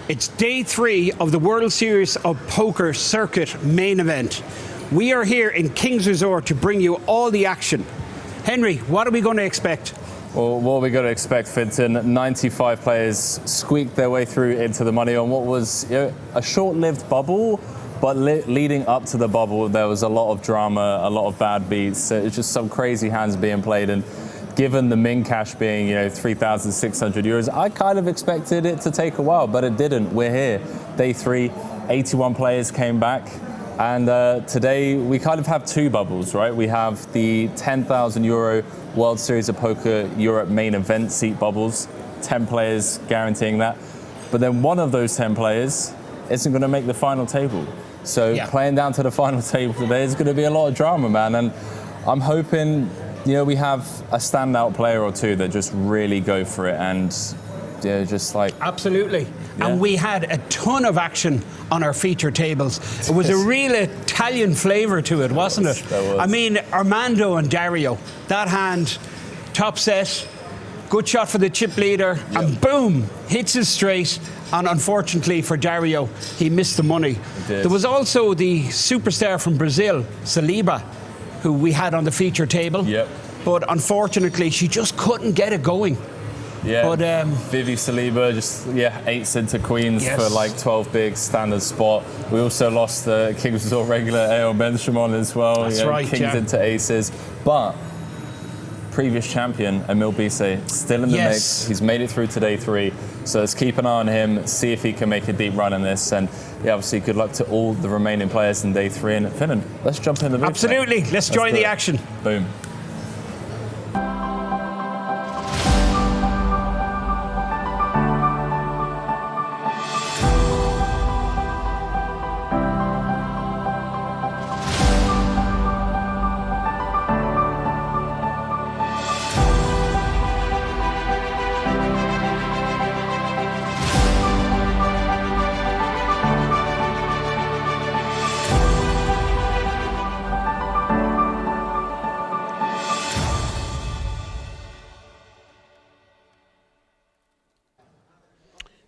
It's day 3 of the World Series of Poker Circuit main event. We are here in Kings Resort to bring you all the action. Henry, what are we going to expect? Well, what are we going to expect, Finton? 95 players squeaked their way through into the money on what was a short-lived bubble, but leading up to the bubble, there was a lot of drama, a lot of bad beats. It's just some crazy hands being played, and given the min cash being 3,600 euros, I kind of expected it to take a while, but it didn't. We're here, day 3, 81 players came back, and today we kind of have 2 bubbles, right? We have the 10,000 euro World Series of Poker Europe main event seat bubbles, 10 players guaranteeing that, but then one of those 10 players isn't going to make the final table. So playing down to the final table today is going to be a lot of drama, man, and I'm hoping we have a standout player or 2 that just really go for it and just like... Absolutely. Yeah. And we had a ton of action on our feature tables. It was a real Italian flavour to it, wasn't it? Was. I mean, Armando and Dario, that hand, top set, good shot for the chip leader, and boom, hits it straight. And unfortunately for Dario, he missed the money. There was also the superstar from Brazil, Saliba, who we had on the feature table. Yep. But unfortunately, she just couldn't get it going. Yeah, but, Vivi Saliba just, 8s into queens for like 12 big standard spot. We also lost the Kings Resort regular Ayo Benjamin as well. That's right, Kings into aces. But previous champion, Emil Bise, still in the mix. He's made it through to day 3. So let's keep an eye on him, see if he can make a deep run in this. And obviously good luck to all the remaining players in day 3. And Finland, let's jump in the booth. Absolutely, let's join the action. Boom.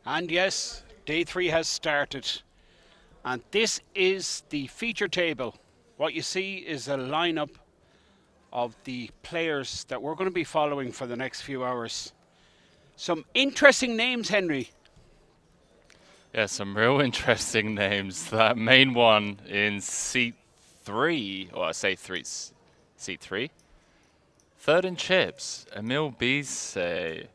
And yes, day 3 has started. And this is the feature table. What you see is a lineup of the players that we're going to be following for the next few hours. Some interesting names, Henry. Yeah, some real interesting names. That main one in seat 3, or I say seat 3. Third in chips, Emil Bise.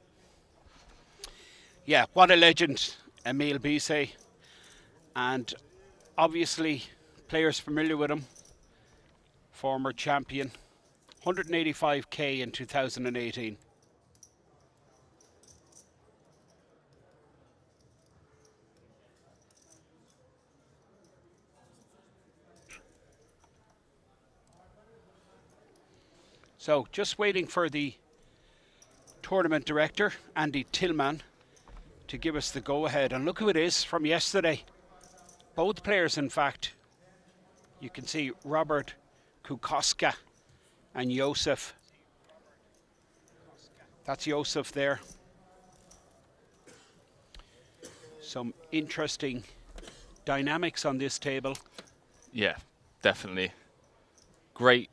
Yeah, what a legend, Emil Bise. And obviously, players familiar with him. Former champion. 185k in 2018. So, just waiting for the tournament director, Andy Tillman, to give us the go-ahead. And look who it is from yesterday. Both players, in fact. You can see Robert Kukoska and Josef. That's Josef there. Some interesting dynamics on this table. Yeah, definitely. Great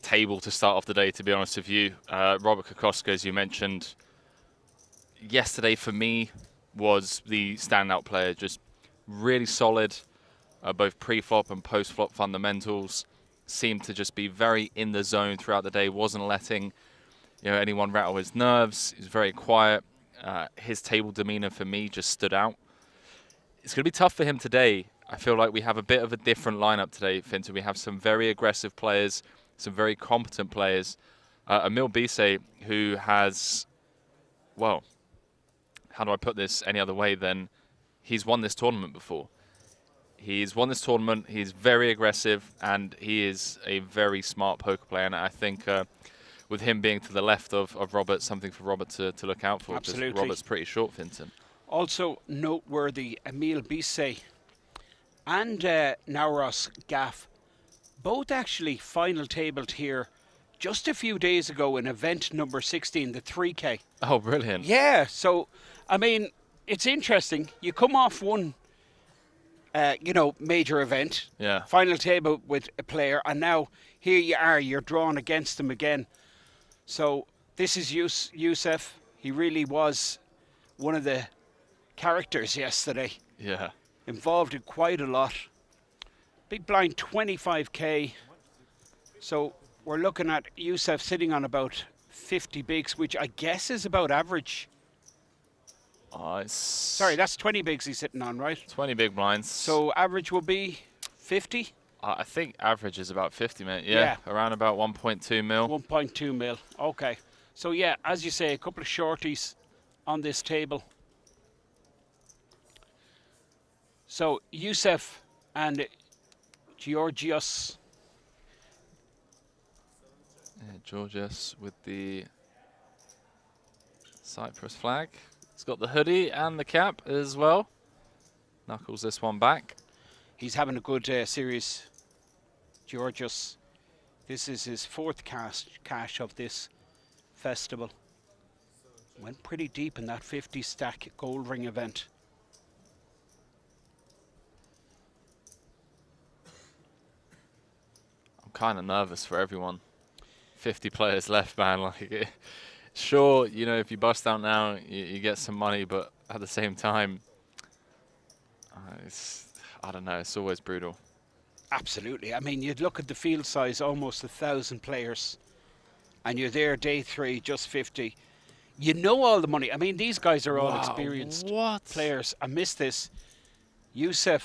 table to start off the day, to be honest with you. Robert Kukoska, as you mentioned, yesterday for me was the standout player. Just really solid, both pre-flop and post-flop fundamentals. Seemed to just be very in the zone throughout the day. Wasn't letting anyone rattle his nerves. He was very quiet. His table demeanor for me just stood out. It's going to be tough for him today. I feel like we have a bit of a different lineup today, Finton. We have some very aggressive players, some very competent players. Emil Bise, who has, well, how do I put this any other way than he's won this tournament before. He's won this tournament, he's very aggressive, and he is a very smart poker player. And I think with him being to the left of Robert, something for Robert to look out for. Absolutely. Because Robert's pretty short, Finton. Also noteworthy, Emil Bise and Nauros Gaff, both actually final tabled here just a few days ago in event number 16, the 3K. Oh, brilliant. Yeah, so, I mean, it's interesting. You come off one, major event, Yeah. final table with a player, and now here you are, you're drawn against him again. So this is Wsopc. He really was one of the characters yesterday, Yeah. involved in quite a lot. Big blind 25k. So we're looking at Wsopc sitting on about 50 bigs, which I guess is about average. Sorry, that's 20 bigs he's sitting on, right? 20 big blinds. So average will be 50? I think average is about 50, mate. Yeah. Around about 1.2 mil. 1.2 mil. Okay. So yeah, as you say, a couple of shorties on this table. So Wsopc and Georgios. Yeah, Georgios with the Cyprus flag. He's got the hoodie and the cap as well. Knuckles this one back. He's having a good series, Georgios. This is his fourth cash of this festival. Went pretty deep in that 50 stack gold ring event. I'm kind of nervous for everyone. 50 players left, man. Like, sure, if you bust out now, you get some money, but at the same time, I don't know, it's always brutal. Absolutely. I mean, you'd look at the field size, almost 1,000 players, and you're there day 3, just 50. You know all the money. I mean, these guys are all experienced players. I missed this. Wsopc.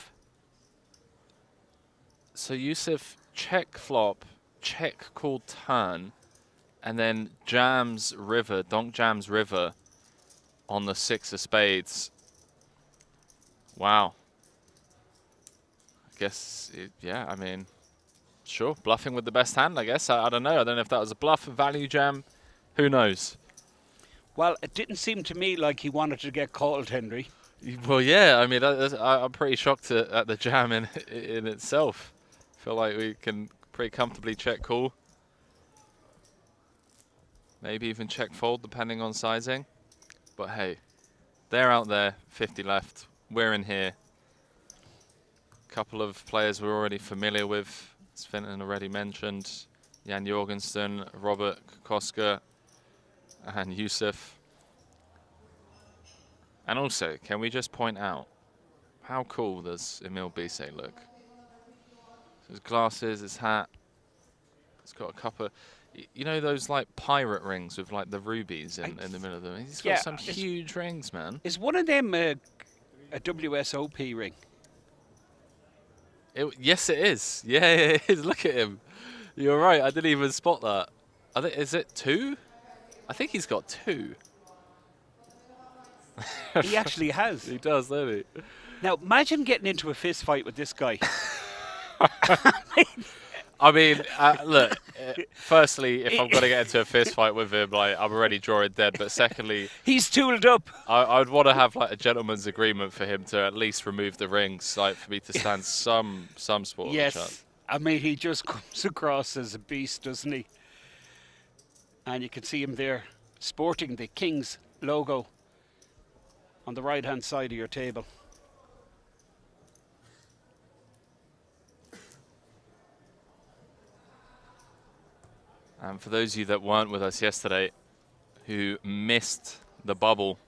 So Wsopc check flop, check called turn, and then jams river, donk jams river on the 6 of spades. Wow. I guess, I mean, sure, bluffing with the best hand, I guess. I don't know. I don't know if that was a bluff, a value jam. Who knows? Well, it didn't seem to me like he wanted to get called, Henry. Well, yeah, I mean, I'm pretty shocked at the jam in itself. I feel like we can pretty comfortably check call. Maybe even check fold, depending on sizing. But hey, they're out there, 50 left. We're in here. Couple of players we're already familiar with, as Finton already mentioned. Jan Jorgensen, Robert Koska, and Wsopc. And also, can we just point out, how cool does Emil Bise look? His glasses, his hat. He's got a couple of, those like pirate rings with like the rubies in the middle of them. He's got some huge rings, man. Is one of them a WSOP ring? Yes, it is. Yeah, it is. Look at him. You're right. I didn't even spot that. Is it 2? I think he's got 2. He actually has. He does, doesn't he? Now, imagine getting into a fist fight with this guy. I mean, look, firstly, if I'm going to get into a fist fight with him, like, I'm already drawing dead. But secondly, he's tooled up. I would want to have like a gentleman's agreement for him to at least remove the rings, like for me to stand some sport. Yes, I mean, he just comes across as a beast, doesn't he? And you can see him there sporting the Kings logo on the right-hand side of your table. And for those of you that weren't with us yesterday, who missed the bubble,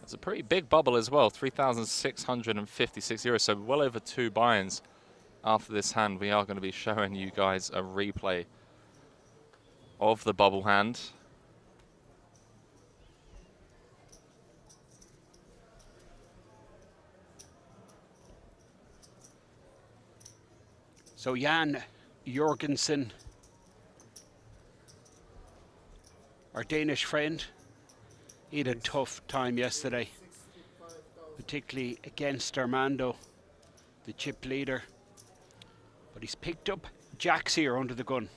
it's a pretty big bubble as well, 3,656 euros, so well over 2 buy-ins. After this hand, we are going to be showing you guys a replay of the bubble hand. So Jan Jorgensen, our Danish friend, he had a tough time yesterday, particularly against Armando, the chip leader. But he's picked up jacks here under the gun.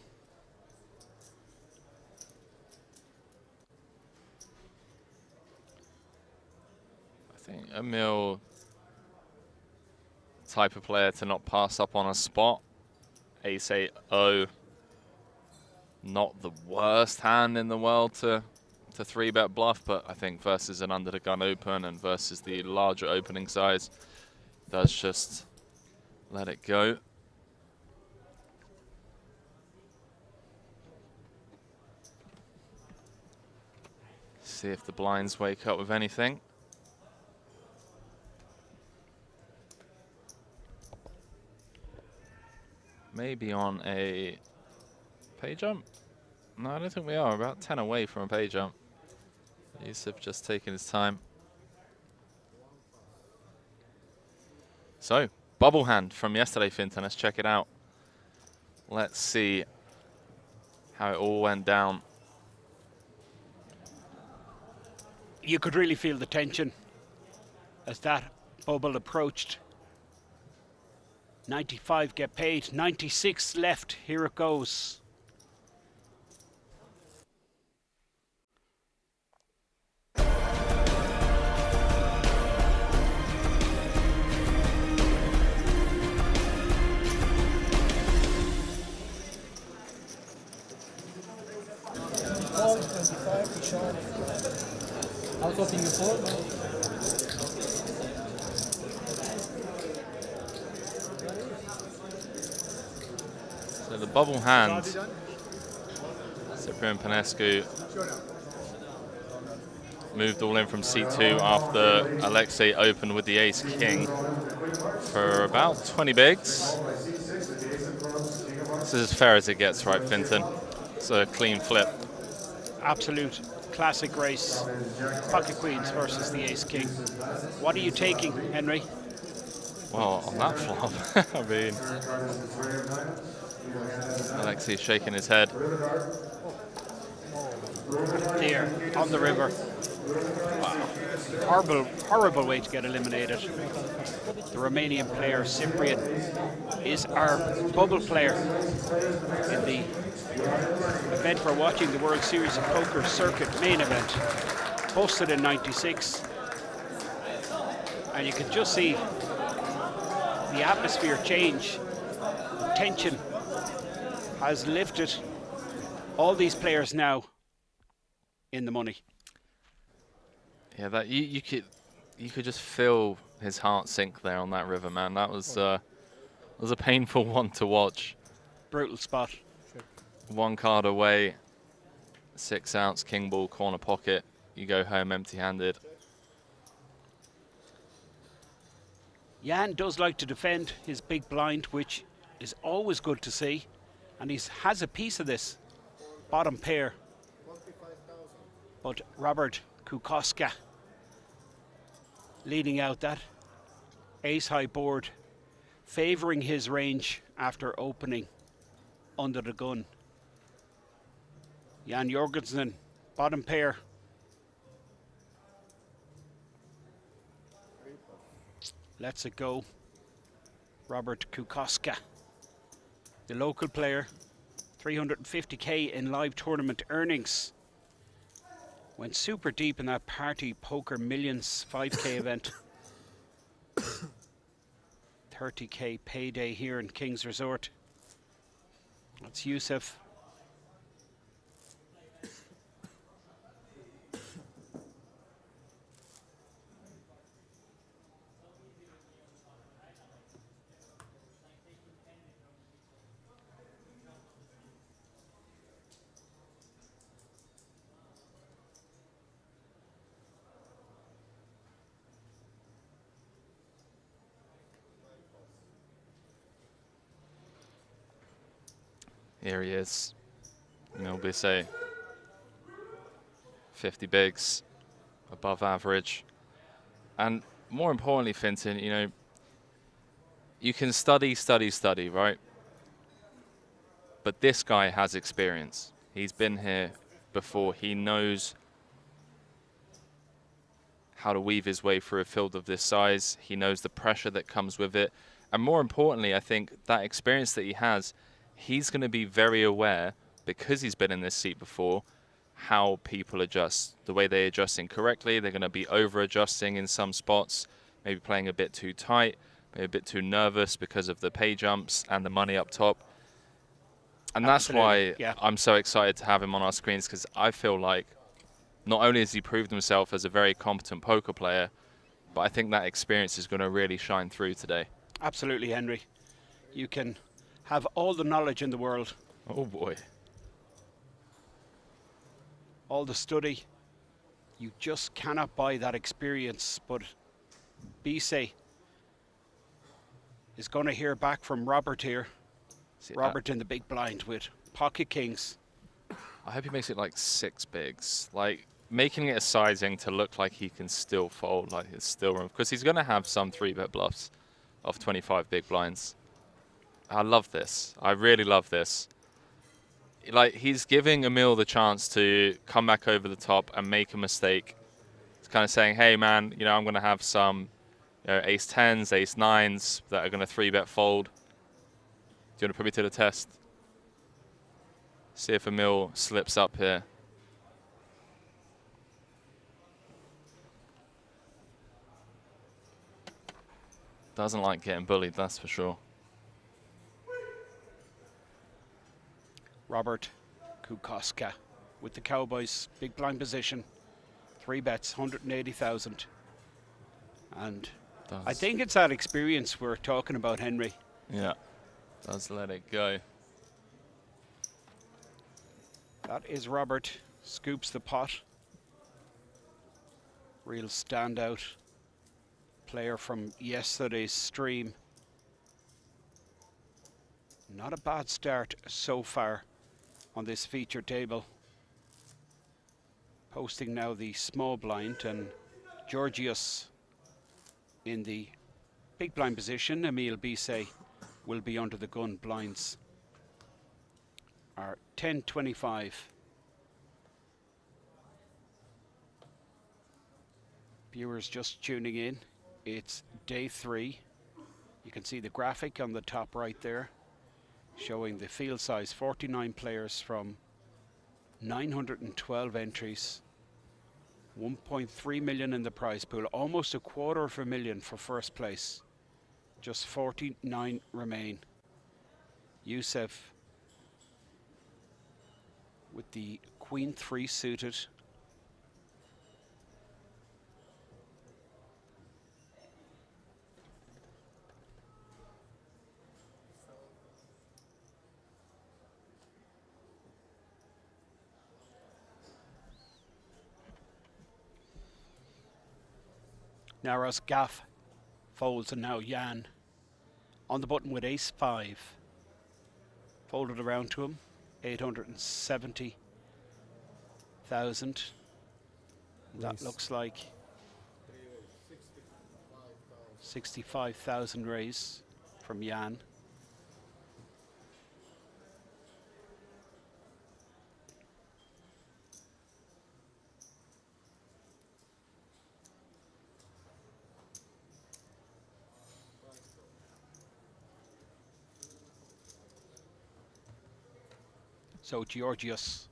I think Emil, type of player to not pass up on a spot. Ace-8-0, not the worst hand in the world to to 3-bet bluff, but I think versus an under the gun open and versus the larger opening size, does just let it go. See if the blinds wake up with anything. Maybe on a pay jump? No, I don't think we are. About 10 away from a pay jump. Wsopc just taking his time. So, bubble hand from yesterday, Fintan. Let's check it out. Let's see how it all went down. You could really feel the tension as that bubble approached. 95 get paid, 96 left. Here it goes. I was hoping you fold. So the bubble hand, Cyprian Panescu moved all in from C2 after Alexei opened with the ace-king for about 20 bigs. This is as fair as it gets, right, Fintan? It's a clean flip. Absolute classic race. Pocket queens versus the ace-king. What are you taking, Henry? Well, on that flop, I mean, Alexei's shaking his head. There, on the river. Wow. Horrible, horrible way to get eliminated. The Romanian player, Cyprian, is our bubble player in the event for watching, the World Series of Poker Circuit main event, hosted in '96. And you can just see the atmosphere change. Tension has lifted. All these players now in the money. Yeah, that you could just feel his heart sink there on that river, man. That was a painful one to watch. Brutal spot. One card away, 6 outs, king ball, corner pocket. You go home empty-handed. Jan does like to defend his big blind, which is always good to see. And he has a piece of this bottom pair. But Robert Kukoska leading out that ace-high board, favouring his range after opening under the gun. Jan Jorgensen, bottom pair. Lets it go. Robert Kukoska, the local player, 350k in live tournament earnings. Went super deep in that Party Poker Millions 5k event. 30k payday here in King's Resort. That's Wsopc. Here he is. Wsopc. 50 bigs, above average. And more importantly, Fintan, you can study, right? But this guy has experience. He's been here before. He knows how to weave his way through a field of this size. He knows the pressure that comes with it. And more importantly, I think that experience that he has, he's going to be very aware, because he's been in this seat before, how people adjust. The way they adjust incorrectly, they're going to be over-adjusting in some spots, maybe playing a bit too tight, maybe a bit too nervous because of the pay jumps and the money up top. And Absolutely. That's why I'm so excited to have him on our screens, because I feel like not only has he proved himself as a very competent poker player, but I think that experience is going to really shine through today. Absolutely, Henry. You can have all the knowledge in the world, Oh boy. all the study. You just cannot buy that experience. But Bise is going to hear back from Robert here. See, Robert in the big blind with pocket kings. I hope he makes it like 6 bigs, like making it a sizing to look like he can still fold, like it's still room, because he's going to have some 3-bet bluffs of 25 big blinds. I love this. I really love this. Like, he's giving Emil the chance to come back over the top and make a mistake. It's kind of saying, hey man, you know, I'm going to have some, you know, ace 10s, ace 9s that are going to 3-bet fold. Do you want to put me to the test? See if Emil slips up here. Doesn't like getting bullied, that's for sure. Robert Kukoska with the Cowboys, big blind position. 3 bets, 180,000. And I think it's that experience we're talking about, Henry. Yeah, does let it go. That is Robert, scoops the pot. Real standout player from yesterday's stream. Not a bad start so far on this feature table. Posting now the small blind, and Georgios in the big blind position. Emil Bise will be under the gun. Blinds are 10.25. Viewers just tuning in, it's day 3. You can see the graphic on the top right there showing the field size, 49 players from 912 entries, 1.3 million in the prize pool, almost $250,000 for first place. Just 49 remain. Wsopc with the Queen 3 suited. Naros Gaff folds, and now Jan on the button with ace 5. Folded around to him, 870,000. That looks like 65,000 raise from Jan. So Georgios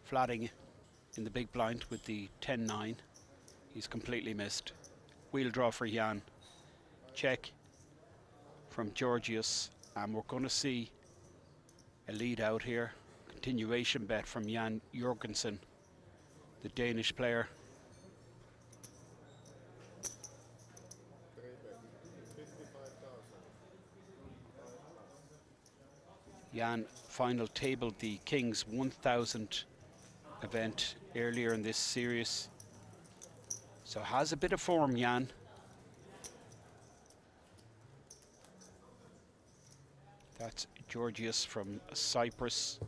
flatting in the big blind with the 10-9. He's completely missed. Wheel draw for Jan. Check from Georgios, and we're going to see a lead out here. Continuation bet from Jan Jorgensen, the Danish player. Jan final tabled the Kings 1000 event earlier in this series, so has a bit of form, Jan. That's Georgios from Cyprus.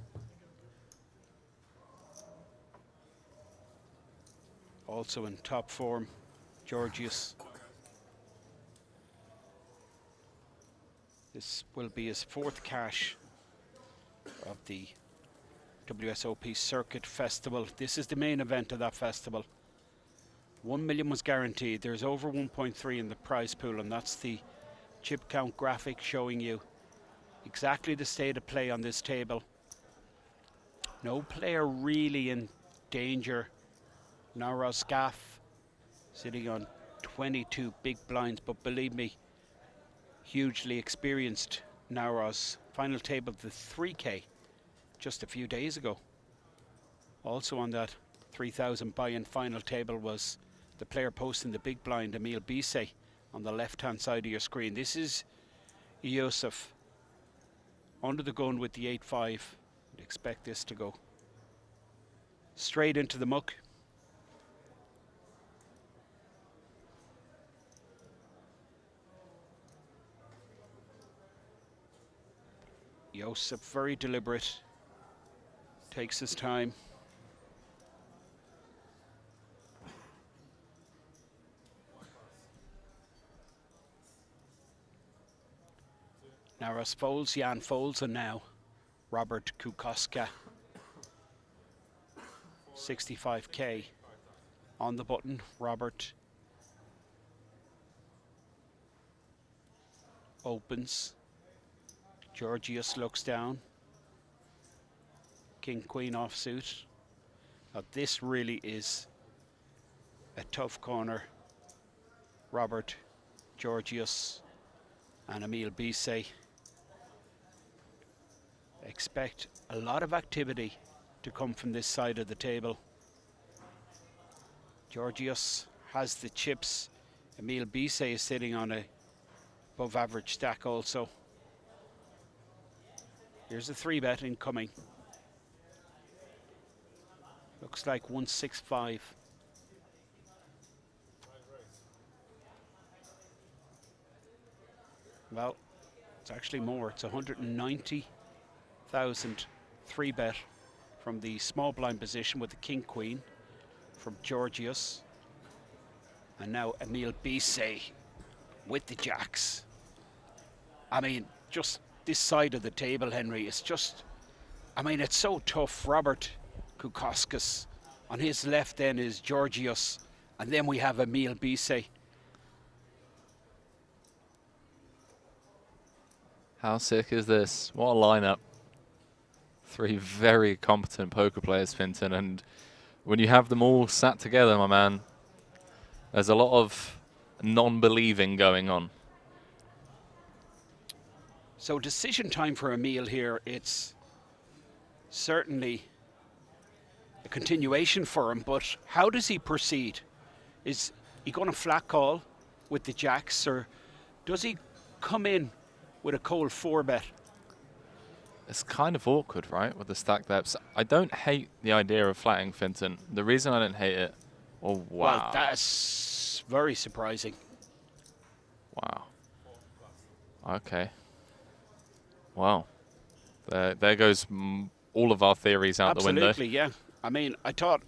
Also in top form, Georgios. This will be his 4th cash of the Wsopc Circuit Festival. This is the main event of that festival. 1 million was guaranteed. There's over 1.3 in the prize pool, and that's the chip count graphic showing you exactly the state of play on this table. No player really in danger. Naros Gaff sitting on 22 big blinds, but believe me, hugely experienced. Naros final table of the 3K just a few days ago. Also on that 3,000 buy-in final table was the player posting the big blind, Emil Bise, on the left-hand side of your screen. This is Wsopc under the gun with the 8-5. Expect this to go straight into the muck. Wsopc very deliberate, takes his time. Now Ross folds, Jan folds, and now Robert Kukoska. 65k on the button. Robert opens. Georgios looks down. King Queen offsuit. Now this really is a tough corner. Robert, Georgios, and Emil Bise. Expect a lot of activity to come from this side of the table. Georgios has the chips. Emil Bise is sitting on a above average stack also. Here's a 3-bet incoming. Looks like 165. Well, it's actually more. It's 190,000 3-bet from the small blind position with the King Queen from Georgios. And now Emil Bise with the jacks. I mean, just this side of the table, Henry, is just, I mean, it's so tough. Robert Kukoskis. On his left then is Georgios. And then we have Emil Bise. How sick is this? What a lineup. 3 very competent poker players, Finton. And when you have them all sat together, my man, there's a lot of non-believing going on. So decision time for Emil here. It's certainly a continuation for him, but how does he proceed? Is he going to flat call with the jacks, or does he come in with a cold 4-bet? It's kind of awkward, right, with the stack depths. I don't hate the idea of flatting Finton. The reason I don't hate it, oh wow. Well, that's very surprising. Wow. Okay. Wow. There goes all of our theories out the window. Absolutely, yeah. I mean, I thought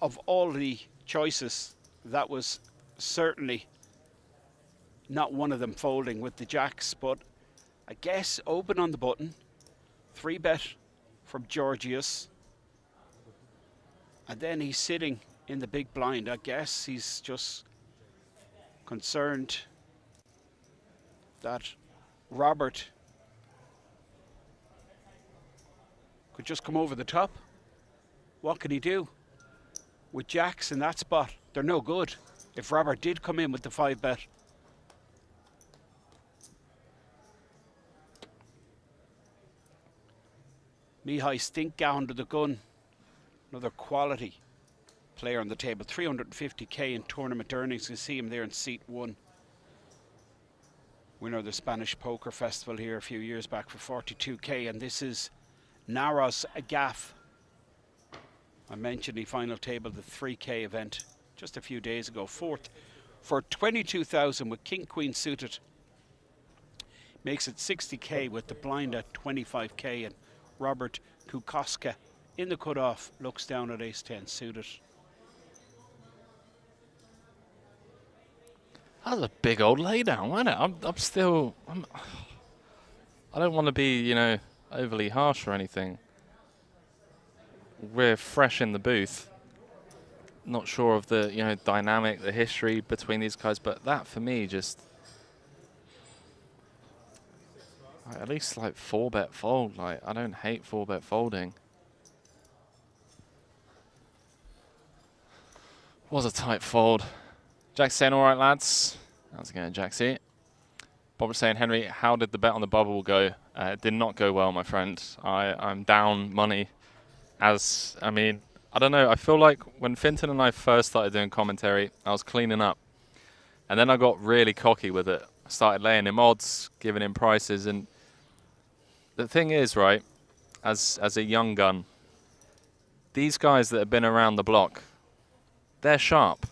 of all the choices, that was certainly not one of them folding with the jacks, but I guess open on the button, 3-bet from Georgios, and then he's sitting in the big blind. I guess he's just concerned that Robert could just come over the top. What can he do with jacks in that spot? They're no good if Robert did come in with the 5-bet. Mihai Stinka under the gun. Another quality player on the table. 350k in tournament earnings. You can see him there in seat 1. Winner of the Spanish Poker Festival here a few years back for 42k. And this is Naros Agaf. I mentioned the final table, the 3k event, just a few days ago. 4th for 22,000 with King Queen suited. Makes it 60k with the blind at 25k. And Robert Kukoska in the cutoff looks down at ace-10 suited. That was a big old laydown, wasn't it? I don't want to be, you know, overly harsh or anything. We're fresh in the booth. Not sure of the, you know, dynamic, the history between these guys, but that for me just at least like 4-bet fold. Like, I don't hate 4-bet folding. Was a tight fold. Jack's saying, all right, lads. How's it going, Jacksy? Bob was saying, Henry, how did the bet on the bubble go? It did not go well, my friend. I'm down money. I I don't know. I feel like when Finton and I first started doing commentary, I was cleaning up. And then I got really cocky with it. I started laying him odds, giving him prices. And the thing is, right, as a young gun, these guys that have been around the block, they're sharp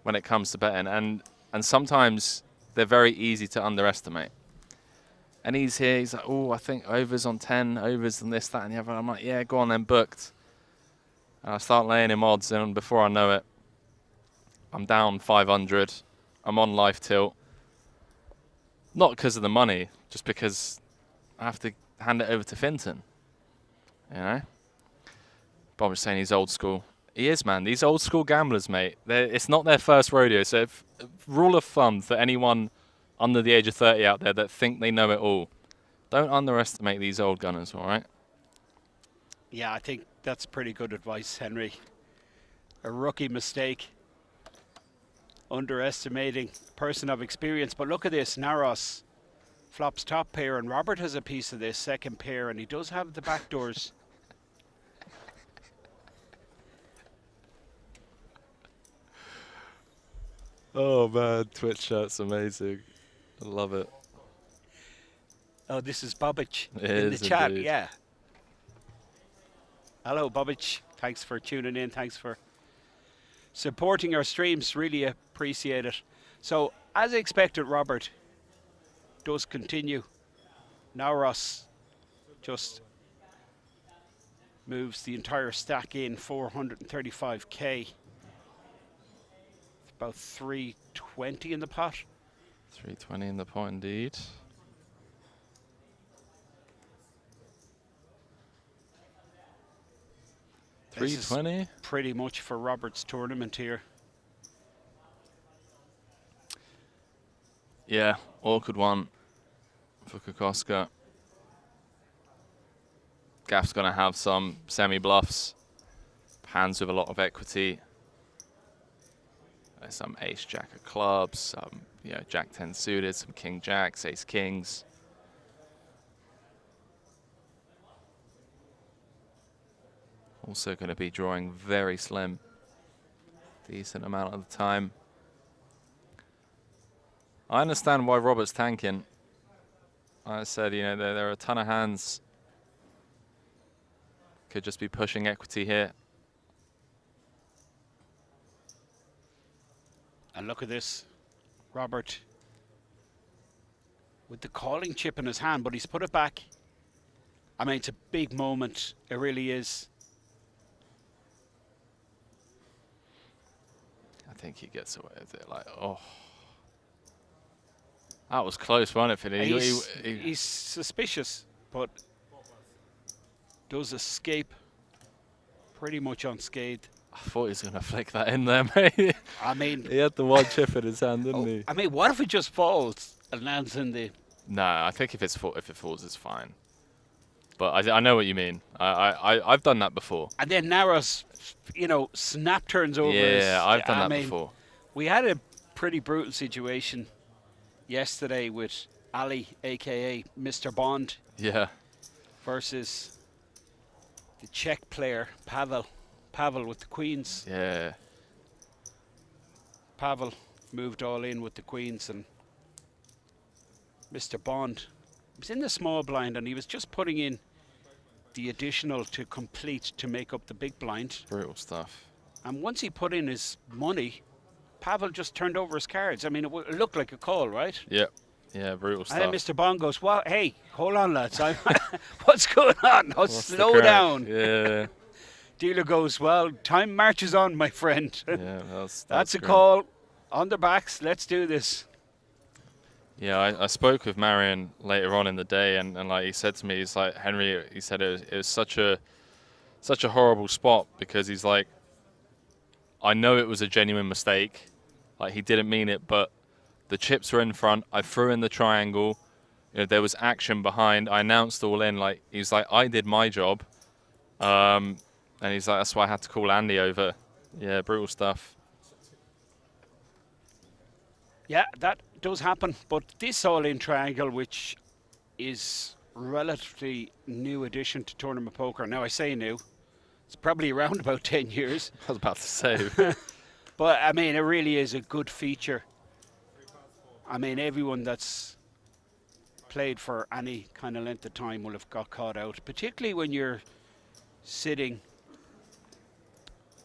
when it comes to betting. And sometimes they're very easy to underestimate. And he's here, he's like, oh, I think overs on 10, overs on this, that, and the other. I'm like, yeah, go on then, booked. And I start laying him odds, and before I know it, I'm down 500. I'm on life tilt. Not because of the money, just because I have to hand it over to Finton. You know? Bob was saying he's old school. He is, man. These old school gamblers, mate, it's not their first rodeo. So rule of thumb for anyone under the age of 30 out there that think they know it all, don't underestimate these old gunners, all right? Yeah, I think that's pretty good advice, Henry. A rookie mistake. Underestimating person of experience. But look at this, Naros flops top pair, and Robert has a piece of this second pair, and he does have the back doors. Oh, man, Twitch chat's amazing. I love it. Oh, this is Bobic It in the is chat, indeed. yeah. Hello, Bobic. Thanks for tuning in. Thanks for supporting our streams. Really appreciate it. So, as expected, Robert does continue. Now Ross just moves the entire stack in, 435k. About 320 in the pot. 320 in the pot, indeed. This is 320. pretty much for Robert's tournament here. Yeah, awkward one for Kokoska. Gaff's going to have some semi-bluffs. Hands with a lot of equity. There's some ace-jack of clubs, some jack-10 suited, some king-jacks, ace-kings. Also going to be drawing very slim. Decent amount of the time. I understand why Robert's tanking. I said, there are a ton of hands. Could just be pushing equity here. And look at this, Robert with the calling chip in his hand, but he's put it back. I mean, it's a big moment. It really is. I think he gets away with it. Like, oh. That was close, wasn't it, Finny? He's suspicious, but does escape pretty much unscathed. I thought he was going to flick that in there, mate. I mean, he had the one chip in his hand, didn't he? I mean, what if it just falls and lands in the... No, I think if it falls, it's fine. But I know what you mean. I've done that before. And then Naros, snap turns over. Yeah, I've done that before. We had a pretty brutal situation yesterday with Ali, a.k.a. Mr. Bond. Yeah. Versus the Czech player, Pavel. Pavel with the queens. Yeah. Pavel moved all in with the queens, and Mr. Bond was in the small blind, and he was just putting in the additional to complete to make up the big blind. Brutal stuff. And once he put in his money, Pavel just turned over his cards. I mean, it looked like a call, right? Yep. Yeah, brutal stuff. And then Mr. Bond goes, well, hey, hold on, lads. What's going on? Slow down. Yeah. Dealer goes, well, time marches on, my friend. Yeah, that's a great. call. On their backs, let's do this. Yeah, I spoke with Marion later on in the day, and like he said to me, he's like, Henry, he said it was such a horrible spot, because he's like, I know it was a genuine mistake. Like, he didn't mean it, but the chips were in front. I threw in the triangle. There was action behind. I announced all in. Like, he's like, I did my job. And he's like, that's why I had to call Andy over. Yeah, brutal stuff. Yeah, that does happen. But this all-in triangle, which is relatively new addition to tournament poker. Now, I say new. It's probably around about 10 years. I was about to say. But, I mean, it really is a good feature. I mean, everyone that's played for any kind of length of time will have got caught out, particularly when you're sitting,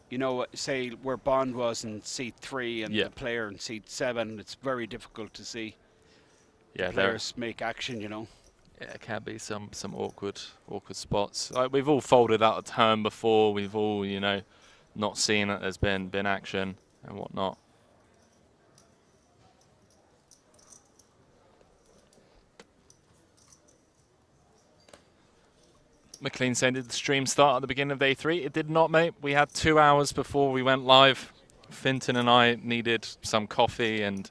you know, say where Bond was in seat 3 and the player in seat 7. It's very difficult to see players make action, you know. Yeah, it can be some awkward spots. Like, we've all folded out a turn before. We've all, you know, not seen that there's been action and whatnot. McLean saying, did the stream start at the beginning of day 3? It did not, mate. We had 2 hours before we went live. Finton and I needed some coffee, and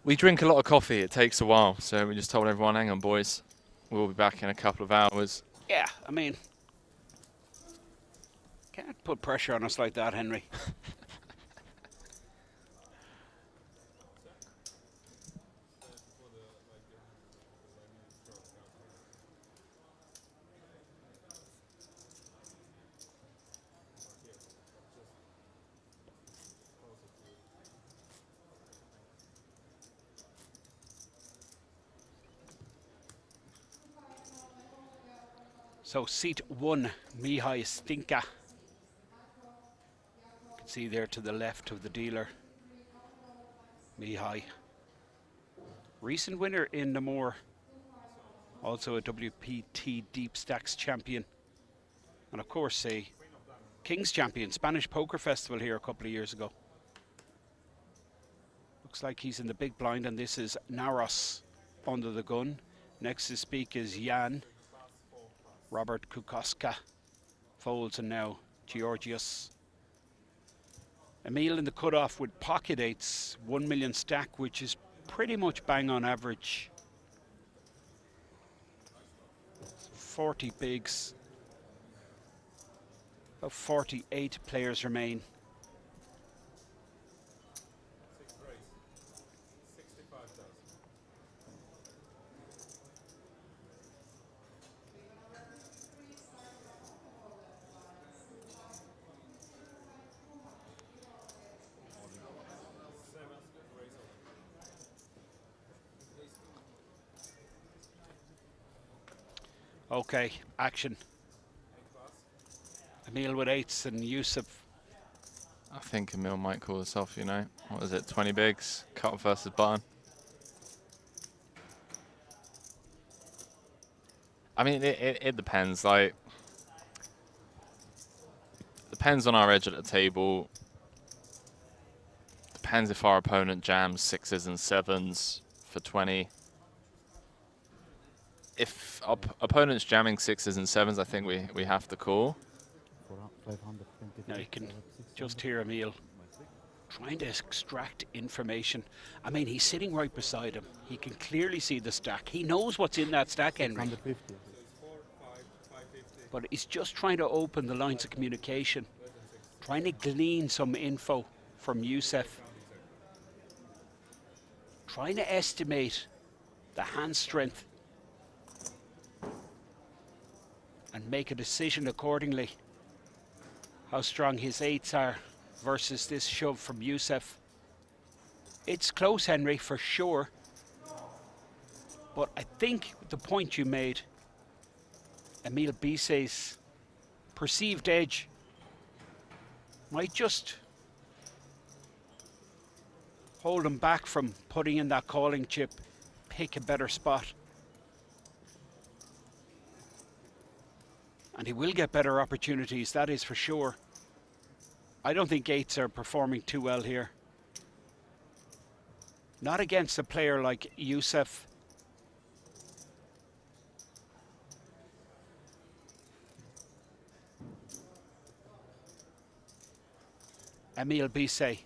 we drink a lot of coffee. It takes a while, so we just told everyone, hang on, boys. We'll be back in a couple of hours. Yeah, I mean, can't put pressure on us like that, Henry. So seat 1, Mihai Stinka. You can see there to the left of the dealer, Mihai. Recent winner in Namur. Also a WPT Deep Stacks champion. And of course a Kings champion, Spanish Poker Festival here a couple of years ago. Looks like he's in the big blind, and this is Naros under the gun. Next to speak is Jan. Robert Kukoska folds, and now Georgios. Emil in the cutoff with pocket 8s, 1 million stack, which is pretty much bang on average. 40 bigs. About 48 players remain. Okay, action. Emil with 8s and Wsopc. I think Emil might call this off, you know. What is it, 20 bigs? Cut versus button. I mean, it depends. Like, depends on our edge at the table. Depends if our opponent jams 6s and 7s for 20. If our opponent's jamming 6s and 7s, I think we have to call. Now you can just hear Emil trying to extract information. I mean, he's sitting right beside him. He can clearly see the stack. He knows what's in that stack, Henry. But he's just trying to open the lines of communication, trying to glean some info from Wsopc, trying to estimate the hand strength and make a decision accordingly. How strong his 8s are versus this shove from Wsopc. It's close, Henry, for sure. But I think the point you made, Emil Bisse's perceived edge might just hold him back from putting in that calling chip, pick a better spot. And he will get better opportunities, that is for sure. I don't think 8s are performing too well here. Not against a player like Wsopc. Emil Bisse,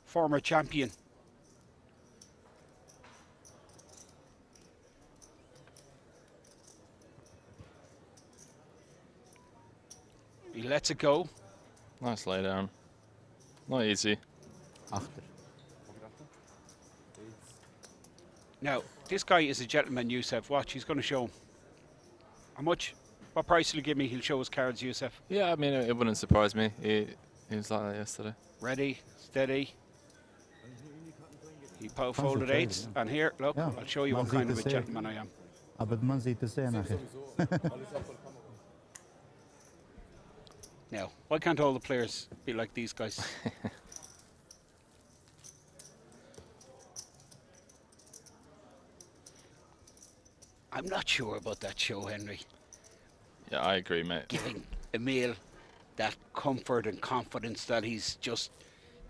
former champion. He lets it go. Nice lay down. Not easy. Now, this guy is a gentleman, Wsopc. Watch, he's going to show him. How much? What price will you give me? He'll show his cards, Yusuf. Yeah, I mean, it wouldn't surprise me. He was like that yesterday. Ready, steady. He folded eights, and here, look, Yeah. I'll show you what Man kind sieht of a es sehr. gentleman I am. Aber man sieht es sehr nachher. Now, why can't all the players be like these guys? I'm not sure about that show, Henry. Yeah, I agree, mate. Giving Emil that comfort and confidence that he's just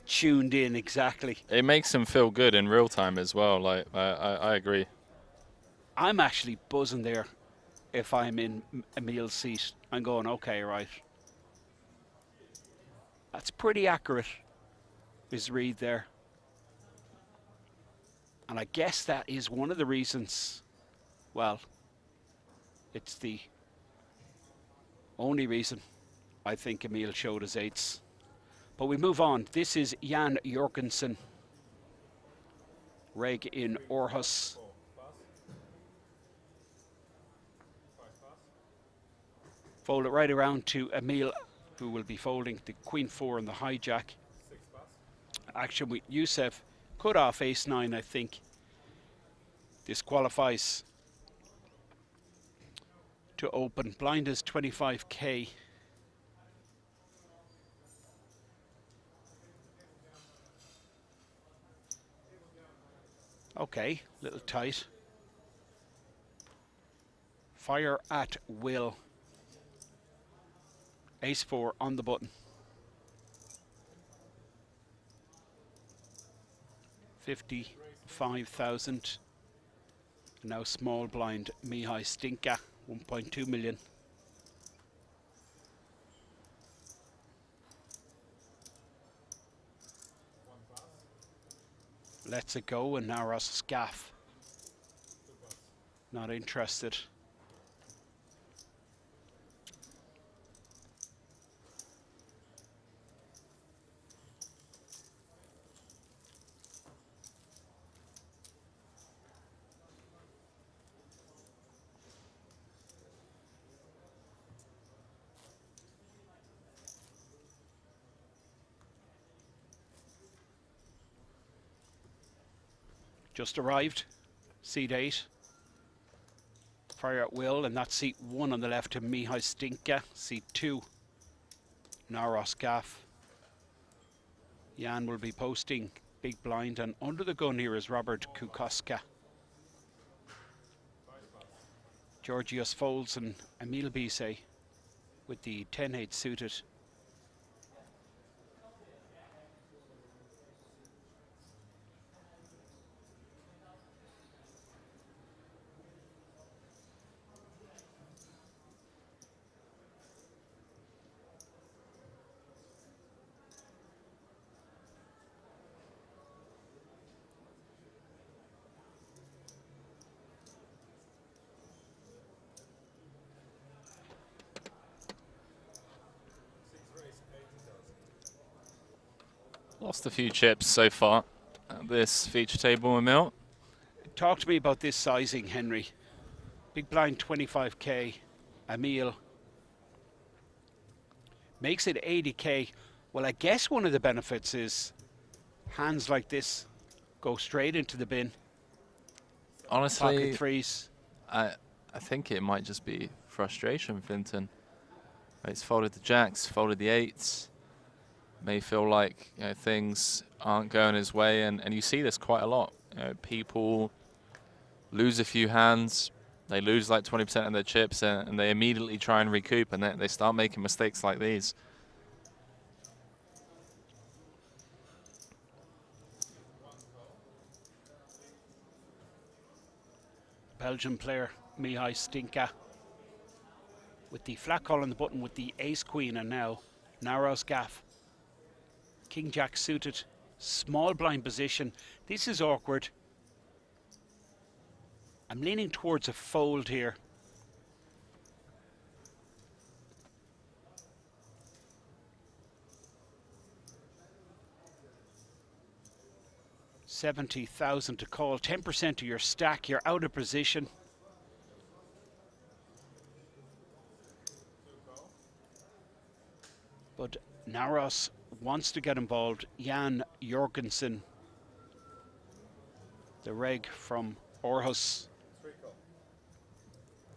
tuned in exactly. It makes him feel good in real time as well. Like I agree. I'm actually buzzing there if I'm in Emil's seat. I'm going, okay, right. That's pretty accurate, his read there. And I guess that is one of the reasons, well, it's the only reason I think Emil showed his eights. But we move on. This is Jan Jorgensen. Reg in Aarhus. Fold it right around to Emil, who will be folding the Queen 4 and the hijack. Action with Yusuf. Cut off ace 9, I think. This qualifies to open. Blind is 25k. Okay, little tight. Fire at will. Ace 4 on the button. 55,000. Now small blind Mihai Stinka, 1.2 million. Lets it go, and now Ross Scaff. Not interested. Just arrived, seat 8. Fire at will, and that's seat 1 on the left to Mihai Stinka. Seat 2, Naros Gaff. Jan will be posting big blind, and under the gun here is Robert Kukoska. Georgios folds, and Emil Bise with the 10-8 suited. Lost a few chips so far at this feature table, Emil. Talk to me about this sizing, Henry. Big blind 25k. Emil makes it 80k. Well, I guess one of the benefits is hands like this go straight into the bin. Honestly, Pocket threes. I think it might just be frustration, Vinton. He's folded the jacks, folded the 8s. May feel like things aren't going his way, and you see this quite a lot. People lose a few hands, they lose like 20% of their chips, and they immediately try and recoup, and they start making mistakes like these. Belgian player Mihai Stinka with the flat call on the button with the ace queen, and now Naros Gaff. King Jack suited, small blind position. This is awkward. I'm leaning towards a fold here. $70,000 to call, 10% of your stack. You're out of position. Naros wants to get involved. Jan Jorgensen, the reg from Aarhus,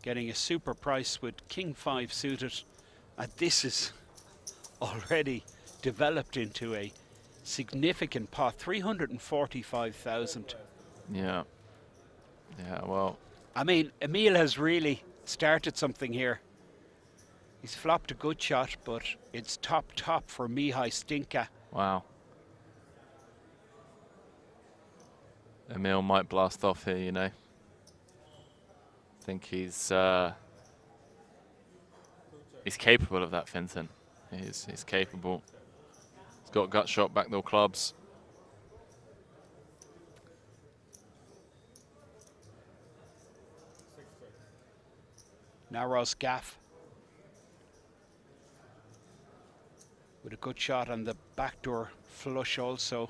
getting a super price with King 5 suited. And this is already developed into a significant pot, 345,000. Yeah. Yeah, well, I mean, Emil has really started something here. He's flopped a good shot, but it's top for Mihai Stinka. wow. Emil might blast off here, you know. I think he's capable of that, Finton. He's capable. He's got gut shot, backdoor clubs. Naros gaff with a good shot on the backdoor flush also.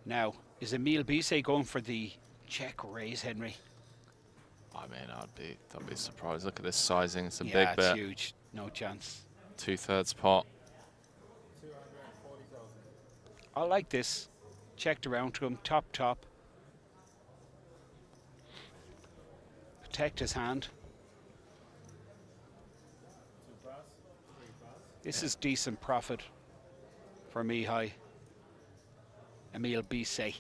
Now, is Emil Bise going for the check raise, Henry? I mean, I'd be surprised. Look at this sizing. It's a Yeah, big it's bet. huge. No chance. 2/3 pot. I like this. Checked around to him. Top. Protect his hand. This is decent profit for Mihai. Emil Bise.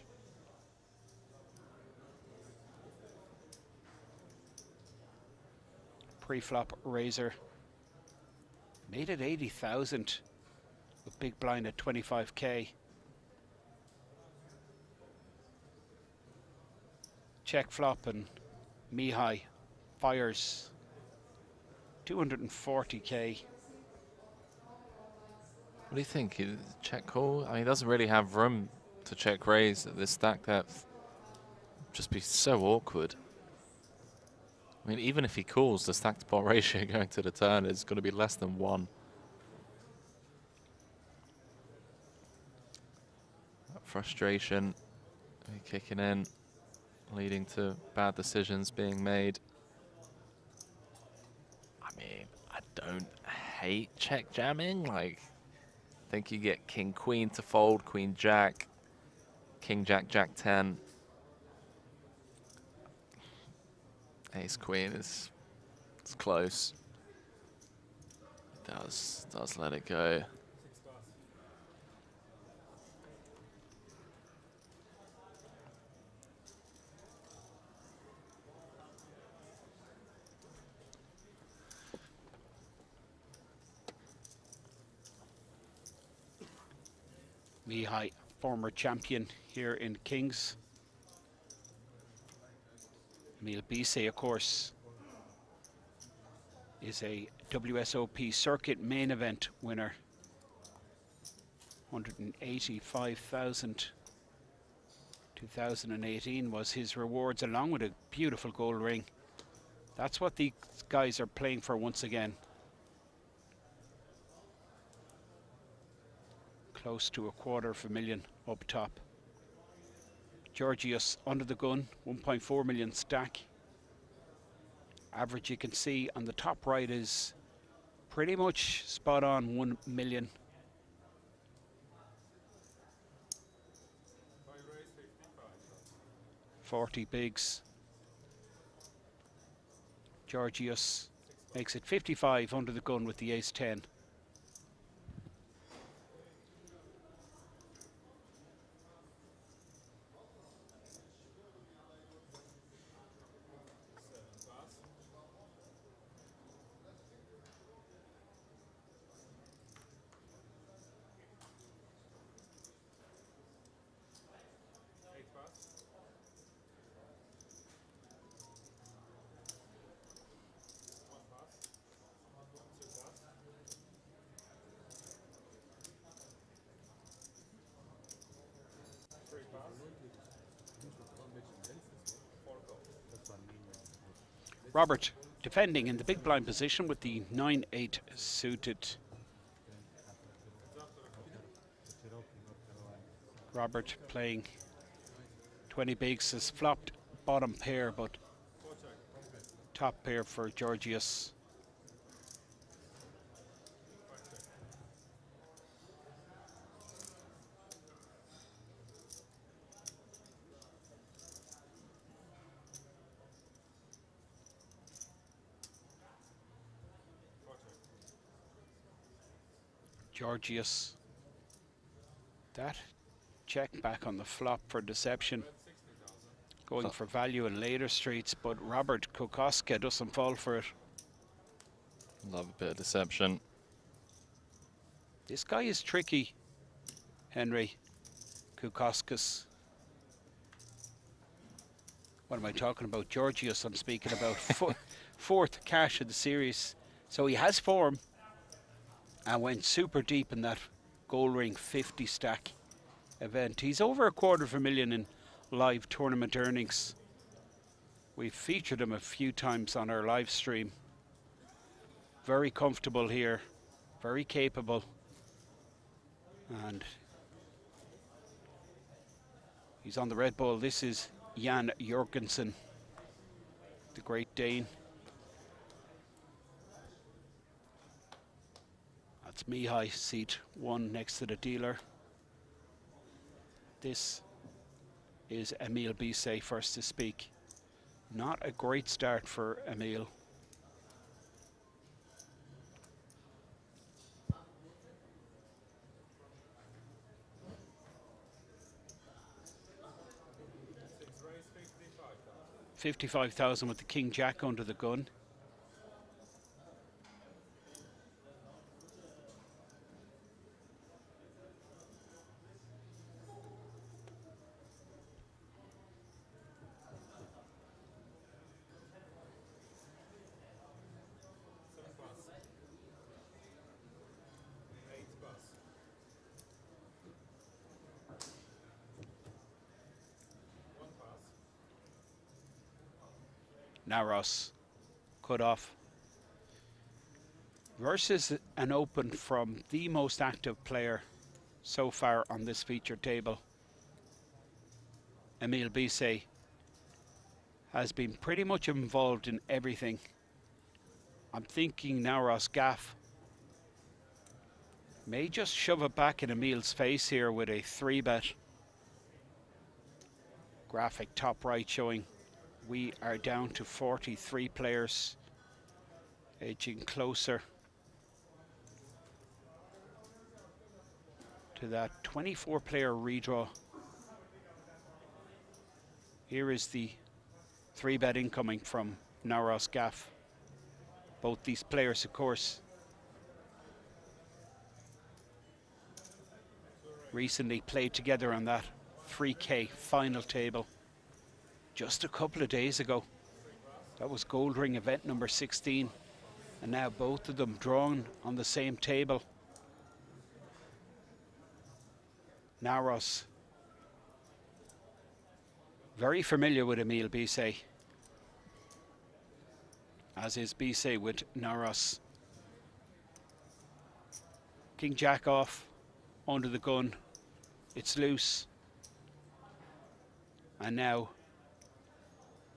Pre-flop razor. Made it 80,000 with big blind at 25k. Check flop and Mihai fires 240k. What do you think? Check call? I mean, he doesn't really have room to check raise at this stack depth. Just be so awkward. I mean, even if he calls, the stack to pot ratio going to the turn is going to be less than 1. That frustration kicking in, leading to bad decisions being made. I mean, I don't hate check jamming. Like, I think you get king queen to fold, queen jack, king jack jack 10. Ace queen is it's close. It does let it go. Mihai, former champion here in Kings. Emil Bise, of course, is a WSOP circuit main event winner. 185,000. 2018 was his rewards, along with a beautiful gold ring. That's what these guys are playing for once again. Close to $250,000 up top. Georgios under the gun, 1.4 million stack. Average you can see on the top right is pretty much spot on 1 million. $40 bigs. Georgios makes it 55 under the gun with the ace 10. Robert defending in the big blind position with the 9-8 suited. Robert playing 20 bigs, has flopped bottom pair, but top pair for Georgios. Georgios. That check back on the flop for deception. Going for value in later streets, but Robert Kokoska doesn't fall for it. Love a bit of deception. This guy is tricky, Henry Kokoskis. What am I talking about? Georgios, I'm speaking about. Fourth cash of the series. So he has form and went super deep in that Gold Ring 50 stack event. He's over $250,000 in live tournament earnings. We've featured him a few times on our live stream. Very comfortable here, very capable. And he's on the Red Bull. This is Jan Jorgensen, the Great Dane. That's Mihai, seat 1 next to the dealer. This is Emil Bisset, first to speak. Not a great start for Emil. $55,000 with the King Jack under the gun. Naros cut off versus an open from the most active player so far on this feature table. Emil Bisset has been pretty much involved in everything. I'm thinking Naros Gaff may just shove it back in Emil's face here with a 3-bet. Graphic top right showing we are down to 43 players, edging closer to that 24-player redraw. Here is the 3-bet incoming from Naros Gaff. Both these players, of course, recently played together on that 3K final table just a couple of days ago. That was Gold Ring event number 16, and now both of them drawn on the same table. Naros very familiar with Emil Bisset, as is Bisset with Naros. King Jack off, under the gun, it's loose, and now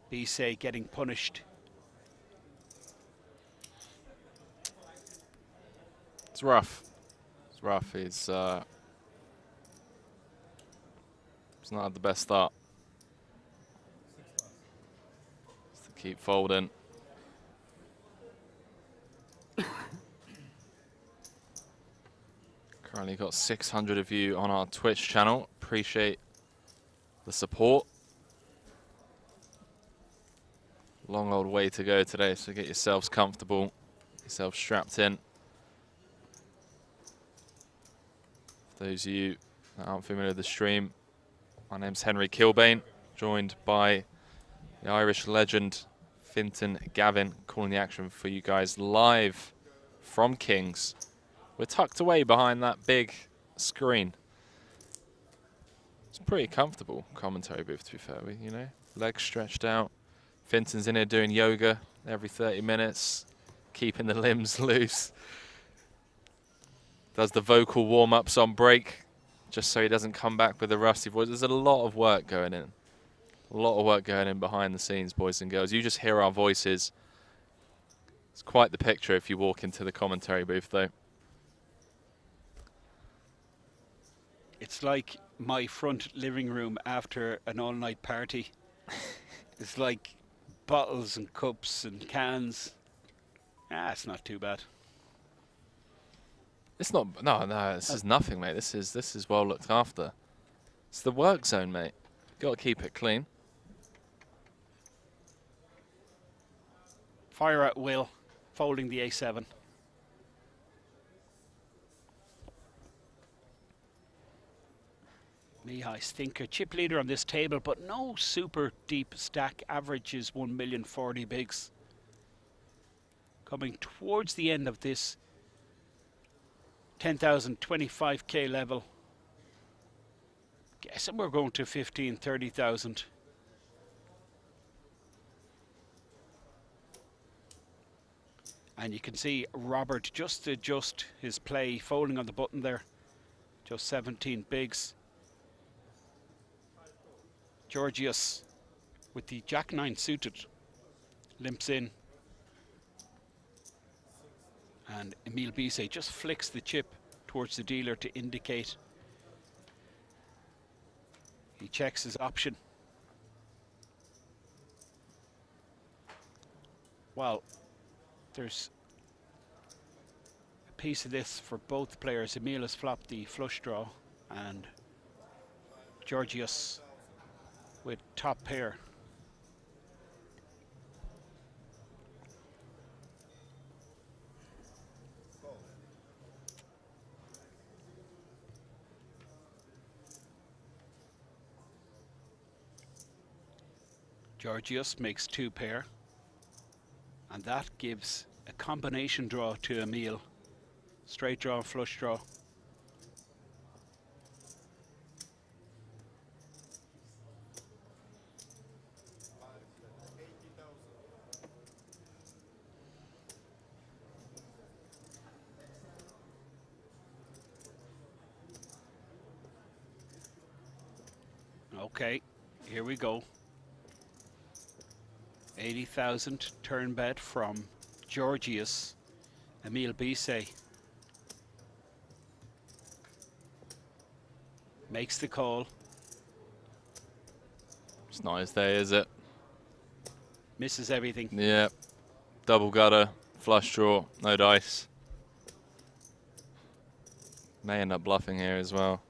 Bisset getting punished. It's rough. It's rough. It's not had the best start. Just to keep folding. Currently got 600 of you on our Twitch channel. Appreciate the support. Long old way to go today, so get yourselves comfortable, yourselves strapped in. For those of you that aren't familiar with the stream, my name's Henry Kilbane, joined by the Irish legend Fintan Gavin, calling the action for you guys live from Kings. We're tucked away behind that big screen. It's a pretty comfortable commentary booth, to be fair with you, know, legs stretched out. Finton's in here doing yoga every 30 minutes, keeping the limbs loose. Does the vocal warm-ups on break, just so he doesn't come back with a rusty voice. There's a lot of work going in. A lot of work going in behind the scenes, boys and girls. You just hear our voices. It's quite the picture if you walk into the commentary booth, though. It's like my front living room after an all-night party. It's like bottles and cups and cans. It's not too bad. It's not. No, this is nothing, mate. This is well looked after. It's the work zone, mate. Got to keep it clean. Fire at will, folding the A7. Mihai stinker, chip leader on this table, but no super deep stack. Average is 1,040,000 bigs. Coming towards the end of this 10,000, 25k level. Guessing we're going to 15, 30,000. And you can see Robert just adjust his play, folding on the button there. Just 17 bigs. Georgios with the Jack-9 suited limps in. And Emil Bise just flicks the chip towards the dealer to indicate he checks his option. Well, there's a piece of this for both players. Emil has flopped the flush draw and Georgios with top pair. Georgios makes two pair, and that gives a combination draw to Emil. Straight draw, flush draw. Okay, here we go. 80,000 turn bet from Georgios. Emil Bise makes the call. It's not his day, is it? Misses everything. Yeah. Double gutter, flush draw, no dice. May end up bluffing here as well.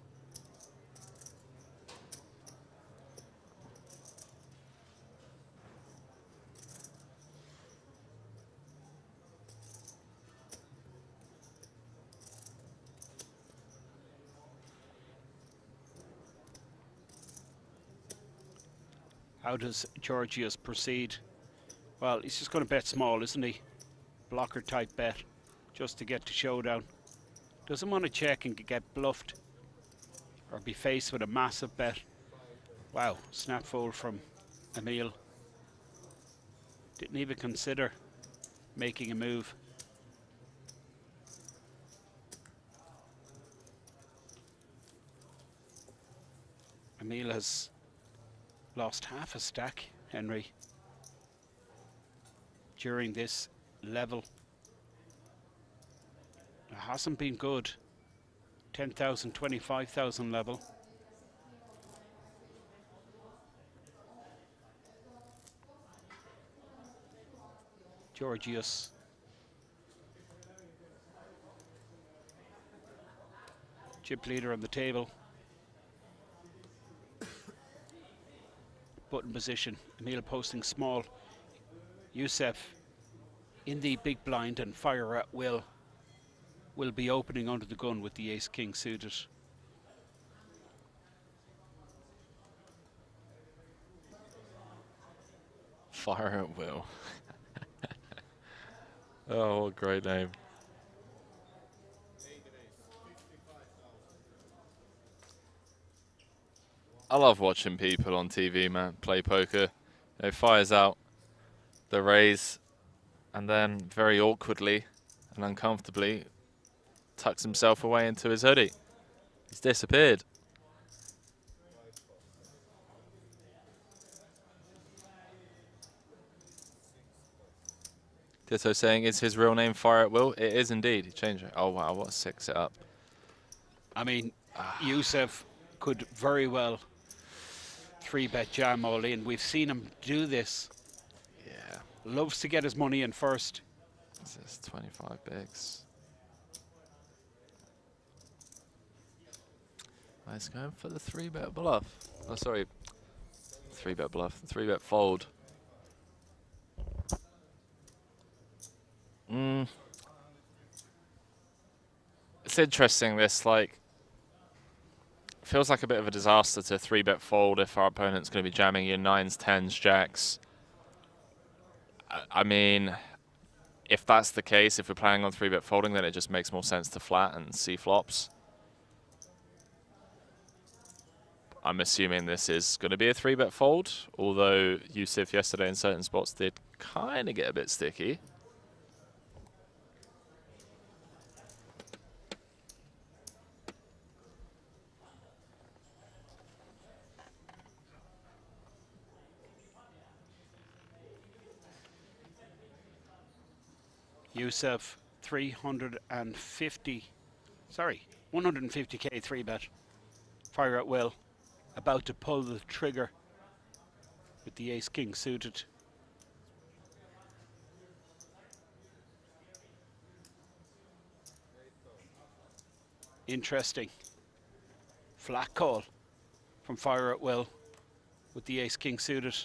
How does Georgios proceed? Well, he's just going to bet small, isn't he? Blocker type bet, just to get to showdown. Doesn't want to check and get bluffed or be faced with a massive bet. Wow, snap fold from Emil. Didn't even consider making a move. Emil has lost half a stack, Henry, during this level. It hasn't been good. 10,000, 25,000 level. Georgios. Chip leader on the table. Button position. Emil posting small. Wsopc in the big blind and fire at will be opening under the gun with the ace-king suited. Fire at will. Oh, what a great name. I love watching people on TV, man, play poker. He fires out the raise and then very awkwardly and uncomfortably tucks himself away into his hoodie. He's disappeared. Ditto saying, is his real name Fire at Will? It is indeed. He changed it. Oh, wow, what a sick setup. I mean, Wsopc could very well 3-bet jam all in. We've seen him do this. Yeah. Loves to get his money in first. This is 25 bigs. he's going for the 3-bet bluff. Oh, sorry. 3-bet bluff. 3-bet fold. It's interesting, this, like, feels like a bit of a disaster to 3-bet fold if our opponent's going to be jamming in 9s, 10s, jacks. I mean, if that's the case, if we're planning on 3-bet folding, then it just makes more sense to flat and see flops. I'm assuming this is going to be a 3-bet fold, although Wsopc yesterday in certain spots did kind of get a bit sticky. Wsopc 150k 3-bet. Fire at will. About to pull the trigger with the ace-king suited. Interesting. Flat call from Fire at will with the ace-king suited.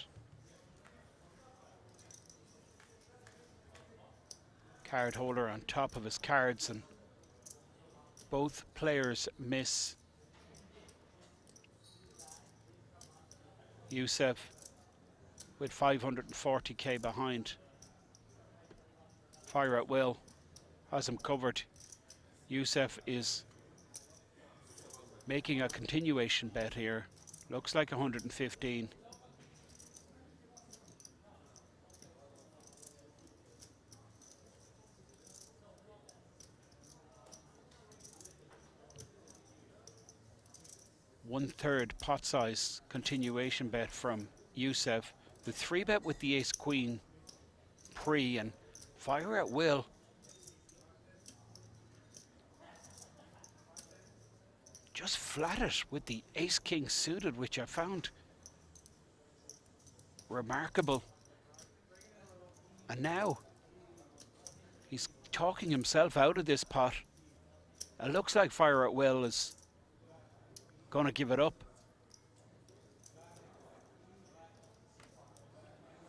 Card holder on top of his cards, and both players miss. Wsopc with 540k behind. Fire at will has him covered. Wsopc is making a continuation bet here. Looks like 115. One-third pot size continuation bet from Wsopc. The 3-bet with the ace-queen pre, and Fire at will just flat it with the ace-king suited, which I found remarkable. And now he's talking himself out of this pot. It looks like Fire at will is going to give it up.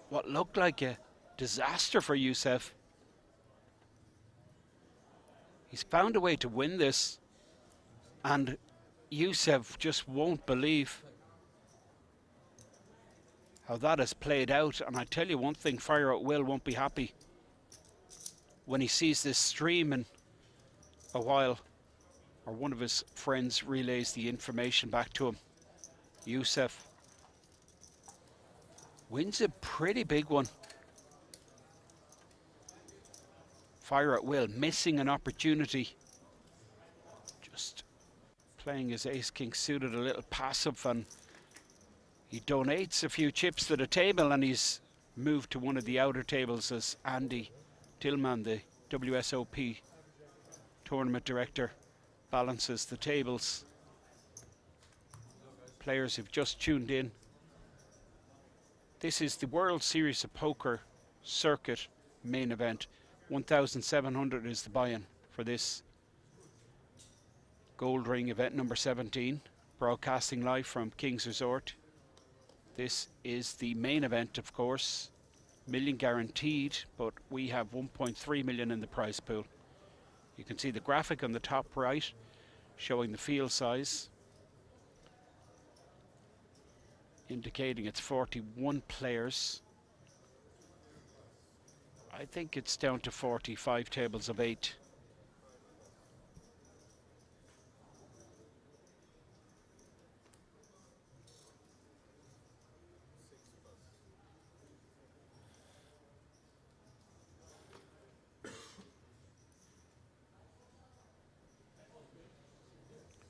What looked like a disaster for Wsopc. He's found a way to win this, and Wsopc just won't believe how that has played out. And I tell you one thing, Fire at will won't be happy when he sees this stream in a while, or one of his friends relays the information back to him. Wsopc wins a pretty big one. Fire at will missing an opportunity. Just playing his ace-king suited a little passive, and he donates a few chips to the table, and he's moved to one of the outer tables as Andy Tillman, the Wsopc tournament director, balances the tables. Players who've just tuned in, this is the World Series of Poker Circuit main event. 1,700 is the buy-in for this Gold Ring event number 17, broadcasting live from Kings Resort. This is the main event, of course, million guaranteed, but we have 1.3 million in the prize pool. You can see the graphic on the top right showing the field size, indicating it's 41 players. I think it's down to 45 tables of 8.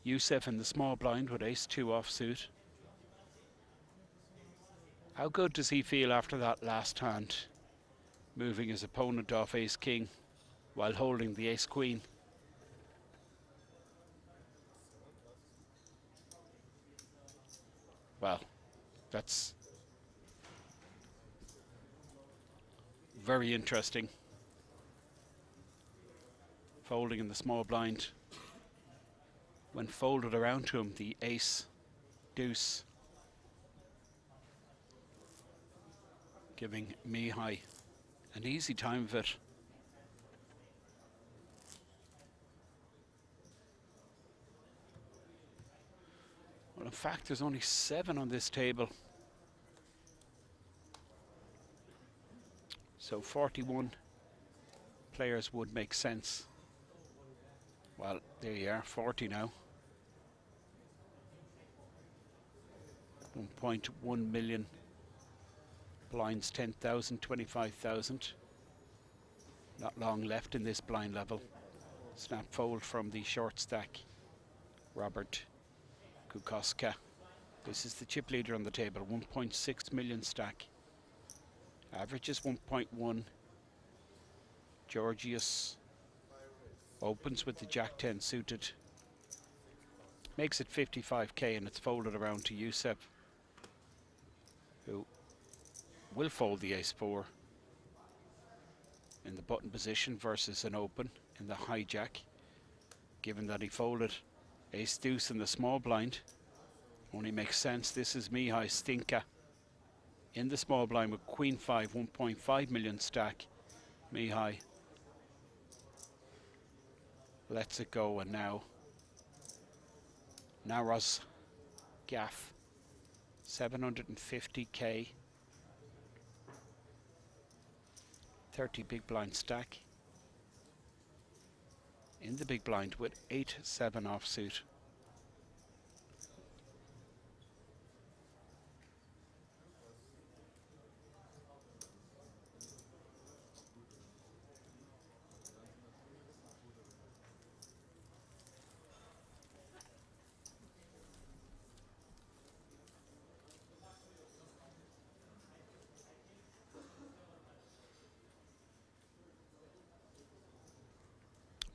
Wsopc in the small blind with ace-2 offsuit. How good does he feel after that last hand, moving his opponent off ace-king while holding the ace-queen? Well, that's very interesting. Folding in the small blind. when folded around to him, the ace deuce, giving Mihai an easy time of it. Well, in fact, there's only 7 on this table. So 41 players would make sense. Well, there you are, 40 now. 1.1 million blinds, 10,000, 25,000. Not long left in this blind level. Snap fold from the short stack, Robert Kukoska. This is the chip leader on the table, 1.6 million stack. Average is 1.1. Georgios opens with the Jack 10 suited. Makes it 55k, and it's folded around to Wsopc, who will fold the ace 4 in the button position versus an open in the hijack, given that he folded ace deuce in the small blind. Only makes sense. This is Mihai Stinka in the small blind with queen 5, 1.5 million stack. Mihai lets it go, and now Naraz Gaff, 750k, 30 big blind stack in the big blind with 8-7 offsuit.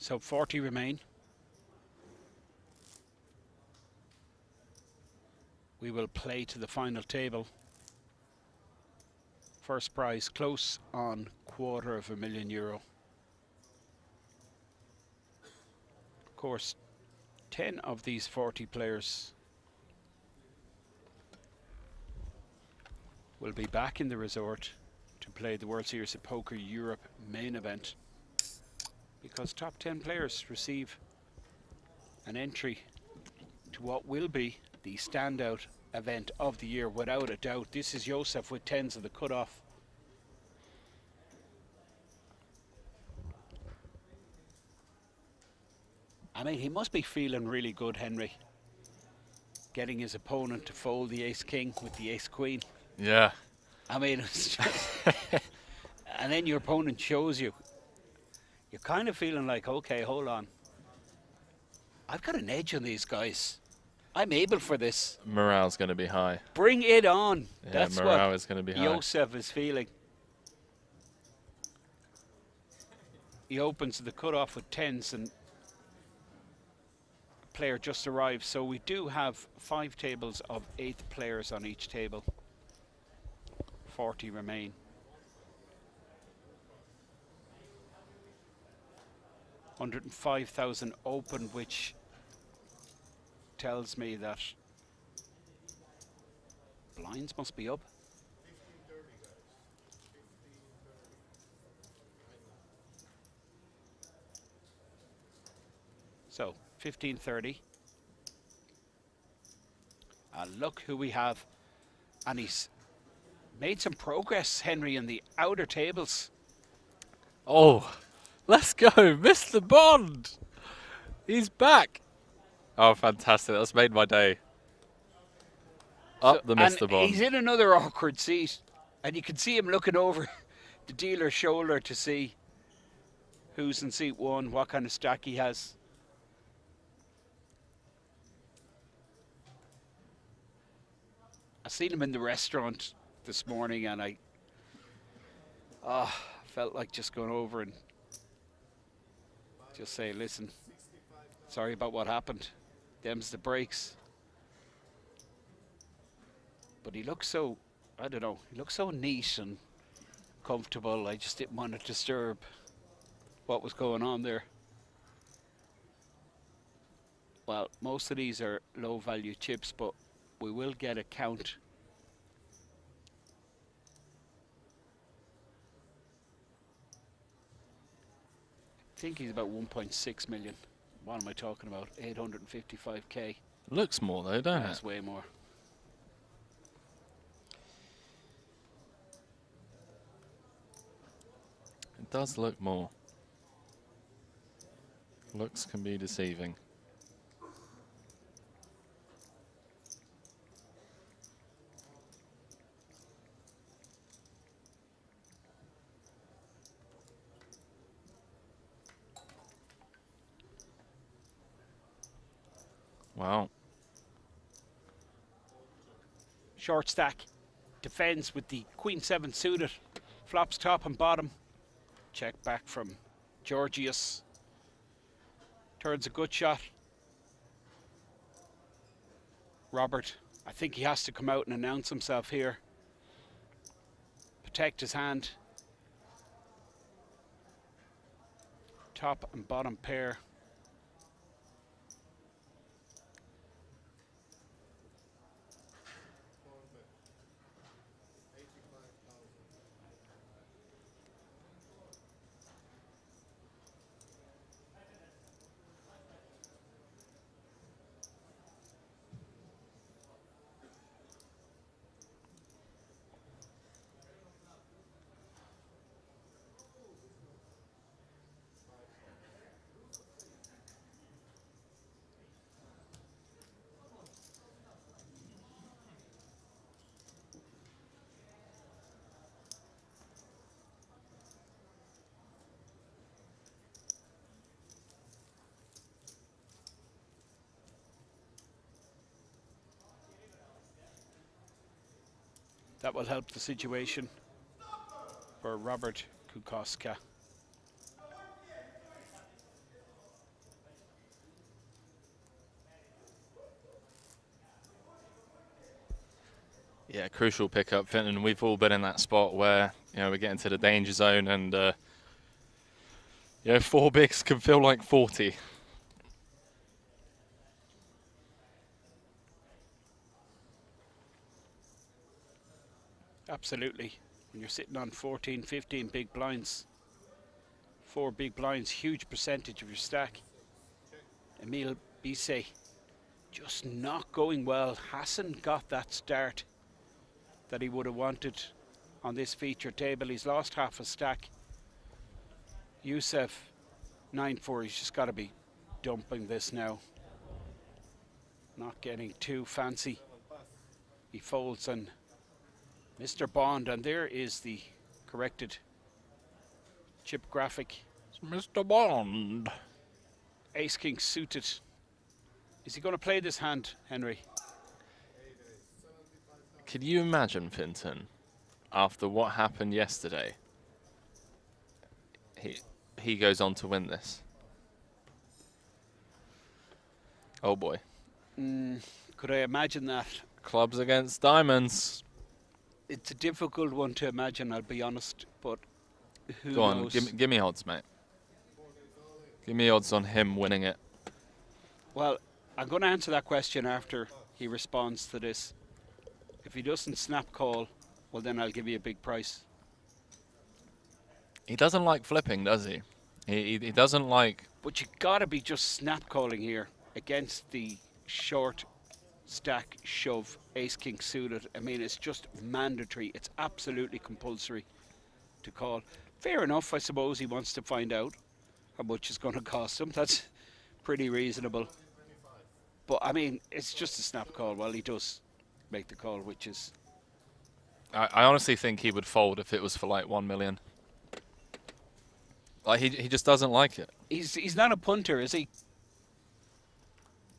So 40 remain. We will play to the final table. First prize close on €250,000. Of course, 10 of these 40 players will be back in the resort to play the World Series of Poker Europe main event, because top 10 players receive an entry to what will be the standout event of the year, without a doubt. This is Wsopc with 10s of the cutoff. I mean, he must be feeling really good, Henry, getting his opponent to fold the ace king with the ace queen. Yeah. I mean, it's just and then your opponent shows you. You're kind of feeling like, okay, hold on, I've got an edge on these guys. I'm able for this. Morale's going to be high. Bring it on. Yeah, That's morale what is going to be high. Wsopc is feeling. He opens the cutoff with 10s, and a player just arrived. So we do have 5 tables of 8 players on each table. 40 remain. $105,000 open, which tells me that blinds must be up. So 1530. And look who we have. And he's made some progress, Henry, in the outer tables. Oh, let's go, Mr. Bond. He's back. Oh, fantastic. That's made my day. Up the Mr. And Bond. he's in another awkward seat. And you can see him looking over the dealer's shoulder to see who's in seat 1, what kind of stack he has. I seen him in the restaurant this morning, and I felt like just going over and just say, listen, sorry about what happened. Them's the breaks. But he looks so, I don't know, he looks so neat and comfortable. I just didn't want to disturb what was going on there. Well, most of these are low value chips, but we will get a count. I think he's about 1.6 million. What am I talking about? 855k. Looks more though, don't That's it? way more. It does look more. Looks can be deceiving. Wow. Short stack. Defends with the Queen 7 suited. Flops top and bottom. Check back from Georgios. Turns a good shot. Robert, I think he has to come out and announce himself here. Protect his hand. Top and bottom pair. That will help the situation for Robert Kukoska. Yeah, crucial pickup, Finton. We've all been in that spot where, you know, we get into the danger zone and, you know, 4 bigs can feel like 40. Absolutely. When you're sitting on 14, 15 big blinds, 4 big blinds, huge percentage of your stack. Emil Bise just not going well. Hasn't got that start that he would have wanted on this feature table. He's lost half a stack. Yusef 9-4. He's just got to be dumping this now. Not getting too fancy. He folds and Mr. Bond, and there is the corrected chip graphic. Mr. Bond. Ace King suited. Is he going to play this hand, Henry? Could you imagine, Finton, after what happened yesterday, he goes on to win this? Oh boy. Could I imagine that? Clubs against diamonds. It's a difficult one to imagine, I'll be honest, but who Go on, knows? give me odds, mate. Give me odds on him winning it. Well, I'm going to answer that question after he responds to this. If he doesn't snap call, well then I'll give you a big price. He doesn't like flipping, does he? He doesn't like... But you got to be just snap calling here against the short stack shove ace king suited. I mean, it's just mandatory. It's absolutely compulsory to call. Fair enough, I suppose he wants to find out how much it's going to cost him. That's pretty reasonable. But I mean, it's just a snap call. Well, he does make the call, which is... I honestly think he would fold if it was for like 1 million. Like, he just doesn't like it. He's not a punter, is he?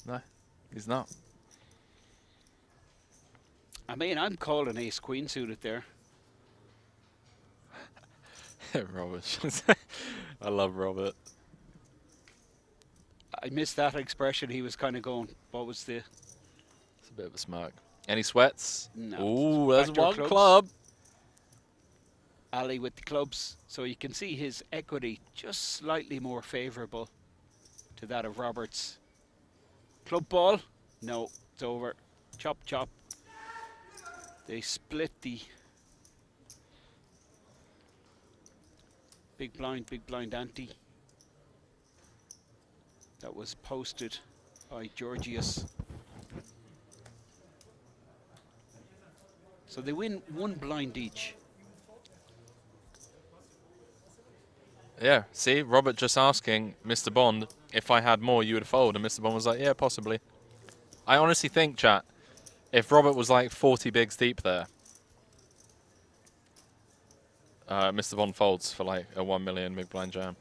No, he's not. I mean, I'm calling ace queen suited there. Robert. I love Robert. I missed that expression. He was kind of going, what was the... It's a bit of a smirk. Any sweats? No. Ooh, there's Backdoor one clubs. club. Ali with the clubs. So you can see his equity just slightly more favourable to that of Roberts. Club ball? No, it's over. Chop, chop. They split the big blind ante. That was posted by Georgios. So they win 1 blind each. Yeah, see, Robert just asking Mr. Bond, if I had more, you would fold. And Mr. Bond was like, yeah, possibly. I honestly think, chat, if Robert was like 40 bigs deep there, Mr. Bond folds for like a 1 million big blind jam.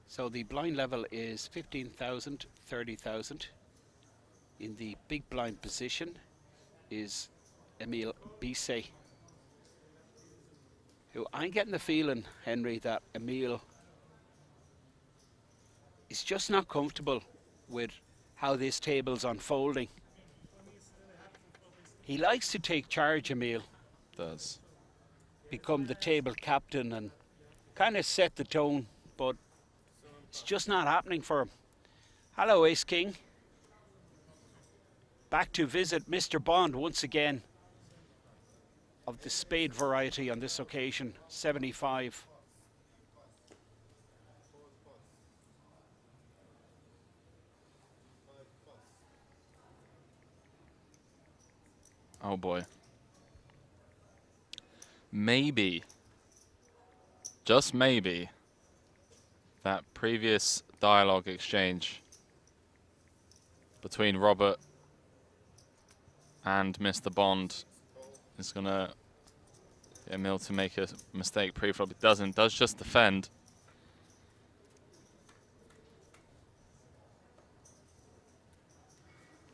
So the blind level is 15,000, 30,000. In the big blind position is Wsopc, who I'm getting the feeling, Henry, that Emil is just not comfortable with how this table's unfolding. He likes to take charge, Emil. Does. Become the table captain and kind of set the tone, but it's just not happening for him. Hello, Ace King. Back to visit Mr. Bond once again, of the spade variety on this occasion, 75. Oh boy. Maybe, just maybe, that previous dialogue exchange between Robert and Mr. Bond is going to get Emil to make a mistake pre-flop. It doesn't, does just defend.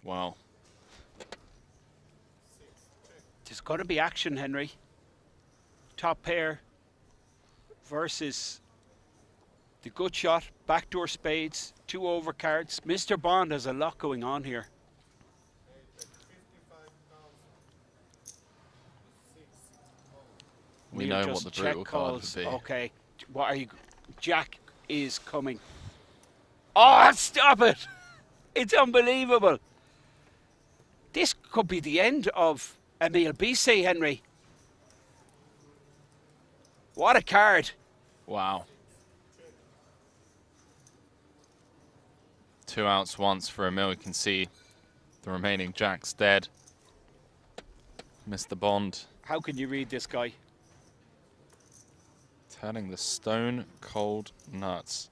Wow. There's got to be action, Henry. Top pair versus the good shot, backdoor spades, 2 overcards. Mr. Bond has a lot going on here. We Neil know what just the check brutal card calls. would be. Okay, what are you? Jack is coming. Oh, stop it! It's unbelievable. This could be the end of Wsopc, Henry. What a card. Wow. 2 outs once for Emil. You can see the remaining jacks dead. Mr. Bond How can you read this guy? turning the stone cold nuts.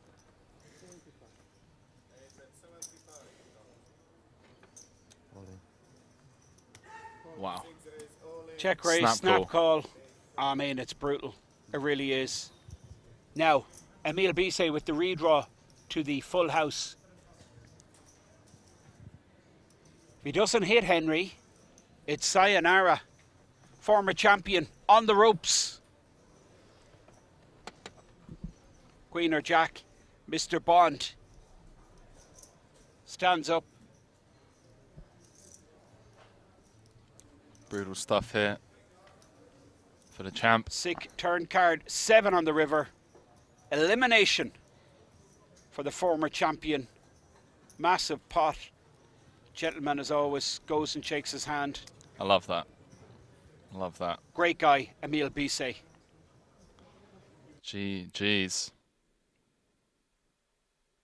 Wow. Check raise, Snap snap call. I mean, it's brutal. It really is. Now, Wsopc with the redraw to the full house. If he doesn't hit Henry, it's sayonara. Former champion on the ropes. Queen or Jack, Mr. Bond stands up. Brutal stuff here for the champ. Sick turn card, 7 on the river. Elimination for the former champion. Massive pot. Gentleman, as always, goes and shakes his hand. I love that. I love that. Great guy, Wsopc. Jeez.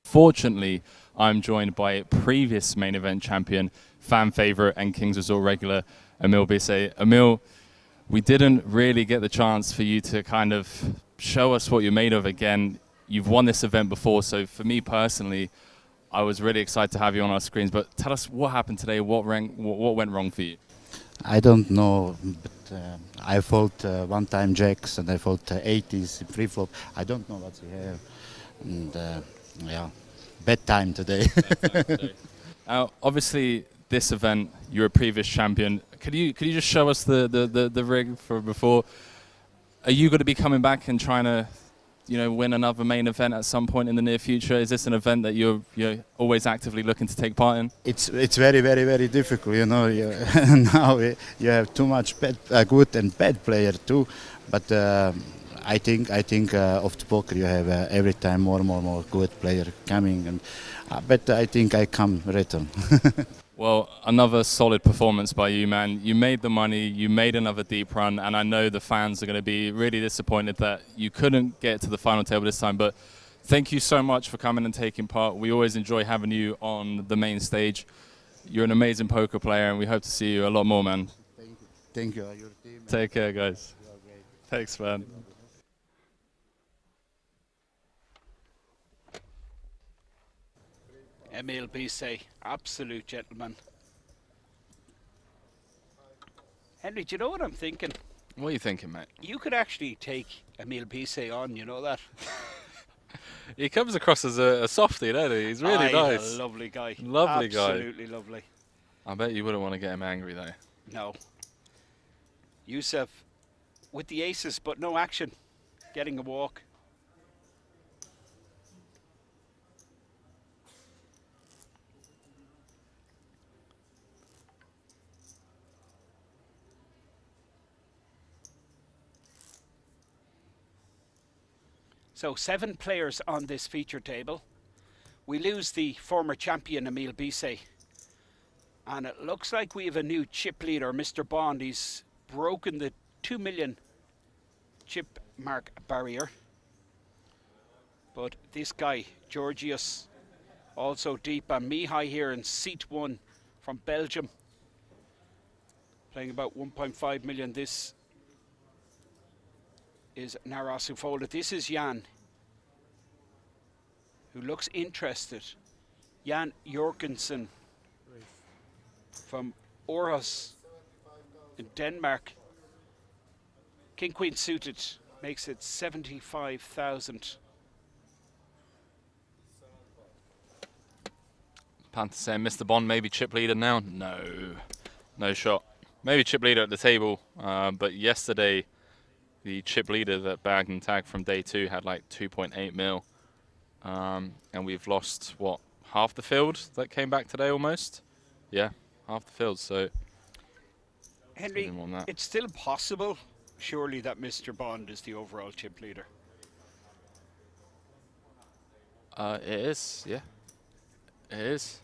Fortunately, I'm joined by previous main event champion, fan favorite, and Kings Resort regular, Wsopc. Emil, we didn't really get the chance for you to kind of show us what you're made of again. You've won this event before, so for me personally, I was really excited to have you on our screens. But tell us what happened today. What went wrong for you? I don't know, but I fold one time jacks and I fold 80s in free flop. I don't know what's here. And yeah, bad time today. Obviously, this event, you're a previous champion. Could you just show us the rig for before? Are you going to be coming back and trying to win another main event at some point in the near future? Is this an event that you're always actively looking to take part in? It's very, very, very difficult, Now you have too much good and bad player too, but I think of the poker you have every time more good player coming, and but I think I come return. Well, another solid performance by you, man. You made the money, you made another deep run, and I know the fans are going to be really disappointed that you couldn't get to the final table this time, but thank you so much for coming and taking part. We always enjoy having you on the main stage. You're an amazing poker player, and we hope to see you a lot more, man. Thank you. Your team. Take care, guys. Thanks, man. Emil Bisset, absolute gentleman. Henry, do you know what I'm thinking? What are you thinking, mate? You could actually take Emil Bisset on, you know that? He comes across as a softie, doesn't he? He's really nice. He's a lovely guy. Lovely guy. Absolutely lovely. I bet you wouldn't want to get him angry, though. No. Yusuf with the aces, but no action. Getting a walk. So 7 players on this feature table. We lose the former champion Emil Bisset. And it looks like we have a new chip leader, Mr. Bond. He's broken the 2 million chip mark barrier. But this guy, Georgios, also deep. And Mihai here in seat 1 from Belgium. Playing about 1.5 million. This is Naras who folded. This is Jan, who looks interested. Jan Jorgensen from Aarhus in Denmark. King Queen suited makes it 75,000. Panther saying, Mr. Bond maybe chip leader now? No shot. Maybe chip leader at the table, but yesterday the chip leader that bagged and tagged from day 2 had like 2.8 mil. And we've lost, what, half the field that came back today almost? Yeah, half the field, so... Henry, it's still possible, surely, that Mr. Bond is the overall chip leader. It is, yeah. It is.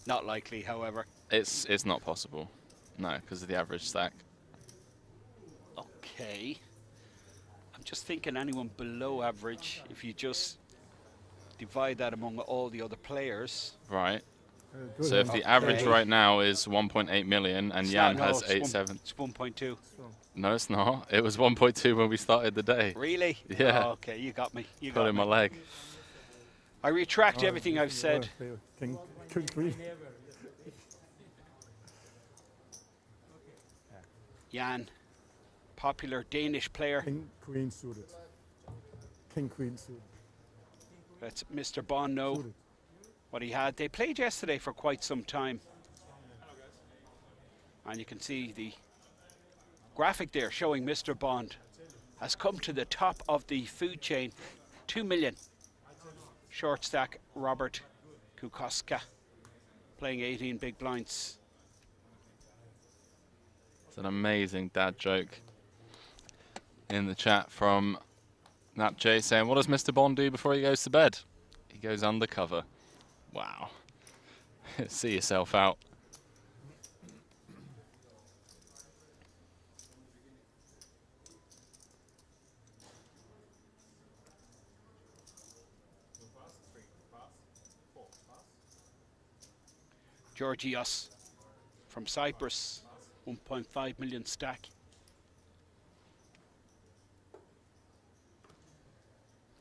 Not likely, however. It's not possible. No, because of the average stack. Okay. I'm just thinking anyone below average, if you just divide that among all the other players. Right. So if the average right now is 1.8 million and Jan has 8.7. It's 1.2. No, it's not. It was 1.2 when we started the day. Really? Yeah. Oh, okay, you got me. You Put got in me. my leg. I retract everything I've said. King Queen. Jan, popular Danish player. King Queen suited. King Queen suited. That's Mr. Bond know what he had. They played yesterday for quite some time. And you can see the graphic there showing Mr. Bond has come to the top of the food chain. 2 million. Short stack Robert Kukoska playing 18 big blinds. It's an amazing dad joke in the chat from Nap J saying, what does Mr. Bond do before he goes to bed? He goes undercover. Wow. See yourself out. Georgios from Cyprus, 1.5 million stack.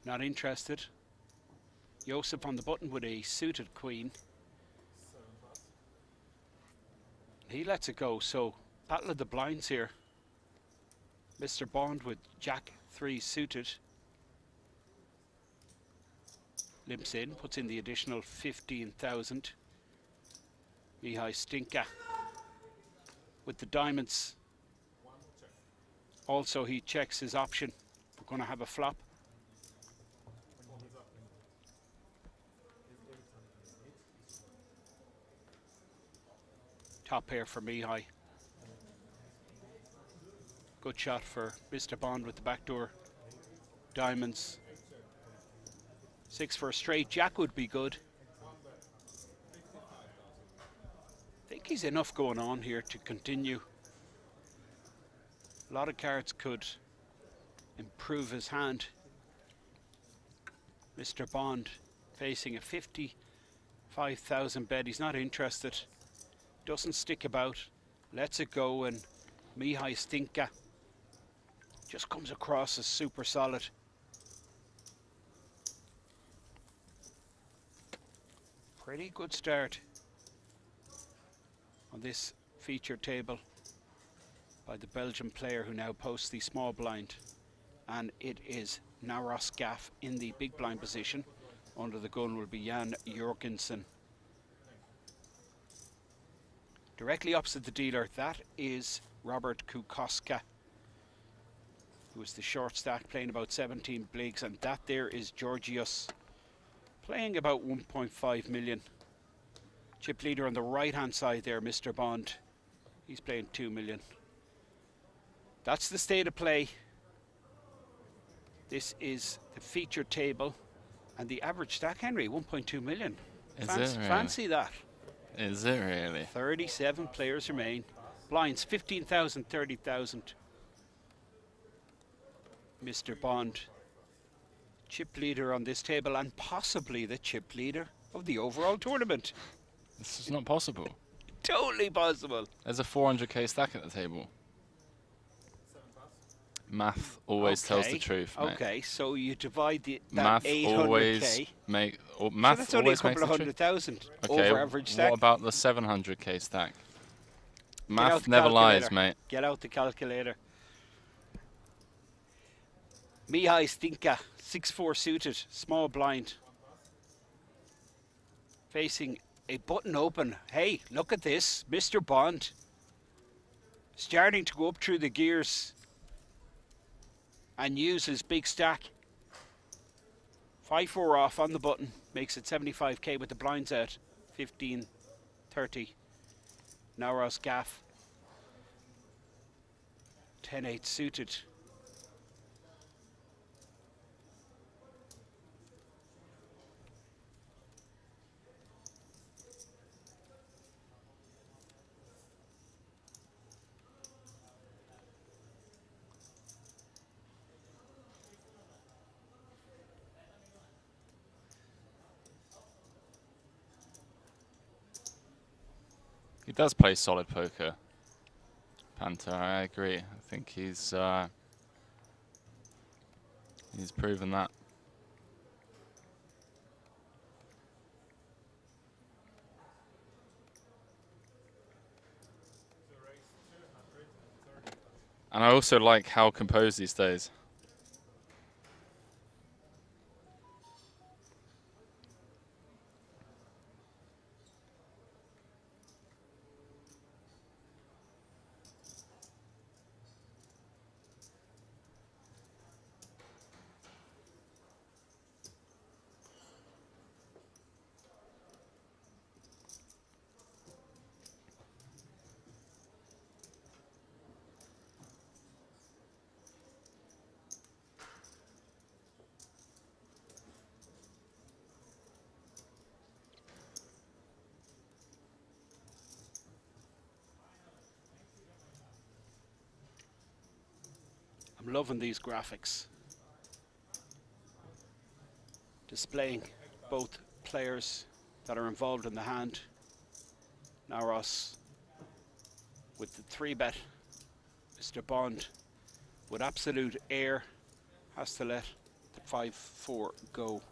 Not interested. Joseph on the button with a suited queen. He lets it go, so battle of the blinds here. Mr. Bond with Jack 3 suited. Limps in, puts in the additional 15,000. Mihai Stinka with the diamonds. Also he checks his option. We're going to have a flop. Top pair for Mihai. Good shot for Mr. Bond with the backdoor diamonds. 6 for a straight. Jack would be good. I think he's enough going on here to continue. A lot of cards could improve his hand. Mr. Bond facing a 55,000 bet. He's not interested. Doesn't stick about. Lets it go, and Mihai Stinka just comes across as super solid. Pretty good start on this feature table by the Belgian player who now posts the small blind, and it is Naros Gaff in the big blind position. Under the gun will be Jan Jorgensen. Directly opposite the dealer, that is Robert Kukoska, who is the short stack, playing about 17 bligs, and that there is Georgios, playing about 1.5 million. Chip leader on the right hand side there, Mr. Bond, he's playing 2 million. That's the state of play. This is the feature table, and the average stack, Henry, 1.2 million. Is it really? Fancy that. Is it really? 37 players remain. Blinds 15,000, 30,000. Mr. Bond, chip leader on this table, and possibly the chip leader of the overall tournament. This is not possible. Totally possible. There's a 400k stack at the table. Math always tells the truth, mate. Okay, so you divide that Math 800k. always make. Math so that's only a always makes couple of the truth. 100,000 Okay, over average stack. what about the 700k stack? Get out Math the never lies, calculator. mate. Get out the calculator. Mihai Stinka, 6-4 suited, small blind. Facing a button open. Hey, look at this. Mr. Bond starting to go up through the gears and use his big stack. 5-4 off on the button. Makes it 75k with the blinds out. 15-30. Naros Gaff. 10-8 suited. He does play solid poker, Panther. I agree. I think he's proven that. And I also like how composed he stays. I'm loving these graphics. Displaying both players that are involved in the hand. Naros with the 3-bet. Mr. Bond with absolute air has to let the 5-4 go.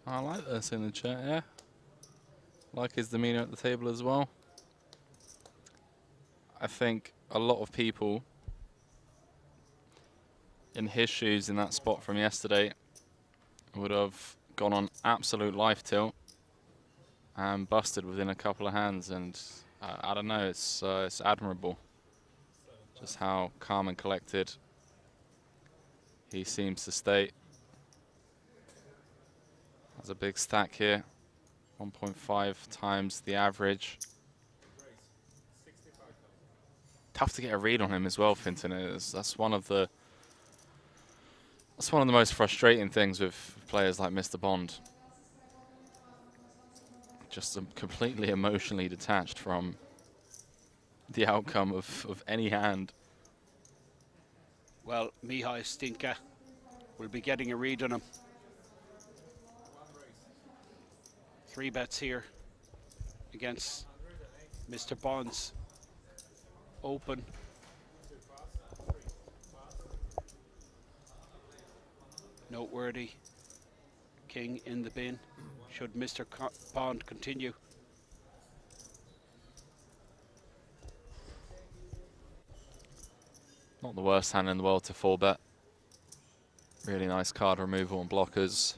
I like this in the chat, yeah. Like his demeanour at the table as well. I think a lot of people in his shoes in that spot from yesterday would have gone on absolute life tilt and busted within a couple of hands. And I don't know, it's admirable just how calm and collected he seems to stay. That's a big stack here, 1.5 times the average. Tough to get a read on him as well, Finton. That's one of the most frustrating things with players like Mr. Bond. Just completely emotionally detached from the outcome of any hand. Well, Wsopc will be getting a read on him. 3 bets here against Mr. Bond's open. Noteworthy. King in the bin. Should Mr. Bond continue? Not the worst hand in the world to 4-bet. Really nice card removal and blockers.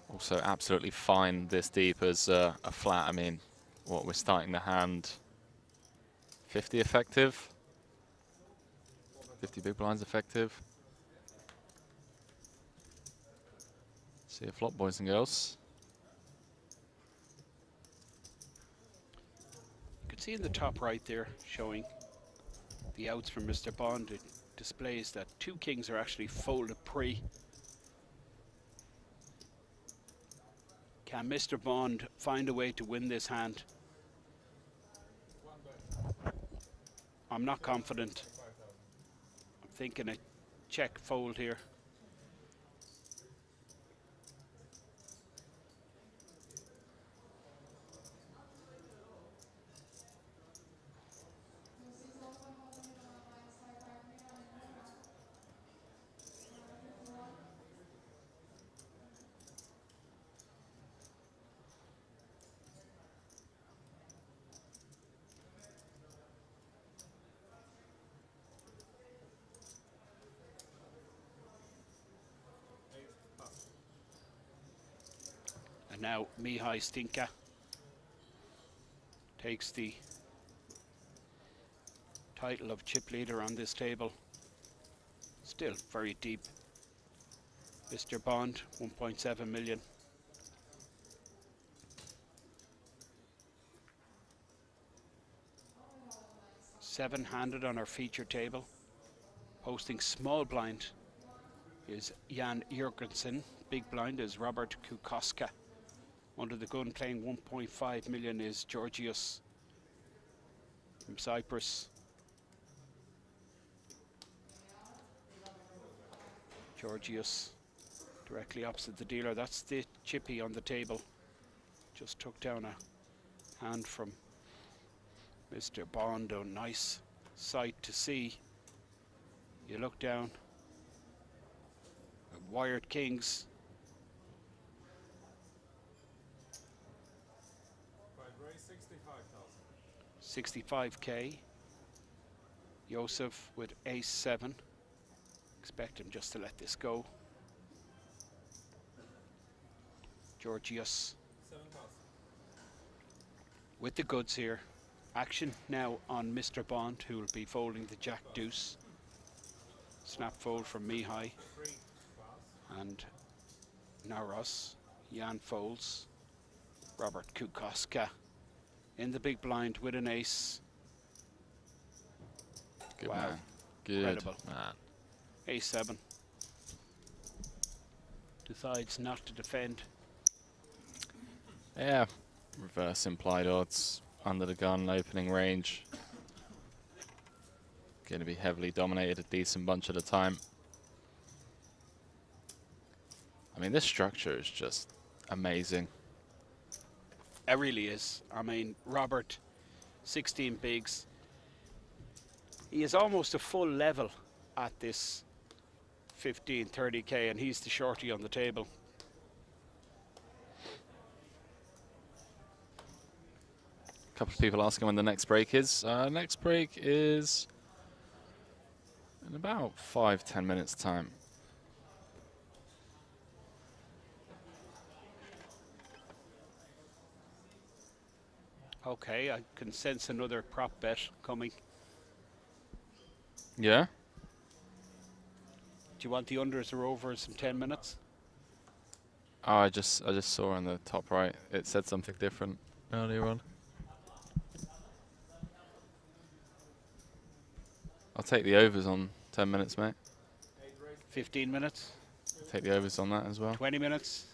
Also absolutely fine this deep as a flat. I mean, what we're starting the hand 50 effective. 50 big blinds effective. See a flop, boys and girls. You can see in the top right there showing the outs from Mr. Bond. It displays that 2 kings are actually folded pre. Can Mr. Bond find a way to win this hand? I'm not confident. I'm thinking a check fold here. Now Wsopc takes the title of chip leader on this table. Still very deep. Mr. Bond, 1.7 million. Seven-handed on our feature table. Hosting small blind is Jan Jurgensen. Big blind is Robert Kukoska. Under the gun playing 1.5 million is Georgios from Cyprus. Georgios directly opposite the dealer. That's the chippy on the table. Just took down a hand from Mr. Bond. Oh, nice sight to see. You look down. Wired kings. 65k. Wsopc with ace-7. Expect him just to let this go. Georgios with the goods here. Action now on Mr. Bond, who will be folding the jack deuce. Snap fold from Mihai and Naros. Jan folds. Robert Kukoska in the big blind with an ace. Good Wow. man. Good Incredible. man. A7. Decides not to defend. Yeah, reverse implied odds under the gun, opening range. Going to be heavily dominated a decent bunch at a time. I mean, this structure is just amazing. It really is. I mean, Robert, 16 bigs. He is almost a full level at this 15, 30k, and he's the shorty on the table. A couple of people asking when the next break is. Next break is In about 5-10 minutes time. Okay, I can sense another prop bet coming. Yeah? Do you want the unders or overs in 10 minutes? Oh, I just saw on the top right it said something different earlier on. I'll take the overs on 10 minutes, mate. 15 minutes? Take the overs on that as well. 20 minutes?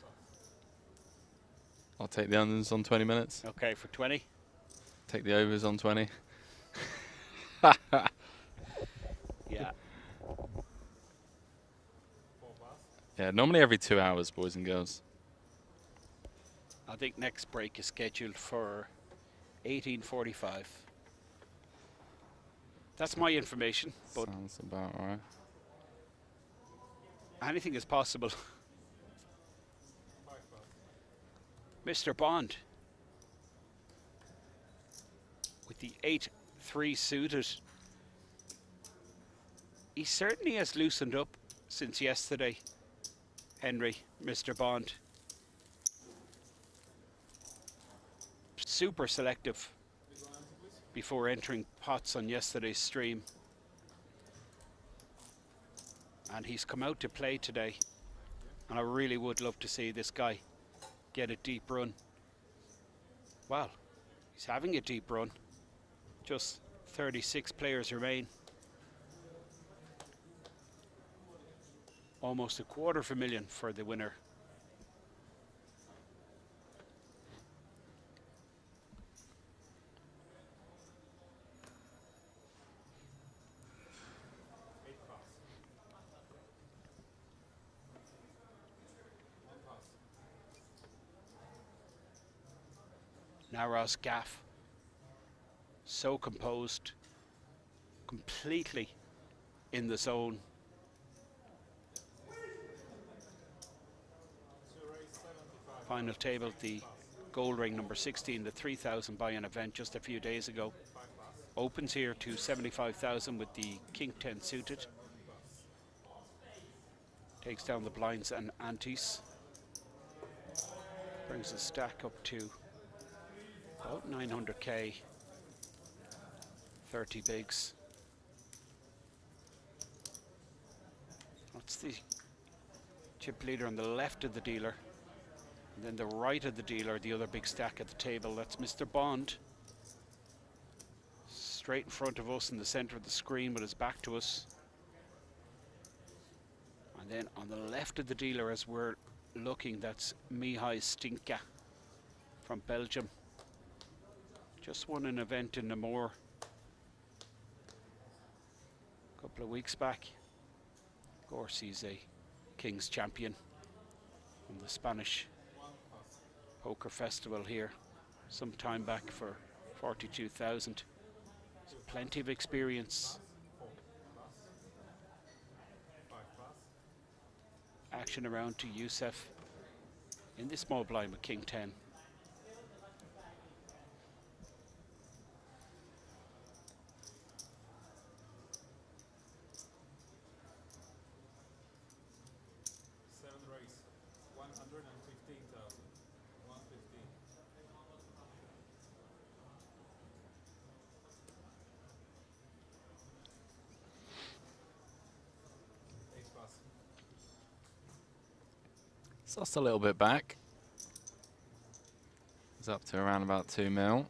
I'll take the unders on 20 minutes. Okay, for 20? Take the overs on 20. Yeah. Yeah, normally every 2 hours, boys and girls. I think next break is scheduled for 18:45. That's my information, but Sounds about right. anything is possible. Mr. Bond with the 8-3 suited. He certainly has loosened up since yesterday, Henry, Mr. Bond. Super selective before entering pots on yesterday's stream. And he's come out to play today. And I really would love to see this guy get a deep run. Well, he's having a deep run. Just 36 players remain. Almost $250,000 for the winner. Naraz Gaff, so composed, completely in the zone. Final table, the gold ring number 16, the 3,000 buy-in event just a few days ago. Opens here to 75,000 with the King 10 suited. Takes down the blinds and antes. Brings the stack up to about 900k, 30 bigs. That's the chip leader on the left of the dealer. And then the right of the dealer, the other big stack at the table, that's Mr. Bond. Straight in front of us in the center of the screen with his back to us. And then on the left of the dealer as we're looking, that's Mihai Stinka from Belgium. Just won an event in Namur a couple of weeks back. Of course, he's a King's champion from the Spanish Poker Festival here some time back for 42,000. So plenty of experience. Action around to Wsopc in the small blind with King 10. It's lost a little bit back. It's up to around about 2 mil.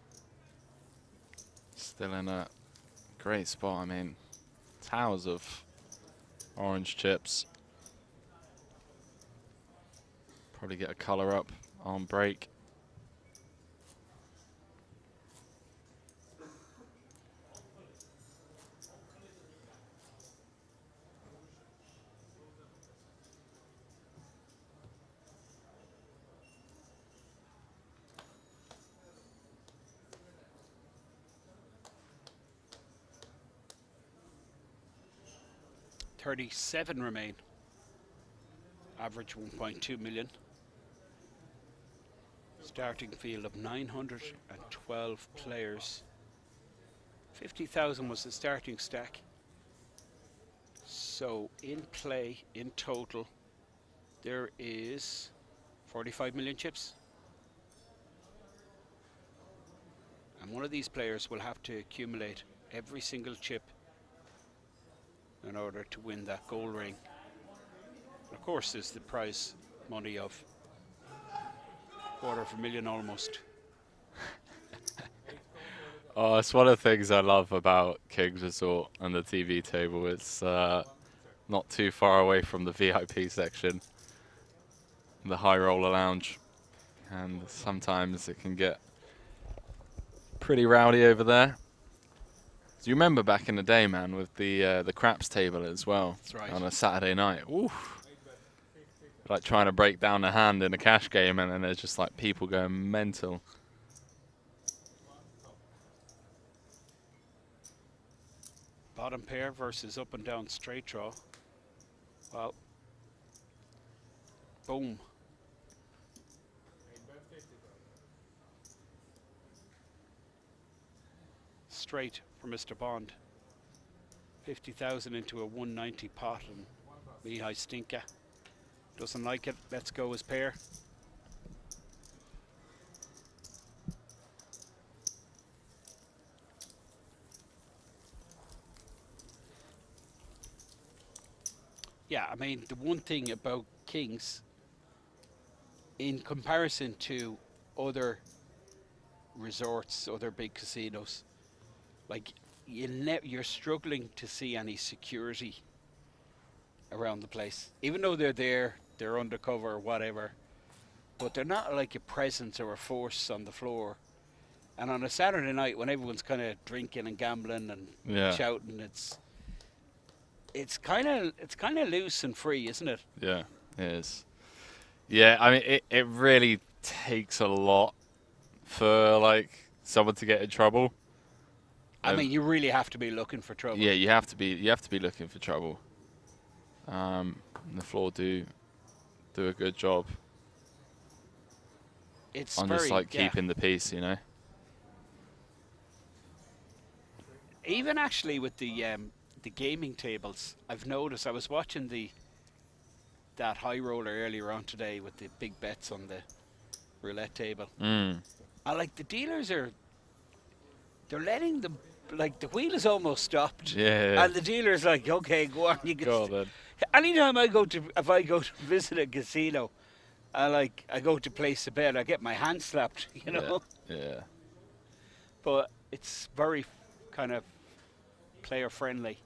Still in a great spot. I mean, towers of orange chips. Probably get a colour up on break. $37 remain. Average 1.2 million. Starting field of 912 players. 50,000 was the starting stack. So in play, in total, there is 45 million chips. And one of these players will have to accumulate every single chip in order to win that gold ring. Of course, there's the prize money of $250,000 almost. Oh, it's one of the things I love about Kings Resort and the TV table. It's not too far away from the VIP section, the high roller lounge, and sometimes it can get pretty rowdy over there. Do you remember back in the day, man, with the craps table as well? That's right. On a Saturday night? Oof. Like trying to break down a hand in a cash game, and then there's just like people going mental. Bottom pair versus up and down straight draw. Well, boom. Straight for Mr. Bond. 50,000 into a 190 pot, and Mihai Stinka doesn't like it. Let's go as pair. Yeah, I mean, the one thing about Kings, in comparison to other resorts, other big casinos, like you're struggling to see any security around the place. Even though they're there, they're undercover or whatever, but they're not like a presence or a force on the floor. And on a Saturday night when everyone's kind of drinking and gambling and shouting, it's kind of loose and free, isn't it? Yeah, it is. Yeah, I mean, it really takes a lot for like someone to get in trouble. I mean, you really have to be looking for trouble. Yeah, you have to be looking for trouble. And the floor do a good job. It's on just like keeping the peace, you know. Even actually with the gaming tables, I've noticed. I was watching that high roller earlier on today with the big bets on the roulette table. I like the dealers they're letting them, like the wheel is almost stopped. Yeah. And the dealer's like, okay, go on, you can. Go on, then. Anytime if I go to visit a casino, I go to place a bet, I get my hand slapped, you know. Yeah. But it's very kind of player friendly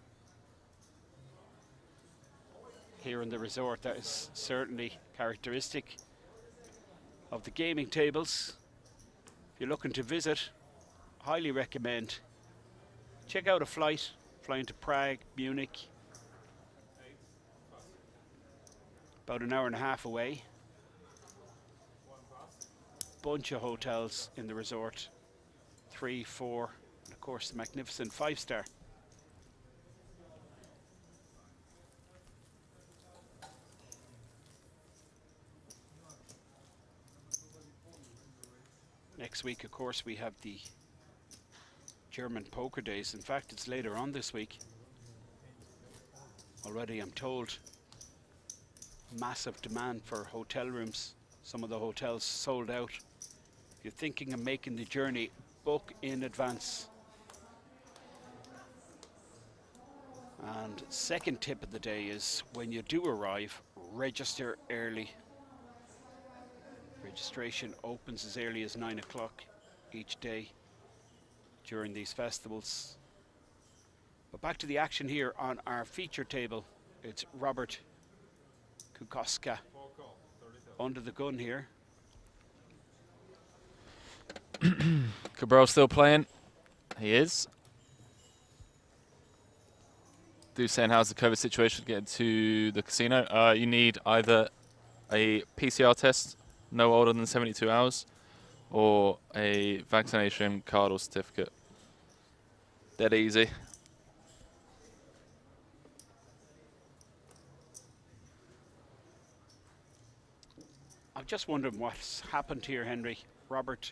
here in the resort. That is certainly characteristic of the gaming tables. If you're looking to visit, highly recommend check out a flight flying to Prague, Munich, about an hour and a half away. Bunch of hotels in the resort, 3, 4, and of course the magnificent 5-star. Next week, of course, we have the German Poker Days. In fact, it's later on this week. Already, I'm told, massive demand for hotel rooms. Some of the hotels sold out. If you're thinking of making the journey, book in advance. And second tip of the day is when you do arrive, register early. Registration opens as early as 9 o'clock each day during these festivals. But back to the action here on our feature table. It's Robert Kukoska under the gun here. Cabral still playing. He is. Do saying how's the COVID situation getting to the casino? You need either a PCR test no older than 72 hours or a vaccination card or certificate. Dead easy. I'm just wondering what's happened here, Henry. Robert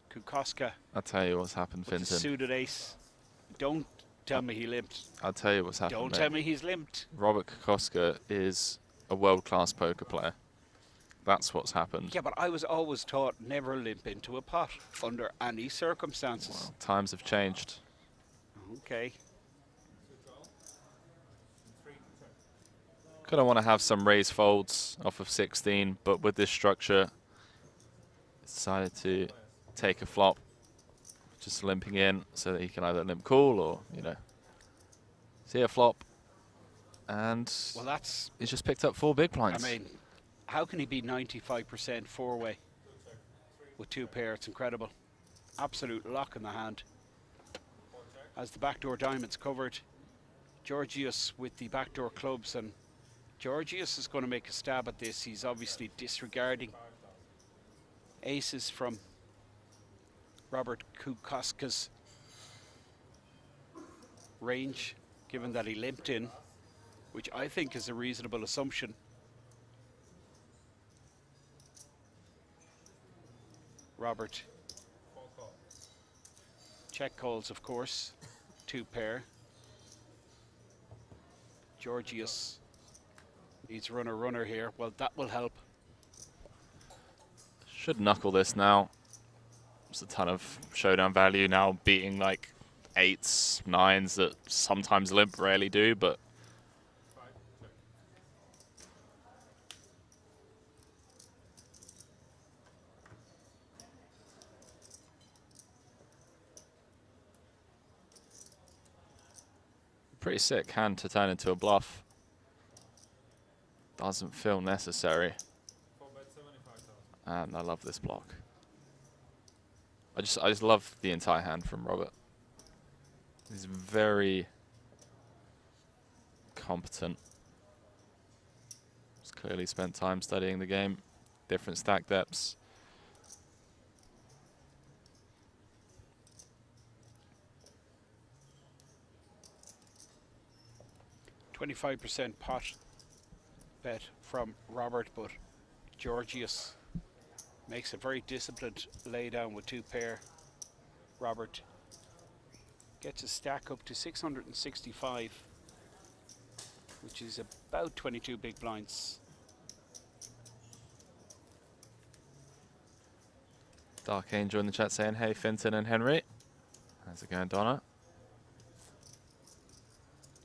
Kukoska. I'll tell you what's happened, With the Finton. suited ace. Don't tell me he limped. I'll tell you what's happened. Don't mate. tell me he's limped. Robert Kokoska is a world-class poker player. That's what's happened. Yeah, but I was always taught never limp into a pot under any circumstances. Well, times have changed. Okay. Kind of want to have some raise folds off of 16, but with this structure, decided to take a flop, just limping in so that he can either limp call or, you know, see a flop. And Well, that's, he's just picked up 4 big blinds. I mean, how can he be 95% four-way with 2 pair? It's incredible. Absolute lock in the hand. As the backdoor diamonds covered, Georgios with the backdoor clubs, and Georgios is going to make a stab at this. He's obviously disregarding aces from Robert Kukoska's range, given that he limped in, which I think is a reasonable assumption. Robert check calls, of course, 2 pair. Georgios needs runner here. Well, that will help. Should knuckle this now. There's a ton of showdown value now, beating like 8s, 9s that sometimes limp, rarely do, but pretty sick hand to turn into a bluff. Doesn't feel necessary. And I love this block. I just love the entire hand from Robert. He's very competent. He's clearly spent time studying the game, different stack depths. %25 pot bet from Robert, but Georgios makes a very disciplined lay down with 2 pair. Robert gets a stack up to 665, which is about 22 big blinds. Dark Angel in the chat saying, hey, Finton and Henry. How's it going, Donna?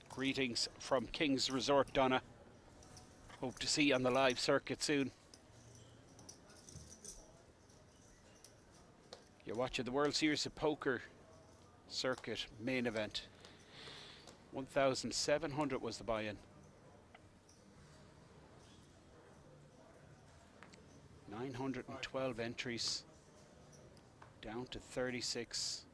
Greetings from King's Resort, Donna. Hope to see you on the live circuit soon. You're watching the World Series of Poker circuit main event. 1,700 was the buy-in. 912 entries, down to 36.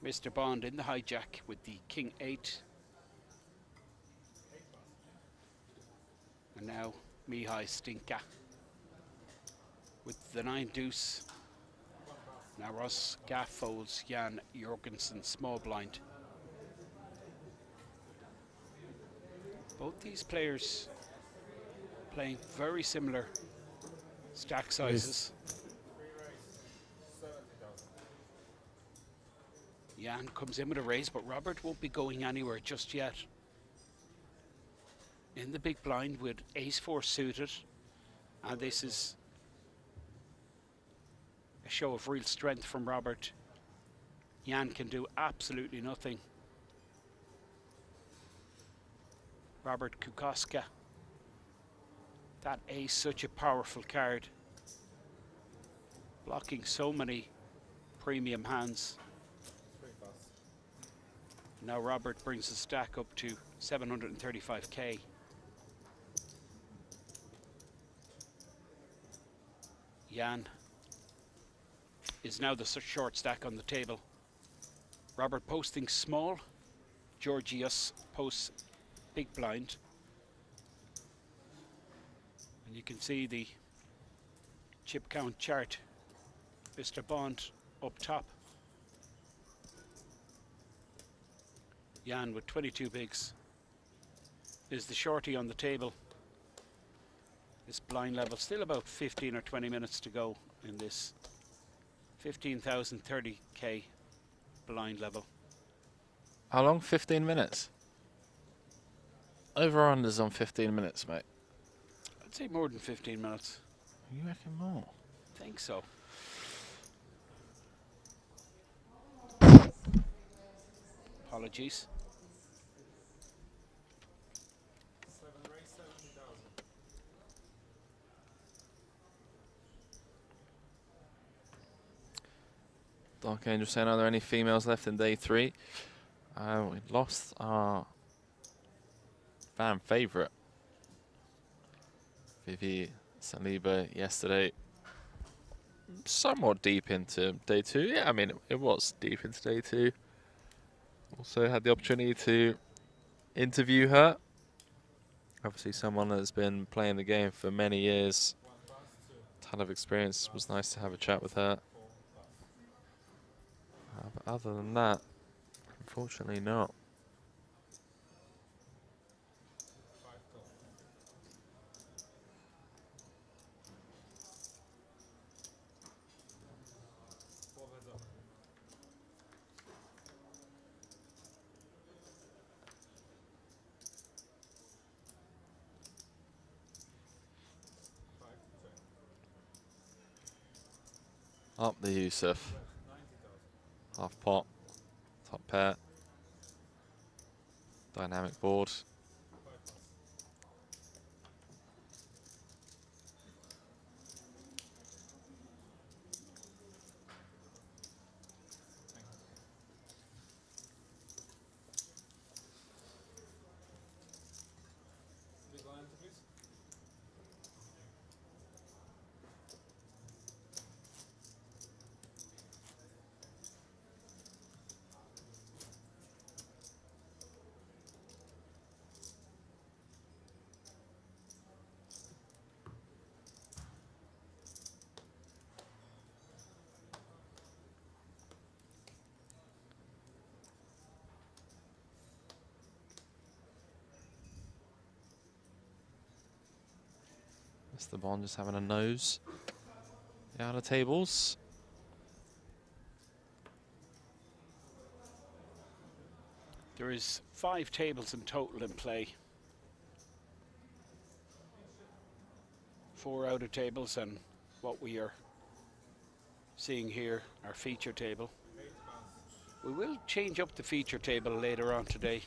Mr. Bond in the hijack with the King 8. And now Mihai Stinka with the 9 deuce. Now Ross Gaff folds Jan Jorgensen small blind. Both these players playing very similar stack sizes. Jan comes in with a raise, but Robert won't be going anywhere just yet. In the big blind with ace-4 suited, and this is a show of real strength from Robert. Jan can do absolutely nothing. Robert Kukoska. That ace, such a powerful card. Blocking so many premium hands. Now Robert brings the stack up to 735k. Jan is now the short stack on the table. Robert posting small. Georgios posts big blind. And you can see the chip count chart. Mr. Bond up top. Jan with 22 bigs is the shorty on the table. This blind level, still about 15 or 20 minutes to go in this 15,000 30k blind level. How long? 15 minutes? Over-unders on 15 minutes, mate. I'd say more than 15 minutes. You reckon more? I think so. Apologies. Dark Angel saying, are there any females left in day 3? We lost our fan favourite, Vivi Saliba, yesterday. Somewhat deep into day 2. Yeah, I mean, it was deep into day 2. Also had the opportunity to interview her. Obviously someone that's been playing the game for many years. Ton of experience. It was nice to have a chat with her. But other than that, unfortunately not. Up the Yusuf. Half pot. Top pair. Dynamic board. Mr. Bond just having a nose down the tables. There is 5 tables in total in play. 4 outer tables and what we are seeing here, our feature table. We will change up the feature table later on today.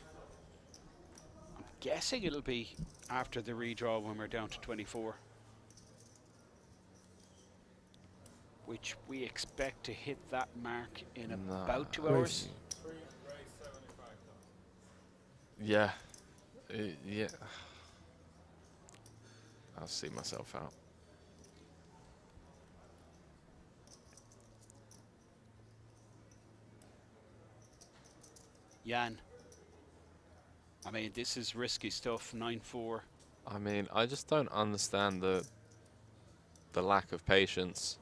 I'm guessing it'll be after the redraw when we're down to 24. Which we expect to hit that mark in about 2 hours. Yeah. Yeah. I'll see myself out. Jan. I mean, this is risky stuff, 9-4. I mean, I just don't understand the lack of patience.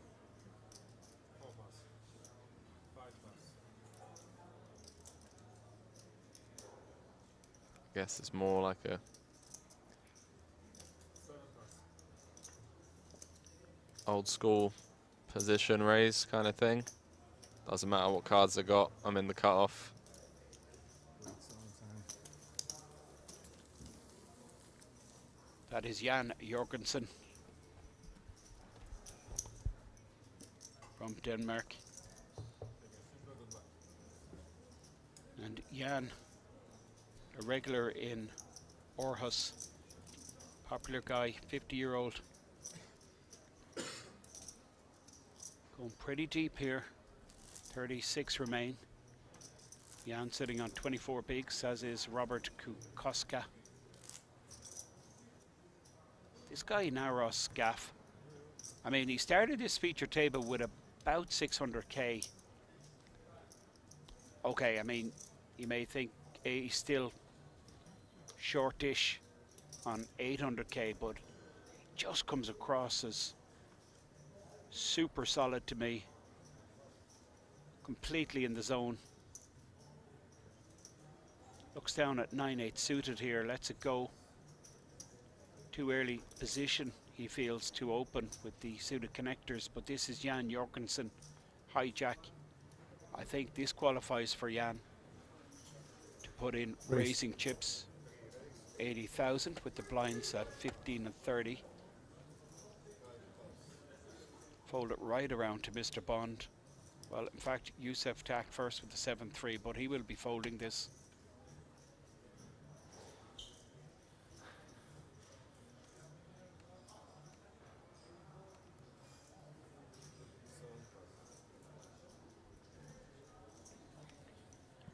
I guess it's more like a old school position raise kind of thing. Doesn't matter what cards I got, I'm in the cutoff. That is Jan Jorgensen from Denmark. And Jan, a regular in Aarhus, popular guy, 50-year-old. Going pretty deep here, 36 remain. Jan sitting on 24 bigs, as is Robert Kukoska. This guy, Naros Gaff, I mean, he started this feature table with about 600k. Okay, I mean, you may think he's still shortish on 800k, but he just comes across as super solid to me. Completely in the zone. Looks down at 9-8 suited here, lets it go. Too early position. he feels too open with the suited connectors, but this is Jan Jorgensen hijack. I think this qualifies for Jan to put in raising chips. 80,000 with the blinds at 15 and 30. Fold it right around to Mr. Bond. Well, in fact, Wsopc first with the 7-3, but he will be folding this.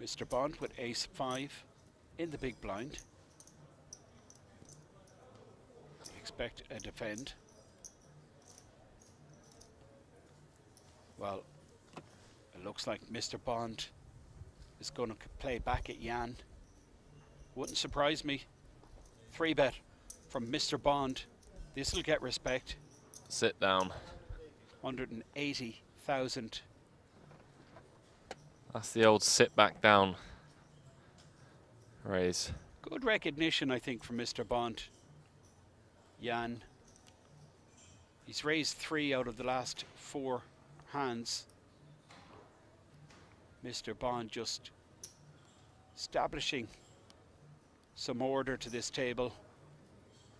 Mr. Bond with ace-5 in the big blind. Expect a defend. Well, it looks like Mr. Bond is going to play back at Jan. Wouldn't surprise me. 3-bet from Mr. Bond. This will get respect. Sit down. 180,000. That's the old sit back down raise. Good recognition, I think, from Mr. Bond. Jan. He's raised 3 out of the last 4 hands. Mr. Bond just establishing some order to this table.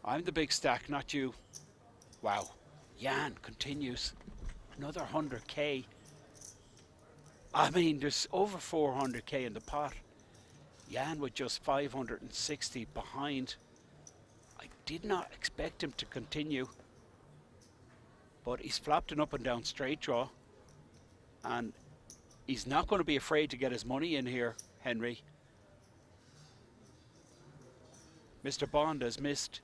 I'm the big stack, not you. Wow. Jan continues. Another 100k. I mean, there's over 400k in the pot. Jan with just 560 behind. I did not expect him to continue, but he's flopped an up and down straight draw, and he's not going to be afraid to get his money in here, Henry. Mr. Bond has missed.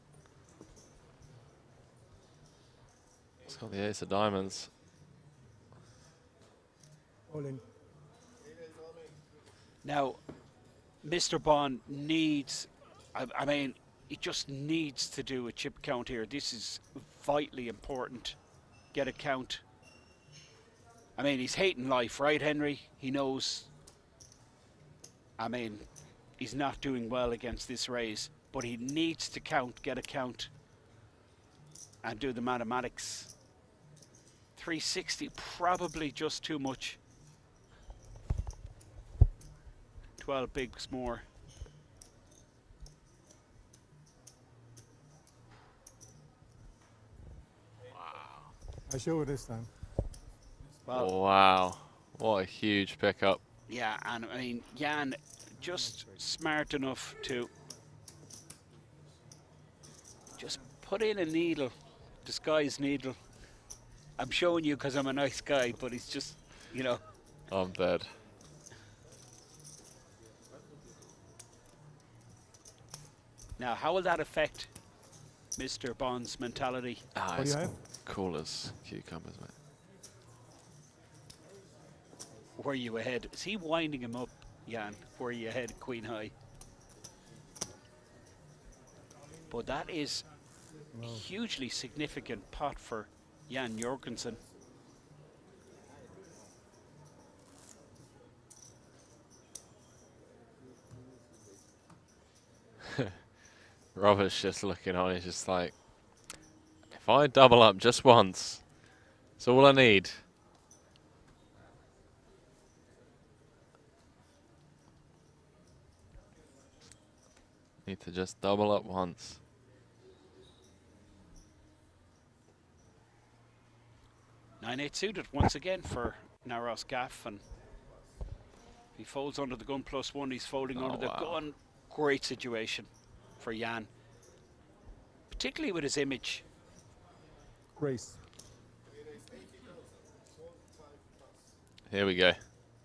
It's got the ace of diamonds. All in. Now, Mr. Bond needs, I mean, he just needs to do a chip count here. This is vitally important. Get a count. I mean, he's hating life, right, Henry? He knows, I mean, he's not doing well against this raise, but he needs to count, get a count, and do the mathematics. 360, probably just too much. 12 bigs more. I show it this time. Well, Wow, what a huge pickup. yeah, and I mean, Jan just smart enough to just put in a needle, disguised needle. I'm showing you because I'm a nice guy, but he's just, you know. I'm dead. Now, how will that affect Mr. Bond's mentality? Ah, What do it's you have? cool as cucumbers, mate. Were you ahead? Is he winding him up, Jan? Were you ahead, Queen High? But that is a hugely significant pot for Jan Jorgensen. Robert's just looking on, he's just like, if I double up just once, it's all I need. Need to just double up once. Nine-eight suited once again for Naros Gaff, and if he folds under the gun +1, he's folding Oh, under the wow. gun. Great situation for Jan, particularly with his image. Grace. Here we go.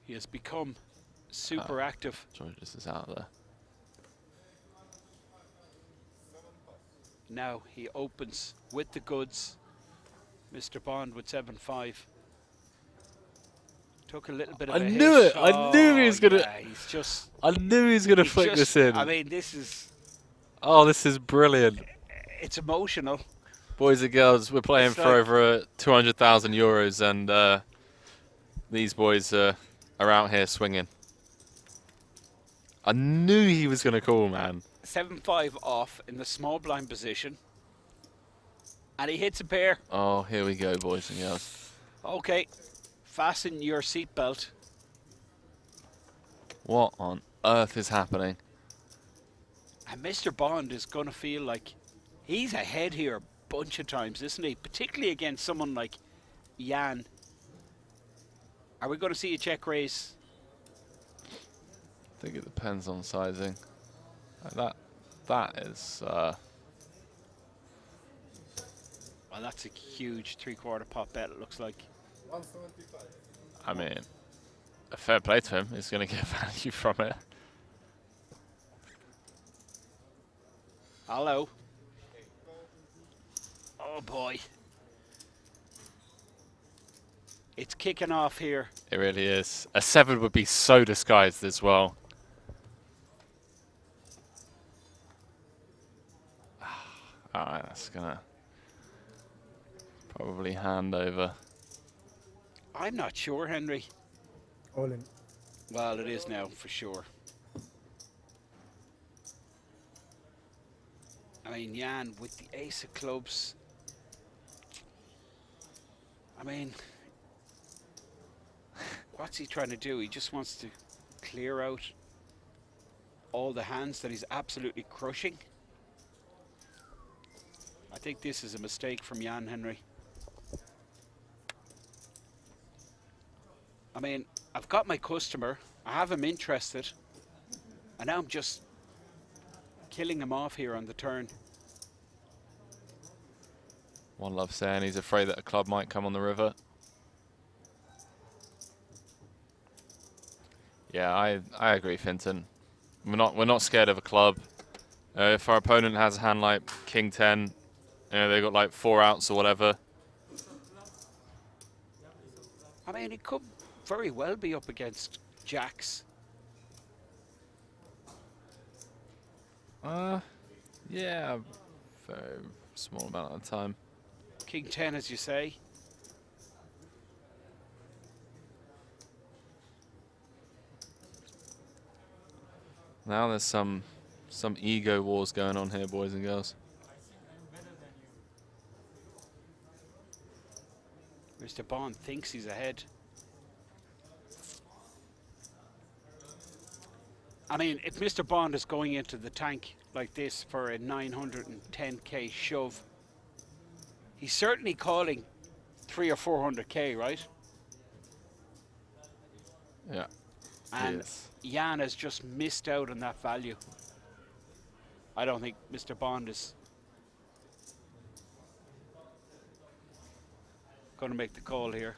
He has become super active. Georges is out there. Now he opens with the goods. Mr. Bond with 7-5. Took a little bit of I a knew hit. it! I knew he was gonna- Yeah, he's just. I knew he was going to he's flick just- this in. I mean, this is. Oh, this is brilliant. It's emotional. Boys and girls, we're playing It's for like- over 200,000 euros, and these boys are out here swinging. I knew he was going to call, man. 7-5 off in the small blind position. And he hits a pair. Oh, here we go, boys and girls. Okay, fasten your seatbelt. What on earth is happening? And Mr. Bond is going to feel like he's ahead here a bunch of times, isn't he? Particularly against someone like Jan. Are we going to see a check raise? I think it depends on sizing. That is. Well, that's a huge 3/4 pot bet, it looks like. I mean, a fair play to him. He's going to get value from it. Hello. Oh boy. It's kicking off here. It really is. A 7 would be so disguised as well. Alright, that's gonna probably hand over. I'm not sure, Henry. All in. Well, it is now, for sure. I mean, Jan with the ace of clubs. I mean, what's he trying to do? He just wants to clear out all the hands that he's absolutely crushing. I think this is a mistake from Jan, Henry. I mean, I've got my customer. I have him interested. And now I'm just killing him off here on the turn. One Love saying he's afraid that a club might come on the river. Yeah, I agree, Finton. We're not scared of a club. If our opponent has a hand like King 10, they've got like 4 outs or whatever. I mean, it could very well be up against jacks. Yeah, very small amount of time. King 10, as you say. Now there's some ego wars going on here, boys and girls. Mr. Bond thinks he's ahead. I mean, if Mr. Bond is going into the tank like this for a 910k shove, he's certainly calling 300 or 400k, right? Yeah. And Yes. Jan has just missed out on that value. I don't think Mr. Bond is going to make the call here.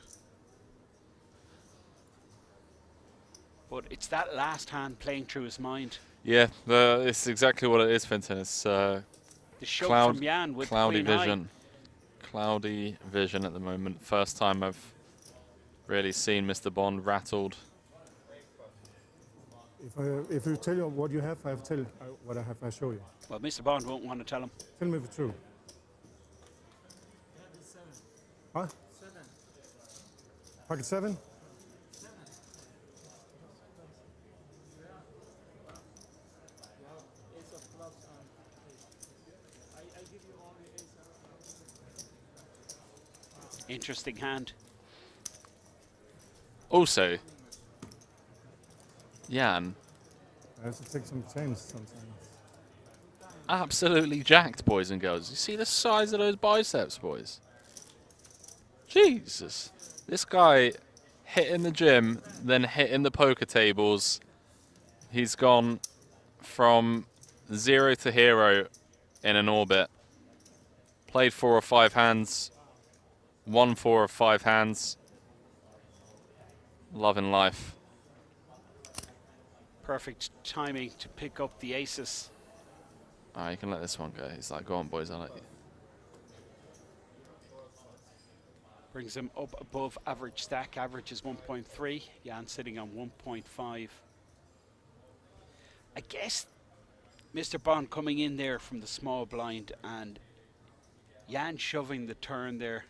But it's that last hand playing through his mind. Yeah, it's exactly what it is, Finton. It's The shove from Jan with cloudy Queen High. vision. Cloudy vision at the moment. First time I've really seen Mr. Bond rattled. If you tell you what you have, I tell what I have. I show you. Well, Mr. Bond won't want to tell him. Tell me if it's true. Huh? Pocket 7? Interesting hand. Also, Jan, I have to take some change sometimes. absolutely jacked, boys and girls. You see the size of those biceps, boys? Jesus. This guy hit in the gym, then hit in the poker tables. He's gone from 0 to hero in an orbit. Played 4 or 5 hands. Won 4 or 5 hands. Loving life. Perfect timing to pick up the aces. Alright, you can let this one go. He's like, go on, boys, I like you. Brings him up above average stack. Average is 1.3. Jan sitting on 1.5. I guess Mr. Bond coming in there from the small blind and Jan shoving the turn there.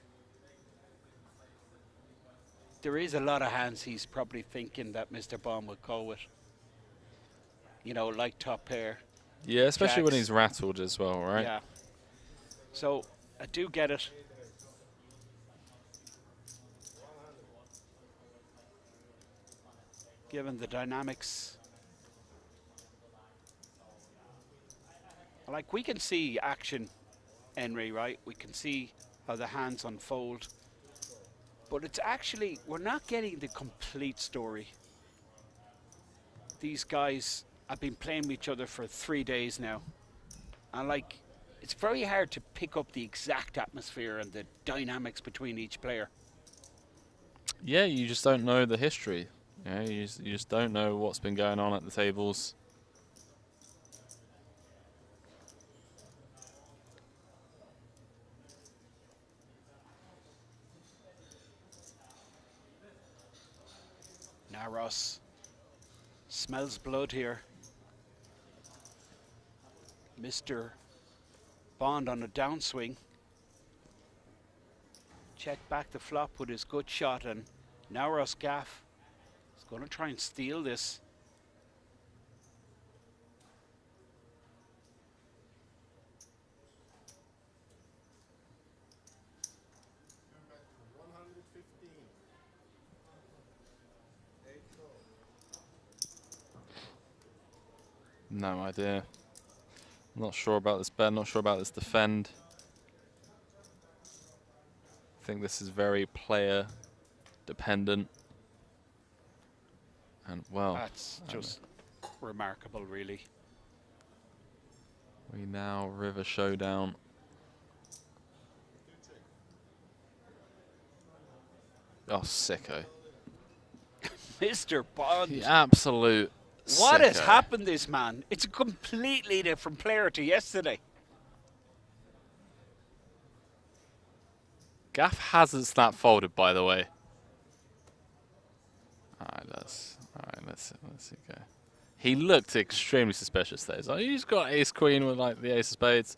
There is a lot of hands he's probably thinking that Mr. Bond would call with. You know, like top pair. Yeah, especially when Jacks. he's rattled as well, right? Yeah. So I do get it. Given the dynamics. Like, we can see action, Henry, right? We can see how the hands unfold. But it's actually, we're not getting the complete story. These guys have been playing with each other for 3 days now. And like, it's very hard to pick up the exact atmosphere and the dynamics between each player. Yeah, you just don't know the history. You know, you just don't know what's been going on at the tables. Now Ross smells blood here. Mr. Bond on a downswing. Check back the flop with his good shot, and now Ross Gaff is going to try and steal this. No idea. Not sure about this bet, not sure about this defend. I think this is very player dependent. And well, That's just remarkable, really. we now river showdown. Oh, sicko. Mr. Bond. The absolute What has sicko. happened, this man? It's a completely different player to yesterday. Gaff hasn't snap folded, by the way. Alright, let's see go. He looked extremely suspicious there. He's like, he's got ace queen with like the ace of spades.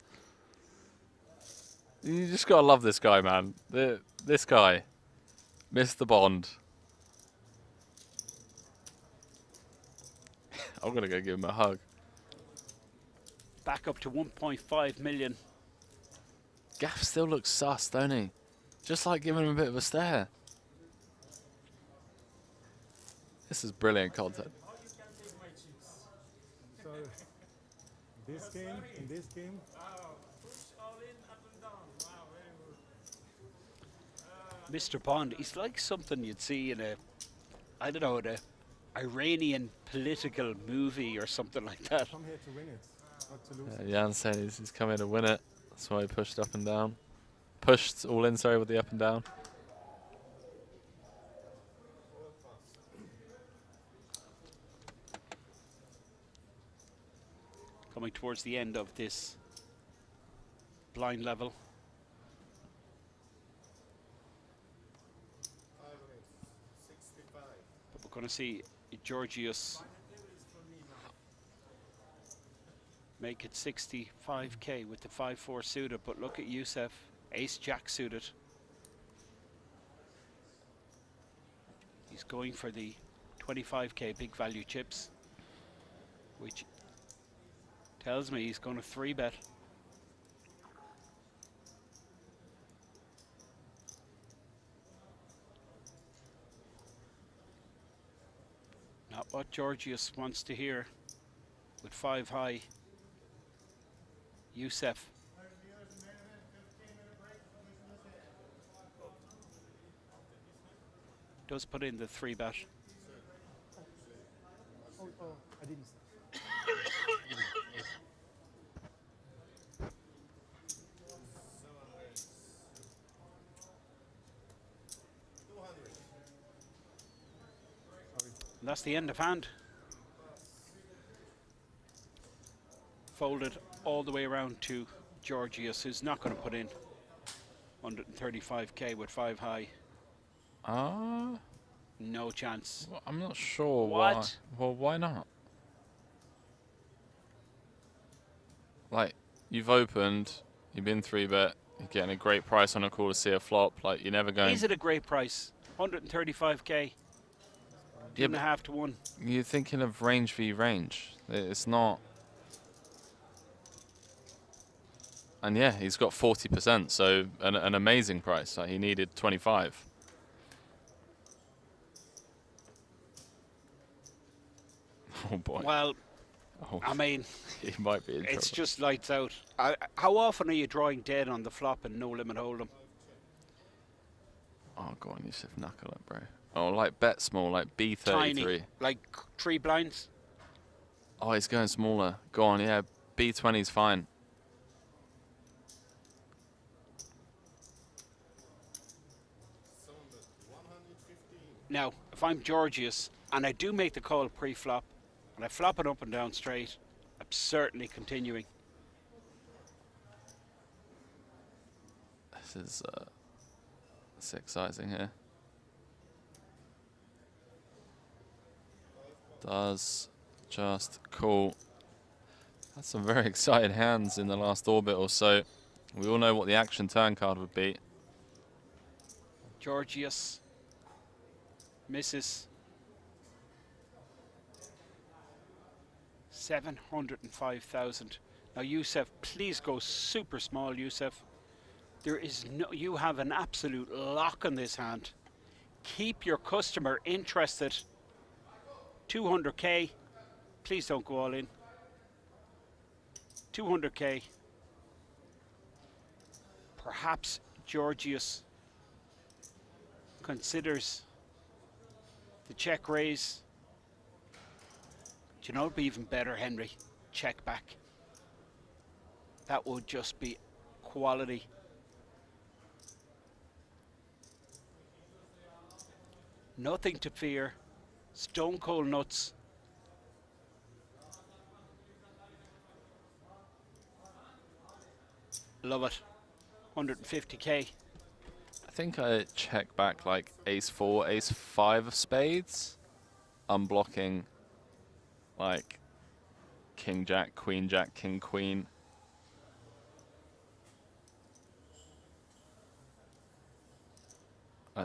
You just gotta love this guy, man. This guy, Mr. Bond. I'm gonna go give him a hug. Back up to 1.5 million. Gaff still looks sus, don't he? Just like giving him a bit of a stare. This is brilliant content. So, in this game, Mr. Bond, he's like something you'd see in a, I don't know, an Iranian political movie or something like that. come here to win it, not to lose. Jan said he's come here to win it. That's why he pushed up and down. Pushed all in, sorry, with the up and down. Coming towards the end of this blind level. But we're going to see Georgios make it 65k with the 5-4 suited, but look at Wsopc, ace-jack suited. He's going for the 25k big value chips, which tells me he's going to 3-bet. Not what Georgios wants to hear with 5 high. Wsopc. Does put in the 3-bet. Oh, I didn't. And that's the end of hand. Folded all the way around to Georgios, who's not going to put in 135k with 5 high. No chance. Well, I'm not sure What? why. Well, why not? Like, you've opened, you've been 3-bet, you're getting a great price on a call to see a flop. Like, you're never going. Is it a great price? 135k. Yeah, 2.5 to 1. You're thinking of range v range. It's not. And yeah, he's got 40%, so an amazing price. He needed 25. Oh boy. Well, Oh, I mean, he might be in it's trouble. just lights out. How often are you drawing dead on the flop and no limit hold'em? Oh, go on, Yusuf, knuckle it, bro. Oh, like bet small, like B33. Tiny, like 3 blinds. Oh, he's going smaller. Go on, yeah, B20's fine. Now, if I'm Georgius and I do make the call pre-flop and I flop it up and down straight, I'm certainly continuing. This is exciting here. Does just call. That's some very excited hands in the last orbit or so. We all know what the action turn card would be. Georgius misses 705,000. Now, Yusuf, please go super small, Yusuf. There is no, you have an absolute lock on this hand. Keep your customer interested. 200k. Please don't go all in. 200k. Perhaps Georgius considers the check raise. Do you know what would be even better, Henry? Check back. That would just be quality. Nothing to fear. Stone cold nuts. Love it. 150k. I think I check back like ace-4, ace-5 of spades. Unblocking like king-jack, queen-jack, king-queen.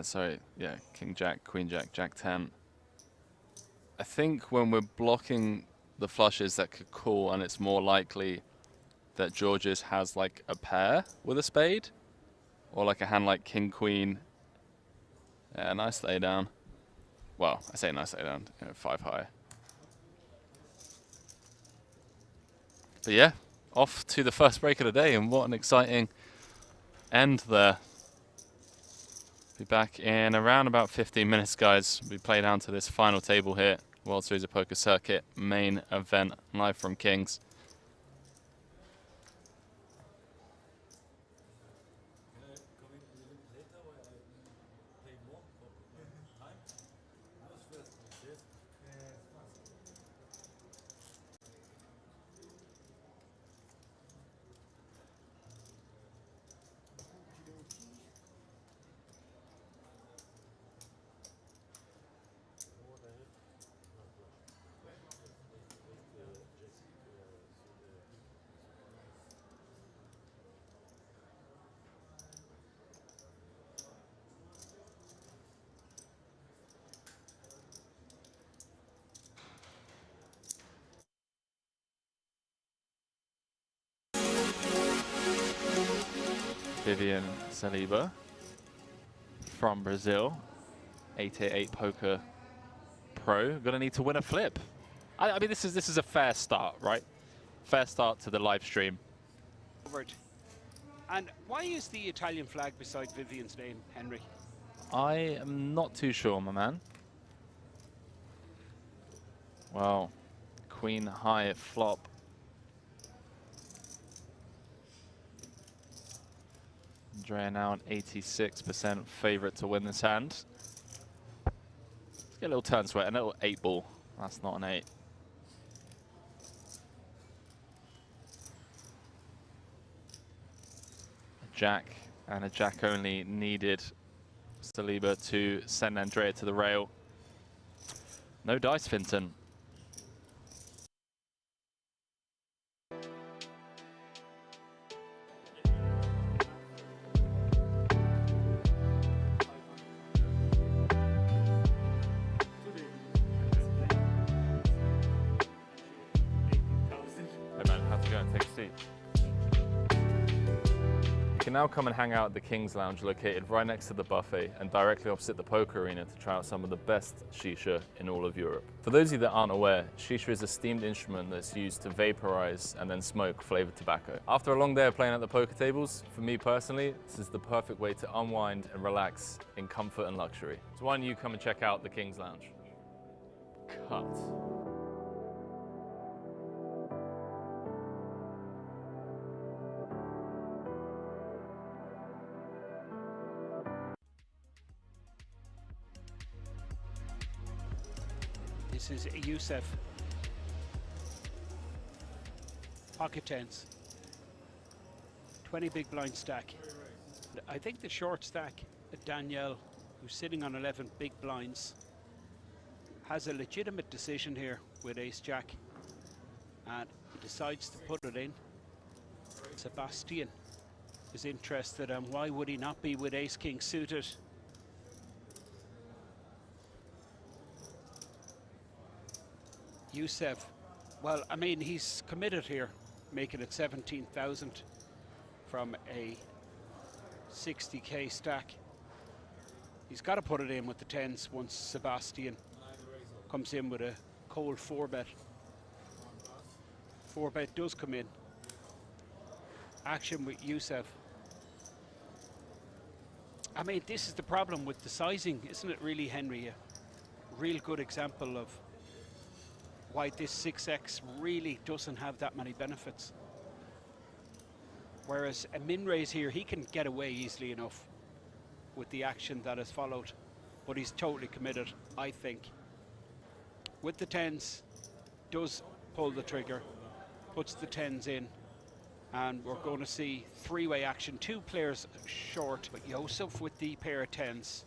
Sorry, yeah, king-jack, queen-jack, jack-10. I think when we're blocking the flushes that could call, and it's more likely that Georgius has like a pair with a spade, or like a hand like king queen. Yeah, nice lay down. Well, I say nice lay down, 5 high. But yeah, off to the first break of the day, and what an exciting end there. Be back in around about 15 minutes, guys. We play down to this final table here, World Series of Poker Circuit main event, live from Kings. Vivian Saliba from Brazil, 888 Poker Pro. Gonna need to win a flip. I mean, this is a fair start, right? Fair start to the live stream. And why is the Italian flag beside Vivian's name, Henry? I am not too sure, my man. Well, queen high flop. Andrea now an 86% favorite to win this hand. Let's get a little turn sweat, a little 8 ball. That's not an 8. A jack and a jack only needed Saliba to send Andrea to the rail. No dice, Finton. Hey man, have to go and take a seat. can now come and hang out at the Kings Lounge located right next to the buffet and directly opposite the poker arena to try out some of the best shisha in all of Europe. For those of you that aren't aware, shisha is a steamed instrument that's used to vaporize and then smoke flavored tobacco. After a long day of playing at the poker tables, for me personally, this is the perfect way to unwind and relax in comfort and luxury. So why don't you come and check out the Kings Lounge? Cut. This is Wsopc. Pocket tens. 20 big blind stack. I think the short stack, Daniel, who's sitting on 11 big blinds, has a legitimate decision here with ace-jack, and he decides to put it in. Sebastian is interested, and why would he not be with ace-king suited? Wsopc, well, I mean, he's committed here, making it 17,000 from a 60k stack. He's got to put it in with the tens once Sebastian comes in with a cold 4-bet. 4-bet does come in. Action with Wsopc. I mean, this is the problem with the sizing, isn't it really, Henry? A real good example of why this 6x really doesn't have that many benefits. Whereas a min raise here, he can get away easily enough with the action that has followed, but he's totally committed, I think. With the tens, does pull the trigger, puts the tens in, and we're going to see three-way action. Two players short, but Wsopc with the pair of tens.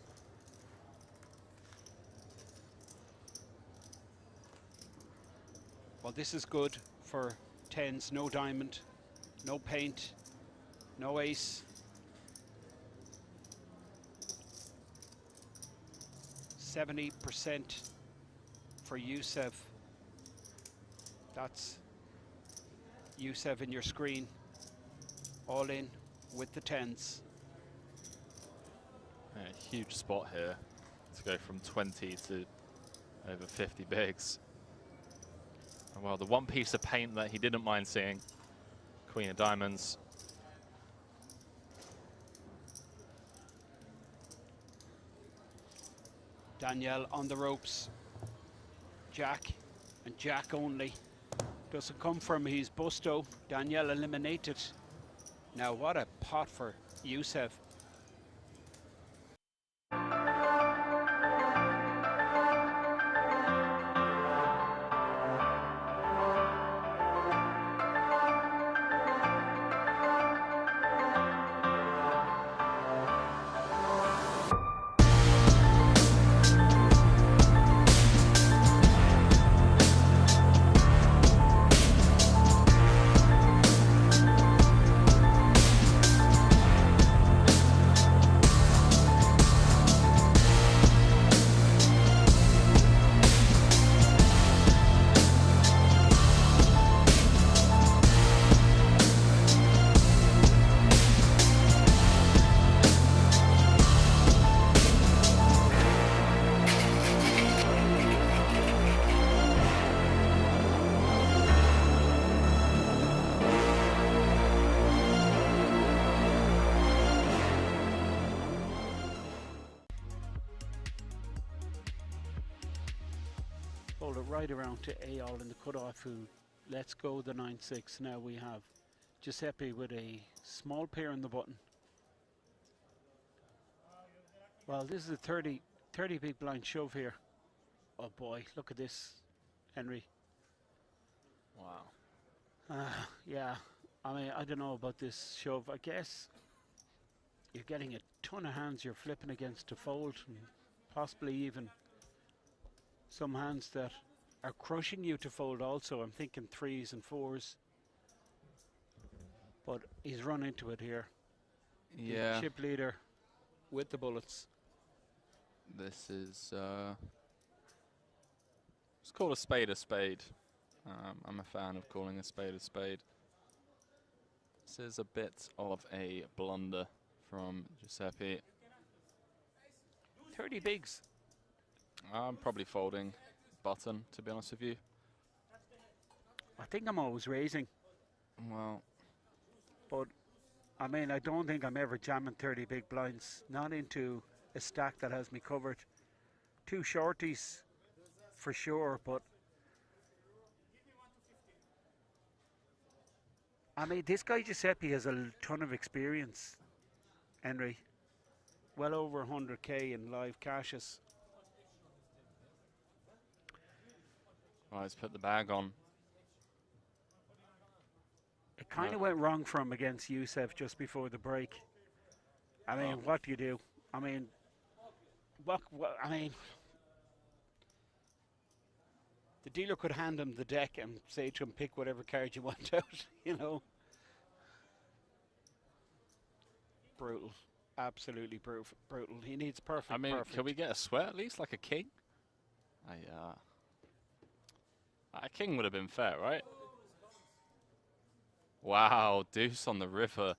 Well, this is good for tens, no diamond, no paint, no ace. 70% for Wsopc. That's Wsopc in your screen, all in with the tens. Yeah, huge spot here to go from 20 to over 50 bigs. Well, the one piece of paint that he didn't mind seeing, Queen of Diamonds. Daniel on the ropes. Jack, and Jack only. Doesn't come from his busto. Daniel eliminated. Now what a pot for Wsopc. Hold it right around to Ayal in the cutoff, who lets go the 9-6. Now we have Giuseppe with a small pair in the button. Well, this is a 30 big blind shove here. Oh boy, look at this, Henry. Wow. Yeah, I mean, I don't know about this shove. I guess you're getting a ton of hands you're flipping against to fold, and possibly even some hands that are crushing you to fold also. I'm thinking 3s and 4s. But he's run into it here. Yeah. The chip leader with the bullets. This is... let's call a spade a spade. I'm a fan of calling a spade a spade. This is a bit of a blunder from Wsopc. 30 bigs. I'm probably folding button, to be honest with you. I think I'm always raising. Well, But, I mean, I don't think I'm ever jamming 30 big blinds. Not into a stack that has me covered. 2 shorties, for sure, but... I mean, this guy Wsopc has a ton of experience, Henry. Well over 100k in live cashes. well, let's put the bag on. It kind of went wrong for him against Yusef just before the break. I mean, what do you do? I mean, I mean, the dealer could hand him the deck and say to him, pick whatever card you want out, you know. Brutal. Absolutely brutal. He needs perfect. I mean, perfect. can we get a sweat at least, like a king? A king would have been fair, right? Wow, deuce on the river.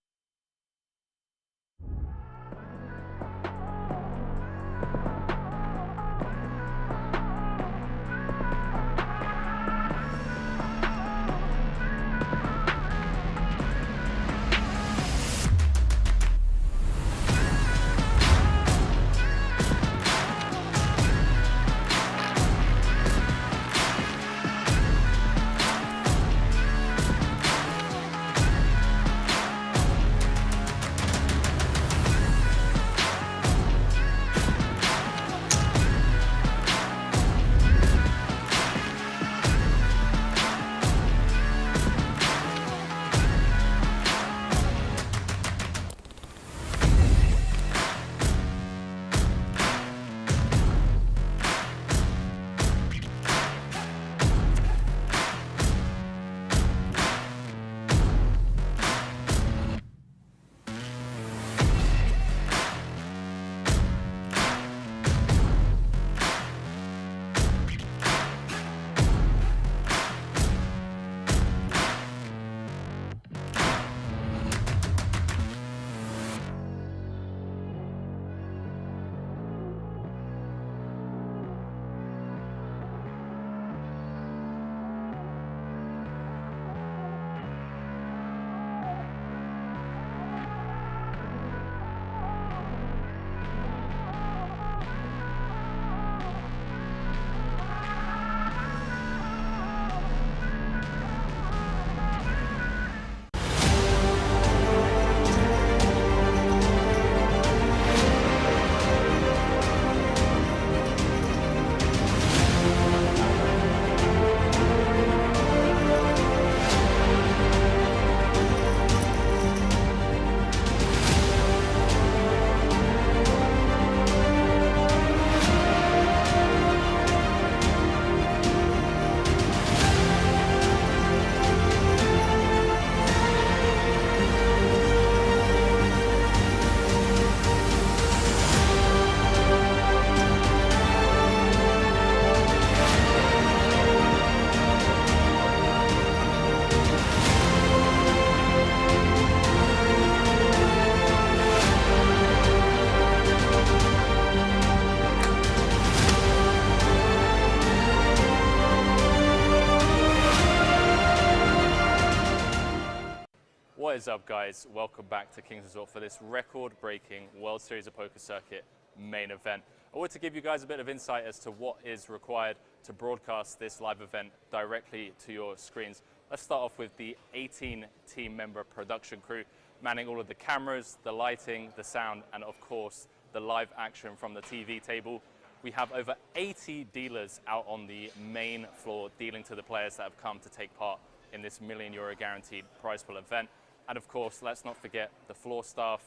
What is up, guys? Welcome back to Kings Resort for this record-breaking World Series of Poker Circuit main event. I want to give you guys a bit of insight as to what is required to broadcast this live event directly to your screens. Let's start off with the 18 team member production crew, manning all of the cameras, the lighting, the sound, and of course, the live action from the TV table. We have over 80 dealers out on the main floor dealing to the players that have come to take part in this €1 million guaranteed prize pool event. And of course, let's not forget the floor staff,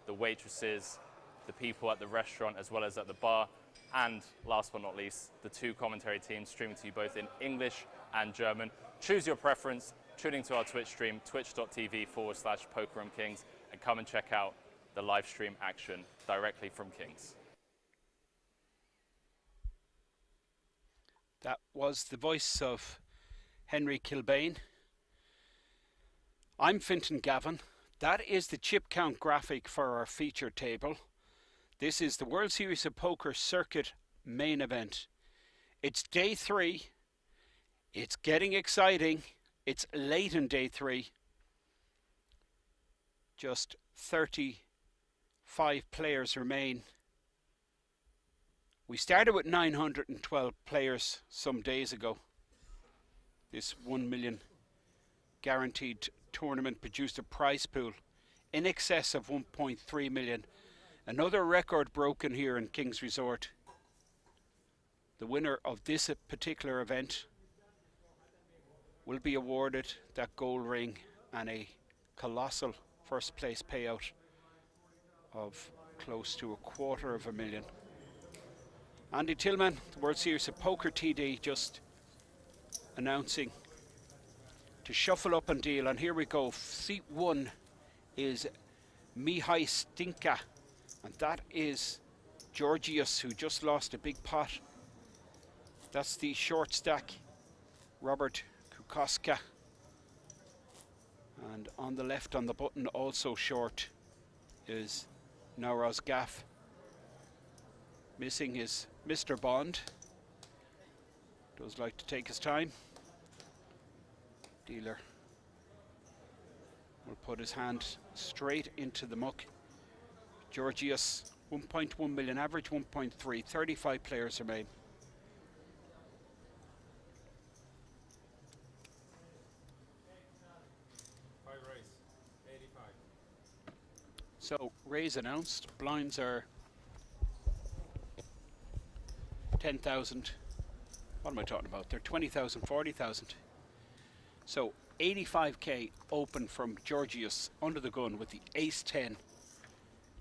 the waitresses, the people at the restaurant as well as at the bar, and last but not least, the 2 commentary teams streaming to you both in English and German. Choose your preference, tune into our Twitch stream, twitch.tv/PokerRoomKings, and come and check out the live stream action directly from Kings. That was the voice of Henry Kilbane. I'm Fintan Gavin. That is the chip count graphic for our feature table. This is the World Series of Poker Circuit main event. It's day 3. It's getting exciting. It's late in day 3. Just 35 players remain. We started with 912 players some days ago. This 1 million guaranteed tournament produced a prize pool in excess of 1.3 million. Another record broken here in Kings Resort. The winner of this particular event will be awarded that gold ring and a colossal first place payout of close to $250,000. Andy Tillman, the World Series of Poker TD, just announcing to shuffle up and deal, and here we go. Seat 1 is Wsopc, and that is Georgios, who just lost a big pot. That's the short stack, Robert Kukoska. And on the left on the button, also short, is Nauros Gaff. Missing is Mr. Bond. Does like to take his time. Dealer will put his hand straight into the muck. Georgios, 1.1 million average, 1.3, 35 players remain. So, raise announced. Blinds are 10,000. What am I talking about? They're 20,000, 40,000. So 85k open from Georgios under the gun with the ace-10.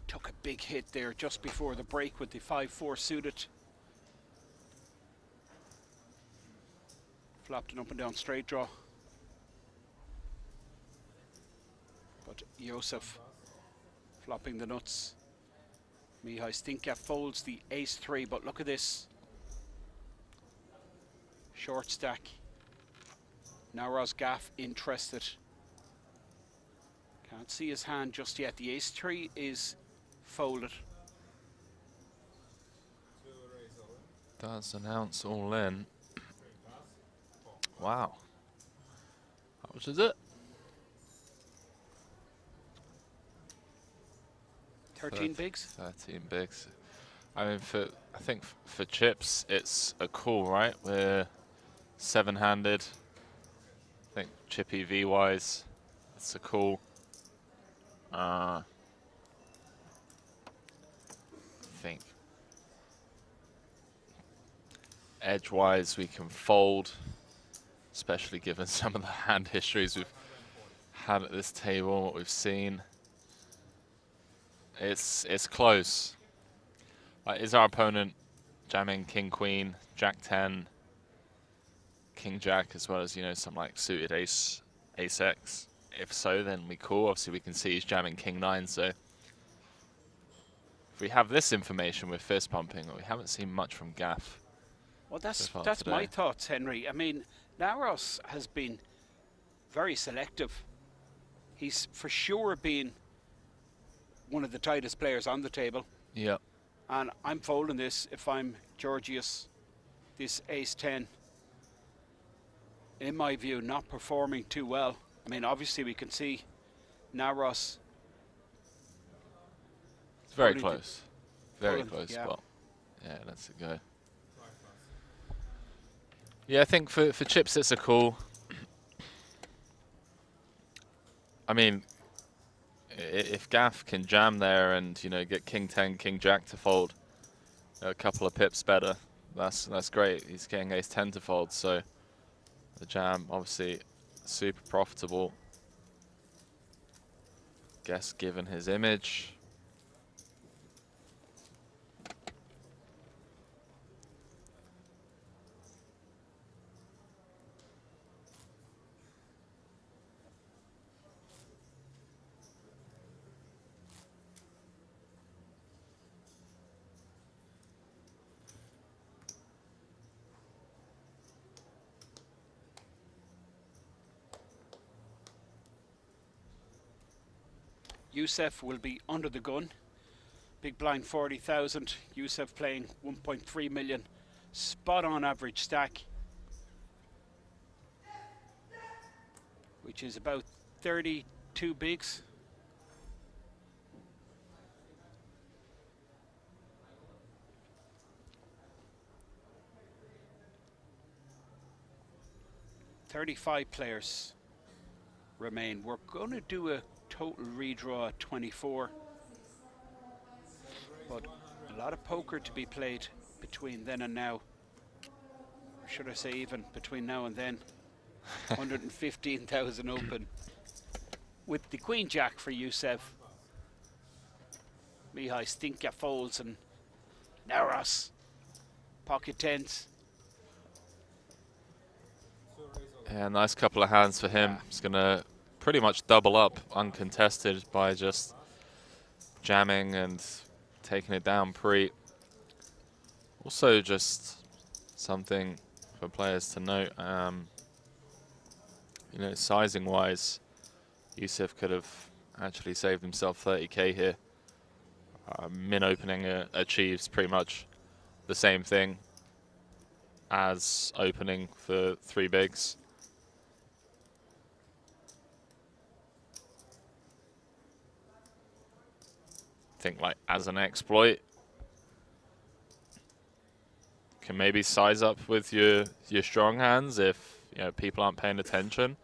Took a big hit there just before the break with the 5-4 suited. Flopped an up and down straight draw. But Josef flopping the nuts. Wsopc folds the ace-3, but look at this. Short stack. Nauros Gaff interested. Can't see his hand just yet. The ace-3 is folded. Does announce all in. Wow. How much is it? 13 bigs? 13 bigs. I mean, I think for chips, it's a call, right? We're 7-handed. I think chippy V-wise, it's a call. I think edge-wise, we can fold, especially given some of the hand histories we've had at this table and what we've seen. It's close. Is our opponent jamming King Queen, Jack 10, King Jack, as well as, you know, some like suited Ace X? If so, then we call. Obviously, we can see he's jamming King 9. So if we have this information, we're fist pumping. But we haven't seen much from Gaff. Well, that's today. my thoughts, Henry. I mean, Nauros has been very selective. He's for sure been one of the tightest players on the table. Yeah. And I'm folding this if I'm Georgios. This ace-10, in my view, not performing too well. I mean, obviously we can see Nauros. It's very close. Very Pulling, close yeah. spot. Yeah, let's it go. Yeah, I think for chips it's a call. I mean, if Gaff can jam there and, you know, get King 10, King Jack to fold a couple of pips better, that's great. He's getting Ace 10 to fold, so the jam obviously super profitable. Guess given his image. Wsopc will be under the gun. Big blind 40,000. Wsopc playing 1.3 million. Spot on average stack, which is about 32 bigs. "35 players remain. We're going to do a total redraw at 24. But a lot of poker to be played between then and now. Or should I say even between now and then. 115,000 open. With the Queen Jack for Wsopc. Mihai Stinka folds and Naros. Pocket tens. Yeah, nice couple of hands for him. He's going to pretty much double up uncontested by just jamming and taking it down pre. Also just something for players to note, you know, sizing wise, Wsopc could have actually saved himself 30k here. Min opening achieves pretty much the same thing as opening for 3 bigs. I think like as an exploit, can maybe size up with your strong hands if, you know, people aren't paying attention.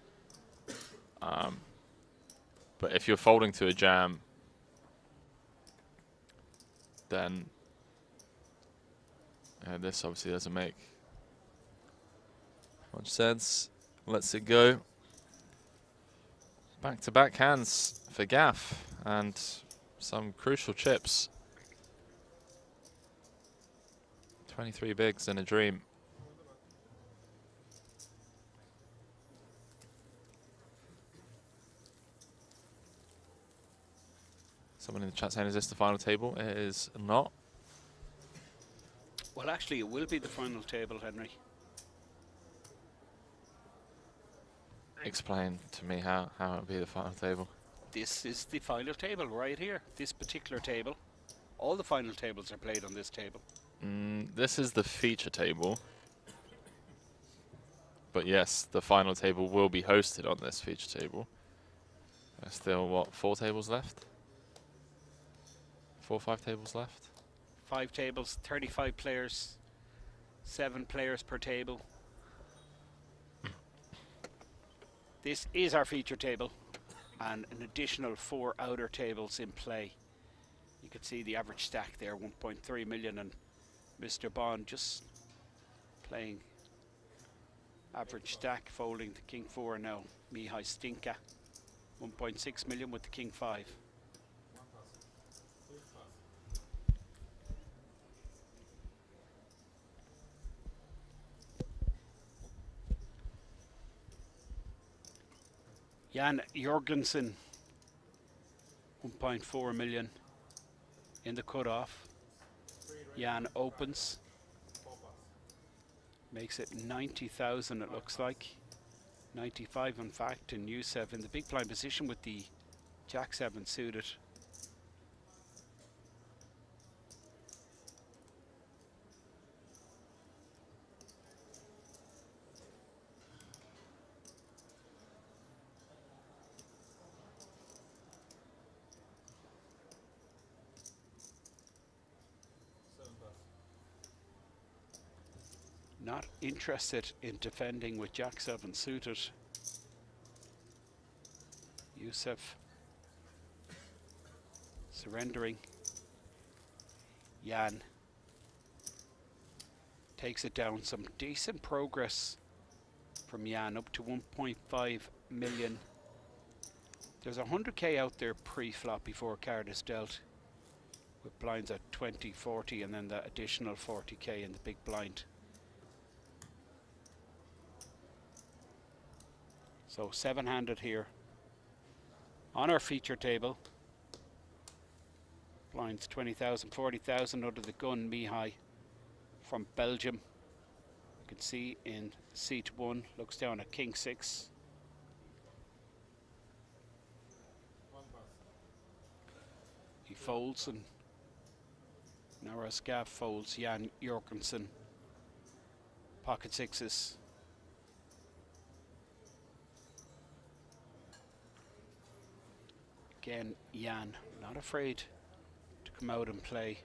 But if you're folding to a jam, then this obviously doesn't make much sense. Lets it go. Back-to-back hands for Gaff and some crucial chips. 23 bigs in a dream. Someone in the chat saying, is this the final table? It is not. Well, actually, it will be the final table, Henry. Explain to me how it would be the final table. This is the final table right here. This particular table. All the final tables are played on this table. This is the feature table. But yes, the final table will be hosted on this feature table. There's still, what, 4 tables left? 4 or 5 tables left? 5 tables, 35 players, 7 players per table. This is our feature table, and an additional 4 outer tables in play. You can see the average stack there, 1.3 million, and Mr. Bond just playing average stack, folding the King 4 now. Mihai Stinka, 1.6 million with the King 5. Jan Jorgensen, 1.4 million in the cutoff. Jan opens, makes it 90,000 it looks like. 95 in fact, and Wsopc in the big blind position with the Jack 7 suited. Not interested in defending with Jack 7 suited. Wsopc surrendering. Jan takes it down. Some decent progress from Jan, up to 1.5 million. There's 100k out there pre-flop before a card is dealt, with blinds at 20, 40, and then the additional 40k in the big blind. So 7-handed here on our feature table. Blinds 20,000, 40,000 under the gun. Mihai from Belgium. You can see in seat 1, looks down at King 6. He folds, and Naras Gaff folds. Jan Jorgensen. Pocket sixes. Again, Jan, not afraid to come out and play.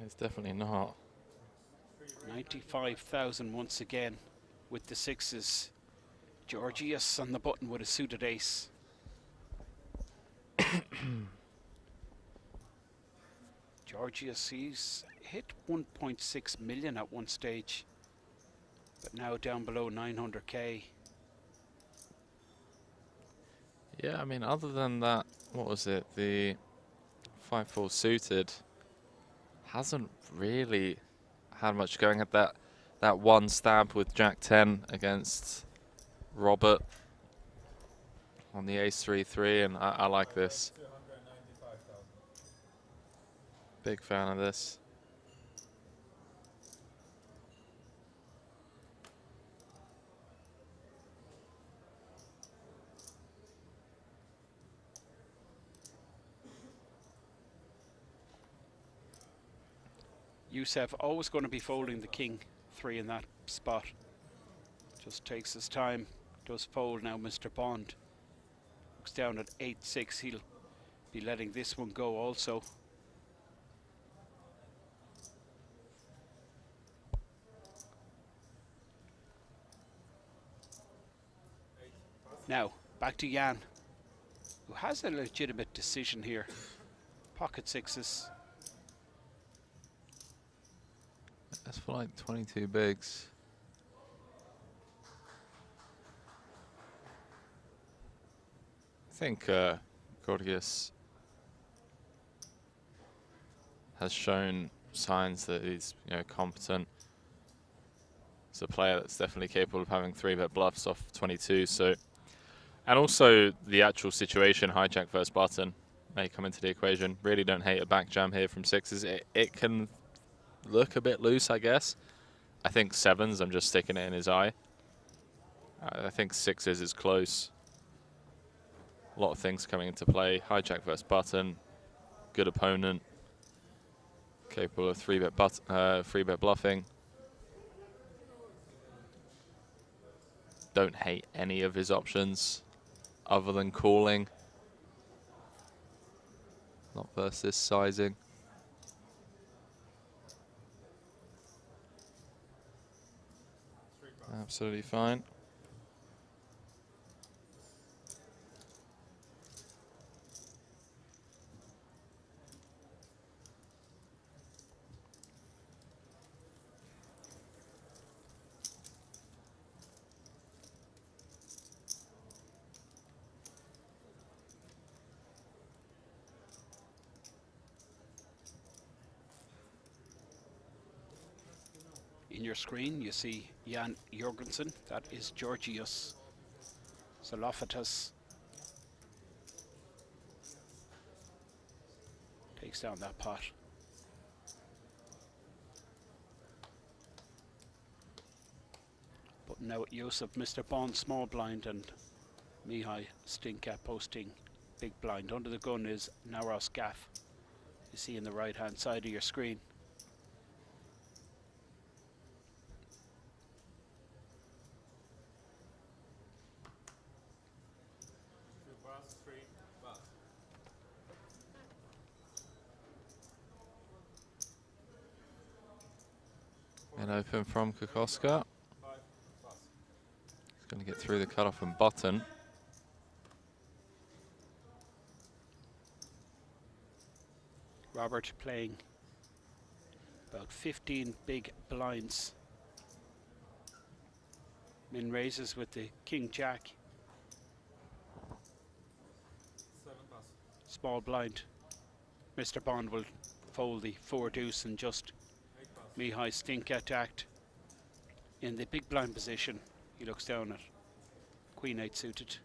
It's definitely not. 95,000 once again with the sixes. Georgios on the button with a suited ace. Georgios, he's hit 1.6 million at one stage, but now down below 900k. Yeah, I mean, other than that, what was it? The 5-4 suited hasn't really had much going at that one stab with Jack 10 against Robert on the ace 3-3, and I like this. Big fan of this. Wsopc always going to be folding the king 3 in that spot. Just takes his time. Does fold now, Mr. Bond. Looks down at 8-6. He'll be letting this one go also. Now, back to Jan, who has a legitimate decision here. Pocket sixes. That's for like 22 bigs. I think Gorgias has shown signs that he's, competent. He's a player that's definitely capable of having 3-bet bluffs off 22. So, and also the actual situation, hijack versus button, may come into the equation. Really don't hate a back jam here from sixes. It can look a bit loose, I guess. I think sevens, I'm just sticking it in his eye. I think sixes is close. A lot of things coming into play. Hijack versus button, good opponent, capable of 3-bet bluffing. Don't hate any of his options other than calling. Not versus sizing. Absolutely fine. In your screen, you see Jan Jorgensen. That is Georgios Zalophatos. Takes down that pot. But now at Wsopc, Mr. Bond small blind and Mihai Stinka posting big blind. Under the gun is Naros Gaff. You see in the right hand side of your screen. And open from Kokoska. He's going to get through the cutoff and button. Robert playing about 15 big blinds. Min raises with the King Jack. Small blind. Mr. Bond will fold the 4 deuce and just Mihai Stinka attacked in the big blind position. He looks down at Queen 8 suited.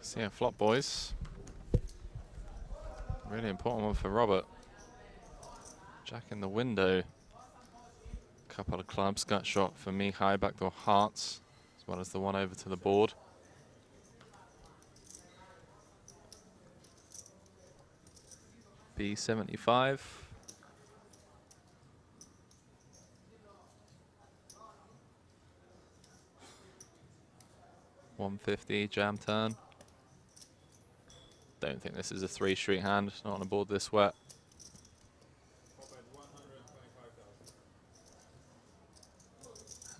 See a flop, boys. Really important one for Robert. Jack in the window. Couple of clubs. Gut shot for Mihai. Backdoor hearts, as well as the one over to the board. B75. $150 jam turn. Don't think this is a 3-street hand. Not on a board this wet.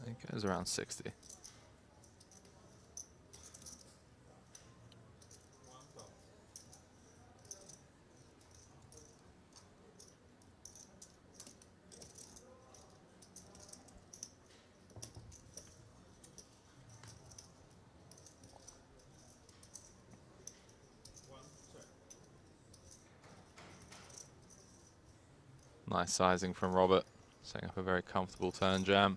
I think it goes around 60. Nice sizing from Robert, setting up a very comfortable turn jam.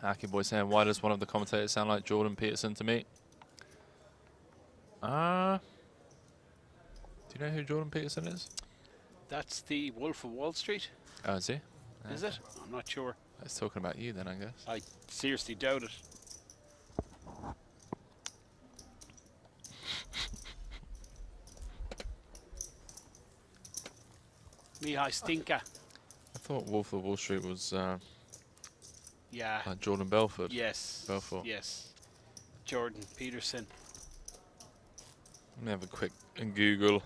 Aki Boy saying, why does one of the commentators sound like Jordan Peterson to me? Do you know who Jordan Peterson is? That's the Wolf of Wall Street, Oh, is he? is it? I'm not sure. He's talking about you then, I guess. I seriously doubt it. Mihai Stinka. I thought Wolf of Wall Street was Yeah. like Jordan Belford. Yes. Belfort. Yes. Jordan Peterson. Let me have a quick Google.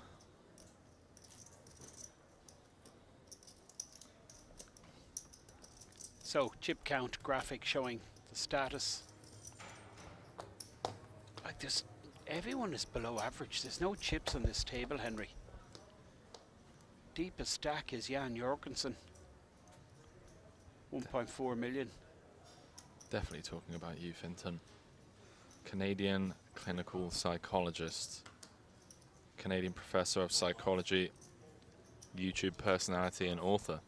So, chip count graphic showing the status. Like this, everyone is below average. There's no chips on this table, Henry. Deepest stack is Jan Jorgensen. 1.4 million. Definitely talking about you, Finton. Canadian clinical psychologist. Canadian professor of psychology, YouTube personality and author.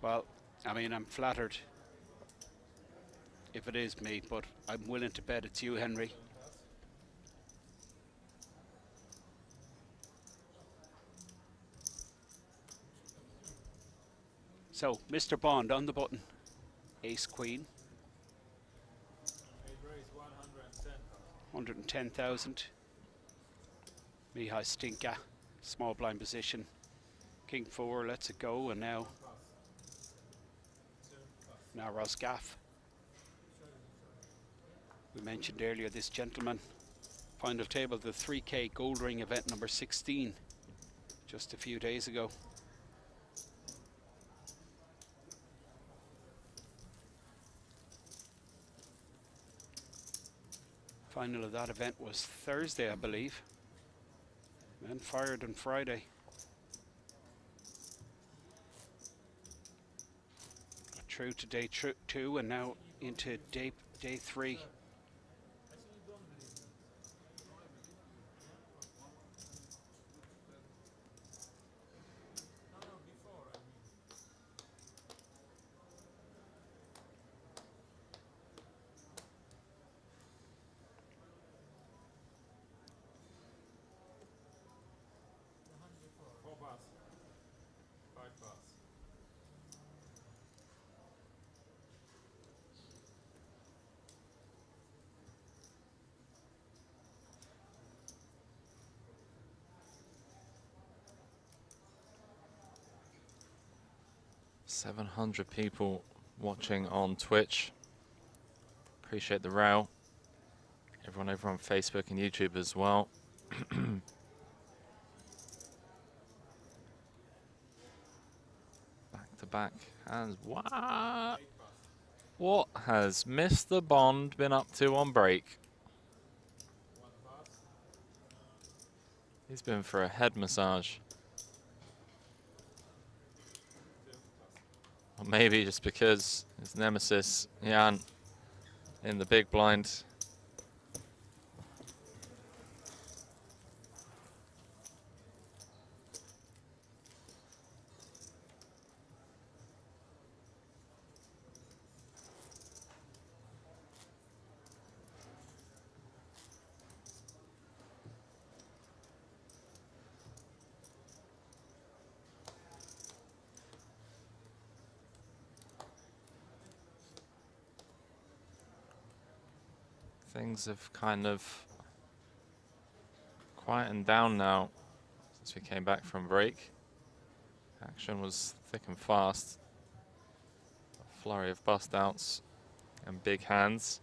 Well, I mean, I'm flattered if it is me, but I'm willing to bet it's you, Henry. So, Mr. Bond on the button. Ace Queen. 110,000. Mihai Stinka, small blind position. King 4, lets it go, and now Rozvadov. We mentioned earlier this gentleman. Final table of the 3K Gold Ring event number 16, just a few days ago. Final of that event was Thursday, I believe. Men fired on Friday. Got through to day 2 and now into day 3. $700 people watching on Twitch. Appreciate the row. Everyone over on Facebook and YouTube as well. Back to back hands. What has Mr. Bond been up to on break? He's been for a head massage. Or maybe just because his nemesis, Jan, in the big blind. Things have kind of quietened down now since we came back from break. Action was thick and fast. A flurry of bust outs and big hands.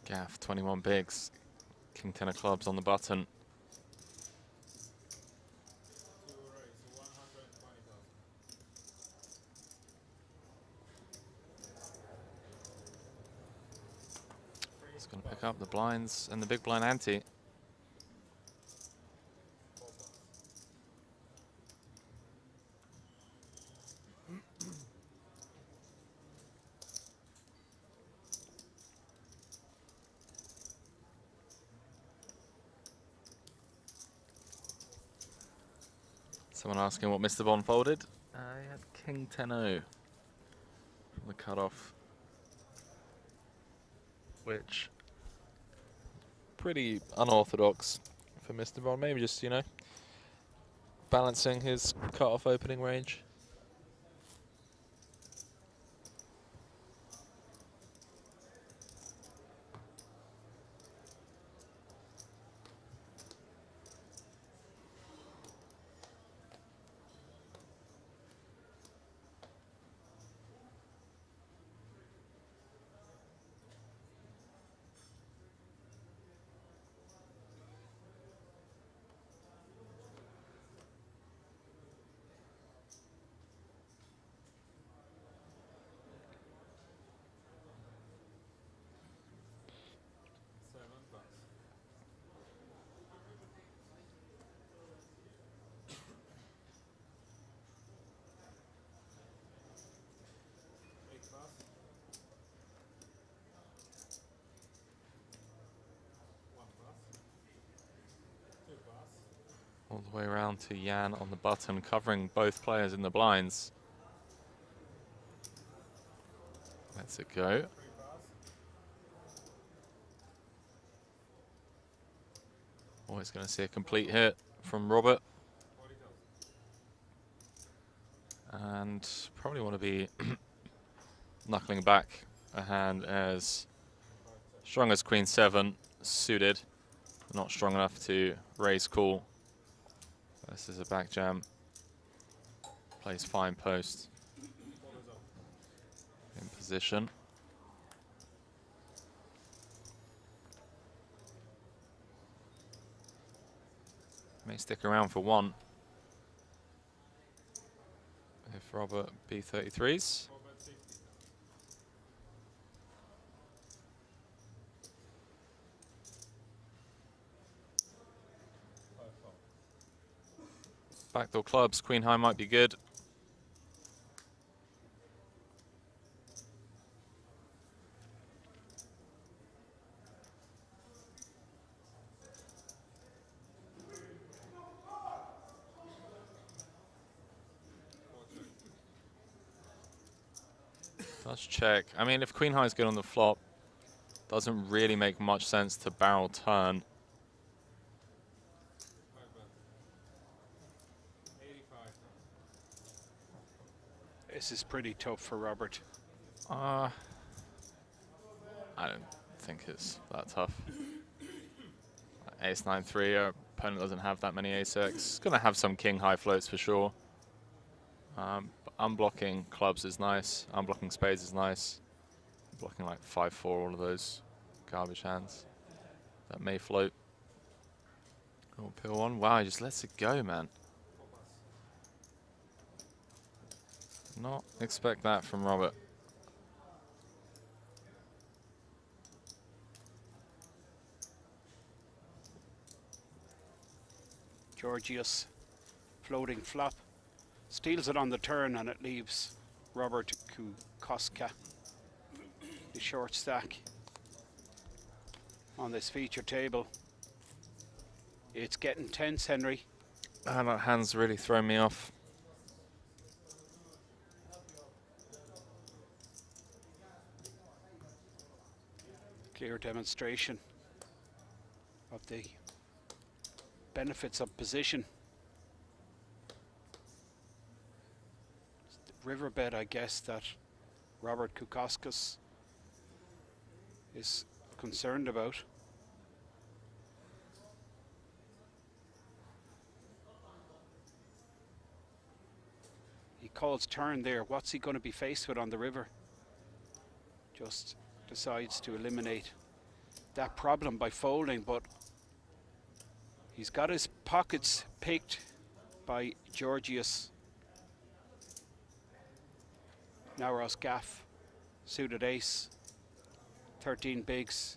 Gaff, 21 bigs, king 10 of clubs on the button. He's going to pick up the blinds and the big blind ante. Someone asking what Mr. Bond folded. He had king 10-0 from the cutoff, which pretty unorthodox for Mr. Bond. Maybe just, you know, balancing his cutoff opening range. All the way around to Jan on the button, covering both players in the blinds. Let's it go. Always going to see a complete hit from Robert. And probably want to be knuckling back a hand as strong as Queen 7, suited. Not strong enough to raise call. This is a back jam. Plays fine post. In position. May stick around for one. If Robert B33s. Backdoor clubs, queen high might be good. Does check. I mean, if queen high is good on the flop, doesn't really make much sense to barrel turn. This is pretty tough for Robert. I don't think it's that tough. Ace 9-3, our opponent doesn't have that many ace-X. Gonna have some king high floats for sure. But unblocking clubs is nice. Unblocking spades is nice. Blocking like 5-4, all of those garbage hands that may float. Oh, pill one. Wow, he just lets it go, man. Not expect that from Robert. Georgios floating flop. Steals it on the turn and it leaves Robert Kukoska, the short stack, on this feature table. It's getting tense, Henry. That hand's really thrown me off. Clear demonstration of the benefits of position. It's the riverbed, I guess, that Robert Kukoskis is concerned about. He calls turn there. What's he going to be faced with on the river? Just decides to eliminate that problem by folding, but he's got his pockets picked by Georgios. Now Ross Gaff, suited ace, 13 bigs.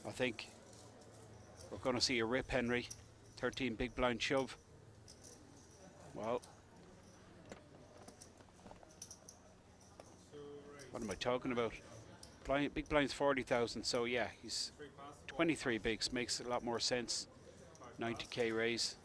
I think we're going to see a rip, Henry. 13 big blind shove. Well, what am I talking about? Big blind's 40,000, so yeah, he's 23 bigs, makes a lot more sense. 90k raise.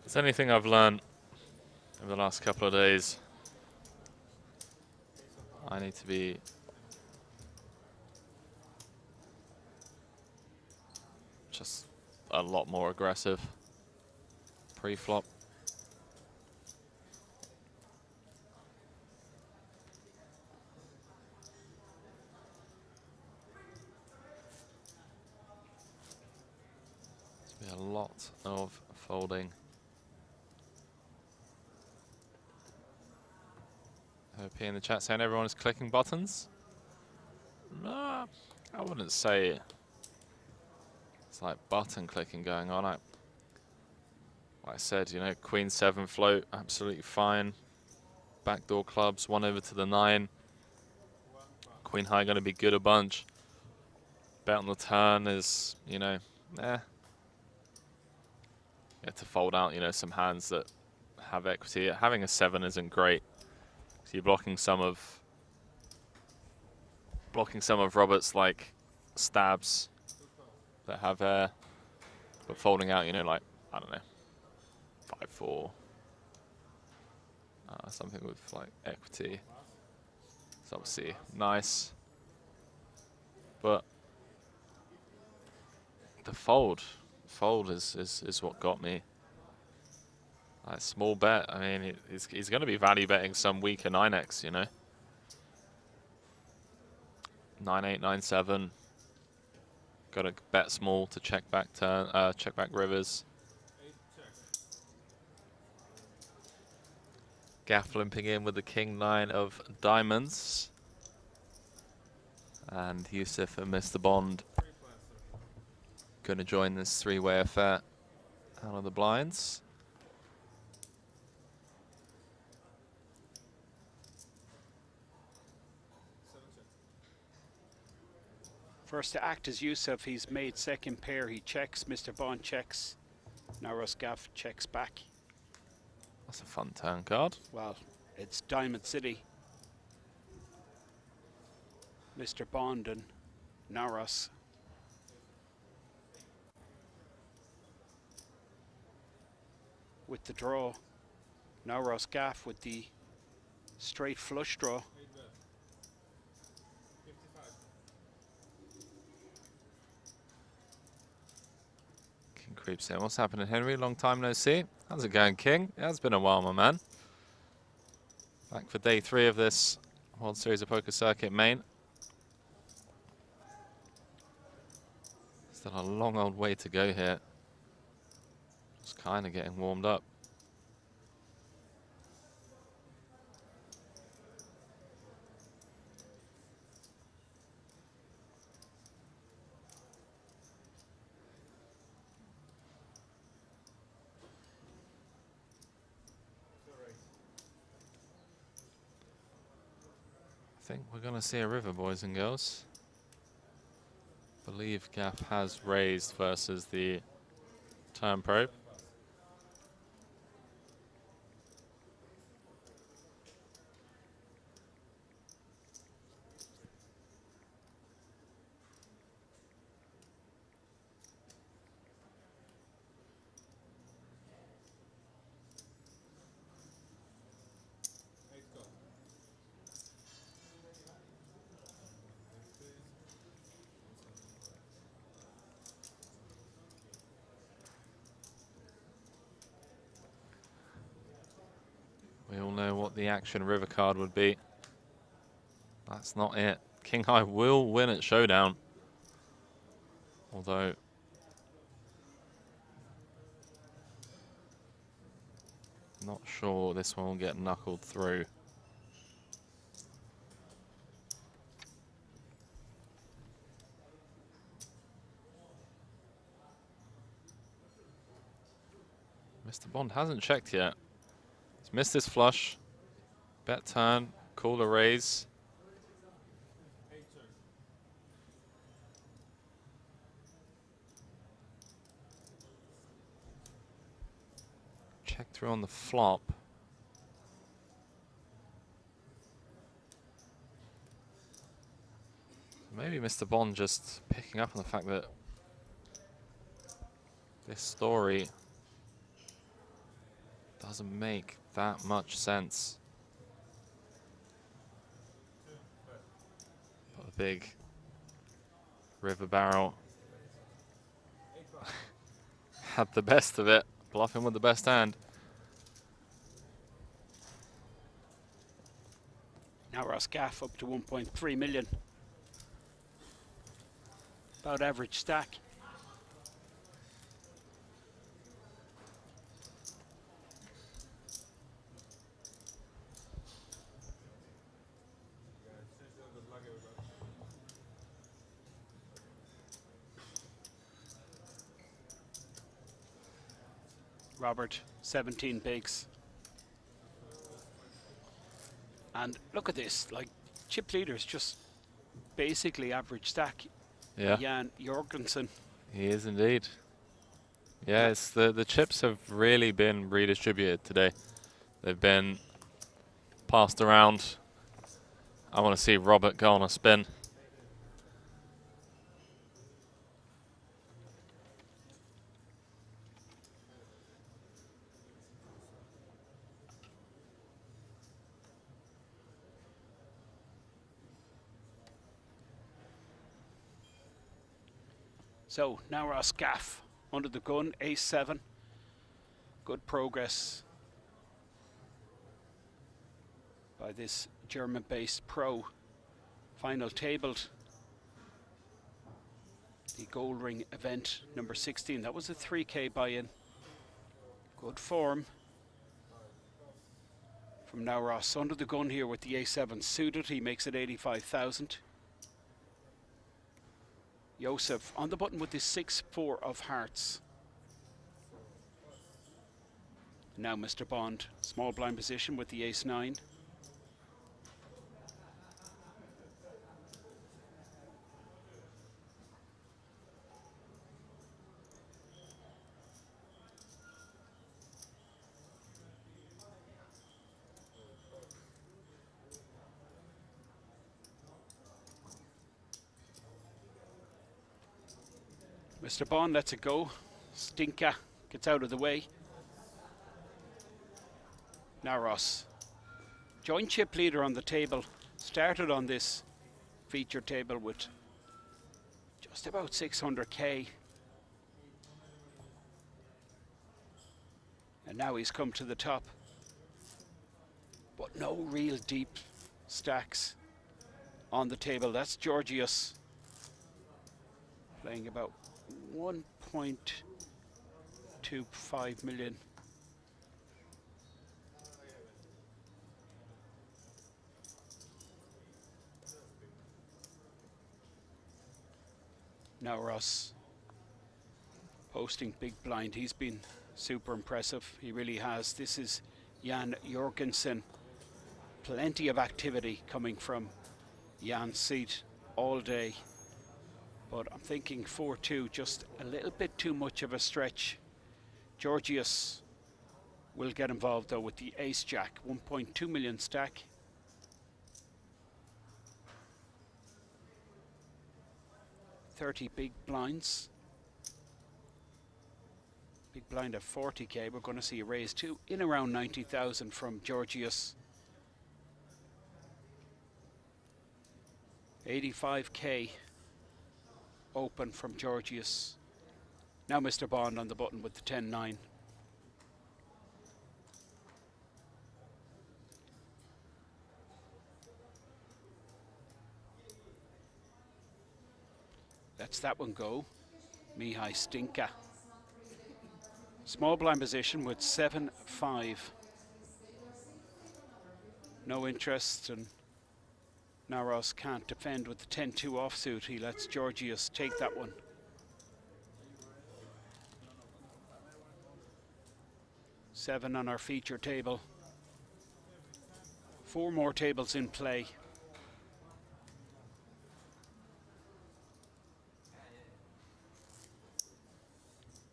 If there's anything I've learned over the last couple of days, I need to be just a lot more aggressive pre-flop. There's been a lot of folding. OP in the chat saying everyone is clicking buttons. No, I wouldn't say it's like button clicking going on. Like I said, you know, Queen 7 float, absolutely fine. Backdoor clubs, 1 over to the 9. Queen high going to be good a bunch. Bet on the turn is, you know, You have to fold out, you know, some hands that have equity. Having a 7 isn't great. So you're blocking some of Robert's like stabs that have air, but folding out, you know, like I don't know, 5-4, something with like equity. It's obviously nice, but the fold is what got me. Small bet. I mean, he's going to be value betting some weaker 9x, you know. 9-8, 9-7. Got to bet small to check back rivers. Gaff limping in with the king 9 of diamonds. And Yusuf and Mr. Bond going to join this three-way affair out of the blinds. First to act as Yusuf, he's made second pair. He checks, Mr. Bond checks. Now Gaff checks back. That's a fun turn card. Well, it's Diamond City. Mr. Bond and Naros. With the draw. Naros Gaff with the Straight flush draw. King creeps in. What's happening, Henry? Long time no see. How's it going, King? Yeah, it's been a while, my man. Back for day 3 of this World Series of Poker Circuit main. Still a long old way to go here. Just kind of getting warmed up. I think we're going to see a river, boys and girls. Believe Gaff has raised versus the turn probe. We all know what the action river card would be. That's not it. King High will win at Showdown. Although not sure this one will get knuckled through. Mr. Bond hasn't checked yet. He's missed his flush. Bet turn, call a raise. Check through on the flop. Maybe Mr. Bond just picking up on the fact that this story doesn't make that much sense. But a big river barrel had the best of it, bluffing with the best hand. Now Ross Gaff up to 1.3 million. About average stack. Robert, 17 bigs. And look at this, like, chip leader's just basically average stack. Yeah. Jan Jorgensen. He is indeed. Yeah, it's the chips have really been redistributed today. They've been passed around. I want to see Robert go on a spin. So now Ross Gaff under the gun, ace-7. Good progress by this German-based pro. Final tabled the Gold Ring event number 16. That was a 3K buy-in. Good form from now Ross under the gun here with the a7 suited. He makes it 85,000. Wsopc on the button with the 6-4 of hearts. Now Mr. Bond, small blind position with the ace-9. Mr. Bond lets it go. Stinka gets out of the way. Now Ross Joint chip leader on the table. Started on this feature table with just about 600k. And now he's come to the top. But no real deep stacks on the table. That's Georgios playing about 1.25 million. Now Ross posting big blind. He's been super impressive. He really has. This is Jan Jorgensen. Plenty of activity coming from Jan's seat all day. But I'm thinking 4-2, just a little bit too much of a stretch. Georgios will get involved though with the ace jack. 1.2 million stack. $30 big blinds. Big blind of 40k. We're going to see a raise to in around 90,000 from Georgios. 85k open from Georgios. Now Mr. Bond on the button with the 10-9. Lets that one go. Mihai Stinka. Small blind position with 7-5. No interest, and Naros can't defend with the 10-2 offsuit. He lets Georgios take that one. Seven on our feature table. 4 more tables in play.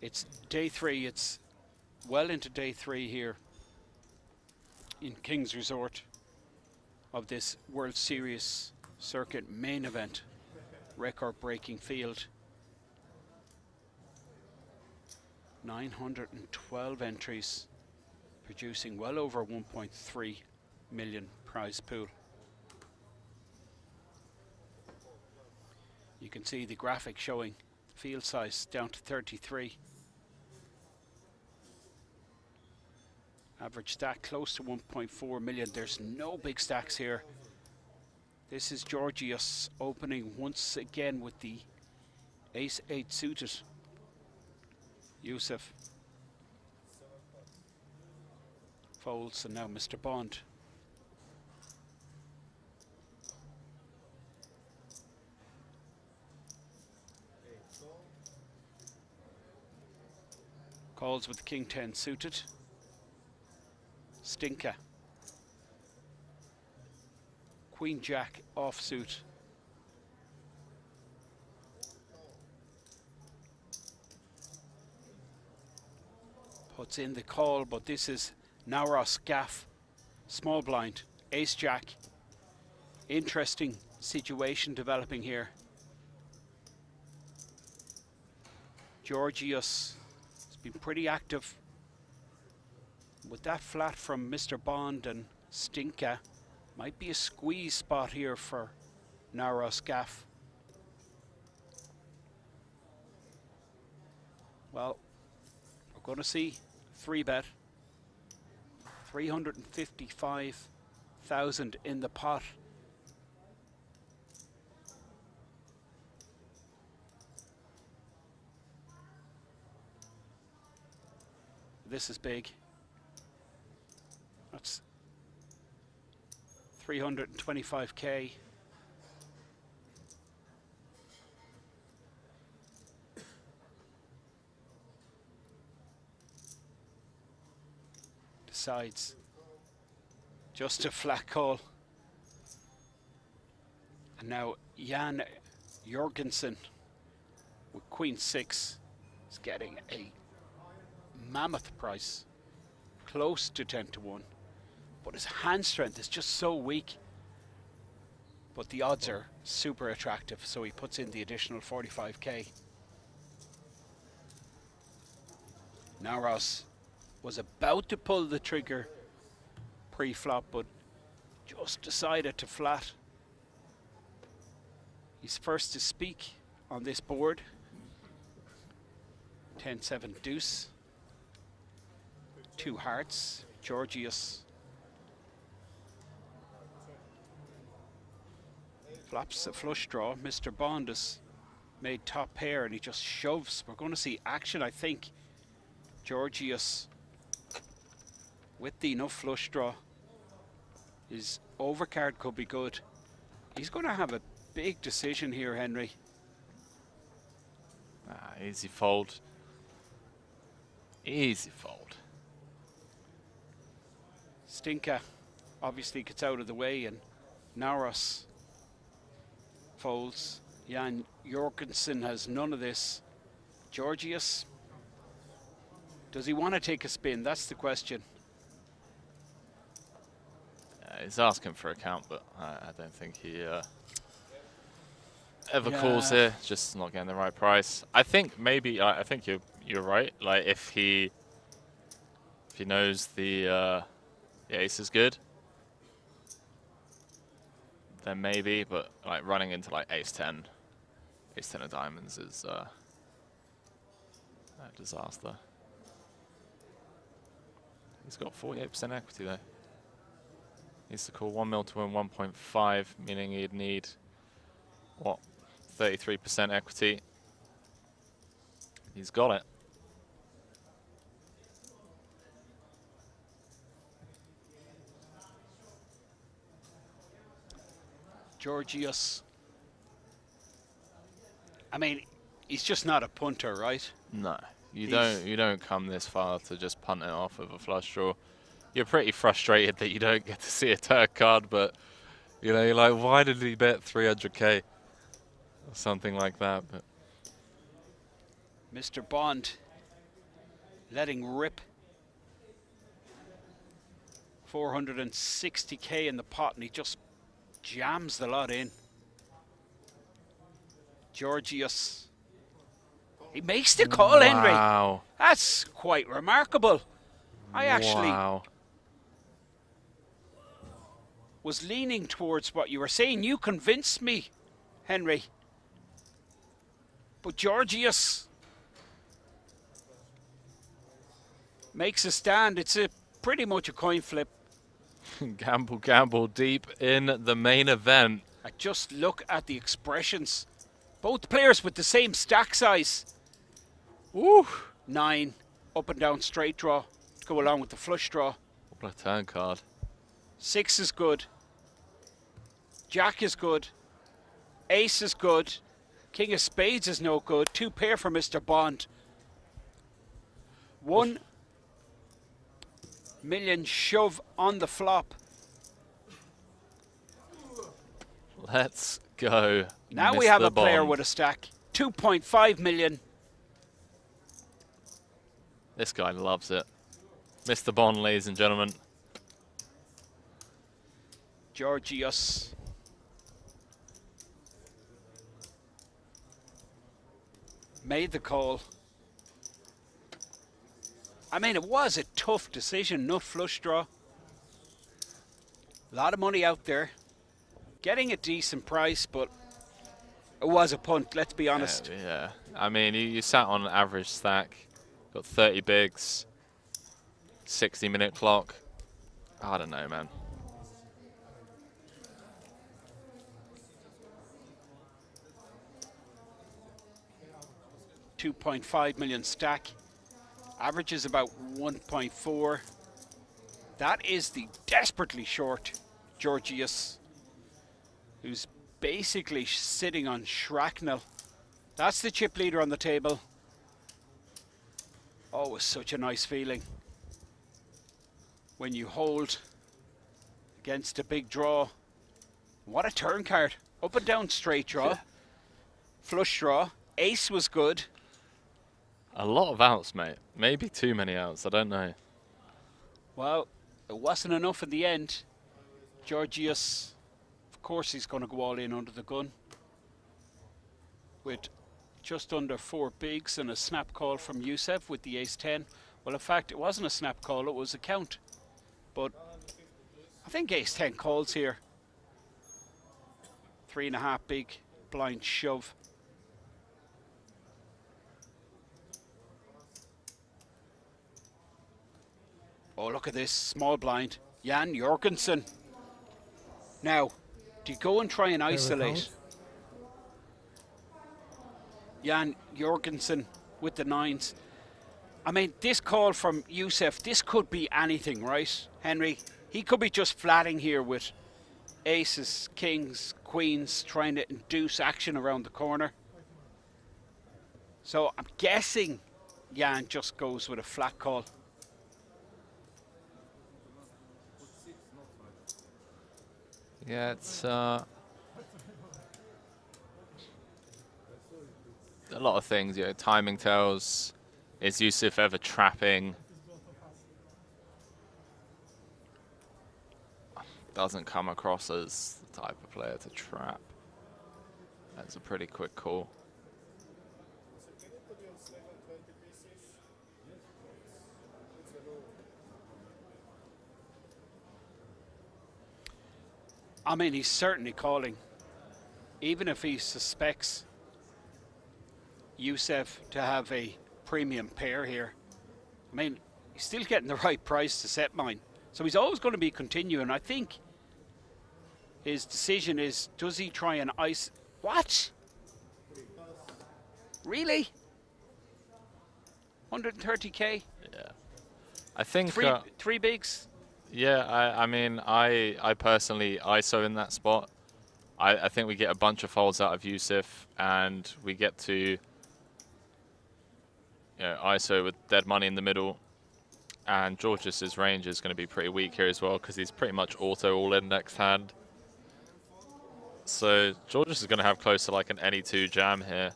It's day 3, it's well into day 3 here in Kings Resort of this World Series circuit main event, record-breaking field. 912 entries, producing well over 1.3 million prize pool. You can see the graphic showing field size down to 33. Average stack close to 1.4 million. There's no big stacks here. This is Georgios opening once again with the ace-8 suited. Yusuf folds, and now Mr. Bond. Calls with the king-10 suited. Stinka. Queen-jack offsuit. Puts in the call, but this is Nauros gaff. Small blind. Ace-jack. Interesting situation developing here. Georgios has been pretty active. With that flat from Mr. Bond and Stinka, might be a squeeze spot here for Nauros gaff. Well, we're going to see 3-bet. 355,000 in the pot. This is big. That's 325k. Decides just a flat call. And now Jan Jorgensen with Queen-6 is getting a mammoth price, close to 10-1. But his hand strength is just so weak. But the odds are super attractive, so he puts in the additional 45k. Nauros was about to pull the trigger pre-flop, but Just decided to flat. He's first to speak on this board. 10-7 deuce. 2 hearts. Georgios flops a flush draw. Mr. Bond has made top pair and he just shoves. We're going to see action, I think. Georgios with the enough flush draw. His overcard could be good. He's going to have a big decision here, Henry. Easy fold. Easy fold. Stinka obviously gets out of the way and Naros folds. Jan Jorgensen has none of this. Georgios, does he want to take a spin? That's the question. He's asking for a count, but I don't think he ever calls here. Just not getting the right price. I think maybe I think you're right. Like if he knows the ace is good, then maybe. But like running into like ace 10 of diamonds is a disaster. He's got 48% equity though. Needs to call 1 mil to win 1.5, meaning he'd need, what, 33% equity. He's got it. Georgios. I mean, he's just not a punter, right? No, you don't come this far to just punt it off with a flush draw. You're pretty frustrated that you don't get to see a turn card, but you know, you're like, why did he bet 300k or something like that? But Mr. Bond letting rip. 460k in the pot, and he just jams the lot in. Georgios. He makes the call, Henry. wow, That's quite remarkable. I actually was leaning towards what you were saying. You convinced me, Henry. But Georgios makes a stand. It's pretty much a coin flip. gamble deep in the main event. I just look at the expressions. Both players with the same stack size. Woo! 9 up and down straight draw to go along with the flush draw. What a turn card. 6 is good. Jack is good. Ace is good. King of spades is no good. 2 pair for Mr. Bond. 1 million shove on the flop. Let's go. Now we have Mr. a player Bond. with a stack. 2.5 million. This guy loves it. Mr. Bond, ladies and gentlemen. Georgios. Made the call. I mean, it was a tough decision. No flush draw. A lot of money out there. Getting a decent price, but it was a punt, let's be honest. Yeah. I mean, you sat on an average stack. Got 30 bigs. 60-minute clock. I don't know, man. $2.5 million stack. Average is about 1.4. That is the desperately short Georgios, who's basically sitting on shrapnel. That's the chip leader on the table. Oh, it's such a nice feeling when you hold against a big draw. What a turn card. Up and down straight draw. Flush draw. Ace was good. A lot of outs, mate. Maybe too many outs. I don't know. Well, it wasn't enough in the end. Georgios, of course he's going to go all in under the gun. With just under 4 bigs and a snap call from Wsopc with the ace 10. Well, in fact, it wasn't a snap call, it was a count. But I think ace-10 calls here. 3.5 big blind shove. Oh, look at this, small blind. Jan Jorgensen. Now, do you go and try and isolate? Jan Jorgensen with the 9s. I mean, this call from Wsopc, this could be anything, right, Henry? He could be just flatting here with aces, kings, queens, trying to induce action around the corner. So I'm guessing Jan just goes with a flat call. Yeah, it's a lot of things. You know, timing tells. Is Wsopc ever trapping? Doesn't come across as the type of player to trap. That's a pretty quick call. I mean, he's certainly calling, even if he suspects Wsopc to have a premium pair here. I mean, he's still getting the right price to set mine. So he's always going to be continuing. I think his decision is, does he try and ice... What? Really? 130k? Yeah. I think... Three bigs? Yeah, I mean, I personally ISO in that spot. I think we get a bunch of folds out of Wsopc, and we get to, you know, ISO with dead money in the middle. And Georgis's range is going to be pretty weak here as well, because he's pretty much auto all-in next hand. So Georgis is going to have close to like an any 2 jam here.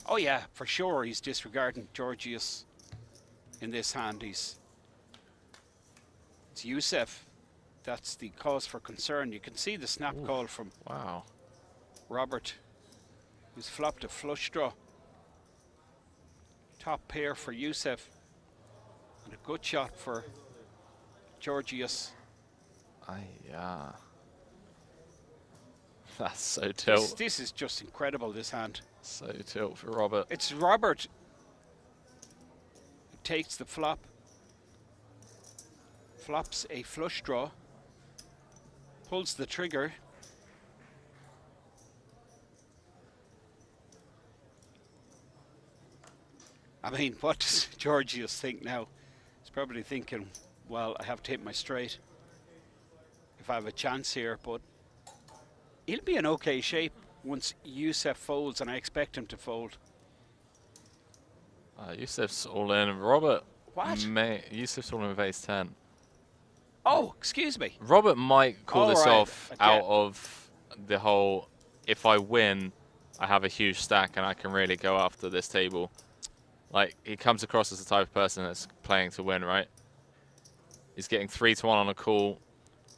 Oh yeah, for sure he's disregarding Georgios in this hand. It's Wsopc. That's the cause for concern. You can see the snap call from Robert, who's flopped a flush draw. Top pair for Wsopc. And a good shot for Georgios. Yeah. That's so tilt. This is just incredible, this hand. So tilt for Robert. It's Robert who takes the flop. Flops a flush draw. Pulls the trigger. I mean, what does Georgios think now? He's probably thinking, well, I have to hit my straight if I have a chance here, but he'll be in okay shape once Wsopc folds, and I expect him to fold. Wsopc's all in. Robert. What? Wsopc's all in with ace 10. Oh, excuse me. Robert might call this off Again. out of the whole, if I win, I have a huge stack and I can really go after this table. Like, he comes across as the type of person that's playing to win, right? He's getting 3-1 on a call.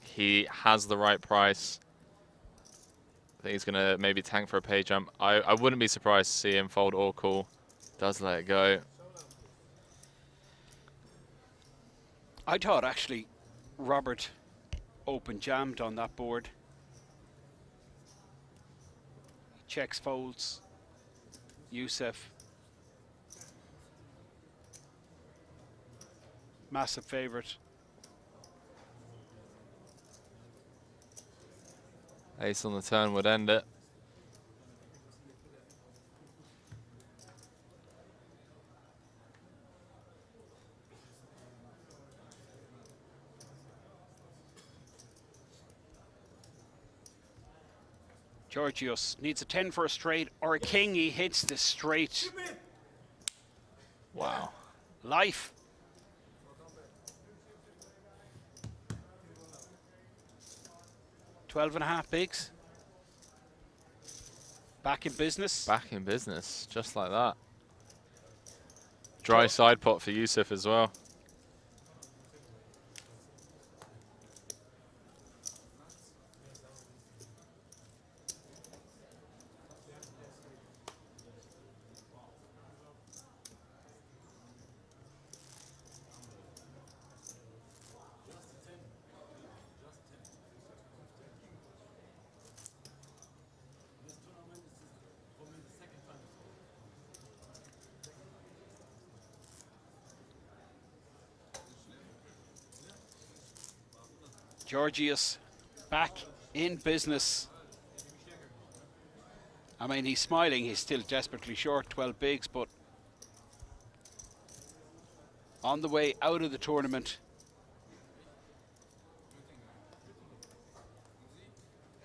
He has the right price. I think he's going to maybe tank for a pay jump. I wouldn't be surprised to see him fold or call. Does let it go. I thought actually Robert open jammed on that board. Checks, folds. Wsopc. Massive favourite. Ace on the turn would end it. Georgios needs a 10 for a straight or a king. He hits the straight. Wow. Life. $12.5 bigs. Back in business. Back in business, just like that. Dry side pot for Wsopc as well. Georgios back in business. I mean, he's smiling. He's still desperately short 12 bigs, but on the way out of the tournament.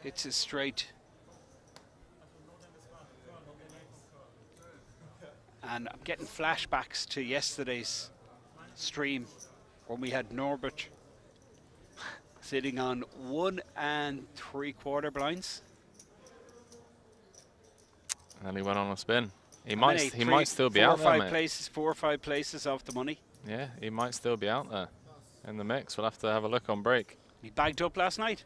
Hits his straight. And I'm getting flashbacks to yesterday's stream when we had Norbert sitting on 1 3/4 blinds. And he went on a spin. He How might many? he might still be Four out or there, five mate. places, 4 or 5 places off the money. Yeah, he might still be out there in the mix. We'll have to have a look on break. He bagged up last night.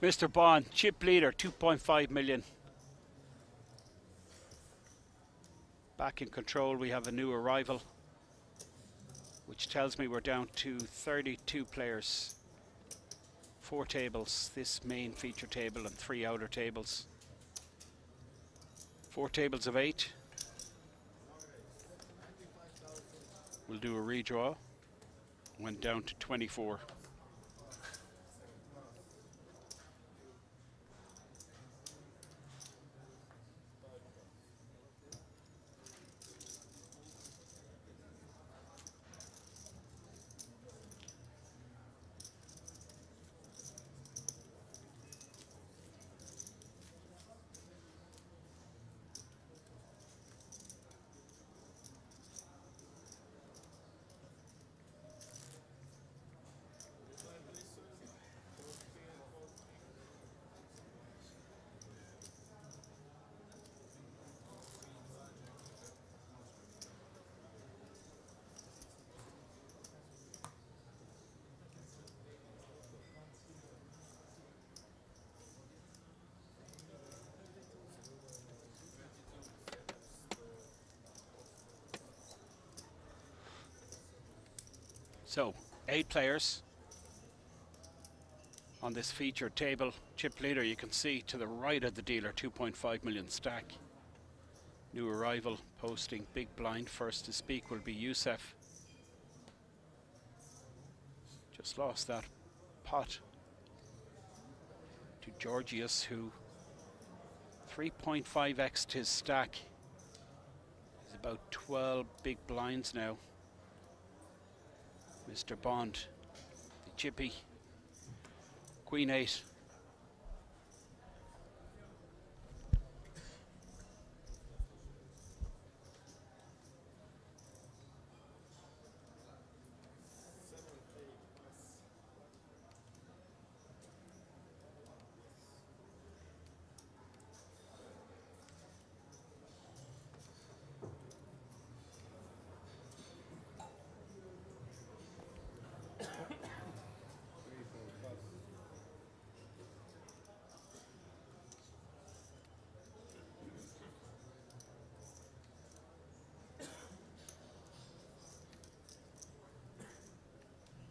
Mr. Bond, chip leader, 2.5 million. Back in control, we have a new arrival, which tells me we're down to 32 players. 4 tables, this main feature table and 3 outer tables. 4 tables of 8. We'll do a redraw. Went down to 24. So, 8 players on this featured table. Chip leader, you can see to the right of the dealer, 2.5 million stack. New arrival posting big blind. First to speak will be Wsopc. Just lost that pot to Georgios, who 3.5x'd his stack. He's about 12 big blinds now. Mr. Bond, the chippy, Queen 8.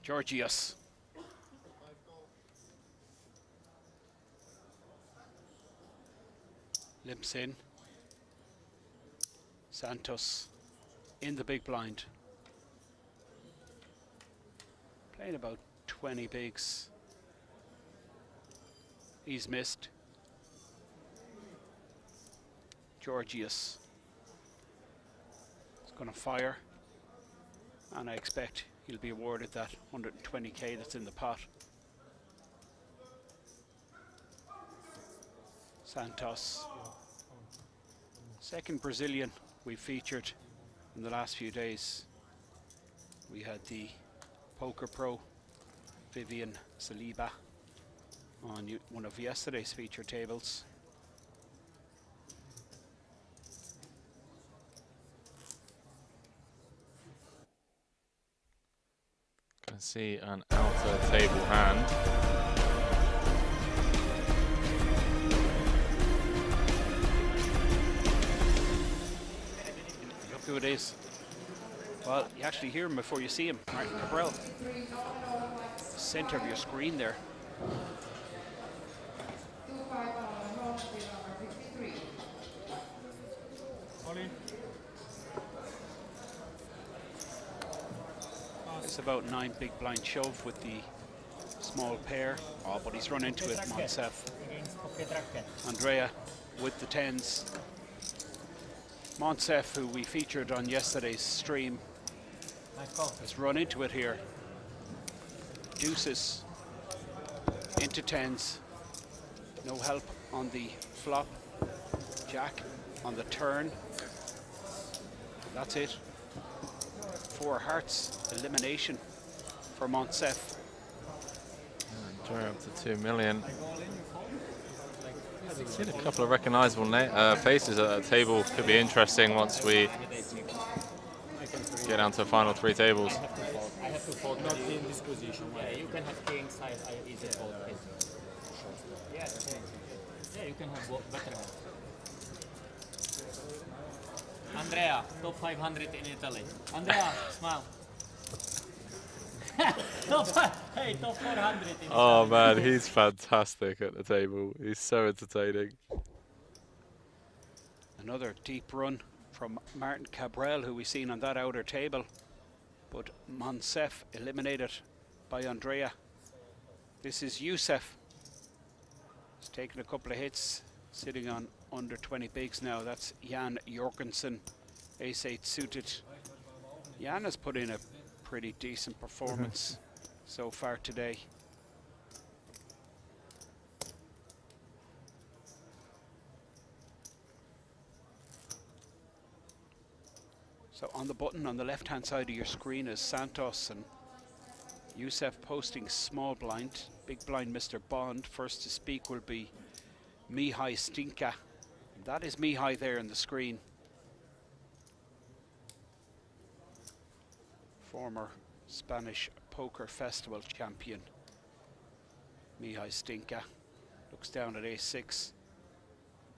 Georgios. Limps in. Santos in the big blind. Playing about 20 bigs. He's missed. Georgios is going to fire, and I expect he'll be awarded that 120k that's in the pot. Santos, second Brazilian we've featured in the last few days. We had the Poker Pro Vivian Saliba on one of yesterday's feature tables. Can see an outer table hand. Look who it is. Well, you actually hear him before you see him. Martin Cabral. Center of your screen there. Just about 9 big blind shove with the small pair. Oh, but he's run into it, Monsef. Andrea with the 10s. Monsef, who we featured on yesterday's stream, has run into it here. Deuces into 10s. No help on the flop. Jack on the turn. That's it. 4 hearts elimination for Monsef. Drawing up to 2 million. Seen a couple of recognisable faces at that table. Could be interesting once we get down to the final 3 tables. I have to fold, not in this position. Yeah, you can have king side, easy fold. Yeah, you can have better. Andrea, top 500 in Italy. Andrea, smile. Hey, top 400 in Oh Italy. man, he's fantastic at the table. He's so entertaining. Another deep run from Martin Cabral, who we've seen on that outer table. But Monsef eliminated by Andrea. This is Wsopc. He's taken a couple of hits, sitting on under 20 bigs now. That's Jan Jorgensen, ace-8 suited. Jan has put in a pretty decent performance so far today. So on the button on the left-hand side of your screen is Santos and Wsopc posting small blind. Big blind Mr. Bond. First to speak will be Mihai Stinka. That is Mihai there on the screen. Former Spanish Poker Festival champion. Mihai Stinka. Looks down at ace-6.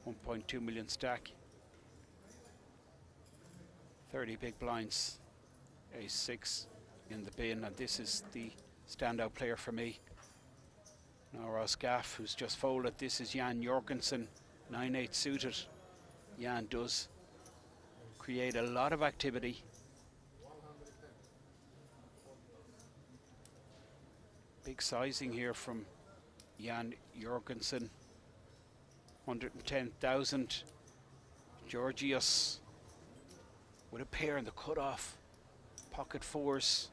1.2 million stack. 30 big blinds. Ace-6 in the bin, and this is the standout player for me. Now Rozvadov, who's just folded. This is Jan Jorgensen, 9-8 suited. Jan does create a lot of activity. Big sizing here from Jan Jorgensen. 110,000. Georgios with a pair in the cutoff. Pocket 4s.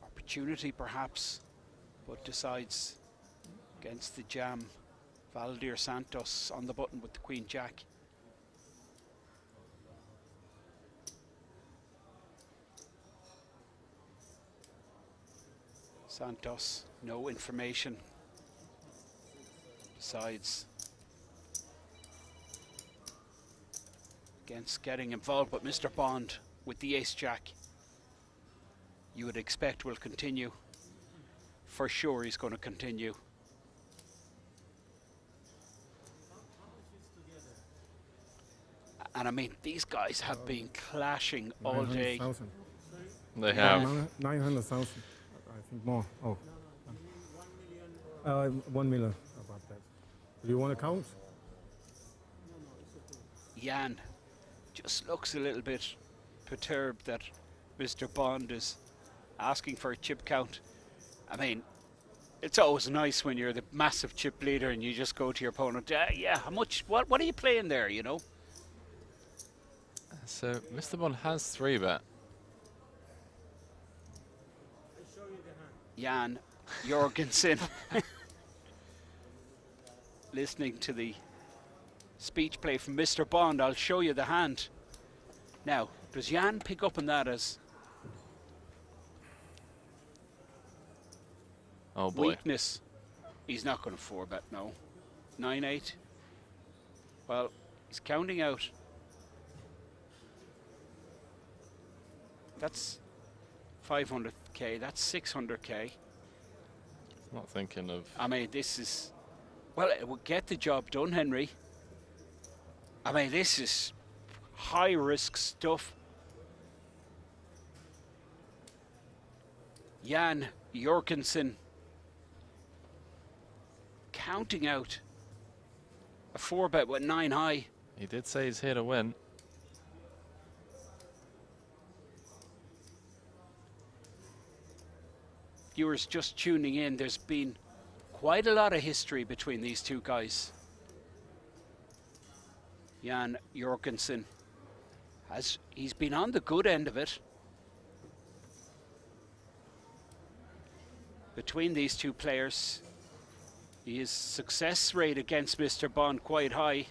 Opportunity perhaps, but decides against the jam. Valdir Santos on the button with the Queen Jack. Santos, no information. Decides against getting involved, but Mr. Bond with the ace-jack, you would expect will continue. For sure he's going to continue. And I mean, these guys have been clashing all day. 900,000. They have. 900,000. I think more. Oh. 1 million about that. Do you want to count? Jan just looks a little bit perturbed that Mr. Bond is asking for a chip count. I mean, it's always nice when you're the massive chip leader and you just go to your opponent, yeah, how much, what are you playing there, you know? So Mr. Bond has 3-bet. Jan Jorgensen listening to the speech play from Mr. Bond. I'll show you the hand. Now, does Jan pick up on that as Oh boy. weakness? He's not going to 4-bet, no. 9-8. Well, he's counting out. That's 500k, that's 600k. Not thinking of. I mean, this is, well, it will get the job done, Henry. I mean, this is high risk stuff. Jan Jorgensen counting out a 4-bet with 9 high. He did say he's here to win. viewers just tuning in, there's been quite a lot of history between these two guys. Jan Jorgensen he's been on the good end of it. Between these two players, his success rate against Mr. Bond quite high,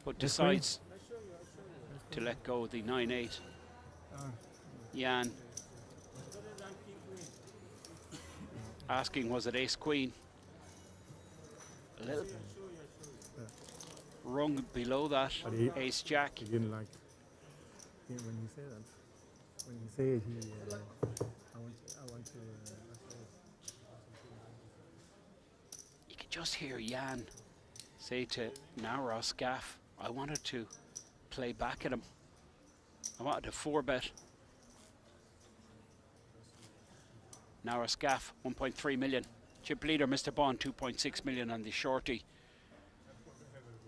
but decides to let go of the 9-8. Jan asking, was it ace queen? A little rung below that, ace jack. He didn't like when he said that. When he said I want to. You can just hear Jan say to Nauros Gaff, I wanted to play back at him. I wanted to 4-bet. Nauros Gaff, 1.3 million. Chip leader, Mr. Bond, 2.6 million on the shorty.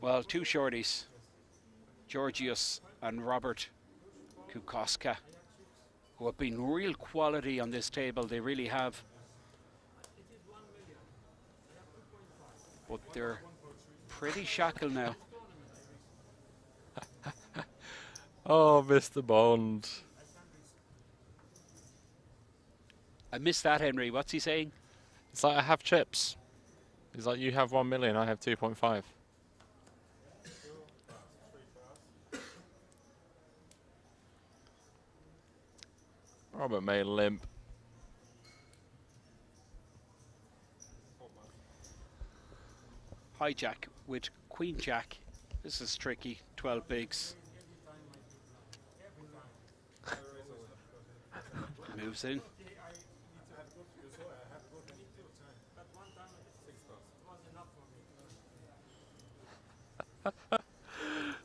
Well, two shorties, Georgios and Robert Kukoska, who have been real quality on this table. They really have. But they're pretty shackled now. Oh, Mr. Bond. I missed that, Henry. What's he saying? It's like, I have chips. He's like, you have 1 million, I have 2.5. Robert may limp. Hijack with Queen Jack. This is tricky. 12 bigs. Moves in.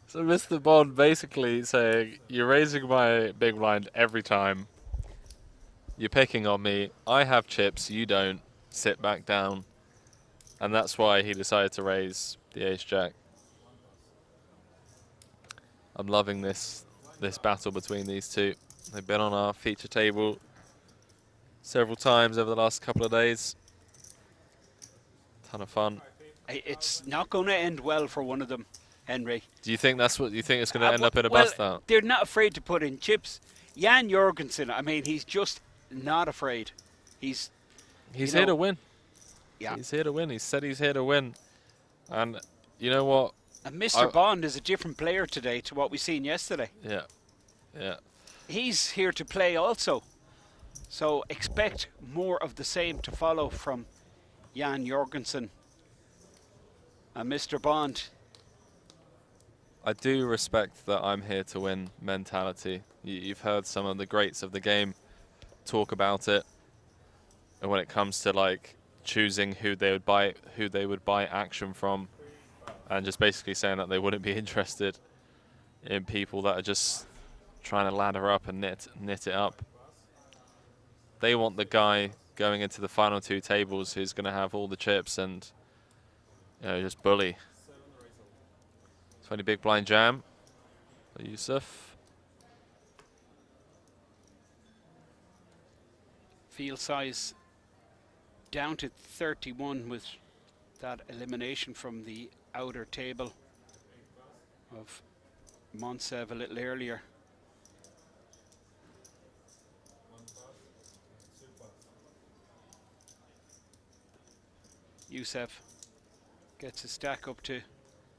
So Mr. Bond basically saying, you're raising my big blind every time. You're picking on me. I have chips, you don't. Sit back down. And that's why he decided to raise the ace-jack. I'm loving this battle between these two. They've been on our feature table several times over the last couple of days. Ton of fun. It's not going to end well for one of them, Henry. Do you think that's what you think it's going to end up in a bust out? They're not afraid to put in chips. Jan Jorgensen, I mean, he's just not afraid. He's here to win. Yeah. He's here to win. He said he's here to win. And you know what? And Mr. Bond is a different player today to what we seen yesterday. Yeah. Yeah. He's here to play also. So expect more of the same to follow from Jan Jorgensen and Mr. Bond. I do respect that I'm here to win mentality. You've heard some of the greats of the game talk about it. And when it comes to like choosing who they would buy action from, and just basically saying that they wouldn't be interested in people that are just trying to ladder up and knit it up. They want the guy going into the final two tables who's going to have all the chips and just bully. 20 big blind jam for Yusuf. Field size down to 31 with that elimination from the outer table of Montsev a little earlier. Yusuf gets his stack up to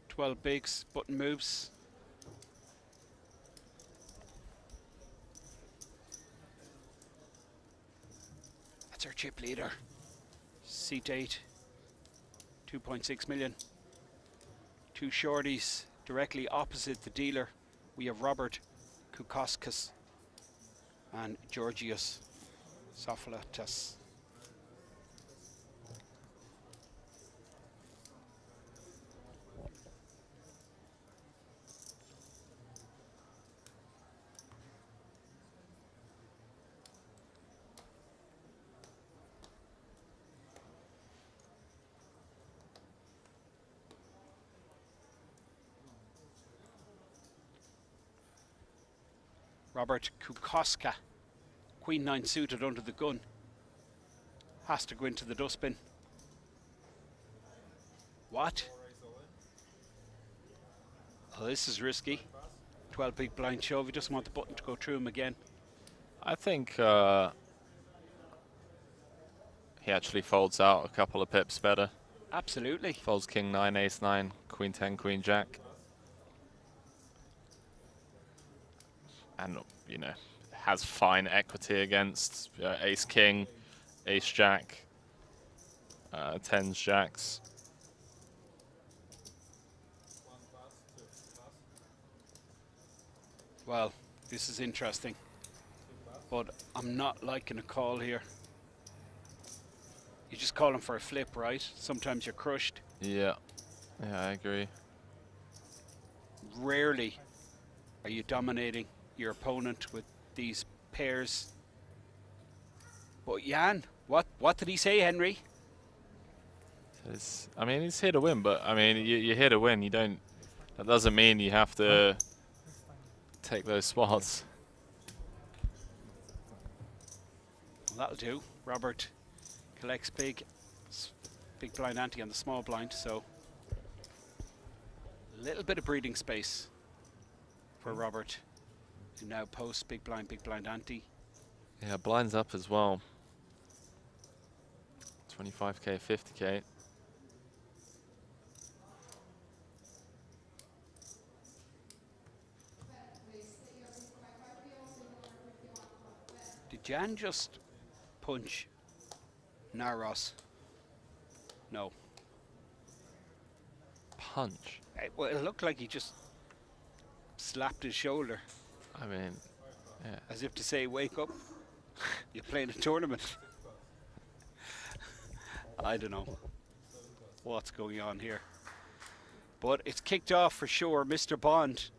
12 bigs, button moves. That's our chip leader. Seat 8, 2.6 million. Two shorties directly opposite the dealer. We have Robert Kukoskis and Georgios Sofalatas. Robert Kukoska, Queen 9 suited under the gun. Has to go into the dustbin. What? Oh, this is risky. 12 big blind shove. He doesn't want the button to go through him again. I think he actually folds out a couple of pips better. Absolutely. Folds king 9, ace 9, queen 10, queen jack. And, you know, has fine equity against ace king, ace jack, 10s jacks. Well, this is interesting. But I'm not liking a call here. You just call him for a flip, right? Sometimes you're crushed. Yeah, I agree. Rarely are you dominating your opponent with these pairs. But Jan, what did he say, Henry? I mean, he's here to win, but I mean, you're here to win. You don't. That doesn't mean you have to take those spots. Well, that'll do. Robert collects big blind ante on the small blind, so a little bit of breathing space for Robert, who now posts big blind ante. Yeah, blinds up as well. 25k, 50k. Did Jan just punch Naros? No. Punch. Well, it looked like he just slapped his shoulder, I mean, yeah. as if to say, wake up, you're playing a tournament. I don't know what's going on here. But it's kicked off for sure. Mr. Bond,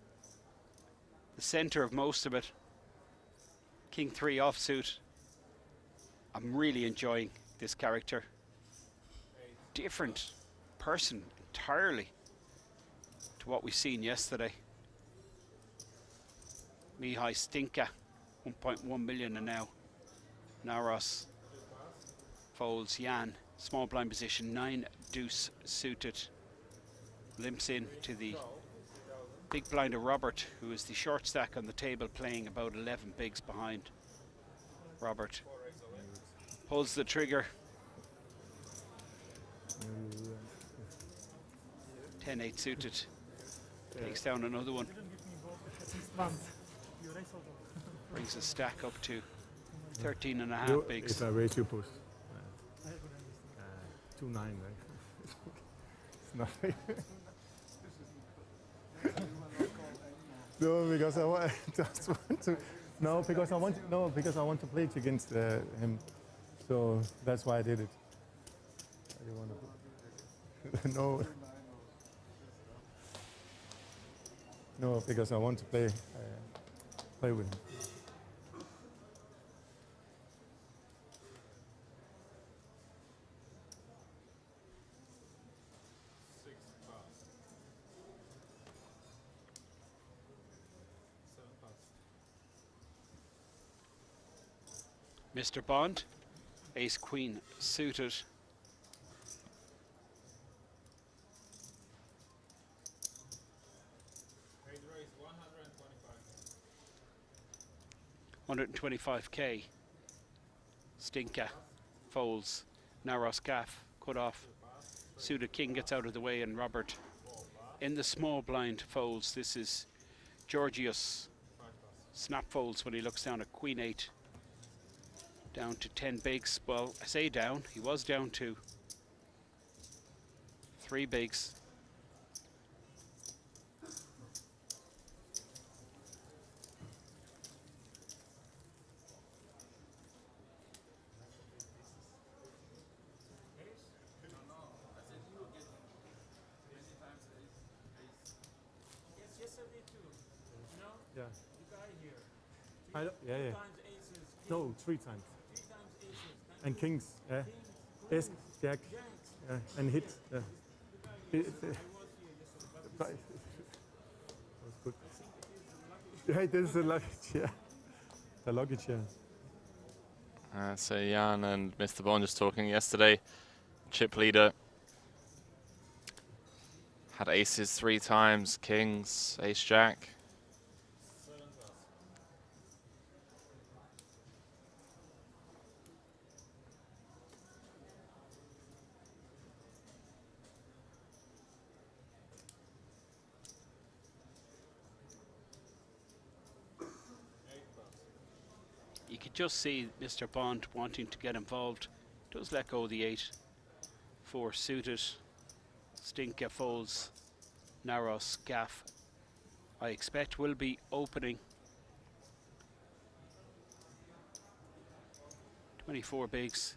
the center of most of it. King 3 offsuit. I'm really enjoying this character. Different person entirely to what we've seen yesterday. Mihai Stinka, 1.1 million, and now Naros folds Jan. Small blind position, 9 deuce suited. Limps in to the big blind of Robert, who is the short stack on the table, playing about 11 bigs behind Robert. Pulls the trigger. 10-8 suited. Takes down another one. Brings the stack up to 13 and a half bigs. If I raise your post. 2-9, right? It's nothing. No, because I just want to. No, because I want. No, because I want to play it against him. So that's why I did it. I didn't want to. No. No, because I want to play with him. Mr. Bond, ace queen suited. $125k. Stinka folds. Naros gaff cut off. Suited king gets out of the way, and Robert in the small blind folds. This is Georgios. Snap folds when he looks down at queen 8. Down to 10 bigs. Well, I say down. He was down to 3 bigs. Yeah. Yeah. No, 3 times. And kings, ace, jack, and hit. That was good. Yeah, this is the luggage, yeah. The luggage, yeah. So Jan and Mr. Bond just talking yesterday. Chip leader had aces 3 times, kings, ace jack. You could just see Mr. Bond wanting to get involved. Does let go of the 8-4 suited. Stinker folds. Narrows gaff. I expect will be opening. 24 bigs.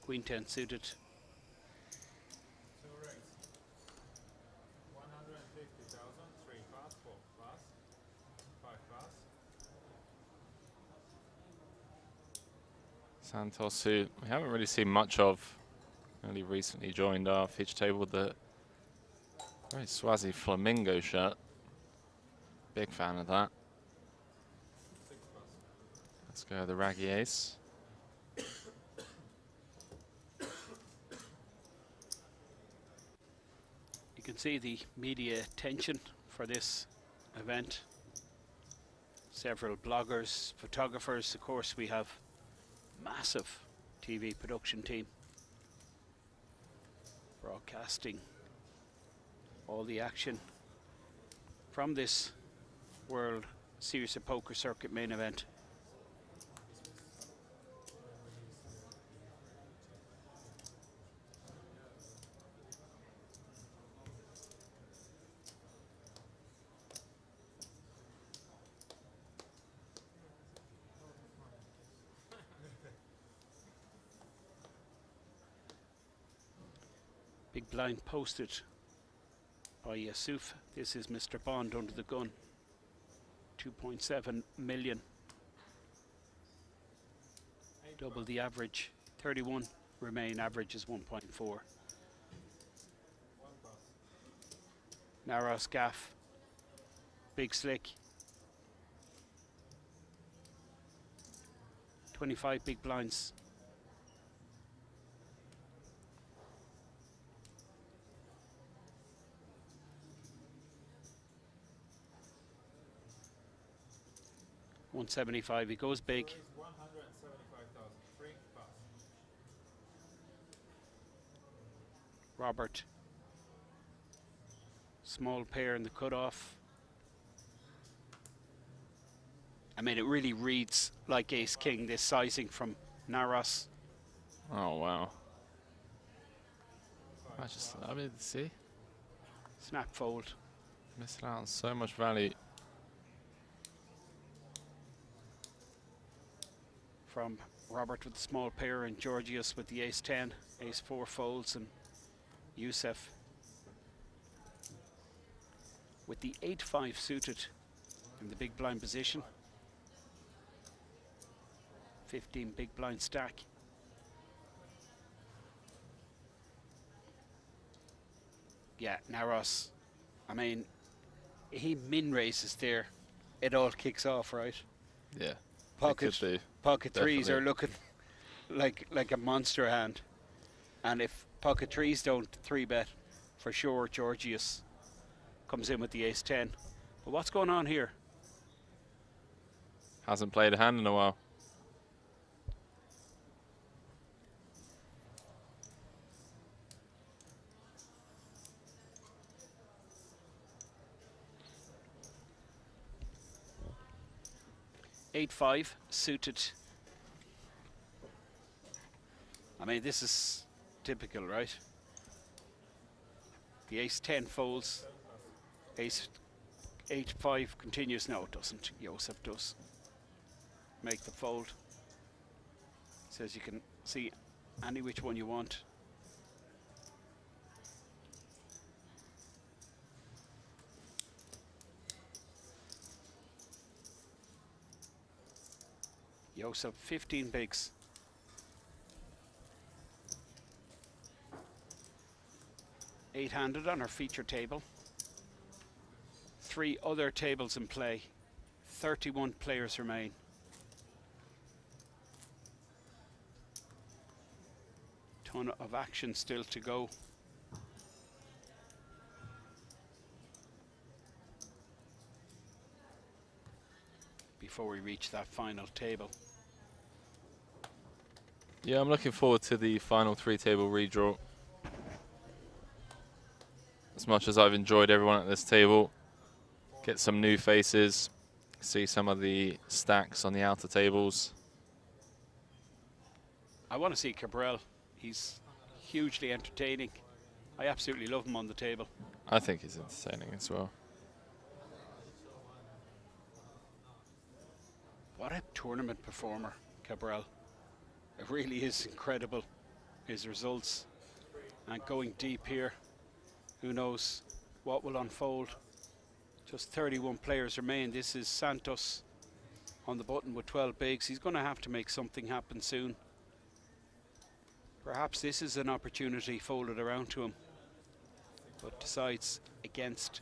Queen 10 suited. Santos, who we haven't really seen much of, only recently joined our feature table with the very Swazi flamingo shirt. Big fan of that. Let's go the raggy ace. You can see the media attention for this event. Several bloggers, photographers, of course we have massive TV production team broadcasting all the action from this World Series of Poker Circuit main event. Big blind posted by Wsopc. This is Mr. Bond under the gun. 2.7 million. Double the average. 31. Remain average is 1.4. Narrow scaff. Big slick. 25 big blinds. $175. He goes big. Robert. Small pair in the cutoff. I mean, it really reads like Ace King, this sizing from Naros. Oh, wow. I mean, see? Snap fold. Missing out on so much value. From Robert with the small pair and Georgios with the ace 10, ace 4 folds, and Yusuf with the 8-5 suited in the big blind position. 15 big blind stack. Yeah, Naros, I mean, he min raises there, it all kicks off, right? Yeah. Pocket threes are looking like a monster hand, and if pocket threes don't 3-bet, for sure Georgios comes in with the ace 10. But what's going on here? Hasn't played a hand in a while. Eight 5 suited. I mean, this is typical, right? The ace 10 folds. Ace 8-5 continues. No, it doesn't. Wsopc does make the fold. Says you can see any which one you want. Wsopc 15 bigs. Eight-handed on our feature table. 3 other tables in play. 31 players remain. Ton of action still to go. Before we reach that final table. Yeah, I'm looking forward to the final 3-table redraw. As much as I've enjoyed everyone at this table, get some new faces, see some of the stacks on the outer tables. I want to see Cabral. He's hugely entertaining. I absolutely love him on the table. I think he's entertaining as well. What a tournament performer, Cabral. It really is incredible, his results. And going deep here, who knows what will unfold. Just 31 players remain. This is Santos on the button with 12 bigs. He's going to have to make something happen soon. Perhaps this is an opportunity folded around to him, but decides against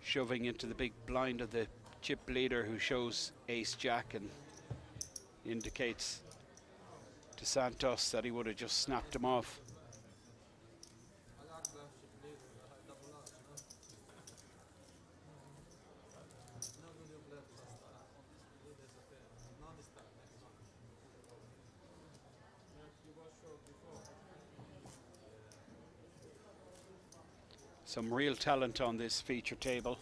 shoving into the big blind of the chip leader, who shows ace-jack and indicates to Santos that he would have just snapped him off. Some real talent on this feature table.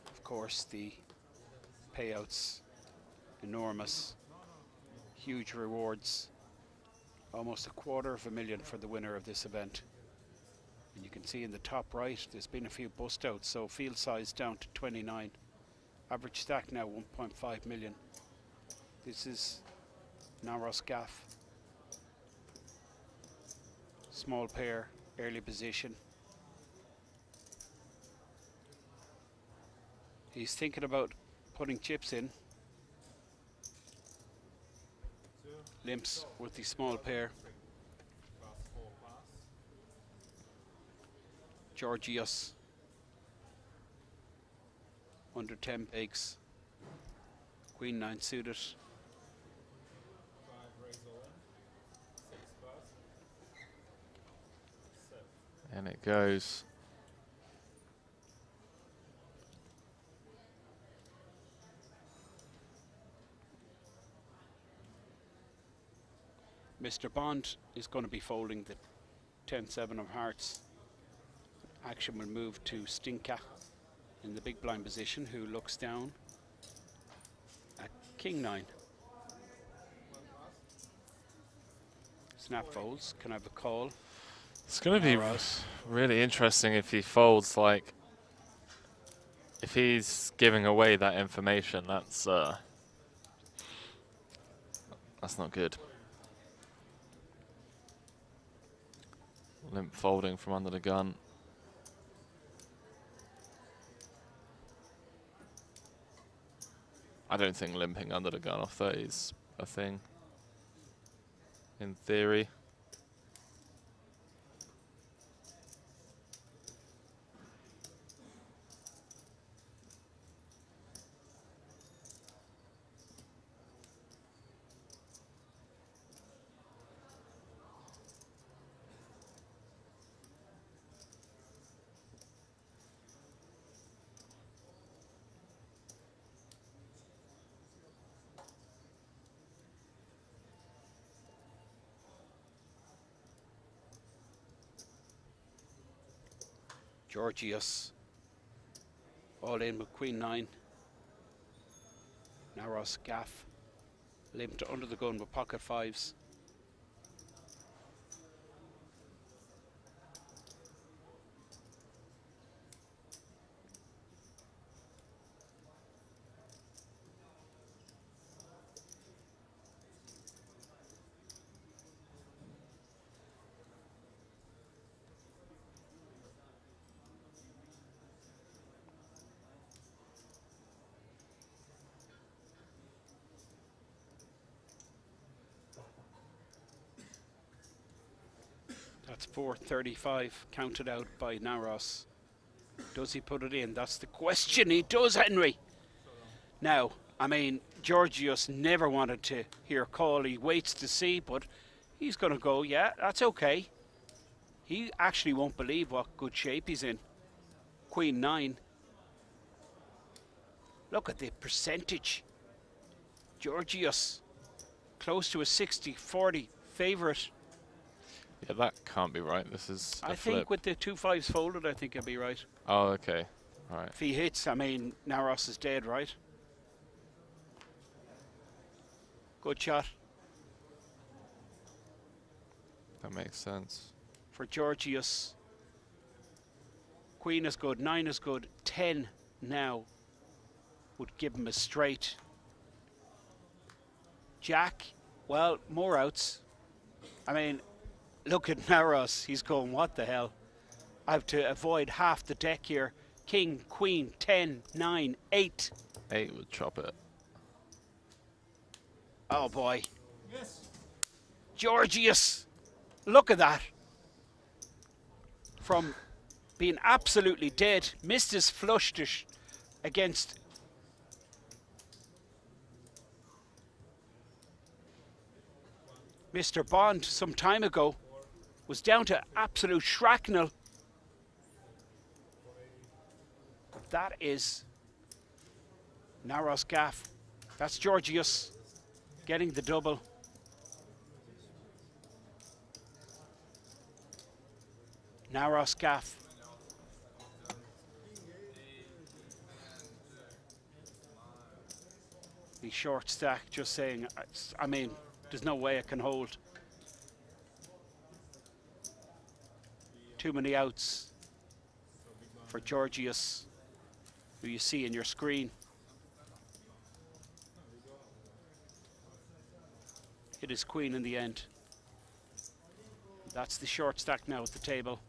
Of course, the payouts enormous, huge rewards, almost $250,000 for the winner of this event. And you can see in the top right, there's been a few bust outs, so field size down to 29. Average stack now 1.5 million. This is Naros Gaff. Small pair, early position. He's thinking about putting chips in. Limps with the small pair. Georgios under 10 bigs. Queen 9 suited. And it goes. Mr. Bond is going to be folding the 10-7 of hearts. Action will move to Stinka in the big blind position, who looks down at King 9. Snap folds. Can I have a call? It's going to be really interesting if he folds, like, if he's giving away that information, that's not good. Limp folding from under the gun. I don't think limping under the gun off 30 is a thing, in theory. Georgios all in with Queen 9. Naros Gaff limped under the gun with pocket fives. That's 435 counted out by Naros. Does he put it in? That's the question. He does, Henry. Now, I mean, Georgios never wanted to hear call. He waits to see, but he's going to go, yeah, that's okay. He actually won't believe what good shape he's in. Queen 9. Look at the percentage. Georgios, close to a 60-40 favourite. Yeah, that can't be right. This is a I flip. think with the 2 5s folded, I think I'll be right. Oh, okay. All right. If he hits, I mean, Naros is dead, right? Good shot That makes sense. for Georgios. Queen is good, 9 is good, 10 now would give him a straight. Jack, well, more outs. I mean, look at Naros. He's going, what the hell? I have to avoid half the deck here. King, Queen, 10, 9, 8. 8 would chop it. Oh boy. Yes. Georgios. Look at that. From being absolutely dead, missed his flush against Mr. Bond some time ago, was down to absolute shrapnel. That is Naros gaff. That's Georgios getting the double. Naros gaff. The short stack, just saying, I mean, there's no way I can hold. Too many outs for Georgios, who you see in your screen. Hit his queen in the end. That's the short stack now at the table.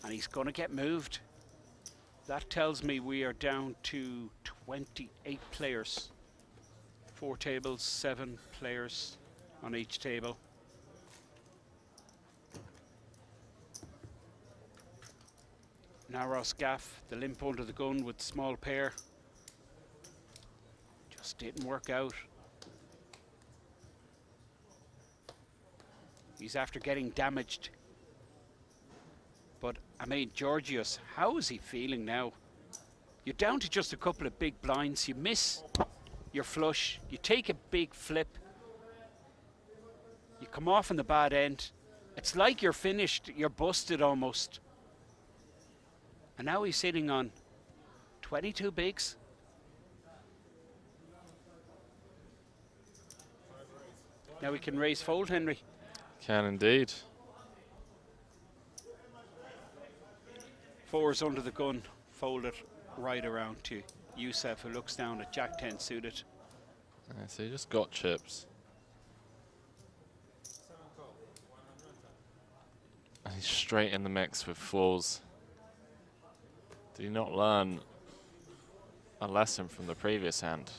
And he's going to get moved. That tells me we are down to 28 players. 4 tables, 7 players on each table. Naros gaff, the limp under the gun with small pair. Just didn't work out. He's after getting damaged. But, I mean, Georgios, how is he feeling now? You're down to just a couple of big blinds. You miss your flush. You take a big flip. You come off on the bad end. It's like you're finished. You're busted almost. And now he's sitting on 22 bigs. Now we can raise fold, Henry. Can indeed. 4's under the gun, folded right around to Wsopc, who looks down at Jack 10 suited. Yeah, so you just got chips. And he's straight in the mix with 4s. Did he not learn a lesson from the previous hand?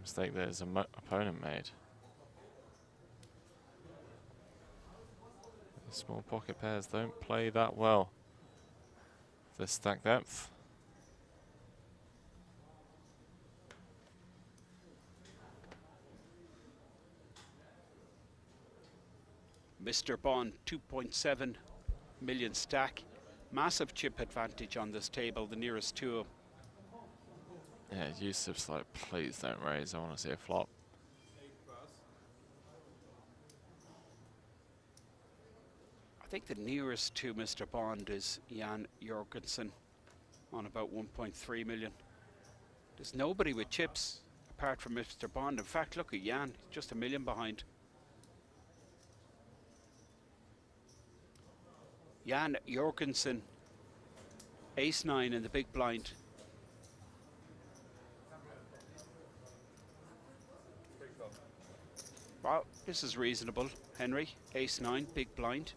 Mistake that his opponent made. The small pocket pairs don't play that well. This stack depth. Mr. Bond, 2.7 million stack. Massive chip advantage on this table, the nearest two. Yeah, Wsopc's like, please don't raise, I want to see a flop. I think the nearest to Mr. Bond is Jan Jorgensen on about 1.3 million. There's nobody with chips apart from Mr. Bond. In fact, look at Jan, just a million behind. Jan Jorgensen, ace-9 in the big blind. Well, this is reasonable, Henry. Ace-9, big blind.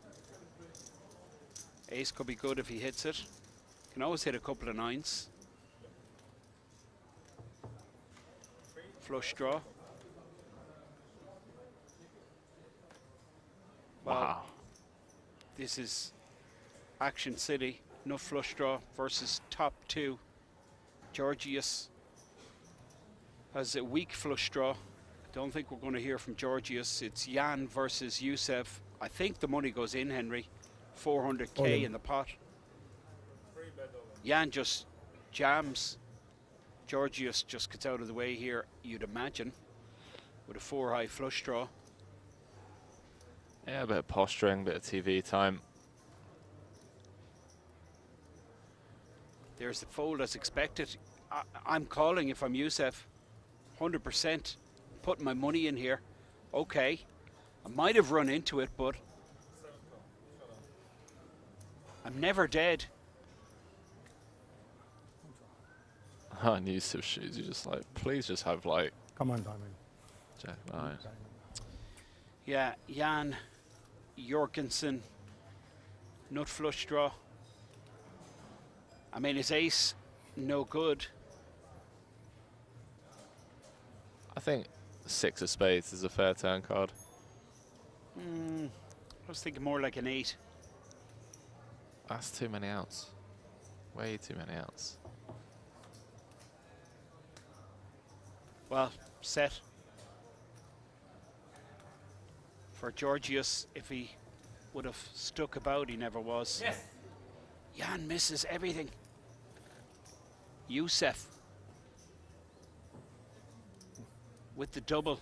Ace could be good if he hits it. Can always hit a couple of 9s. Flush draw. This is Action City, no flush draw versus top 2. Georgios has a weak flush draw. Don't think we're going to hear from Georgios. It's Jan versus Wsopc. I think the money goes in, Henry. 400k in the pot. Jan just jams. Georgios just gets out of the way here, you'd imagine, with a 4-high flush draw. Yeah, a bit of posturing, bit of TV time. There's the fold as expected. I'm calling if I'm Wsopc. 100%. Putting my money in here. Okay. I might have run into it, but I'm never dead. On Yusuf shoes, you just like, please just have like Come on, Diamond. Jack 9. Yeah, Jan Jorgensen, nut flush draw. I mean, his ace, no good. I think 6 of spades is a fair turn card. I was thinking more like an 8. That's too many outs. Way too many outs. Well, set. For Georgios, if he would have stuck about, he never was. Yes. Jan misses everything. Wsopc with the double.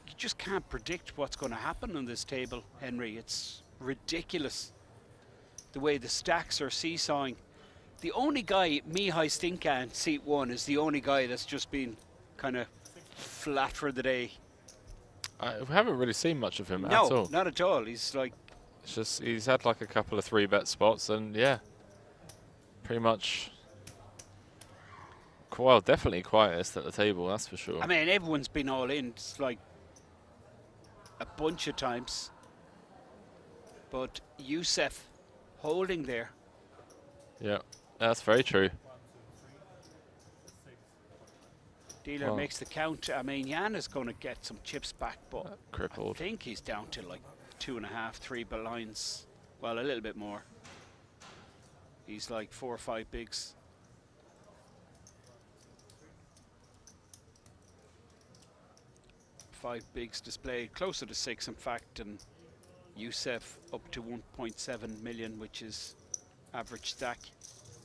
You just can't predict what's going to happen on this table, Henry. It's ridiculous the way the stacks are seesawing. The only guy, Mihai Stinkan, seat 1, is the only guy that's just been kind of flat for the day. We haven't really seen much of him at No, all. not at all. He's like, It's just he's had like a couple of 3-bet spots, and yeah, pretty much. Well, definitely quietest at the table, that's for sure. I mean, everyone's been all in. It's like a bunch of times. But Wsopc holding there. Yeah, that's very true. Dealer Well, makes the count. I mean, Jan is going to get some chips back, but crippled. I think he's down to like 2.5, 3 blinds. Well, a little bit more. He's like 4 or 5 bigs. Five bigs displayed, closer to 6 in fact, and Wsopc up to 1.7 million, which is average stack.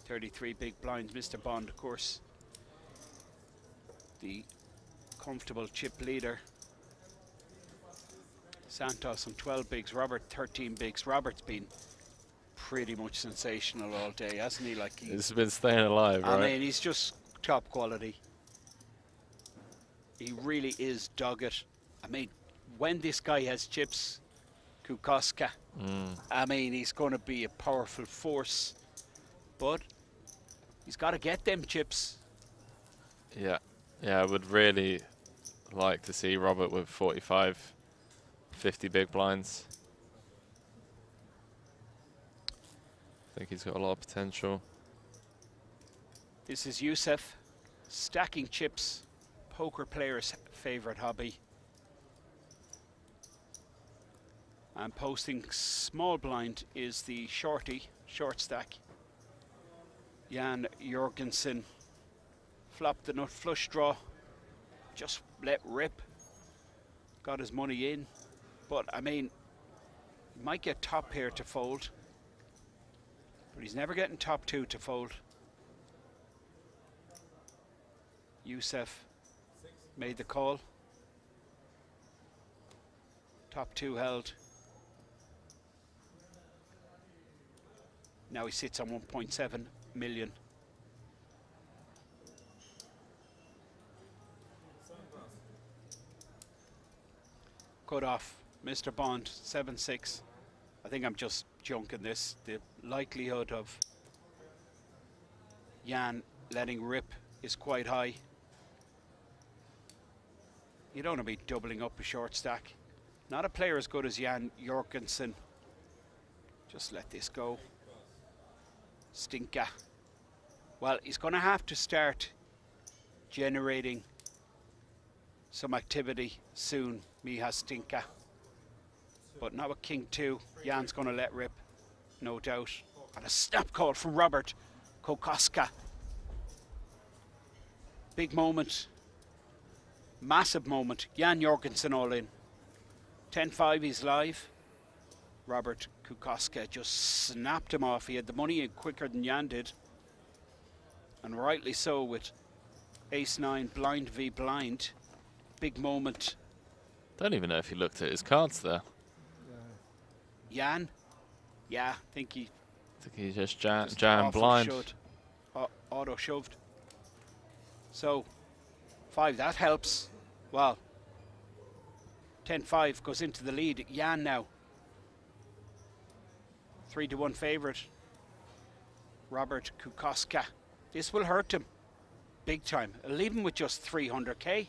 33 big blinds. Mr. Bond, of course, the comfortable chip leader. Santos on 12 bigs, Robert 13 bigs. Robert's been pretty much sensational all day, hasn't he? Like He's been staying alive, right? I mean, he's just top quality. He really is dogged. I mean, when this guy has chips, Kukoska, I mean, he's going to be a powerful force, but he's got to get them chips. Yeah, yeah, I would really like to see Robert with 45, 50 big blinds. I think he's got a lot of potential. This is Wsopc, stacking chips, poker player's favorite hobby. And posting small blind is the shorty, short stack. Jan Jorgensen flopped the nut flush draw, just let rip, got his money in, but I mean, he might get top pair to fold, but he's never getting top 2 to fold. Wsopc made the call, top 2 held. Now he sits on 1.7 million. Cut off, Mr. Bond, 7-6. I think I'm just junking this. The likelihood of Jan letting rip is quite high. You don't want to be doubling up a short stack. Not a player as good as Jan Jorgensen. Just let this go. Stinka. Well, he's going to have to start generating some activity soon. Me has stinker. But not with King 2. Jan's going to let rip, no doubt. And a snap call from Robert Kokoska. Big moment. Massive moment. Jan Jorgensen all in. 10-5, he's live. Robert Kokoska just snapped him off. He had the money in quicker than Jan did. And rightly so with Ace-9, blind v blind. Big moment. Don't even know if he looked at his cards there. Jan? Yeah, I think he just just jammed awful blind. Auto shoved. So, 5, that helps. Well, 10-5 goes into the lead. Jan now. 3-1 favourite. Robert Kokoska. This will hurt him. Big time. It'll leave him with just 300k.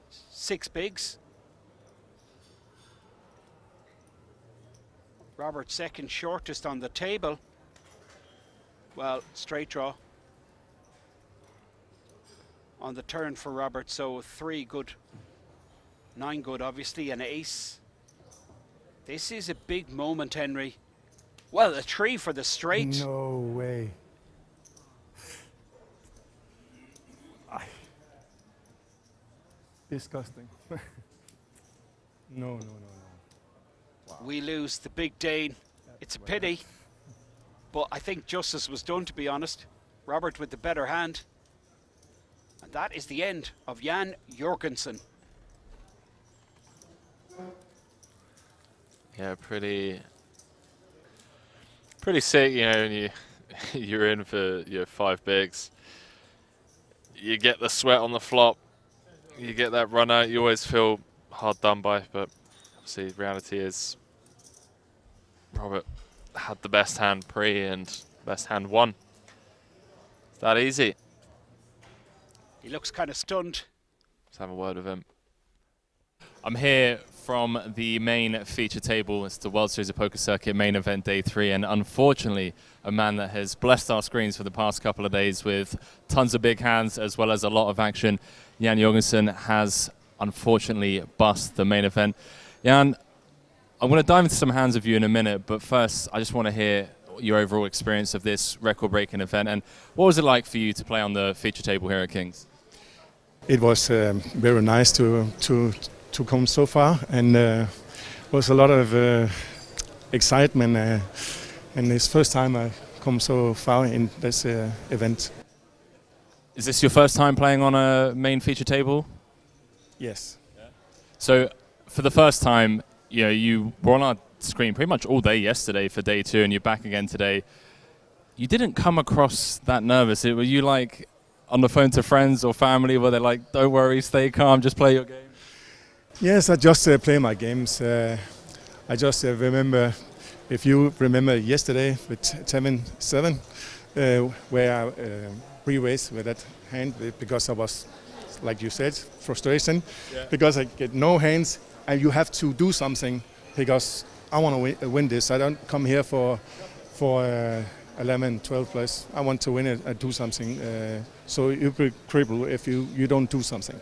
6 bigs. Robert second shortest on the table. Well, straight draw on the turn for Robert, so 3 good, 9 good obviously, and ace. This is a big moment, Henry. Well, a 3 for the straight. No way. Disgusting. No. Wow. We lose the big Dane. It's a pity, but I think justice was done, to be honest. Robert with the better hand. And that is the end of Jan Jorgensen. Yeah, pretty sick, you know, when you're in for your 5 bigs. You get the sweat on the flop, you get that run out, you always feel hard done by, but obviously the reality is Robert had the best hand pre and best hand won. It's that easy. He looks kind of stunned. Let's have a word with him. I'm here from the main feature table. It's the World Series of Poker Circuit main event day 3, and unfortunately a man that has blessed our screens for the past couple of days with tons of big hands as well as a lot of action, Jan Jorgensen, has unfortunately bust the main event. Jan, I'm going to dive into some hands of you in a minute, but first I just want to hear your overall experience of this record-breaking event, and what was it like for you to play on the feature table here at Kings? It was very nice to come so far, and was a lot of excitement, and it's first time I come so far in this event. Is this your first time playing on a main feature table? Yes. So for the first time, you know, you were on our screen pretty much all day yesterday for day 2, and you're back again today. You didn't come across that nervous. Were you like on the phone to friends or family where they're like, don't worry, stay calm, just play your game? Yes, I just play my games. I just remember, if you remember yesterday with 7-7, where I pre-raised with that hand, because I was, like you said, frustration, because I get no hands and you have to do something, because I want to win this. I don't come here for 11, 12 plus. I want to win it and do something. So you could cripple if you don't do something.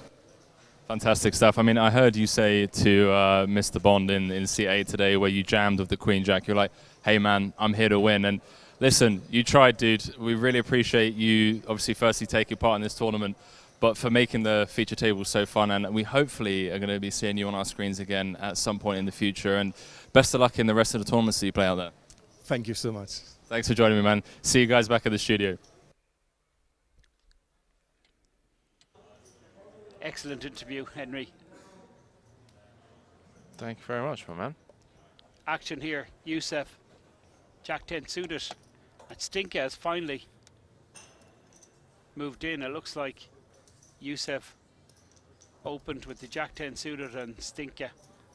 Fantastic stuff. I mean, I heard you say to Mr. Bond in C8 today, where you jammed with the Queen Jack, you're like, hey man, I'm here to win. And listen, you tried, dude. We really appreciate you, obviously, firstly taking part in this tournament, but for making the feature table so fun. And we hopefully are going to be seeing you on our screens again at some point in the future. And best of luck in the rest of the tournaments that you play out there. Thank you so much. Thanks for joining me, man. See you guys back at the studio. Excellent interview, Henry. Thank you very much, my man. Action here. Wsopc, Jack 10 suited. And Stinka has finally moved in. It looks like Wsopc opened with the Jack 10 suited, and Stinka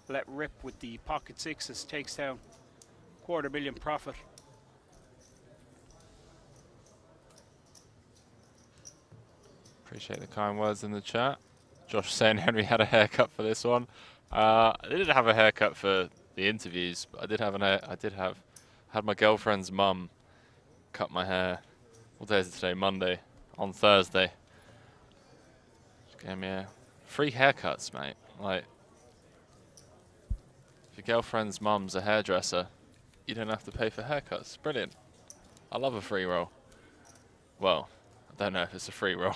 let rip with the pocket sixes. Takes down $250,000 profit. Appreciate the kind words in the chat. Josh saying Henry had a haircut for this one. I didn't have a haircut for the interviews, but I had my girlfriend's mum cut my hair. What day is it today? Monday. On Thursday. She gave me a Free haircuts, mate. Like, if your girlfriend's mum's a hairdresser, you don't have to pay for haircuts. Brilliant. I love a free roll. Well, I don't know if it's a free roll.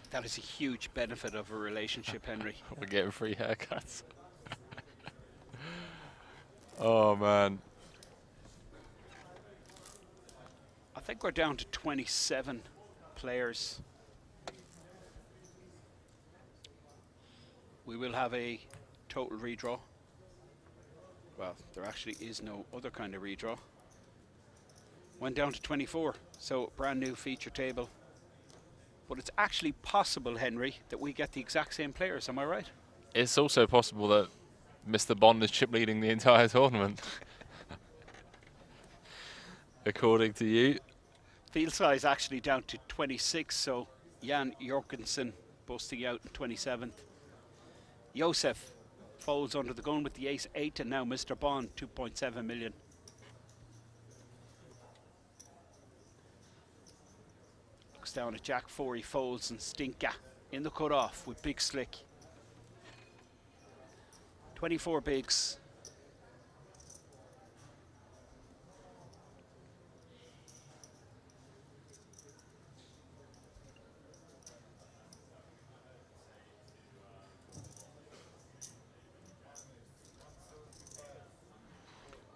That is a huge benefit of a relationship, Henry. We're getting free haircuts. Oh, man. I think we're down to 27 players. We will have a total redraw. Well, there actually is no other kind of redraw. Went down to 24, so brand new feature table. But it's actually possible, Henry, that we get the exact same players, am I right? It's also possible that Mr. Bond is chip leading the entire tournament. According to you. Field size actually down to 26, so Jan Jorgensen busting out in 27th. Josef folds under the gun with the ace-8, and now Mr. Bond, 2.7 million. Looks down at Jack-4, he folds, and Stinka in the cut-off with Big Slick. 24 bigs.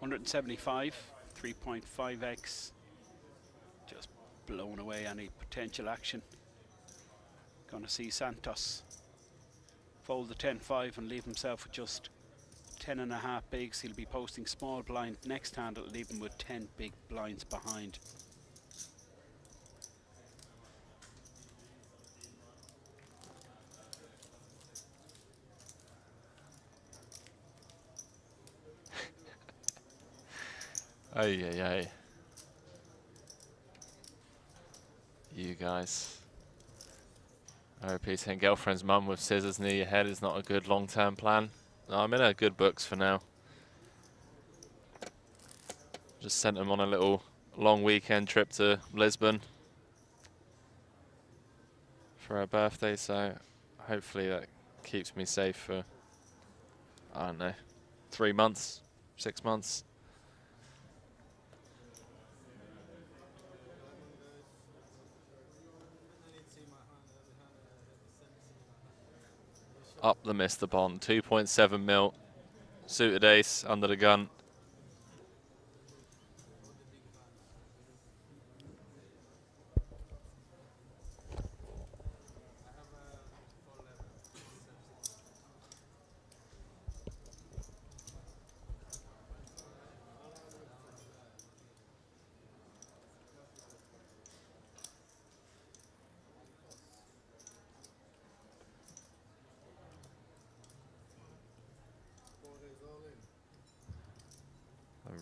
$175, 3.5x. Just blowing away any potential action. Gonna see Santos fold the 10-5 and leave himself with just 10.5 bigs. He'll be posting small blind next hand. It'll leave him with 10 big blinds behind. Ay, ay, ay. You guys. RP saying girlfriend's mum with scissors near your head is not a good long-term plan. No, I'm in her good books for now. Just sent him on a little long weekend trip to Lisbon for her birthday, so hopefully that keeps me safe for, I don't know, 3 months, 6 months. Up the Mr. Bond, 2.7 mil. Suited ace under the gun.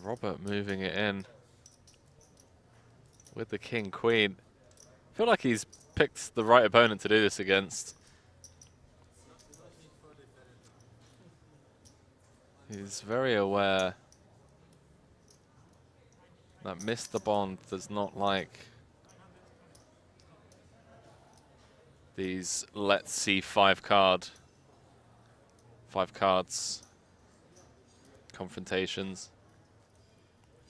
Robert moving it in with the king queen. I feel like he's picked the right opponent to do this against. He's very aware that Mr. Bond does not like these let's see 5 cards confrontations.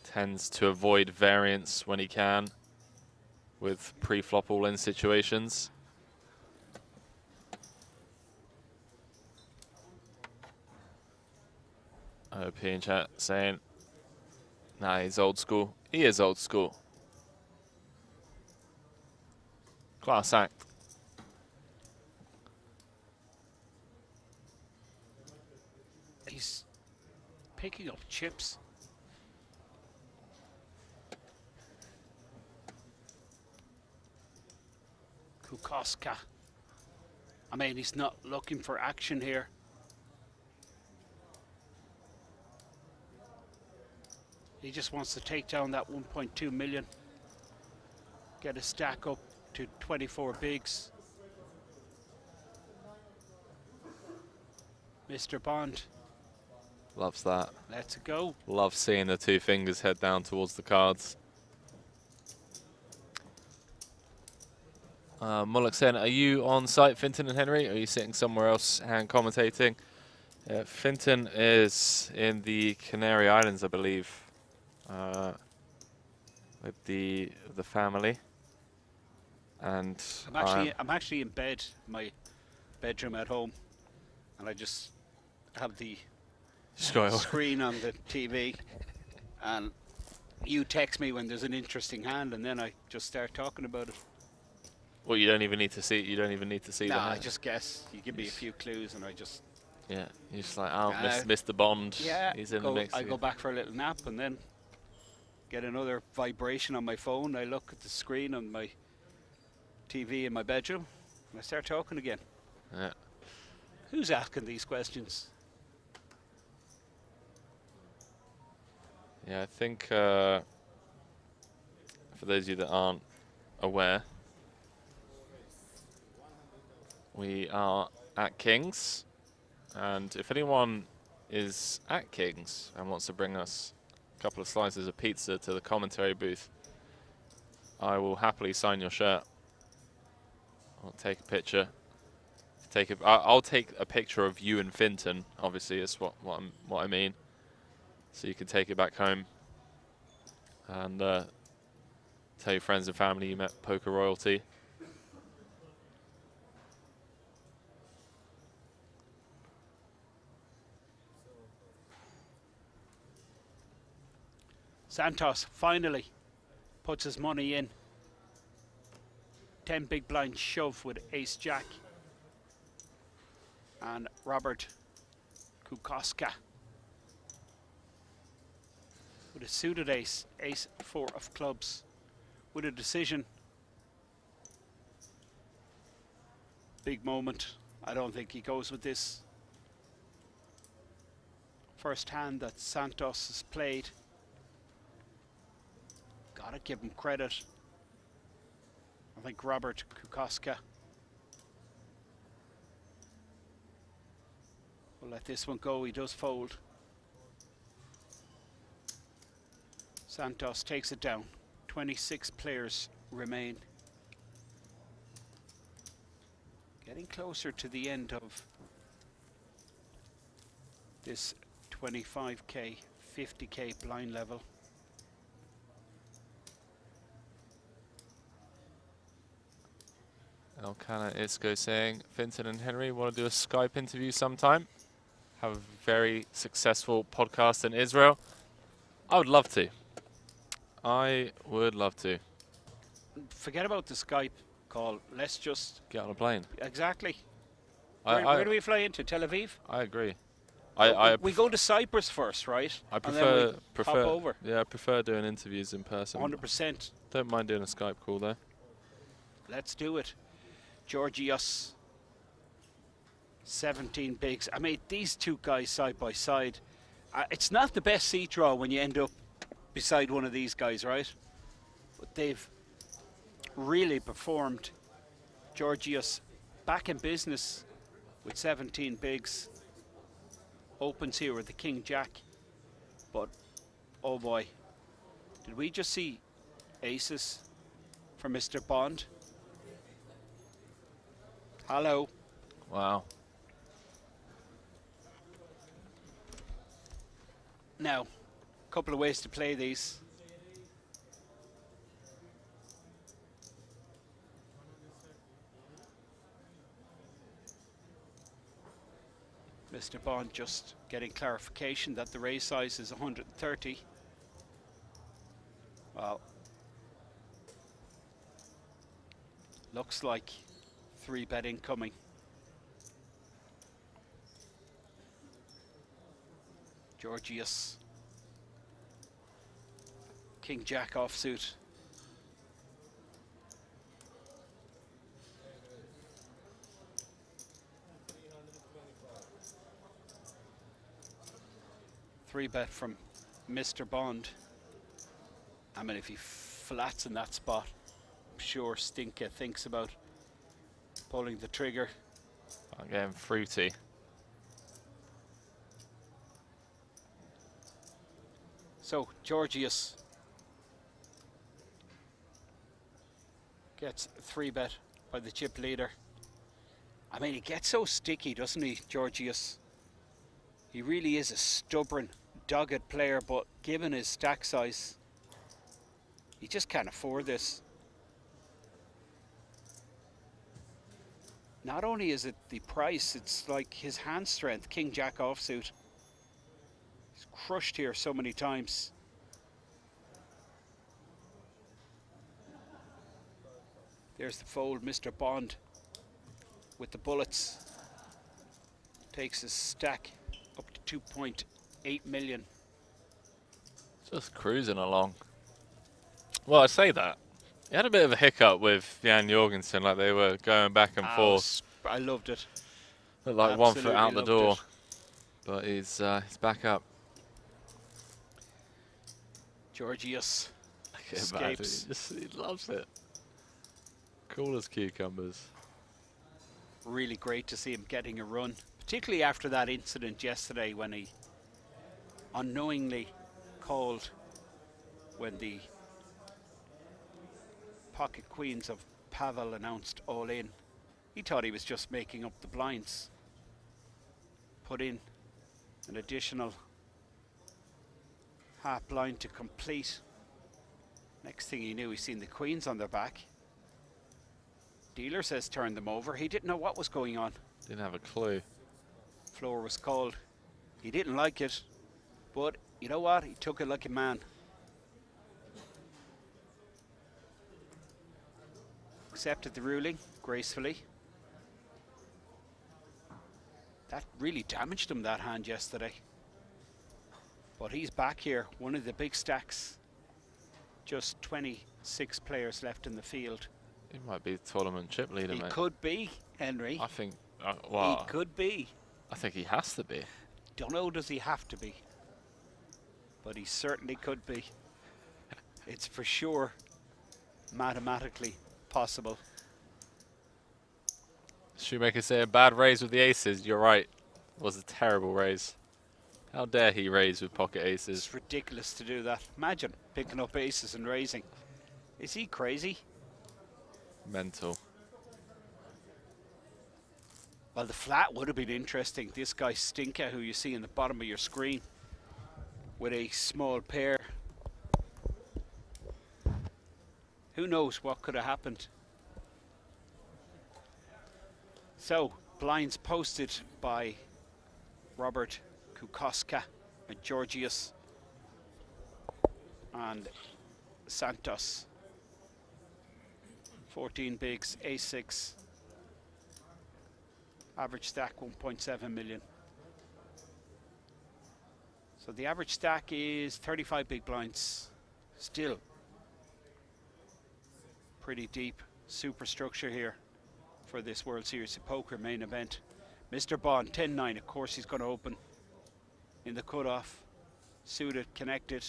Tends to avoid variance when he can with pre-flop all-in situations. OP in chat saying, nah, he's old school. He is old school. Class act. He's picking up chips. Kukoska. I mean, he's not looking for action here. He just wants to take down that 1.2 million. Get a stack up to 24 bigs. Mr. Bond. Loves that. Let's go. Love seeing the 2 fingers head down towards the cards. Mullock saying, are you on site, Finton and Henry? Or are you sitting somewhere else hand commentating? Finton is in the Canary Islands, I believe, with the family. And I'm actually in bed, my bedroom at home, and I just have the screen on the TV, and you text me when there's an interesting hand, and then I just start talking about it. Well, you don't even need to see. You don't even need to see. No, the I hand. just guess. You give me a few clues, and I just. Yeah, you're just like, oh, Mr. Bond. Yeah, he's in the mix. I go back for a little nap, and then get another vibration on my phone. I look at the screen on my TV in my bedroom, and I start talking again. Yeah. Who's asking these questions? Yeah, I think for those of you that aren't aware, we are at Kings, and if anyone is at Kings and wants to bring us a couple of slices of pizza to the commentary booth, I will happily sign your shirt. I'll take a picture. I'll take a picture of you and Finton. Obviously, is what I mean. So you can take it back home and tell your friends and family you met Poker Royalty. Santos finally puts his money in. 10 big blind shove with ace jack. And Robert Kukoska with a suited ace, ace 4 of clubs, with a decision. Big moment. I don't think he goes with this. First hand that Santos has played. Gotta give him credit. I think Robert Kukoska will let this one go. He does fold. Santos takes it down. 26 players remain. Getting closer to the end of this 25k, 50k blind level. Elkanah Isco saying, Finton and Henry want to do a Skype interview sometime. Have a very successful podcast in Israel. I would love to. I would love to. Forget about the Skype call. Let's just Get on a plane. exactly. Where do we fly into? Tel Aviv? I agree. We go to Cyprus first, right? I and then we prefer hop over. Yeah, I prefer doing interviews in person. 100%. Don't mind doing a Skype call though. Let's do it. Georgios, 17 bigs. I mean, these two guys side by side. It's not the best seat draw when you end up beside one of these guys, right? But they've really performed. Georgios back in business with 17 bigs. Opens here with the King Jack. But, oh boy, did we just see aces for Mr. Bond? Hello. Wow. Now, a couple of ways to play these. Mr. Bond just getting clarification that the raise size is 130. Well, looks like 3-bet incoming. Georgios. King Jack offsuit. Three bet from Mr. Bond. I mean, if he flats in that spot, I'm sure Stinka thinks about pulling the trigger. I'm getting fruity. So Georgios gets 3-bet by the chip leader. I mean, he gets so sticky, doesn't he, Georgios? He really is a stubborn, dogged player, but given his stack size, he just can't afford this. Not only is it the price, it's like his hand strength. King Jack offsuit. He's crushed here so many times. There's the fold, Mr. Bond with the bullets. Takes his stack up to 2.8 million. Just cruising along. Well, I say that. He had a bit of a hiccup with Jan Jorgensen, like they were going back and forth. I loved it. Looked like 1 foot out the Absolutely door. loved But he's back up. Georgios Look at him, man. escapes. He loves it. Cool as cucumbers. Really great to see him getting a run, particularly after that incident yesterday when he unknowingly called when the pocket queens of Pavel announced all in. He thought he was just making up the blinds. Put in an additional half blind to complete. Next thing he knew, he's seen the queens on their back. Dealer says turn them over. He didn't know what was going on. Didn't have a clue. Floor was called. He didn't like it, but you know what? He took it like a man. Accepted the ruling gracefully. That really damaged him, that hand yesterday. But he's back here, one of the big stacks. Just 26 players left in the field. He might be the tournament chip leader, He mate. could be, Henry. I think, well, He could be. I think he has to be. Don't know, does he have to be? But he certainly could be. It's for sure mathematically possible. Shoemaker saying bad raise with the aces. You're right. It was a terrible raise. How dare he raise with pocket aces? It's ridiculous to do that. Imagine picking up aces and raising. Is he crazy? Mental. Well, the flat would have been interesting. This guy Stinker, who you see in the bottom of your screen, with a small pair. Who knows what could have happened? So, blinds posted by Robert Kukoska and Georgios and Santos. 14 bigs, A6. Average stack 1.7 million. So the average stack is 35 big blinds. Still pretty deep superstructure here for this World Series of Poker main event. Mr. Bond, 10-9, of course he's going to open in the cutoff. Suited, connected,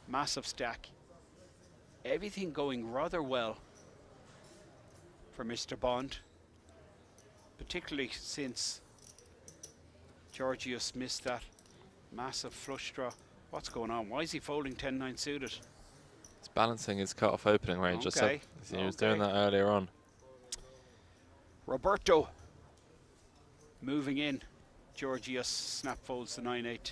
massive stack. Everything going rather well for Mr. Bond, particularly since Georgios missed that massive flush draw. What's going on? Why is he folding 10-9 suited? He's balancing his cut-off opening range. Just Okay. he was doing that earlier on. Roberto moving in. Georgios snap folds the 9-8.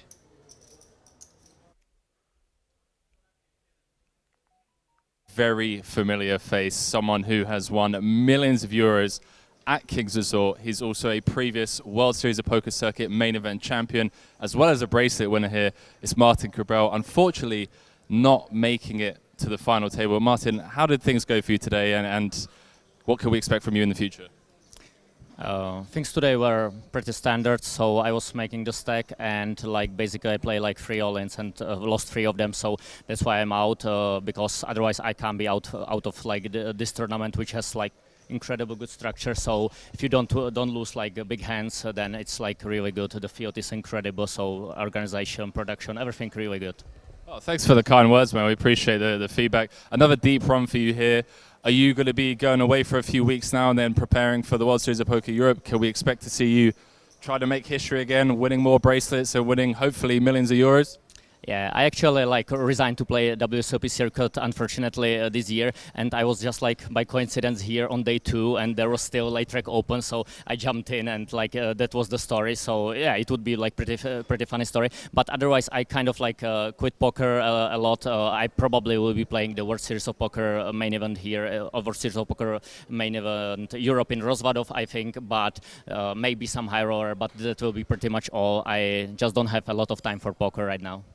Very familiar face, someone who has won millions of euros at Kings Resort. He's also a previous World Series of Poker Circuit main event champion, as well as a bracelet winner here. It's Martin Cabral, unfortunately not making it to the final table. Martin, how did things go for you today, and what can we expect from you in the future? Things today were pretty standard, so I was making the stack and like basically I play like 3 all-ins and lost 3 of them, so that's why I'm out, because otherwise I can't be out of like this tournament, which has like incredible good structure. So if you don't lose like big hands, then it's like really good. The field is incredible, so organization, production, everything really good. Oh, thanks for the kind words, man. We appreciate the feedback. Another deep run for you here. Are you going to be going away for a few weeks now and then preparing for the World Series of Poker Europe? Can we expect to see you try to make history again, winning more bracelets and winning hopefully millions of euros? Yeah, I actually like resigned to play Wsopc circuit unfortunately this year, and I was just like by coincidence here on day 2, and there was still late track open, so I jumped in and like that was the story. So yeah, it would be like pretty funny story. But otherwise, I kind of like quit poker a lot. I probably will be playing the World Series of Poker main event here, World Series of Poker main event Europe in Rozvadov, I think, but maybe some high roller. But that will be pretty much all. I just don't have a lot of time for poker right now.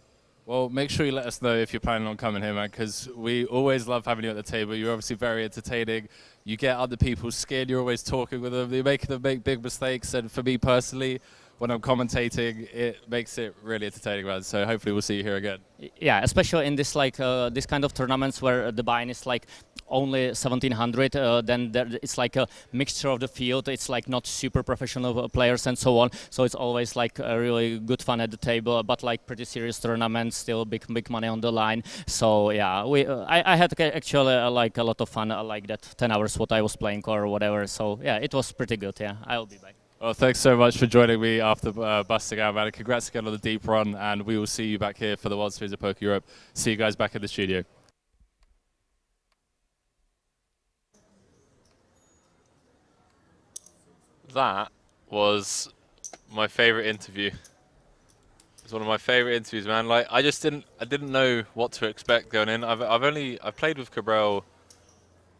Well, make sure you let us know if you're planning on coming here, man, because we always love having you at the table. You're obviously very entertaining. You get other people's skin. You're always talking with them. You're making them make big mistakes. And for me personally, when I'm commentating, it makes it really entertaining, man. So hopefully we'll see you here again. Yeah, especially in this like this kind of tournaments where the buy-in is like only 1700, then it's like a mixture of the field. It's like not super professional players and so on. So it's always like a really good fun at the table, but like pretty serious tournaments, still big money on the line. So yeah, I had actually like a lot of fun, like that 10 hours what I was playing or whatever. So yeah, it was pretty good. Yeah, I'll be back. Well, thanks so much for joining me after busting out, man. Congrats again on the deep run, and we will see you back here for the World Series of Poker Europe. See you guys back in the studio. That was my favorite interview. It was one of my favorite interviews, man. Like I didn't know what to expect going in. I've played with Cabral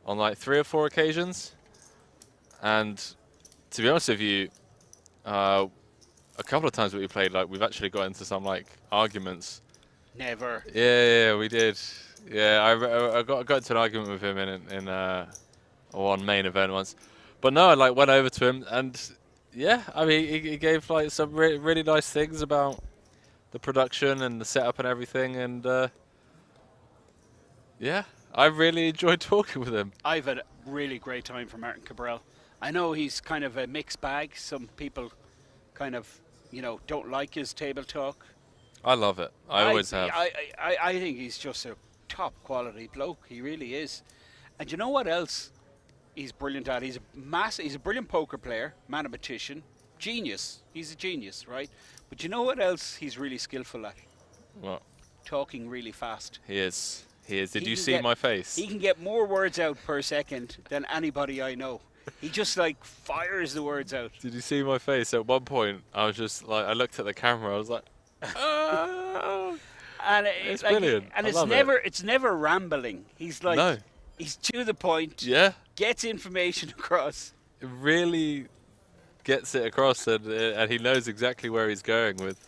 on like 3 or 4 occasions, and to be honest with you, a couple of times that we played, like we've actually got into some like arguments. Never. Yeah, we did. Yeah, I got into an argument with him in one main event once. But no, I like went over to him, and yeah, I mean, he gave like some really nice things about the production and the setup and everything, and yeah, I really enjoyed talking with him. I've had a really great time for Martin Cabral. I know he's kind of a mixed bag. Some people kind of, you know, don't like his table talk. I love it. I always have. I think he's just a top quality bloke. He really is. And you know what else he's brilliant at? He's a brilliant poker player, mathematician, genius. He's a genius, right? But you know what else he's really skillful at? What? Talking really fast. He is. Did you see my face? He can get more words out per second than anybody I know. He just like fires the words out. Did you see my face? At one point, I was just like, I looked at the camera. I was like, oh. And it's like, brilliant. And it's never rambling. He's like, no. He's to the point. Yeah. Gets information across. It really gets it across, and he knows exactly where he's going with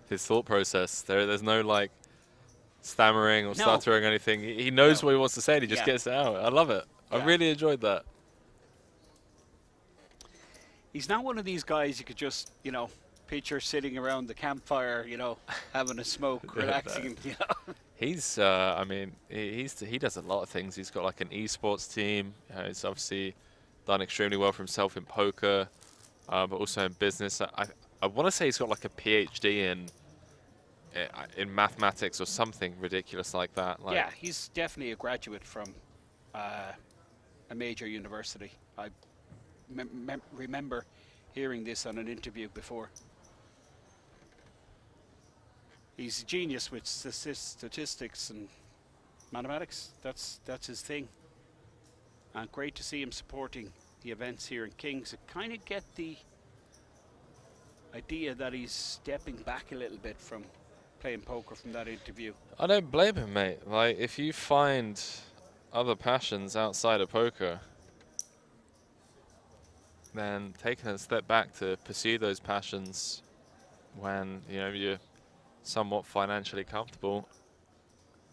his thought process. There's no like stammering or stuttering or anything. He knows what he wants to say, and he just gets it out. I love it. Yeah. I really enjoyed that. He's not one of these guys you could just, you know, picture sitting around the campfire, you know, having a smoke, relaxing, you know. He's, I mean, he does a lot of things. He's got like an esports team. He's obviously done extremely well for himself in poker, but also in business. I want to say he's got like a PhD in mathematics or something ridiculous like that. Like, yeah, he's definitely a graduate from a major university. I remember hearing this on an interview before. He's a genius with statistics and mathematics. That's his thing. And great to see him supporting the events here in Kings. I kind of get the idea that he's stepping back a little bit from playing poker from that interview. I don't blame him, mate. Like, if you find other passions outside of poker, then taking a step back to pursue those passions when, you know, you're somewhat financially comfortable,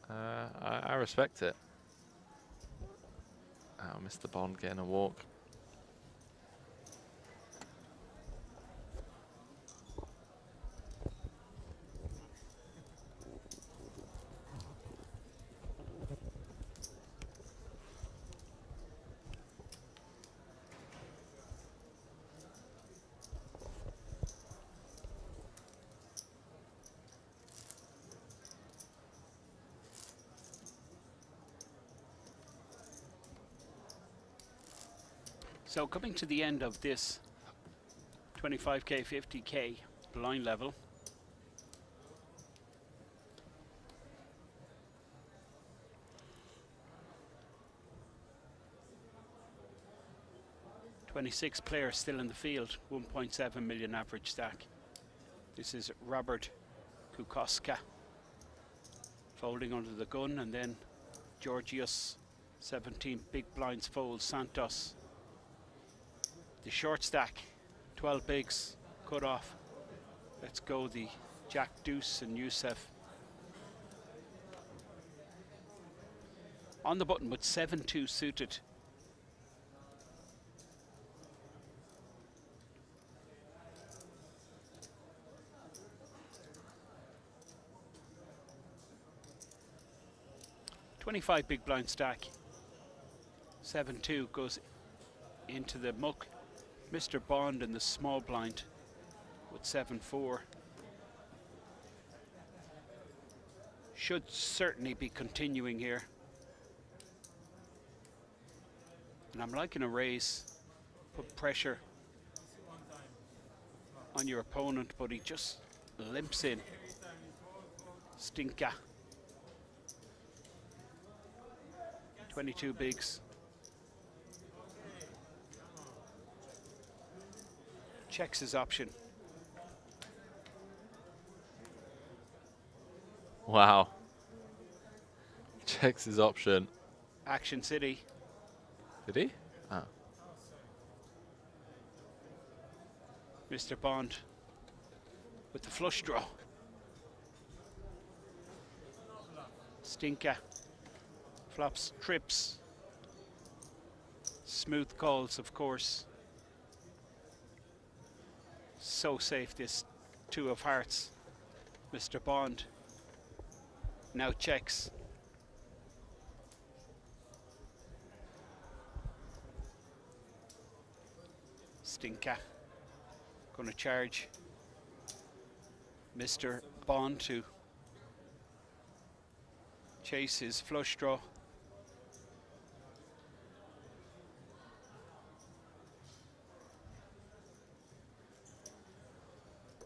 I respect it. Oh, Mr. Bond getting a walk. So coming to the end of this 25k, 50k blind level, 26 players still in the field, 1.7 million average stack. This is Robert Kukoska folding under the gun, and then Georgios, 17 big blinds fold, Santos. The short stack, 12 bigs, cut off. Let's go the Jack Deuce and Wsopc. On the button with 7-2 suited. $25 big blind stack. 7-2 goes into the muck. Mr. Bond in the small blind with 7-4. Should certainly be continuing here. And I'm liking a raise. Put pressure on your opponent, but he just limps in. Stinka. 22 bigs. Checks his option. Wow. Checks his option. Action City. Did he? Oh. Mr. Bond with the flush draw. Stinka. Flops, trips. Smooth calls, of course. So safe, this 2 of hearts. Mr. Bond now checks. Stinka gonna charge Mr. Bond to chase his flush draw.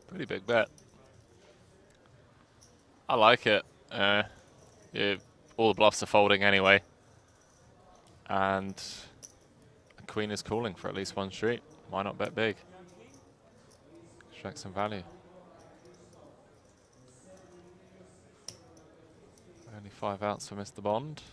Pretty big bet. I like it. Yeah, all the bluffs are folding anyway. And the queen is calling for at least one street. Why not bet big? Extract some value. Only 5 outs for Mr. Bond.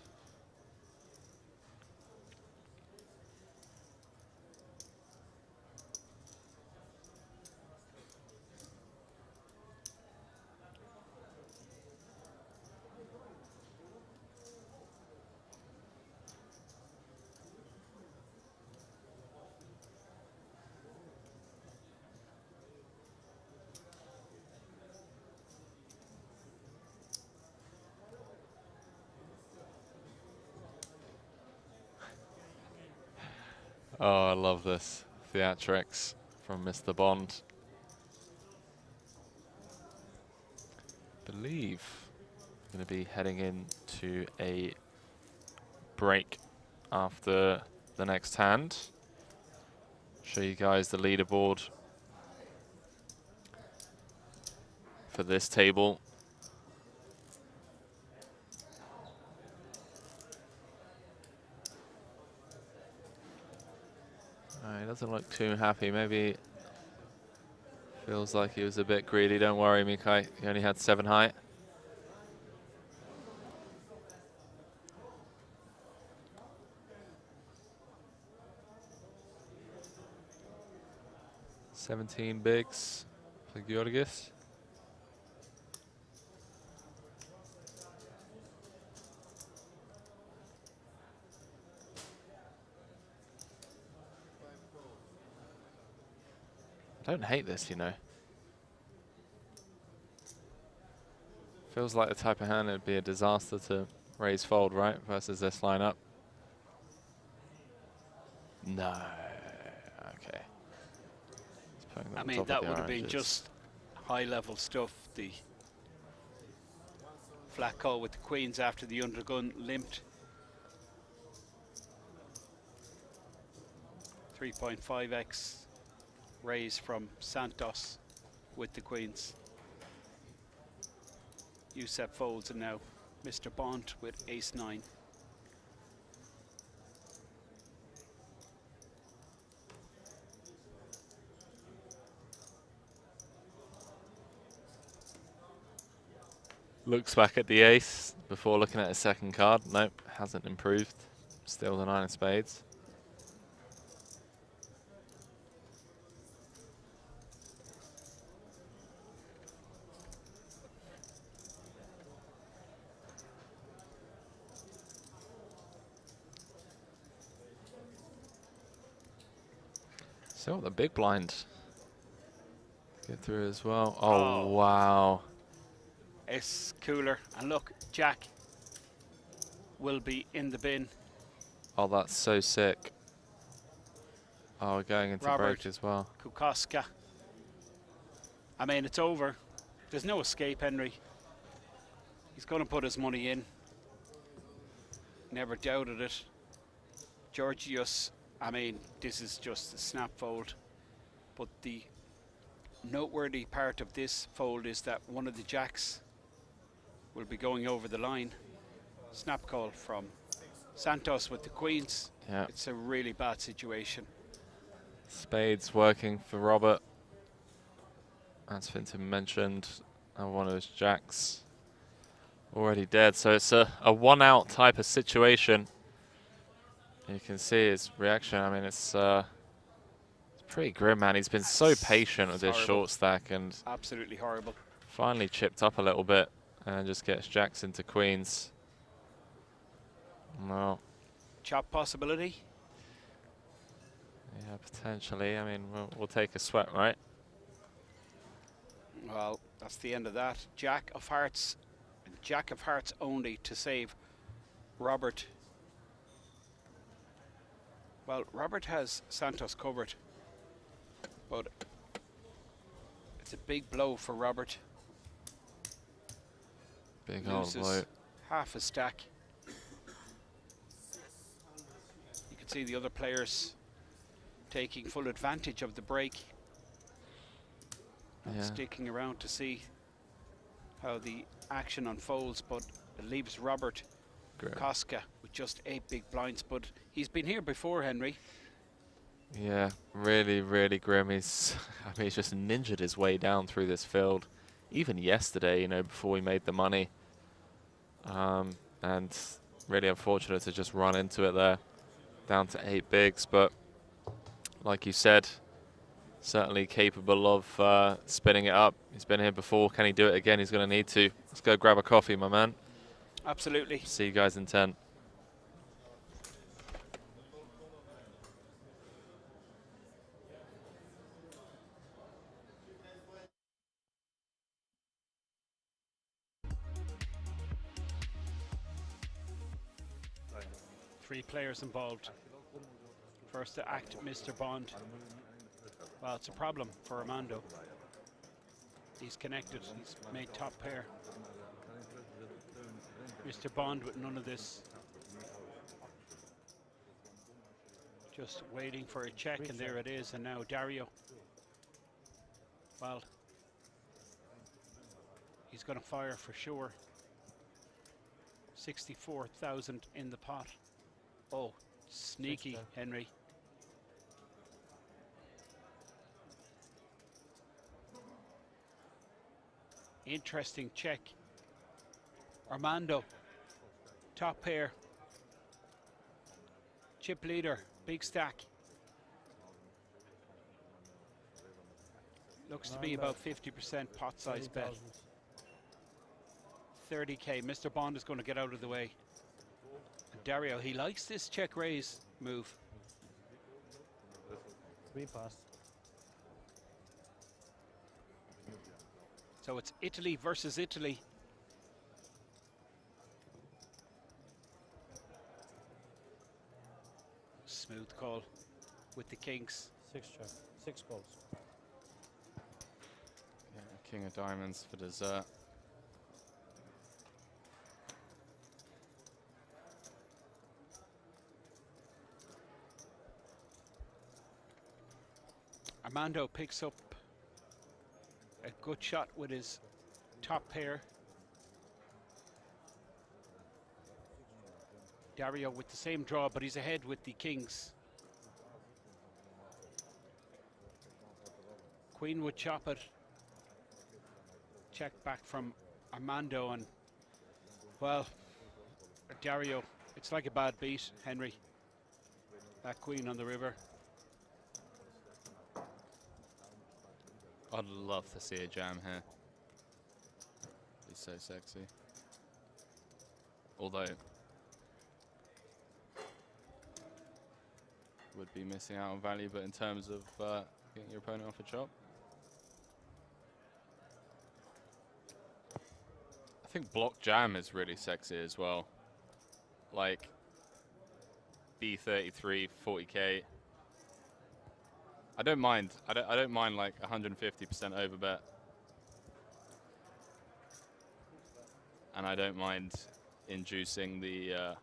Oh, I love this theatrics from Mr. Bond. I believe I'm going to be heading into a break after the next hand. Show you guys the leaderboard for this table. He doesn't look too happy. Maybe feels like he was a bit greedy. Don't worry, Mikai. He only had 7 height. $17 bigs for Georgios. I don't hate this, you know. Feels like the type of hand it'd be a disaster to raise fold, right? Versus this lineup. No. Okay. I mean, that would have been just high-level stuff. The flat call with the queens after the undergun limped. 3.5x raise from Santos with the queens. Wsopc folds, and now Mr. Bond with ace-9. Looks back at the ace before looking at his second card. Nope, hasn't improved. Still the 9 of spades. So the big blind get through as well. Oh, wow. It's cooler. And look, Jack will be in the bin. Oh, that's so sick. Oh, we're going into Robert break as well. Kukoska. I mean, it's over. There's no escape, Henry. He's going to put his money in. Never doubted it. Georgios, I mean, this is just a snap fold. But the noteworthy part of this fold is that one of the jacks will be going over the line. Snap call from Santos with the queens. Yeah. It's a really bad situation. Spades working for Robert. As Finton mentioned, and one of his jacks already dead. So it's a 1-out type of situation. You can see his reaction. I mean, it's pretty grim, man. He's been so patient with this short stack and Absolutely horrible. finally chipped up a little bit and just gets jacks into queens. No. Chop possibility? Yeah, potentially. I mean, we'll take a sweat, right? Well, that's the end of that. Jack of hearts only to save Robert. Well, Robert has Santos covered, but it's a big blow for Robert. Big old Loses blow. half a stack. You can see the other players taking full advantage of the break. Yeah. Sticking around to see how the action unfolds, but it leaves Robert Koska with just 8 big blinds. But he's been here before, Henry. Yeah, really, really grim. He's, I mean, he's just ninjaed his way down through this field. Even yesterday, you know, before we made the money. And really unfortunate to just run into it there, down to 8 bigs. But like you said, certainly capable of spinning it up. He's been here before. Can he do it again? He's going to need to. Let's go grab a coffee, my man. Absolutely. See you guys in 10. Three players involved. First to act, Mr. Bond. Well, it's a problem for Armando. He's connected. He's made top pair. Mr. Bond with none of this. Just waiting for a check, and there it is. And now Dario. Well, he's going to fire for sure. 64,000 in the pot. Oh, sneaky, Henry. Interesting check. Armando, top pair. Chip leader, big stack. Looks to be about 50% pot size bet. 30k. Mr. Bond is going to get out of the way. And Dario, he likes this check raise move. 3 pass. So it's Italy versus Italy. Smooth call with the kings. 6 check. 6 calls. Yeah, king of diamonds for dessert. Armando picks up a good shot with his top pair. Dario with the same draw, but he's ahead with the kings. Queen would chop it. Check back from Armando, and Well, Dario, it's like a bad beat, Henry. That queen on the river. I'd love to see a jam here. He's so sexy. Although, would be missing out on value, but in terms of getting your opponent off a chop, I think block jam is really sexy as well. Like B33, 40k. I don't mind. I don't mind like 150% overbet, and I don't mind inducing the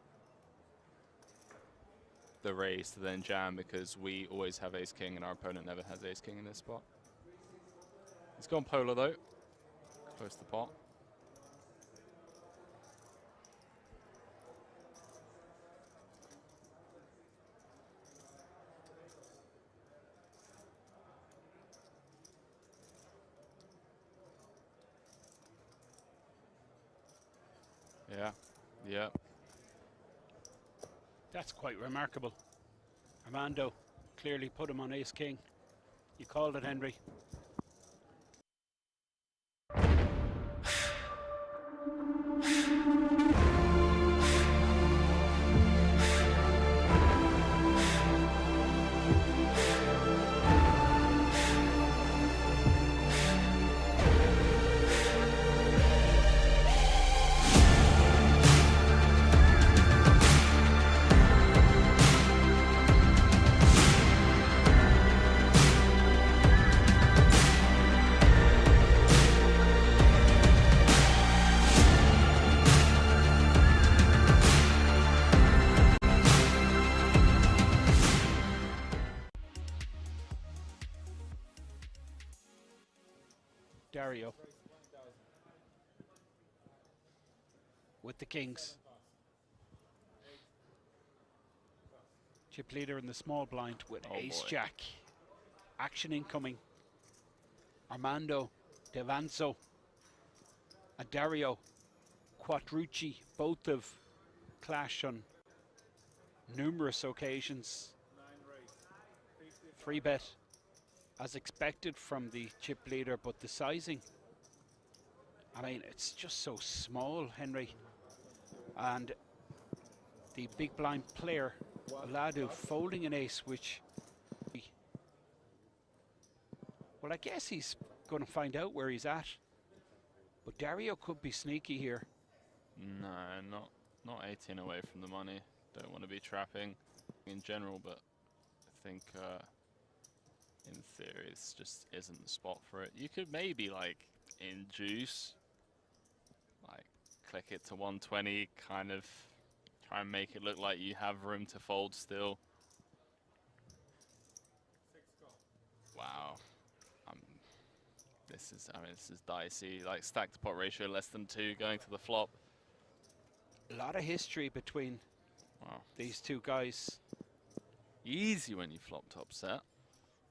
raise to then jam, because we always have ace king and our opponent never has ace king in this spot. He's gone polar though, close to the pot. Yeah, yeah. That's quite remarkable. Armando clearly put him on ace king. You called it, Henry. Dario with the kings. Chip leader in the small blind with ace jack. Action incoming. Armando, Devanzo, and Dario Quattrucci both have clashed on numerous occasions. 3-bet as expected from the chip leader, but the sizing, I mean, it's just so small, Henry. And the big blind player, Ladu, folding an ace, which, well, I guess he's going to find out where he's at. But Dario could be sneaky here. No, not 18 away from the money. Don't want to be trapping in general, but I think in theory this just isn't the spot for it. You could maybe like induce, like click it to 120, kind of try and make it look like you have room to fold still. Wow. This is dicey. Like stack to pot ratio less than 2 going to the flop. A lot of history between these two guys. Easy when you flop top set.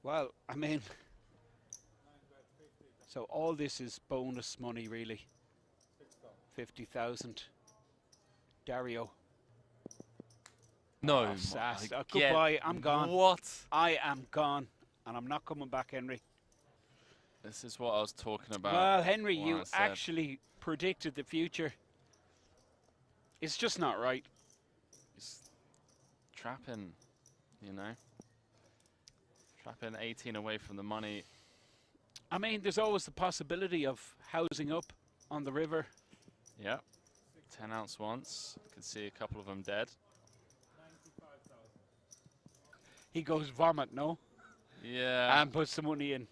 Well, I mean, so all this is bonus money, really. 50,000. Dario. No, sass. Goodbye, I'm gone. What? I am gone, and I'm not coming back, Henry. This is what I was talking about. Well, Henry, you actually predicted the future. It's just not right. Just trapping, you know. Trapping 18 away from the money. I mean, there's always the possibility of housing up on the river. Yep. 10 ounce once. You can see a couple of them dead. He goes vomit, no? Yeah. And puts the money in.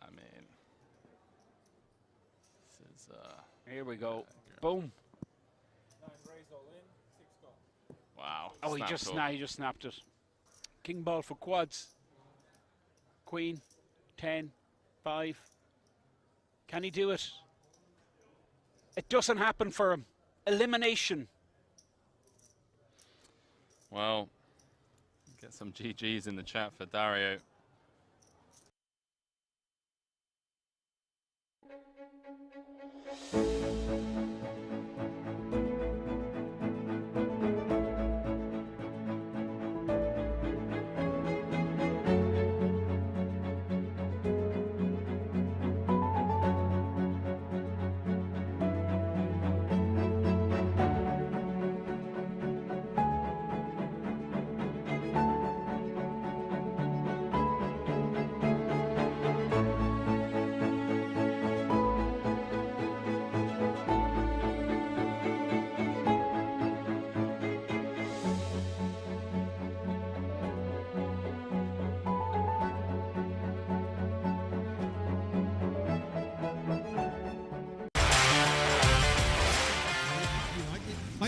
I mean, this is here we go. Boom. Wow. Oh, he just snapped it. King ball for quads. Queen, 10, 5. Can he do it? It doesn't happen for him. Elimination. Well, get some GGs in the chat for Dario.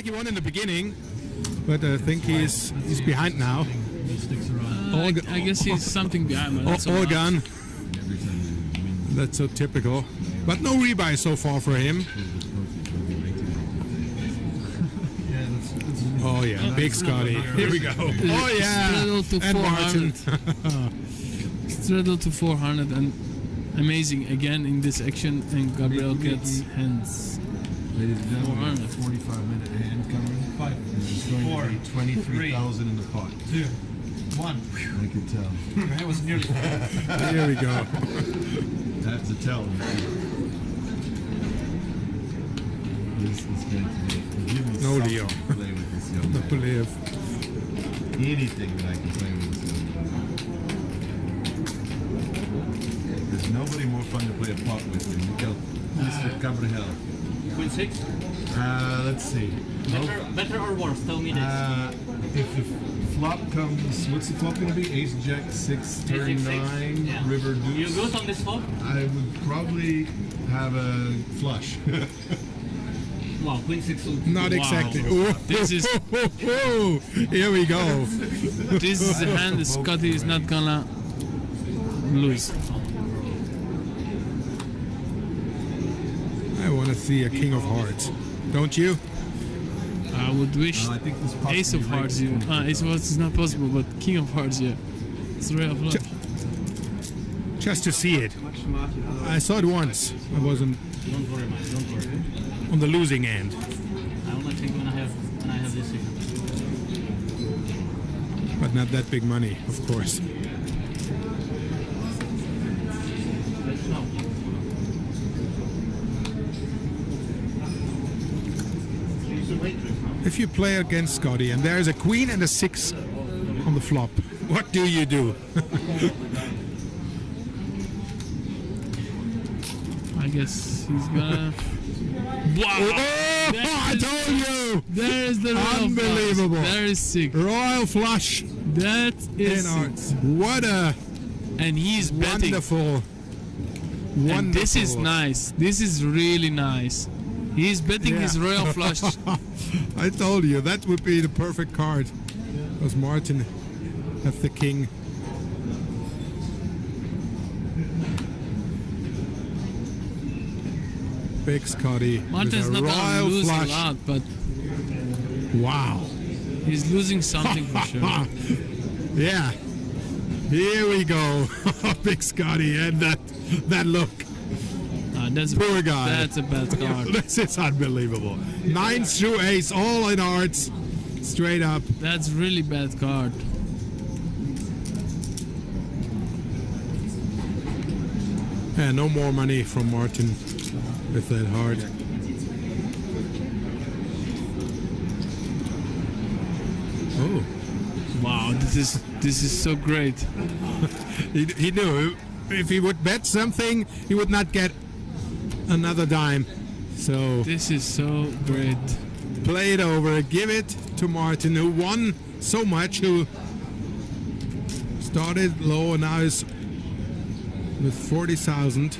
like he won in the beginning, but I think he's behind now. I guess he's something behind. But that's All gone. That's so typical. But no rebuy so far for him. Oh yeah, big Scotty. Here we go. Oh yeah, Straddle to and 400. Martin. Straddle to 400 and amazing again in this action, and Gabriel gets hands. Ladies and gentlemen, 45-minute hand coming. 5, it's going to be 23,000 in the pot. 2, 1. I could tell. That was nearly. Here we go. That's a tell. This is going to be. Give me No, something Leo. to play with this young No man. live. Anything that I can play with this young man. There's nobody more fun to play a pot with than Mr. Cabral. Queen 6? Let's see. Better or worse? Tell me this. If the flop comes, what's the flop going to be? Ace, Jack, 6, turn 9, Yeah. River, Deuce. You good on this flop? I would probably have a flush. Wow, Queen 6. Not Wow. exactly. This is Here we go. this is the hand that Scotty is not gonna lose. I want to see a king of hearts. Don't you? I would wish I think this pot Ace can of be Hearts. right. Yeah. Ace of Hearts is not possible, but King of Hearts, yeah. It's a ray of luck. Just to see it. I saw it once. I wasn't Don't worry, man. Don't worry. on the losing end. I only think when I have this here. But not that big money, of course. Let's know. If you play against Scotty and there's a queen and a 6 on the flop, what do you do? I guess he's gonna. Wow! Oh, I told you! There is the royal Unbelievable. flush. There is sick. Royal flush That is in hearts. sick. What a And he's betting. wonderful, And this is nice. This is really nice. He's betting Yeah. his royal flush. I told you that would be the perfect card. Because Martin has the king. Big Scotty. Martin's with a not gonna royal lose flush. a lot, but Wow. he's losing something for sure. Yeah. Here we go. Big Scotty and that look. That's Poor guy. That's a bad card. This is unbelievable. 9 through ace, all in hearts. Straight up. That's really bad card. And no more money from Martin with that heart. Oh. Wow, this is so great. He knew if he would bet something, he would not get another dime. So This is so great. play it over, give it to Martin, who won so much, who started low and now is with 40,000,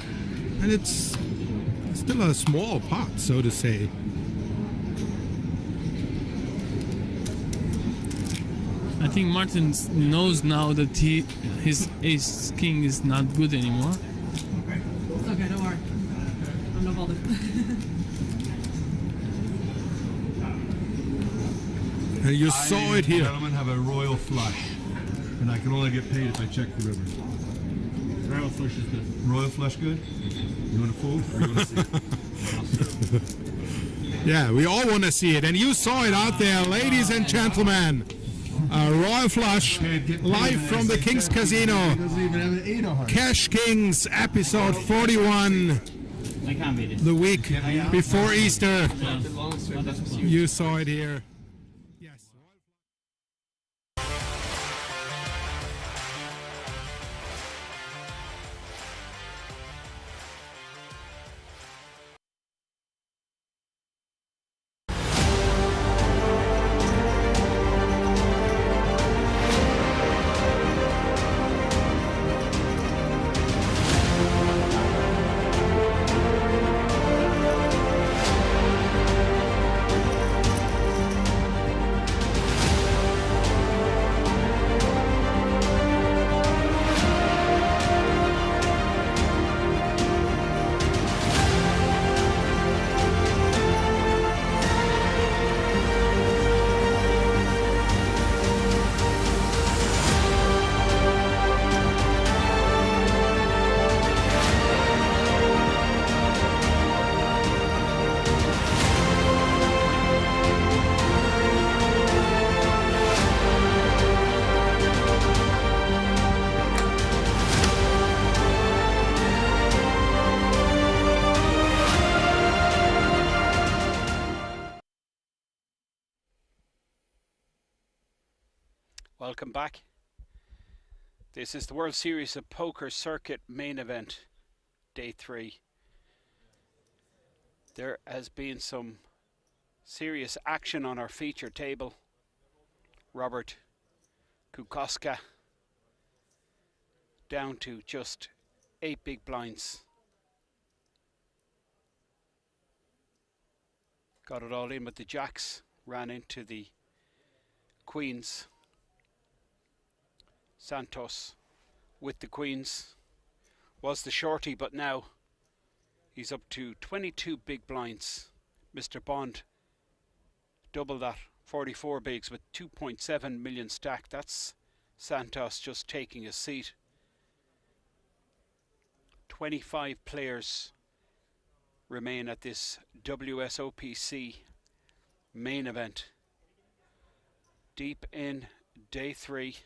and it's still a small pot, so to say. I think Martin knows now that his ace king is not good anymore. Okay, don't worry. I'm not bothered. And you saw it here. Gentlemen have a royal flush, and I can only get paid if I check the river. Royal flush is good. Royal flush good? You want to fold or you want to see? Yeah, we all want to see it, and you saw it out there, ladies and gentlemen. A royal flush live from the Kings Casino. Doesn't even have an 8 of hearts. Cash Kings episode 41, I can't beat it. the week before Easter. You saw it here. Yes. Welcome back. This is the World Series of Poker Circuit main event, day 3. There has been some serious action on our feature table. Robert Kukoska down to just 8 big blinds. Got it all in with the jacks, ran into the queens. Santos with the queens was the shorty, but now he's up to 22 big blinds. Mr. Bond double that, 44 bigs with 2.7 million stack. That's Santos just taking his seat. 25 players remain at this Wsopc main event. Deep in day 3.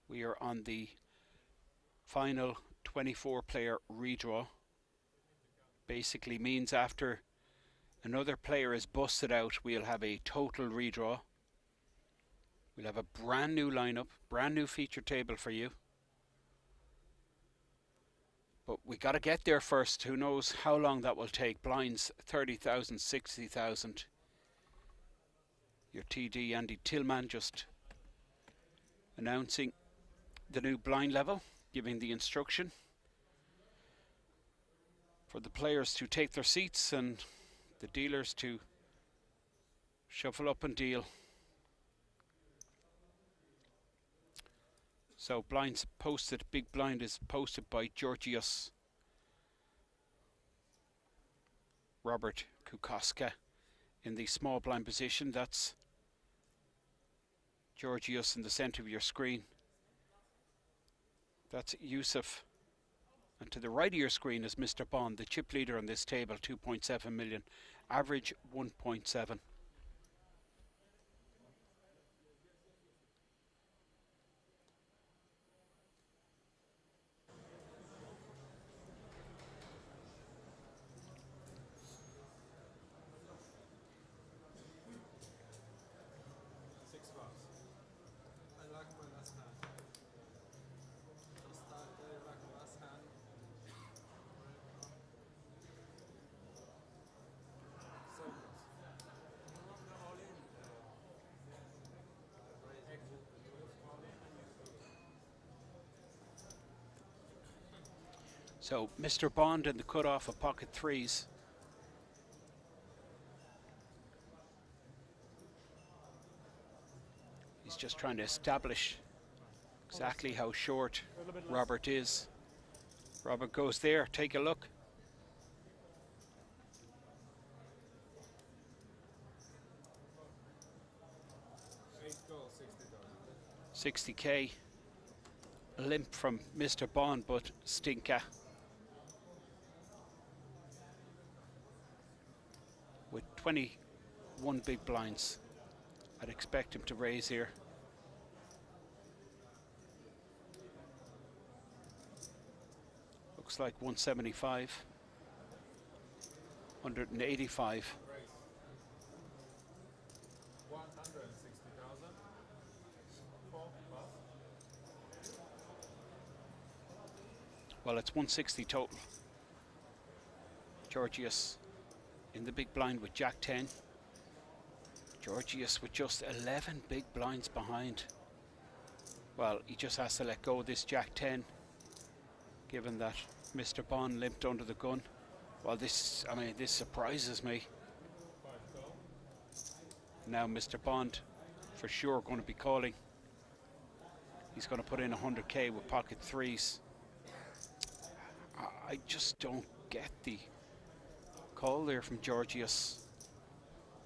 We are on the final 24-player redraw. Basically means after another player is busted out, we'll have a total redraw. We'll have a brand new lineup, brand new feature table for you. But we got to get there first. Who knows how long that will take. Blinds 30,000, 60,000. Your TD Andy Tillman just announcing the new blind level, giving the instruction for the players to take their seats and the dealers to shuffle up and deal. So blinds posted, big blind is posted by Georgios. Robert Kukoska in the small blind position. That's Georgios in the centre of your screen. That's Yusuf. And to the right of your screen is Mr. Bond, the chip leader on this table, 2.7 million. Average 1.7. So Mr. Bond in the cutoff of pocket threes. He's just trying to establish exactly how short Robert is. Robert goes there, take a look. $60K. Limp from Mr. Bond, but stinker. With 21 big blinds, I'd expect him to raise here. Looks like 175, 185. 160,000. Well, it's 160 total. Georgios in the big blind with Jack 10. Georgios with just 11 big blinds behind. Well, he just has to let go of this Jack 10, given that Mr. Bond limped under the gun. Well, this surprises me. Now Mr. Bond for sure going to be calling. He's going to put in 100K with pocket threes. I just don't get the call there from Georgios.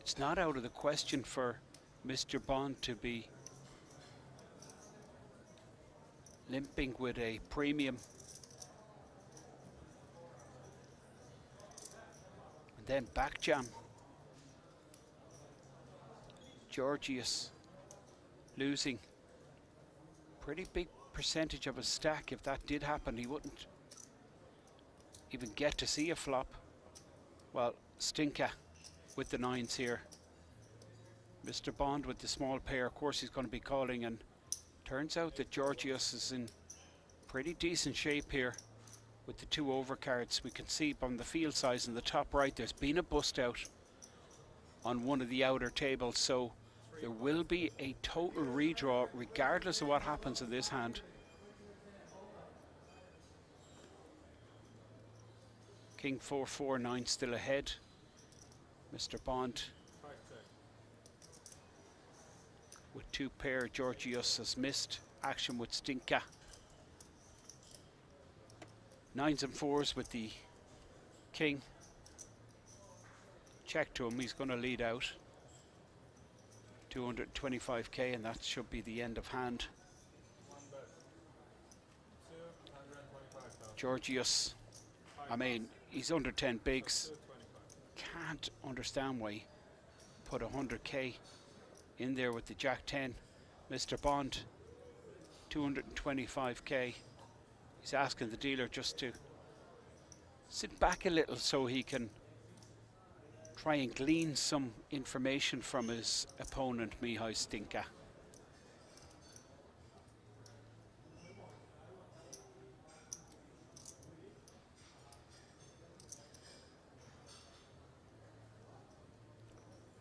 It's not out of the question for Mr. Bond to be limping with a premium. And then back jam. Georgios losing pretty big percentage of his stack. If that did happen, he wouldn't even get to see a flop. Well, Stinka with the 9s here. Mr. Bond with the small pair, of course he's going to be calling, and turns out that Georgios is in pretty decent shape here with the 2 overcards. We can see on the field size in the top right there's been a bust out on one of the outer tables, so there will be a total redraw regardless of what happens in this hand. King 4-4, 9 still ahead. Mr. Bond with 2 pair. Georgios has missed action with Stinka. 9s and 4s with the king. Check to him, he's going to lead out. 225k, and that should be the end of hand. Georgios, I mean, he's under 10 bigs. Can't understand why he put 100k in there with the Jack 10. Mr. Bond, 225k. He's asking the dealer just to sit back a little so he can try and glean some information from his opponent, Mihai Stinka.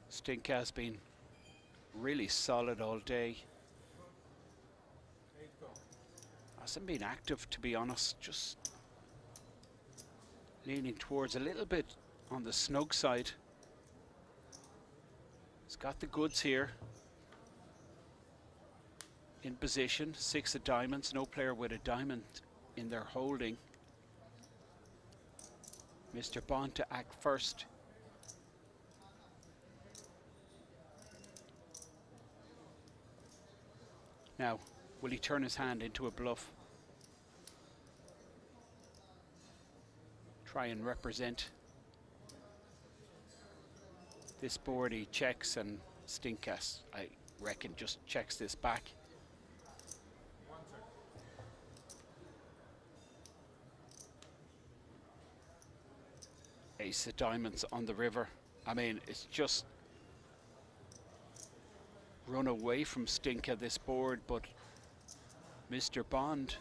Stinka has been really solid all day. Hasn't been active, to be honest, just leaning towards a little bit on the snug side. He's got the goods here in position. 6 of diamonds, no player with a diamond in their holding. Mr. Bond to act first. Now, will he turn his hand into a bluff? Try and represent this board. He checks, and Stinkas, I reckon, just checks this back. Ace of diamonds on the river. I mean, it's just run away from Stinka, this board, but Mr. Bond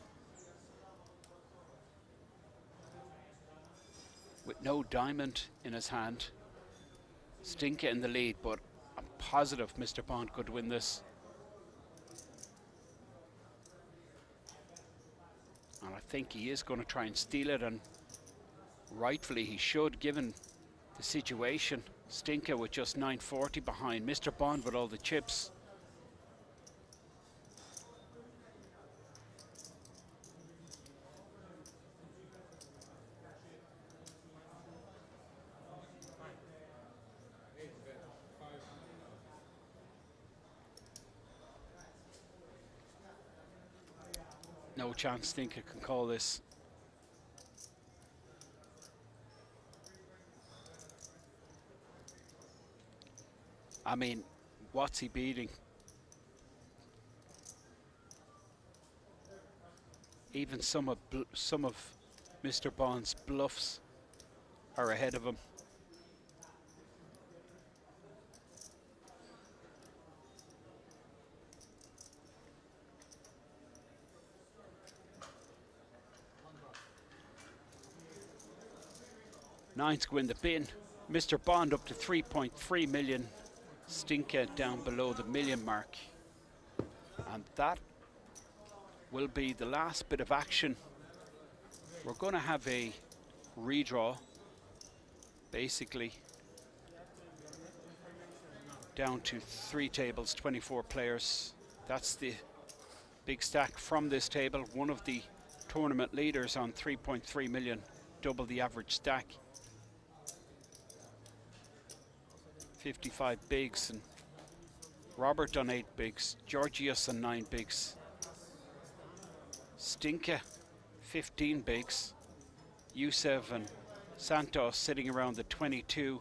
with no diamond in his hand. Stinka in the lead, but I'm positive Mr. Bond could win this. And I think he is going to try and steal it, and rightfully he should, given the situation. Stinka with just 940 behind, Mr. Bond with all the chips. No chance Stinka can call this. I mean, what's he beating? Even some of Mr. Bond's bluffs are ahead of him. Nines go in the bin. Mr. Bond up to 3.3 million. Stinka down below the million mark. And that will be the last bit of action. We're going to have a redraw, basically, down to 3 tables, 24 players. That's the big stack from this table. One of the tournament leaders on 3.3 million, double the average stack. 55 bigs, and Robert on 8 bigs, Georgios on 9 bigs, Stinka 15 bigs, Yusef and Santos sitting around the 22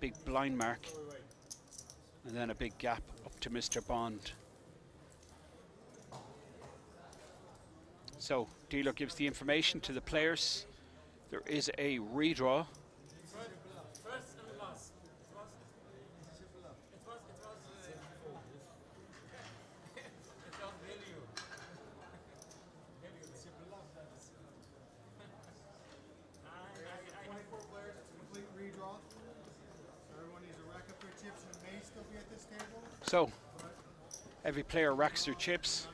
big blind mark, and then a big gap up to Mr. Bond. So dealer gives the information to the players. There is a redraw. So, every player racks their chips,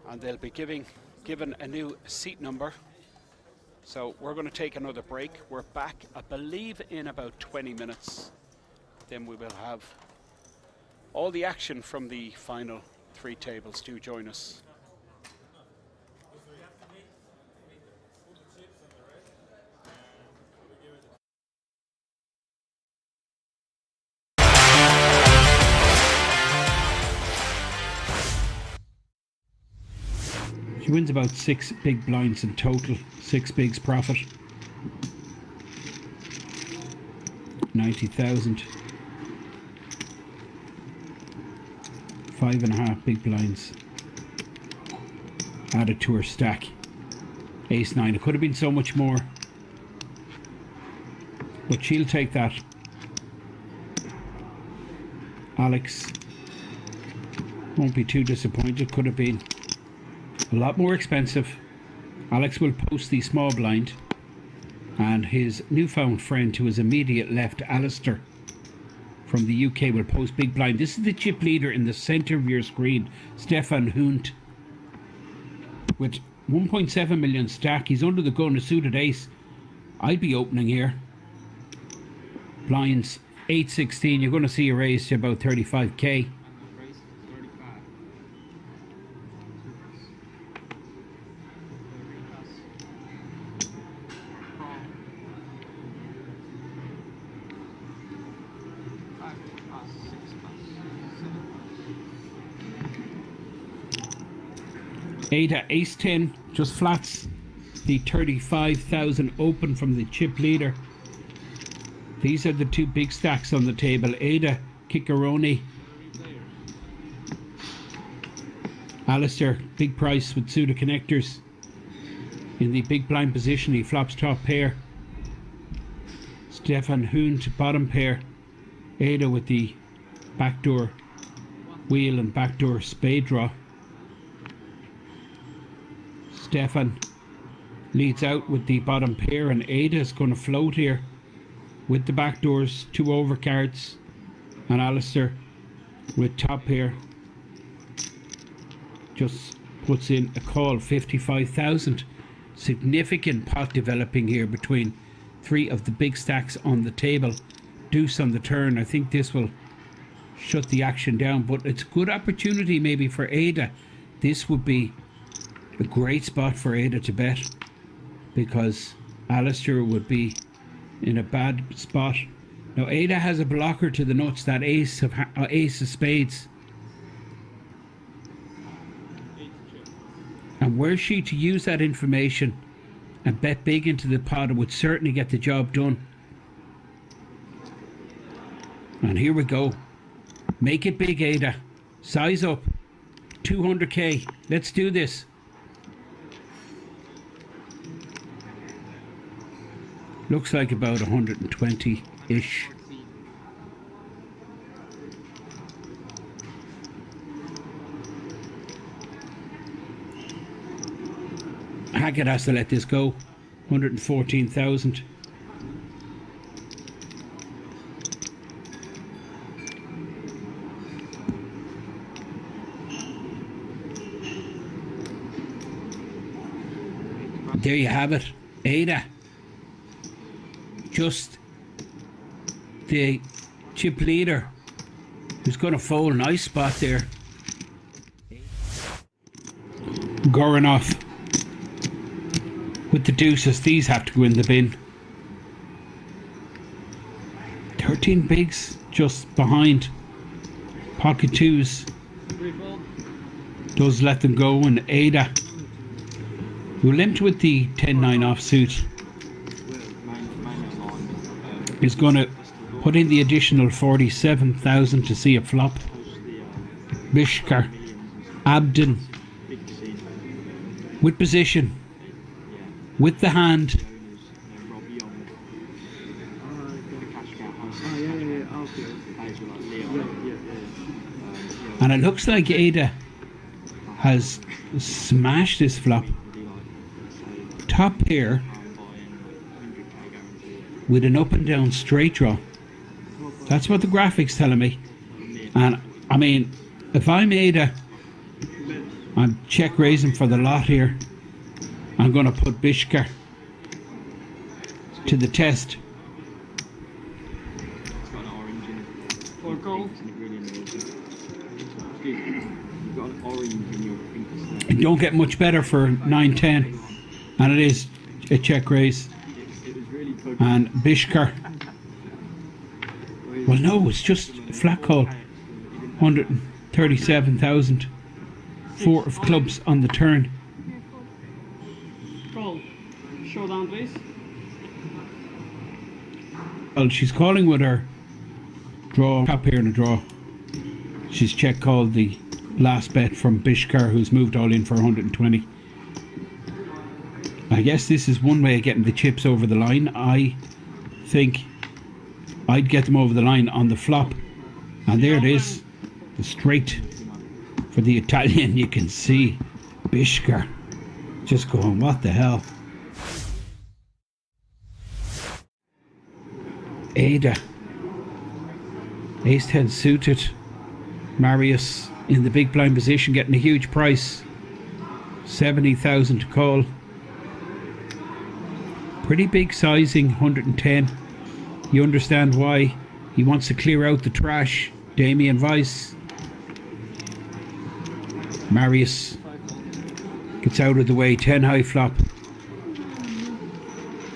and they'll be given a new seat number. So we're going to take another break. We're back, I believe, in about 20 minutes. Then we will have all the action from the final 3 tables. Do join us. She wins about 6 big blinds in total, 6 bigs profit. 90,000. 5.5 big blinds added to her stack. Ace 9. It could have been so much more, but she'll take that. Alex won't be too disappointed. Could have been a lot more expensive. Alex will post the small blind, and his newfound friend to his immediate left, Alistair from the UK, will post big blind. This is the chip leader in the centre of your screen, Stefan Hunt, with 1.7 million stack. He's under the gun, a suited ace. I'd be opening here. Blinds 8-16. You're going to see a raise to about 35k. Ada, ace 10, just flats the 35,000 open from the chip leader. These are the 2 big stacks on the table. Ada, Kickaroni. Alistair, big price with suited connectors. In the big blind position, he flops top pair. Stefan Hunt, bottom pair. Ada with the backdoor wheel and backdoor spade draw. Stefan leads out with the bottom pair, and Ada is going to float here with the back doors, 2 overcards, and Alistair with top pair just puts in a call. 55,000. Significant pot developing here between 3 of the big stacks on the table. Deuce on the turn. I think this will shut the action down, but it's a good opportunity maybe for Ada. This would be a great spot for Ada to bet, because Alistair would be in a bad spot. Now Ada has a blocker to the nuts, that ace of spades. And were she to use that information and bet big into the pot, it would certainly get the job done. And here we go. Make it big, Ada. Size up. 200k. Let's do this. Looks like about 120-ish. Hackett has to let this go. 114,000. There you have it. Ada. Just the chip leader, who's going to fold. Nice spot there. Goranov with the deuces. These have to go in the bin. 13 bigs just behind. Pocket 2s. Does let them go, and Ada, who limped with the 10-9 offsuit, is going to put in the additional 47,000 to see a flop. Mishkar, Abden with position. with the hand. And it looks like Ada has smashed this flop. Top pair with an up and down straight draw. That's what the graphics telling me. And I mean, if I'm Ada, I'm check raising for the lot here. I'm going to put Bishkar to the test. It don't get much better for 9-10, and it is a check raise. And Bishkar, well, no, it's just a flat call. 137,000. 4 of clubs on the turn. Call. Showdown, please. Well, she's calling with her draw, top pair in a draw. She's check called the last bet from Bishkar, who's moved all in for 120. I guess this is one way of getting the chips over the line. I think I'd get them over the line on the flop. And there it is. The straight for the Italian. You can see Bishkar just going, what the hell? Ada. Ace-10 suited. Marius in the big blind position, getting a huge price. 70,000 to call. Pretty big sizing, 110. You understand why he wants to clear out the trash. Damien Weiss. Marius gets out of the way. 10 high flop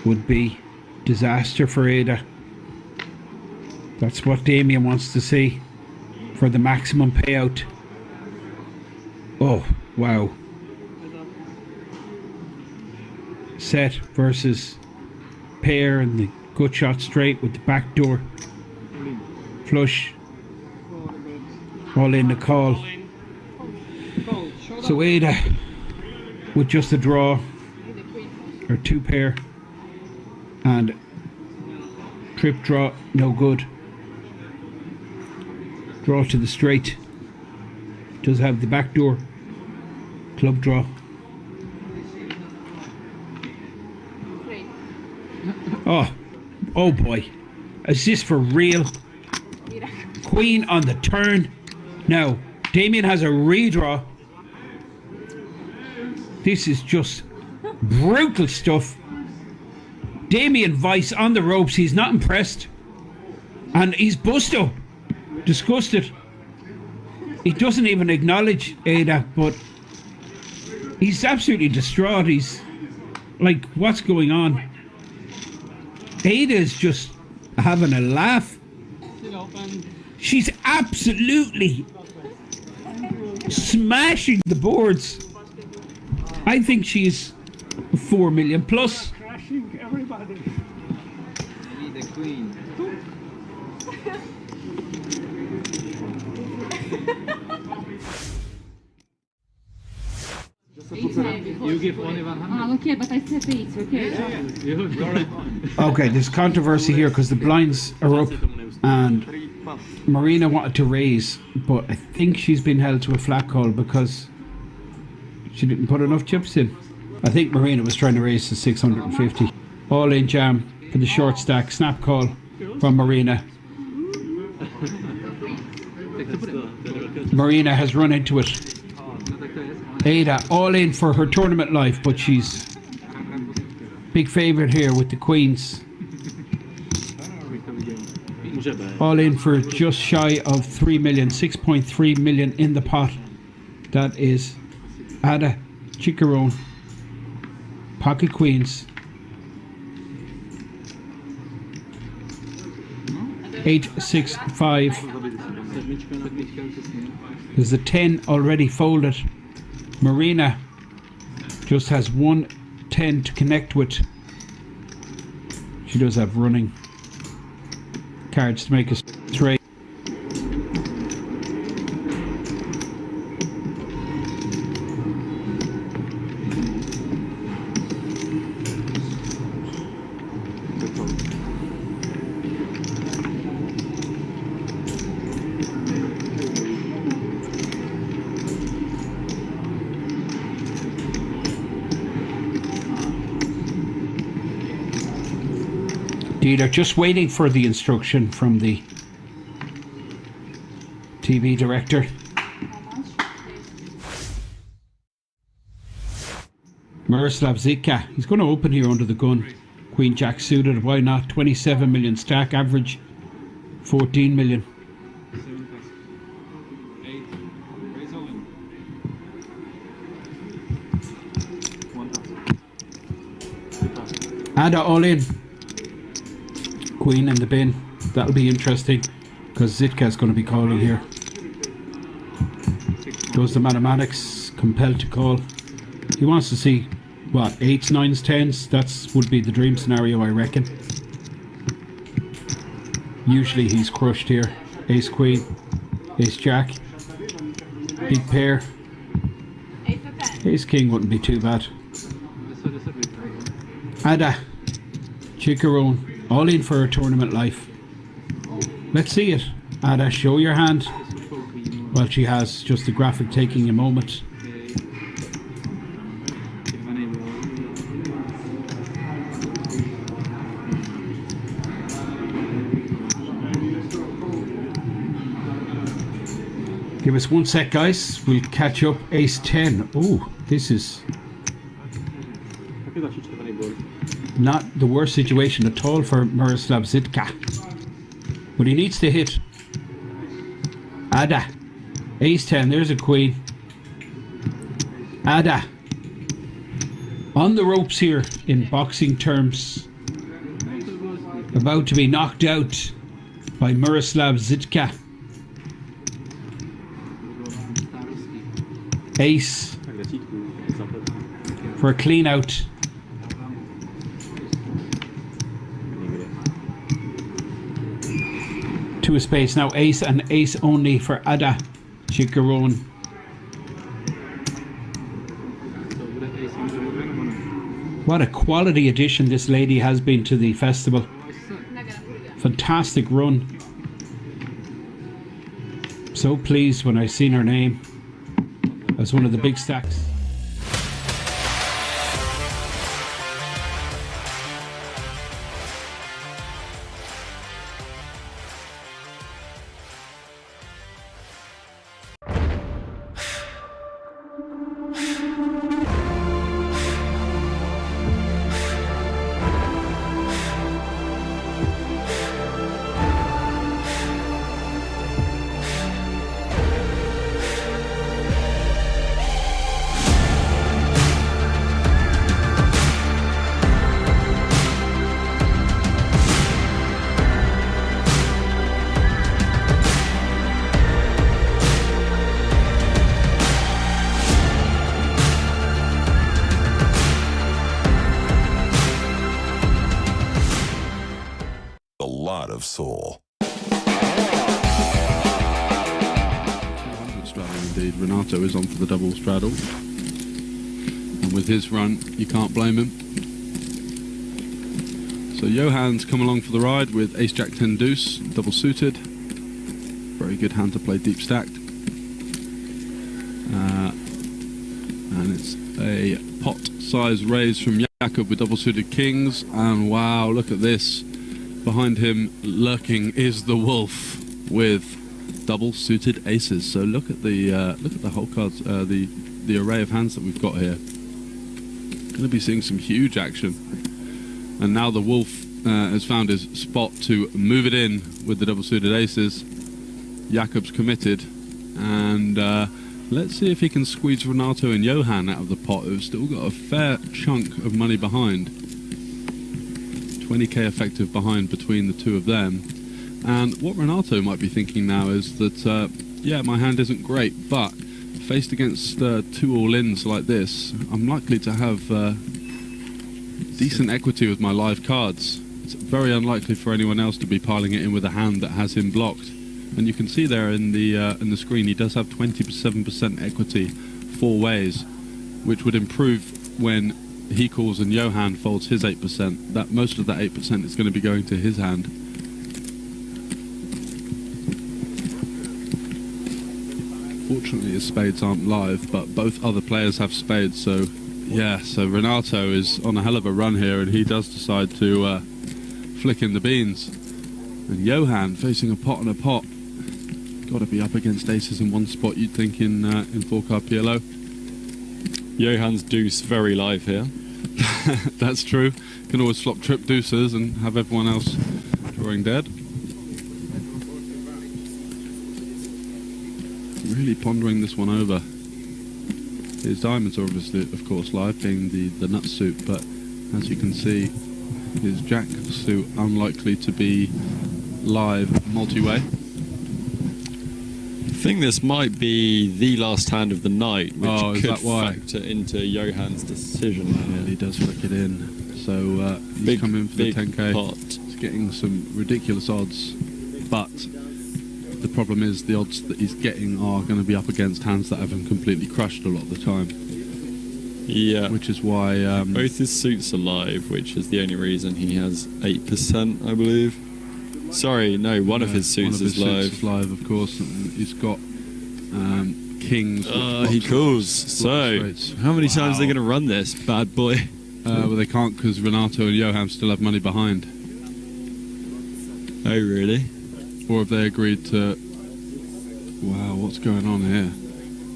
would be disaster for Ada. That's what Damien wants to see for the maximum payout. Oh, wow. Set versus pair and the gut shot straight with the back door. Flush. All in the call. So Ada with just a draw or 2 pair and trip draw, no good. Draw to the straight. Does have the back door. Club draw. Oh boy. Is this for real? Queen on the turn. Now, Damien has a redraw. This is just brutal stuff. Damien Weiss on the ropes. He's not impressed. And he's busto. Disgusted. He doesn't even acknowledge Ada, but he's absolutely distraught. He's like, what's going on? Ada is just having a laugh. She's absolutely smashing the boards. I think she's 4 million plus. Crashing everybody. Need the queen. You give only 100. Okay, but I said 8, okay? Okay, there's controversy here because the blinds are up and Marina wanted to raise, but I think she's been held to a flat call because she didn't put enough chips in. I think Marina was trying to raise to 650. All in jam for the short stack. Snap call from Marina. Marina has run into it. Ada all in for her tournament life, but she's big favourite here with the queens. All in for just shy of 3 million, 6.3 million in the pot. That is Ada Chicharone, pocket queens. 865. There's a 10 already folded. Marina just has 1 10 to connect with. She does have running cards to make a straight. Dealer just waiting for the instruction from the TV director. Miroslav Zitka, he's going to open here under the gun. Queen Jack suited, why not? 27 million stack, average 14 million. Ada all in. Queen in the bin. That'll be interesting because Zitka's going to be calling here. Goes the mathematics, compelled to call. He wants to see what, 8s, 9s, 10s? That would be the dream scenario, I reckon. Usually he's crushed here. Ace Queen, Ace Jack, big pair. Ace King wouldn't be too bad. Ada, Chickarone, all in for a tournament life. Let's see it. Ada, show your hand. Well, she has just the graphic taking a moment. Give us 1 sec, guys. We'll catch up. Ace 10. Oh, this is not the worst situation at all for Miroslav Zitka. But he needs to hit. Ada. Ace 10. There's a queen. Ada. On the ropes here in boxing terms. About to be knocked out by Miroslav Zitka. Ace for a clean out. Two of spades now. Ace and ace only for Ada Chickarone. What a quality addition this lady has been to the festival. Fantastic run. So pleased when I seen her name as one of the big stacks. Of soul. Straddle indeed. Renato is on for the double straddle, and with his run, you can't blame him. So Johan's come along for the ride with Ace Jack 10 Deuce, double suited. Very good hand to play deep stacked, and it's a pot size raise from Jakob with double suited kings. And wow, look at this. Behind him, lurking, is the wolf with double suited aces. So look at the whole cards, the array of hands that we've got here. Going to be seeing some huge action. And now the wolf has found his spot to move it in with the double suited aces. Jakob's committed, and let's see if he can squeeze Renato and Johan out of the pot, who've still got a fair chunk of money behind. 20k effective behind between the two of them. And what Renato might be thinking now is that, yeah, my hand isn't great, but faced against two all-ins like this, I'm likely to have decent equity with my live cards. It's very unlikely for anyone else to be piling it in with a hand that has him blocked. And you can see there in the screen, he does have 27% equity 4 ways, which would improve when he calls and Johan folds his 8%. That most of that 8% is going to be going to his hand. Fortunately his spades aren't live, but both other players have spades, so yeah, so Renato is on a hell of a run here, and he does decide to flicking the beans. And Johan facing a pot and a pot. Got to be up against aces in one spot, you'd think, in 4-card PLO. Johan's deuce very live here. That's true. Can always flop trip deuces and have everyone else drawing dead. Really pondering this one over. His diamonds are obviously, of course, live, being the nut suit, but as you can see, his jack suit unlikely to be live multi-way. I think this might be the last hand of the night, which could that why? factor into Johan's decision. Yeah, he does flick it in. So he's coming for the 10k. Pot. He's getting some ridiculous odds, but the problem is the odds that he's getting are going to be up against hands that have him completely crushed a lot of the time. Yeah. Which is why... both his suits are live, which is the only reason he has 8%, I believe. Sorry, no, one of his suits is live. Suits is live, of course. And he's got kings. He calls. So, how many times are they going to run this, bad boy? Well, they can't, because Renato and Johan still have money behind. Oh, really? Or have they agreed to... Wow, what's going on here?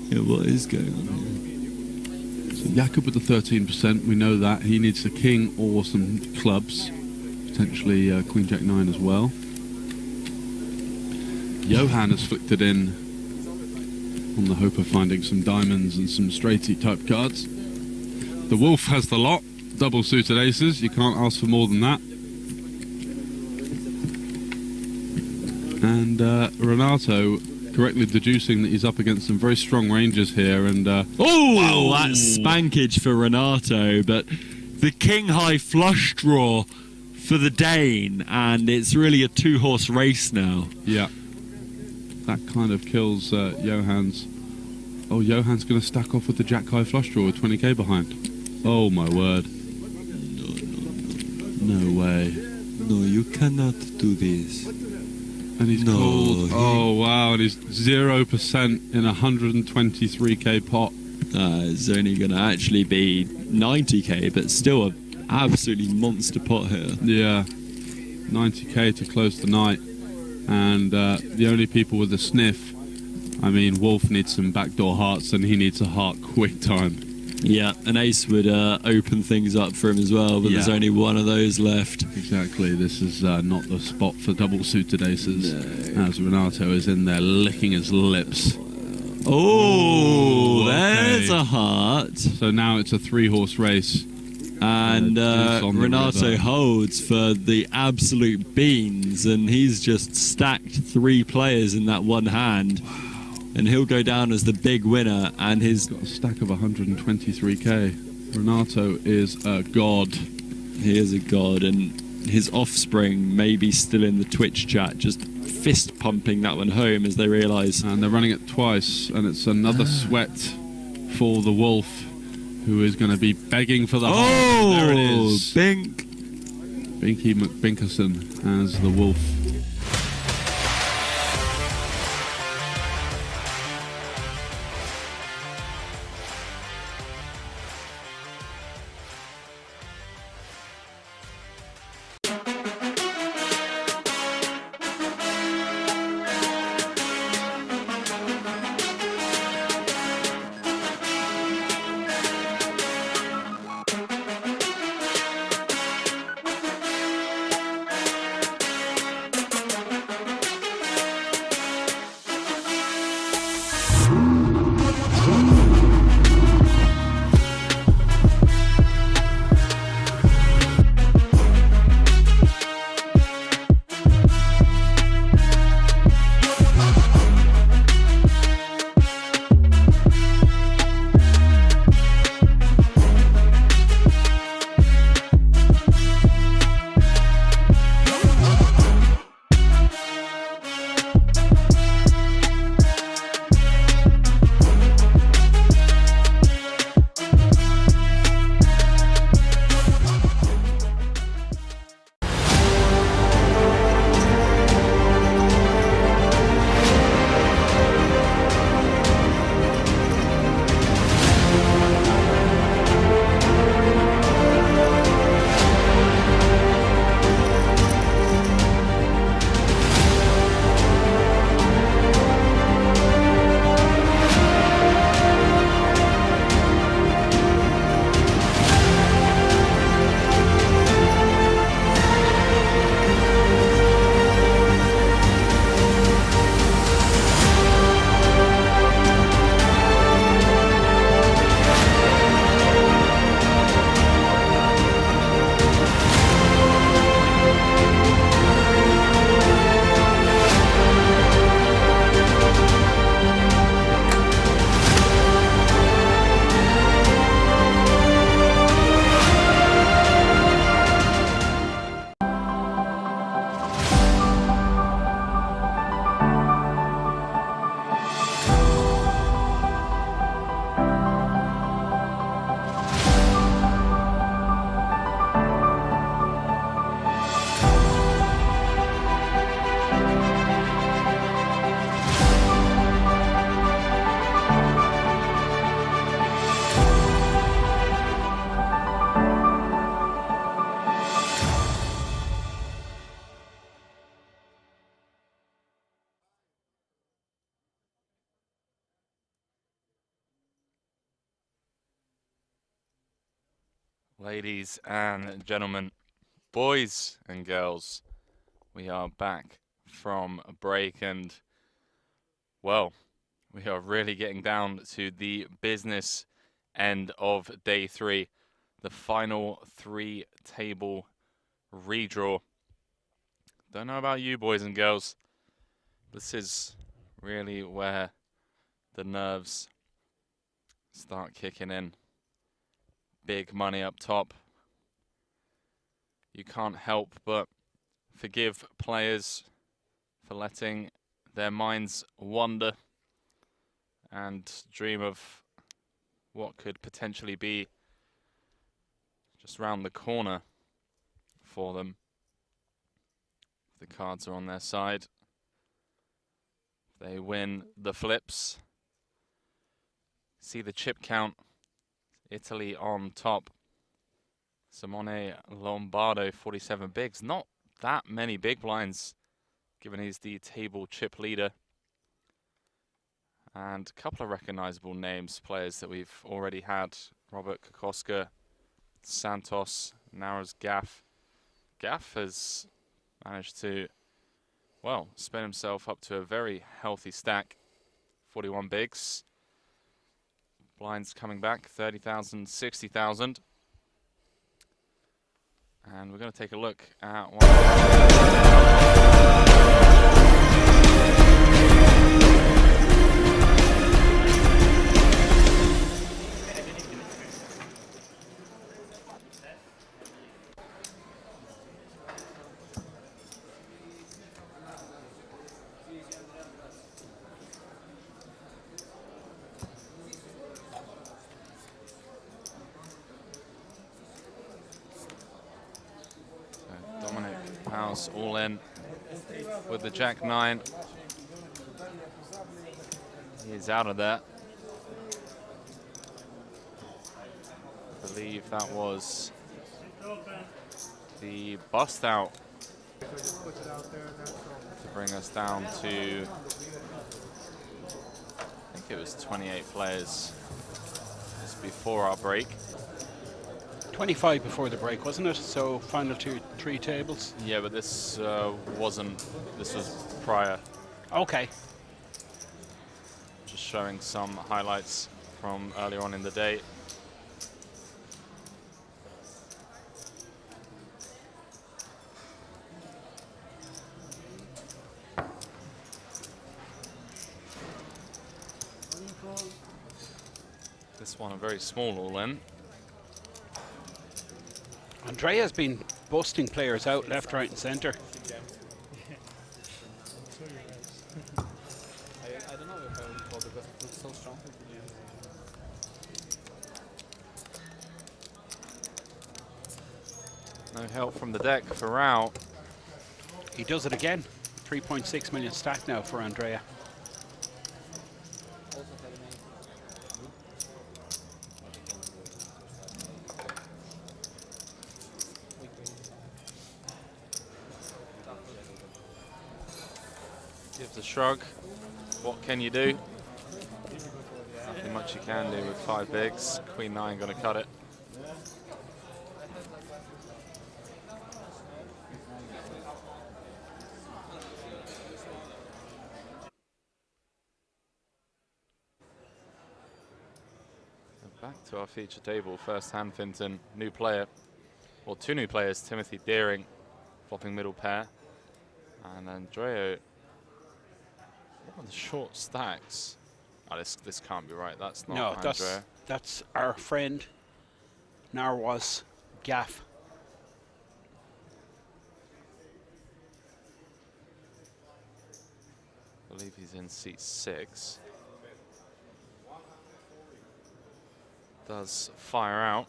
Yeah, what is going on here? So Jakub with the 13%, we know that. He needs a king or some clubs. Potentially Queen Jack 9 as well. Johan has flicked it in on the hope of finding some diamonds and some straighty type cards. The Wolf has the lot. Double suited aces. You can't ask for more than that. And Renato correctly deducing that he's up against some very strong ranges here. And oh, that's spankage for Renato, but the king high flush draw for the Dane, and it's really a 2-horse race now. Yeah, that kind of kills Johan's. Oh, Johan's going to stack off with the jack high flush draw with 20k behind. Oh my word! No way! No, you cannot do this. And he's called. Oh wow! And he's 0% in a 123k pot. It's only going to actually be 90k, but still a absolutely monster pot here. Yeah, 90k to close the night, and the only people with a sniff. I mean, Wolf needs some backdoor hearts, and he needs a heart quick time. Yeah, an ace would open things up for him as well, but there's only one of those left. Exactly, this is not the spot for double suited aces, as Renato is in there licking his lips. Oh, there's a heart. So now it's a 3-horse race. And Renato holds for the absolute beans, and he's just stacked 3 players in that one hand. And he'll go down as the big winner, and his... Got a stack of 123k. Renato is a god. He is a god, and his offspring may be still in the Twitch chat, just fist pumping that one home as they realise. And they're running it twice, and it's another sweat for the Wolf, who is going to be begging for the heart. There it is. Bink. Binky McBinkerson as the Wolf. Ladies and gentlemen, boys and girls, we are back from a break and, well, we are really getting down to the business end of day 3, the final 3-table redraw. Don't know about you, boys and girls. This is really where the nerves start kicking in. Big money up top. You can't help but forgive players for letting their minds wander and dream of what could potentially be just round the corner for them. The cards are on their side. They win the flips. See the chip count. Italy on top. Simone Lombardo, 47 bigs. Not that many big blinds, given he's the table chip leader. And a couple of recognizable names, players that we've already had. Robert Kokoska, Santos, Naras Gaff. Gaff has managed to, well, spin himself up to a very healthy stack. 41 bigs. Blinds coming back, 30,000, 60,000. And we're going to take a look at one. All in with the Jack-9. He's out of there. I believe that was the bust out to bring us down to, I think it was 28 players just before our break. 25 before the break, wasn't it? So final 3 tables. Yeah, but this wasn't. This was prior. Okay. Just showing some highlights from earlier on in the day. This one a very small all-in. Andrea's been busting players out left, right, and centre. I don't know if I would call because it looks so strong. No help from the deck for Rao. He does it again. 3.6 million stack now for Andrea. Gives a shrug. What can you do? Nothing much you can do with 5 bigs. Queen 9 gonna cut it. Back to our feature table. First hand Finton, new player. Well, 2 new players, Timothy Deering, flopping middle pair. And Andrea. What are the short stacks? Oh, this can't be right. That's not No, Andrea. that's our friend Narwas Gaff. I believe he's in seat 6. Does fire out.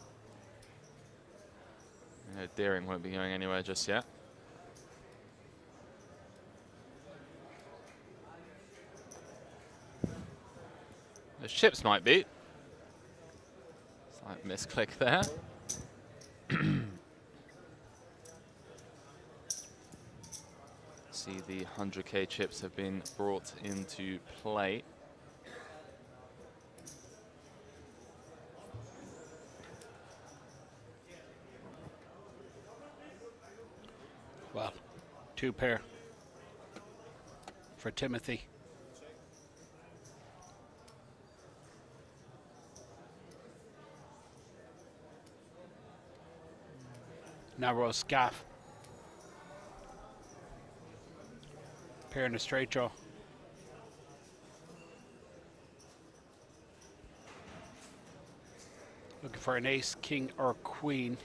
You know, Deering won't be going anywhere just yet. The chips might be. Slight misclick there. See the 100k chips have been brought into play. Well, 2 pair for Timothy. Narrow scaff. Pair in a straight draw. Looking for an ace, king, or queen.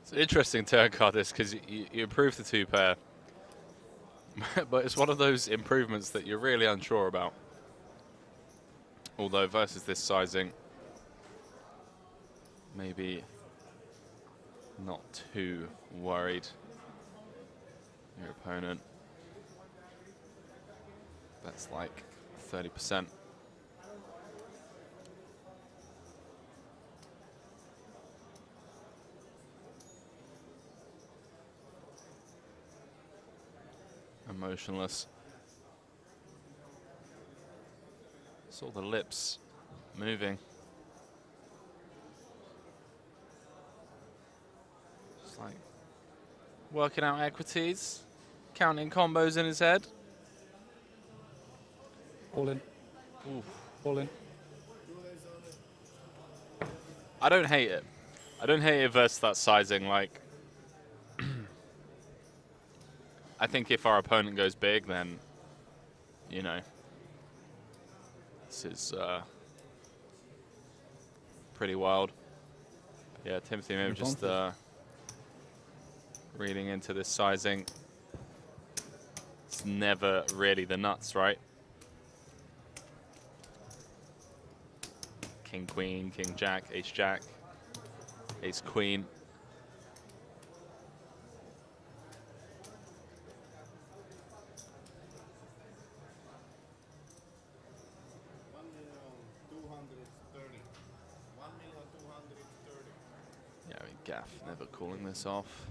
It's interesting turn card this because you improve the 2 pair, but it's one of those improvements that you're really unsure about. Although versus this sizing, maybe not too worried. Your opponent, that's like 30%. Emotionless. Saw the lips moving. Just like working out equities, counting combos in his head. All in. Oof. All in. I don't hate it. I don't hate it versus that sizing. Like, I think if our opponent goes big, then, you know, this is pretty wild. Yeah, Timothy, maybe just reading into this sizing. It's never really the nuts, right? King, queen, king, jack, ace, jack, ace, queen. Yeah, I mean, Gaff never calling this off.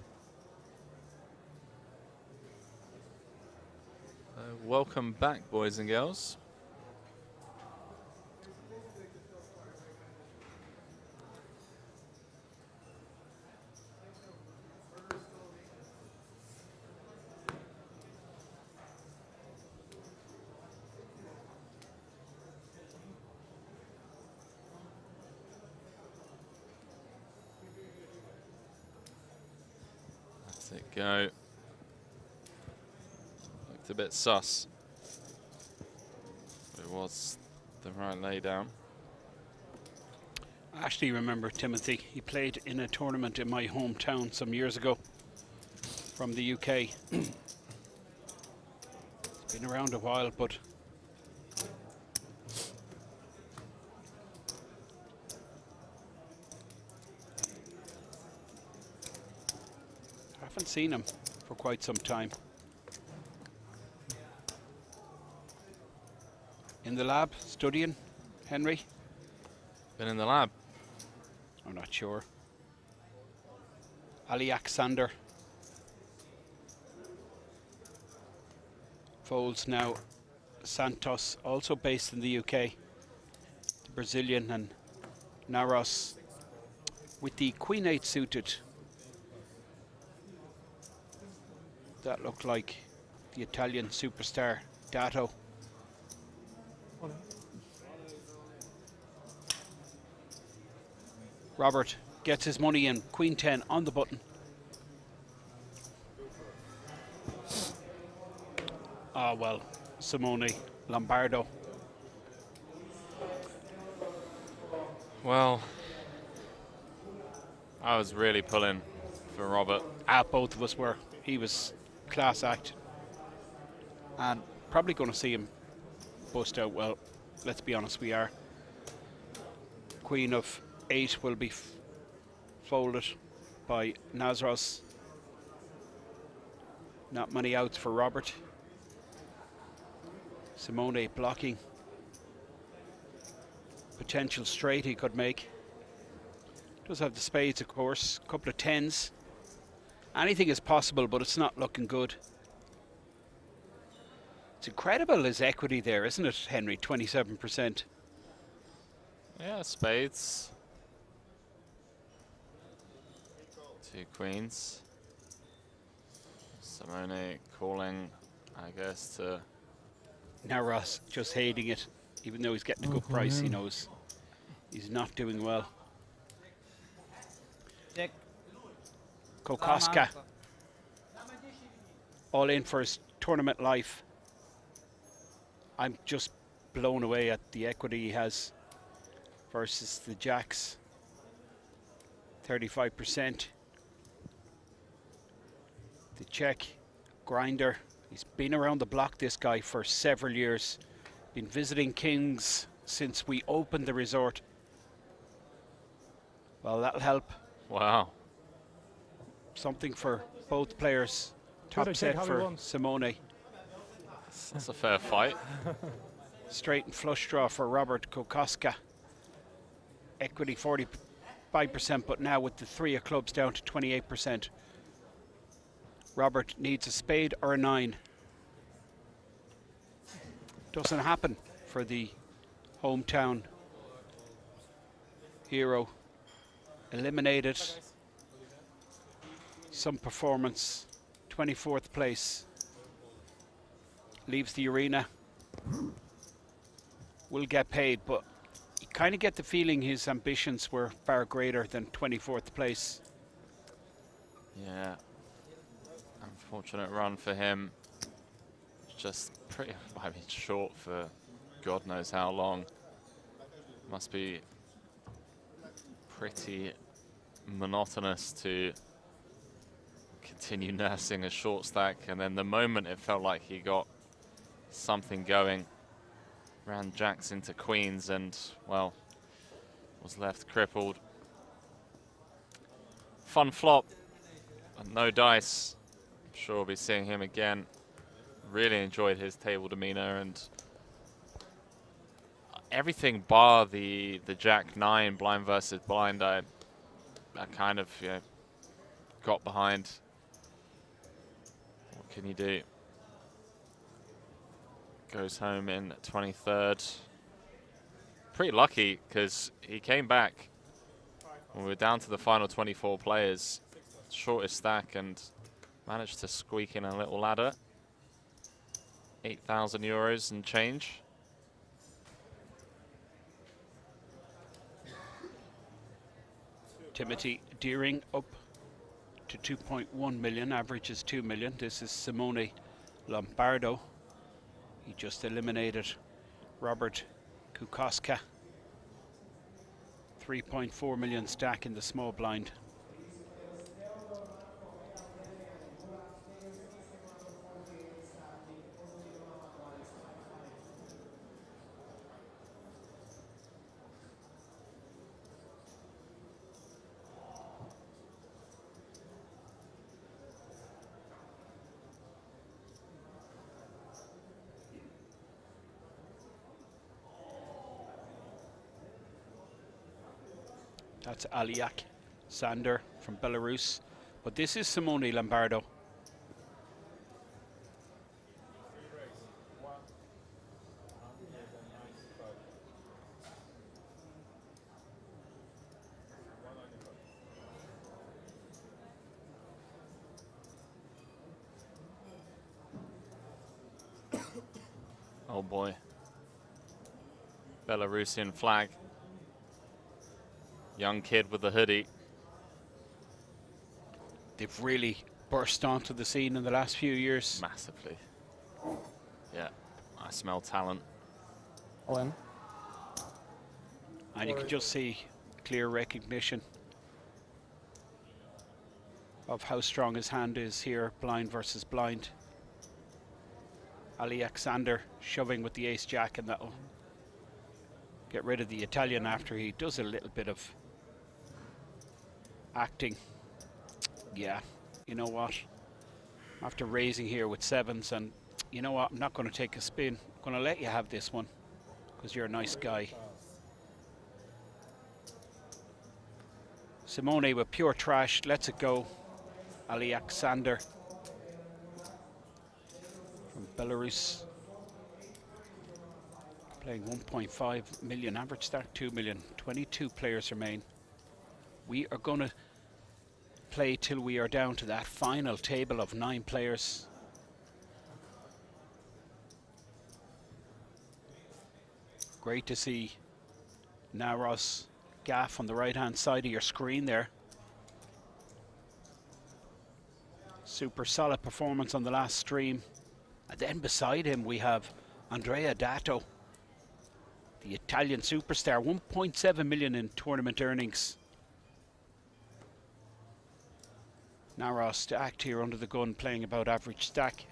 Welcome back, boys and girls. That's it, go. Looked a bit sus. But it was the right lay down. I actually remember Timothy. He played in a tournament in my hometown some years ago from the UK. It's been around a while, but I haven't seen him for quite some time. In the lab, studying, Henry? Been in the lab. I'm not sure. Ali Alexander folds now. Santos, also based in the UK. The Brazilian, and Naros with the Queen 8 suited. That looked like the Italian superstar Dato. Robert gets his money in. Queen 10 on the button. Ah, well, Simone Lombardo. Well, I was really pulling for Robert. Both of us were. He was class act. And probably going to see him bust out. Well, let's be honest, we are. Queen of 8 will be folded by Nasros. Not many outs for Robert. Simone blocking. Potential straight he could make. Does have the spades, of course. Couple of 10s. Anything is possible, but it's not looking good. It's incredible his equity there, isn't it, Henry? 27%. Yeah, spades. 2 queens. Simone calling, I guess, to... Now Ross just hating it, even though he's getting a good price. He knows he's not doing well. Kokoska, all in for his tournament life. I'm just blown away at the equity he has versus the jacks. 35%. The Czech grinder. He's been around the block, this guy, for several years. Been visiting Kings since we opened the resort. Well, that'll help. Wow. Something for both players. Top set for Simone. That's a fair fight. Straight and flush draw for Robert Kokoska. Equity 45%, but now with the 3 of clubs down to 28%. Robert needs a spade or a 9. Doesn't happen for the hometown hero. Eliminated. Some performance. 24th place. Leaves the arena. Will get paid, but you kind of get the feeling his ambitions were far greater than 24th place. Yeah. Unfortunate run for him. Just pretty, I mean, short for God knows how long. Must be pretty monotonous to continue nursing a short stack, and then the moment it felt like he got something going, ran jacks into queens and, well, was left crippled. Fun flop, and no dice. I'm sure we'll be seeing him again. Really enjoyed his table demeanor, and everything bar the Jack 9 blind versus blind, I kind of, you know, got behind. What can you do? Goes home in 23rd. Pretty lucky, because he came back when we were down to the final 24 players, shortest stack, and managed to squeak in a little ladder. 8,000 euros and change. Timothy Deering up to 2.1 million, average is 2 million. This is Simone Lombardo. He just eliminated Robert Kokoska. 3.4 million stack in the small blind. That's Aliak Sander from Belarus. But this is Simone Lombardo. Oh boy. Belarusian flag. Young kid with the hoodie. They've really burst onto the scene in the last few years. Massively. Yeah, I smell talent. And you can just see clear recognition of how strong his hand is here, blind versus blind. Aliak Sander shoving with the ace-jack, and that'll get rid of the Italian after he does a little bit of acting. Yeah, you know what? After raising here with sevens, and you know what? I'm not going to take a spin. I'm going to let you have this one because you're a nice guy. Simone with pure trash. Lets it go. Aliak Sander from Belarus. Playing 1.5 million, average start 2 million. 22 players remain. We are going to play till we are down to that final table of 9 players. Great to see Naros Gaff on the right hand side of your screen there. Super solid performance on the last stream. And then beside him we have Andrea Dato, the Italian superstar, 1.7 million in tournament earnings. Naros stacked here under the gun, playing about average stack.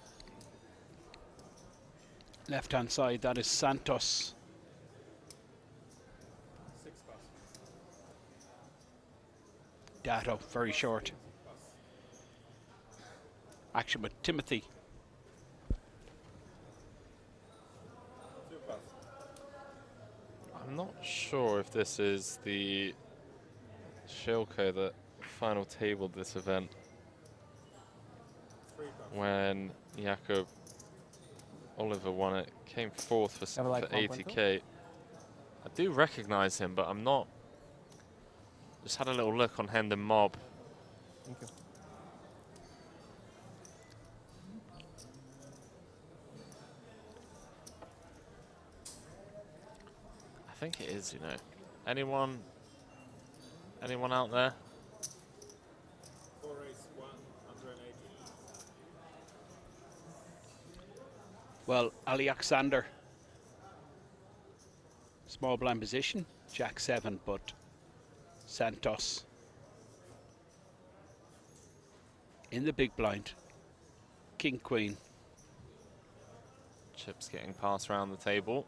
Left hand side, that is Santos. Dato, very short. Action with Timothy. I'm not sure if this is the Shilko that final tabled this event when Jakob Oliver won it, came fourth for 80k. I do recognize him, but I'm not. Just had a little look on Hendon Mob. Thank you. I think it is, you know. Anyone out there? Well, Alexander, small blind position, Jack 7, but Santos in the big blind, King Queen. Chips getting passed around the table.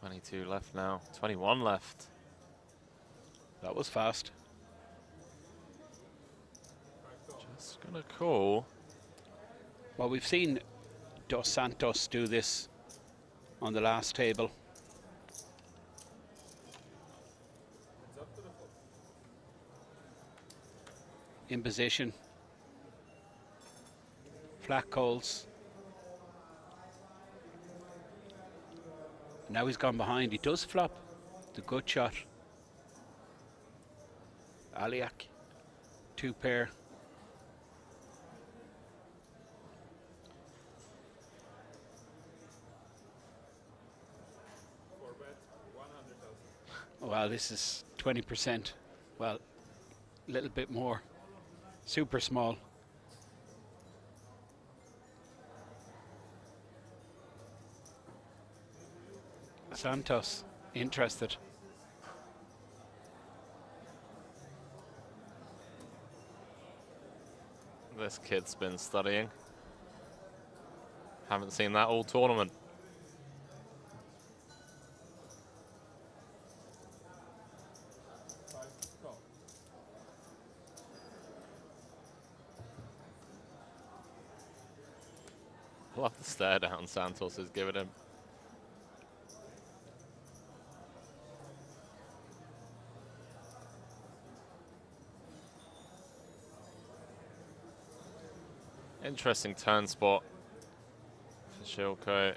$22 left now, 21 left. That was fast. Just gonna call. Well, we've seen Dos Santos do this on the last table. In position. Flat calls. Now he's gone behind. He does flop. The good shot. Aliak, 2 pair. Well, this is 20%. Well, a little bit more. Super small. Santos, interested. This kid's been studying. Haven't seen that all tournament. Love the stare down Santos is giving him. Interesting turn spot for Shilko.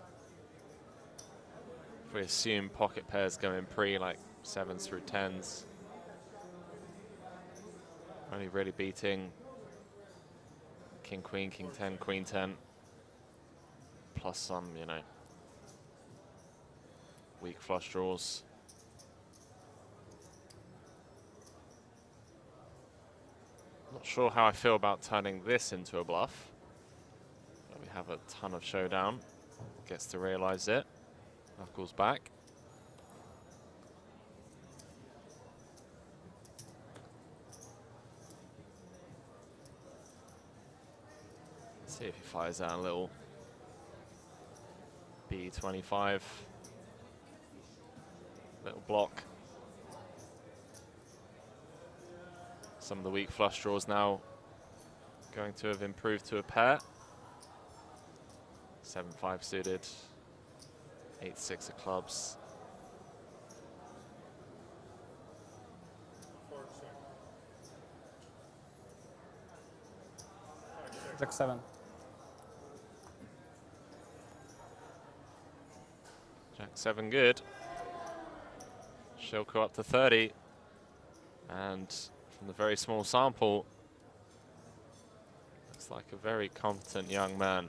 If we assume pocket pairs going pre, like 7s through 10s. Only really beating King Queen, King 10, Queen 10. Plus some, you know, weak flush draws. Not sure how I feel about turning this into a bluff. But we have a ton of showdown. Gets to realize it. Knuckles back. Let's see if he fires out a little B25. Little block. Some of the weak flush draws now going to have improved to a pair. 7-5 suited, 8-6 of clubs. Jack 7. Jack 7 good. Shilko up to 30. And from the very small sample, looks like a very competent young man.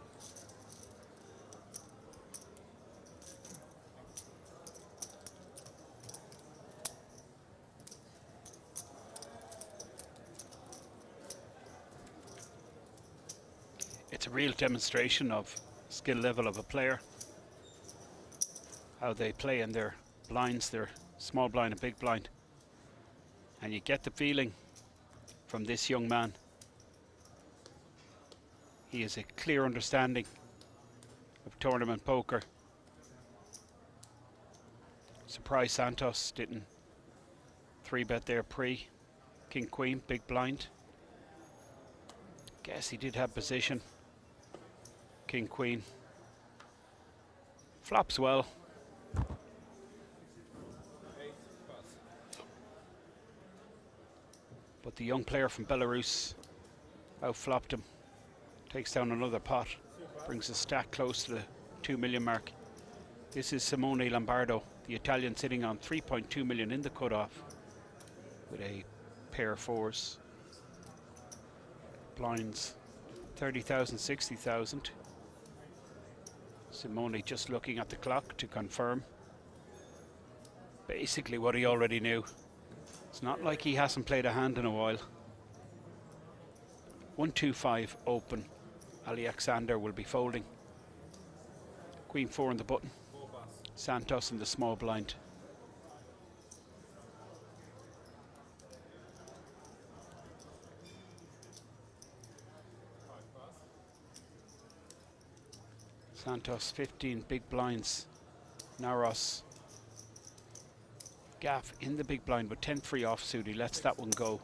It's a real demonstration of skill level of a player. How they play in their blinds, their small blind and big blind. And you get the feeling from this young man. He has a clear understanding of tournament poker. Surprise Santos didn't 3-bet there pre. King Queen, big blind. Guess he did have position. King Queen. Flops well. But the young player from Belarus outflopped him. Takes down another pot. Brings the stack close to the 2 million mark. This is Simone Lombardo, the Italian, sitting on 3.2 million in the cutoff with a pair of fours. Blinds 30,000, 60,000. Simone just looking at the clock to confirm basically what he already knew. It's not like he hasn't played a hand in a while. 1-2-5 open. Alexander will be folding. Queen 4 on the button. Santos in the small blind. Santos 15 big blinds. Naros. Gaff in the big blind with 10 free offsuit. He lets that one go.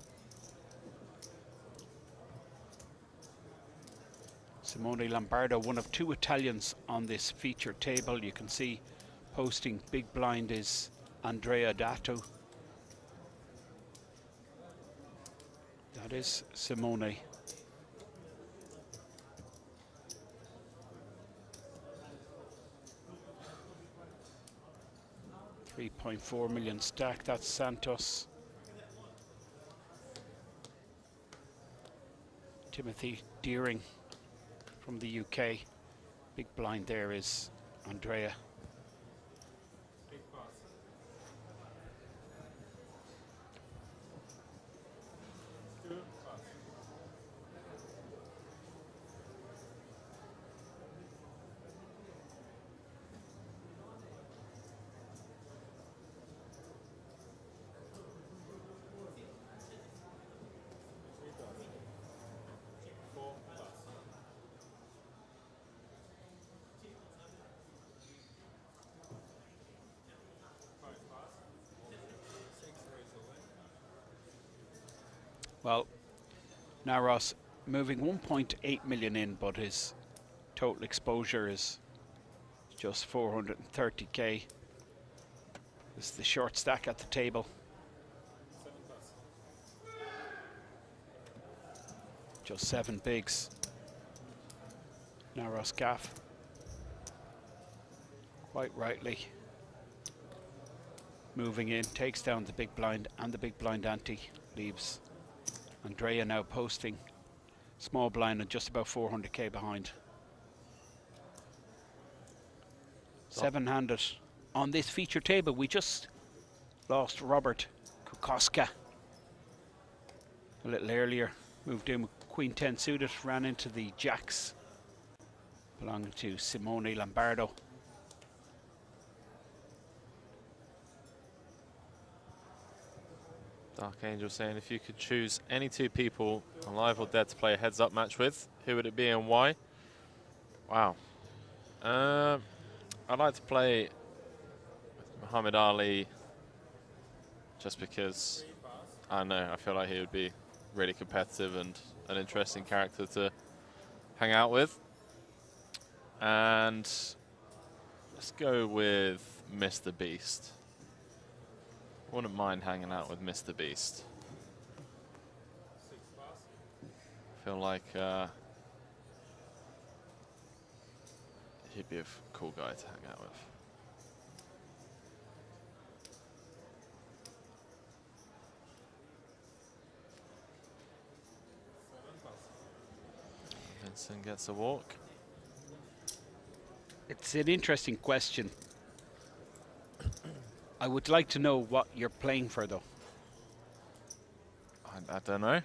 Simone Lombardo, one of 2 Italians on this featured table. You can see posting big blind is Andrea Dato. That is Simone. $3.4 million stack, that's Santos. Timothy Deering from the UK. Big blind there is Andrea. Well, Naros moving 1.8 million in, but his total exposure is just 430k. This is the short stack at the table. Just 7 bigs. Naros Gaff, quite rightly moving in, takes down the big blind and the big blind ante, leaves Andrea now posting small blind and just about 400k behind. 7-handed on this feature table. We just lost Robert Kukoska a little earlier. Moved in with Queen 10 suited, ran into the jacks belonging to Simone Lombardo. Dark Angel saying if you could choose any 2 people alive or dead to play a heads-up match with, who would it be and why? Wow. I'd like to play with Muhammad Ali just because, I don't know, I feel like he would be really competitive and an interesting character to hang out with. And let's go with Mr. Beast. Wouldn't mind hanging out with Mr. Beast. I feel like He'd be a cool guy to hang out with. Vincent gets a walk. It's an interesting question. I would like to know what you're playing for, though. I don't know.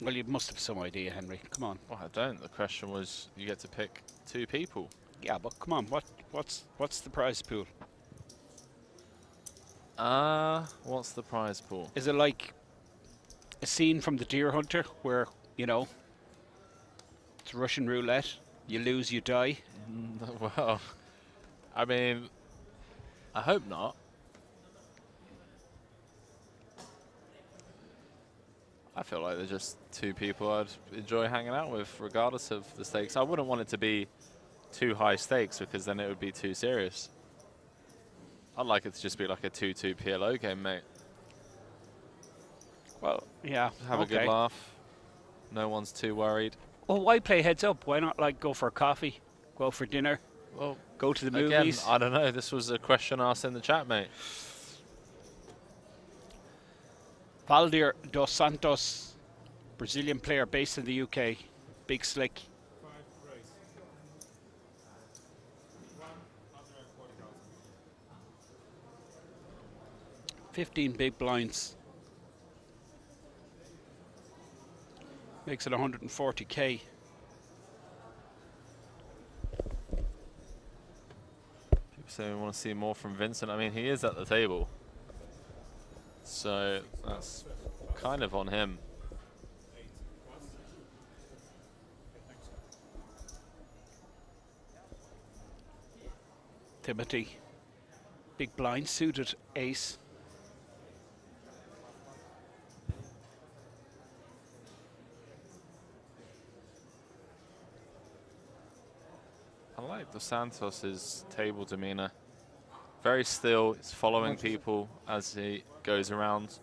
Well, you must have some idea, Henry. Come on. Well, I don't. The question was, you get to pick 2 people. Yeah, but come on. What's the prize pool? What's the prize pool? Is it like a scene from The Deer Hunter where, you know, it's Russian roulette, you lose, you die? Well, I mean, I hope not. I feel like they're just 2 people I'd enjoy hanging out with, regardless of the stakes. I wouldn't want it to be too high stakes, because then it would be too serious. I'd like it to just be like a 2-2 PLO game, mate. Well, yeah. Have a good laugh. No one's too worried. Well, why play heads up? Why not, like, go for a coffee, go for dinner, well, go to the again, movies? I don't know. This was a question asked in the chat, mate. Valdir dos Santos, Brazilian player based in the UK. Big slick. 15 big blinds. Makes it 140k. People say we want to see more from Vincent. I mean, he is at the table, so that's kind of on him. Timothy, big blind suited ace. I like Dos Santos' table demeanor. Very still, he's following people as he goes around.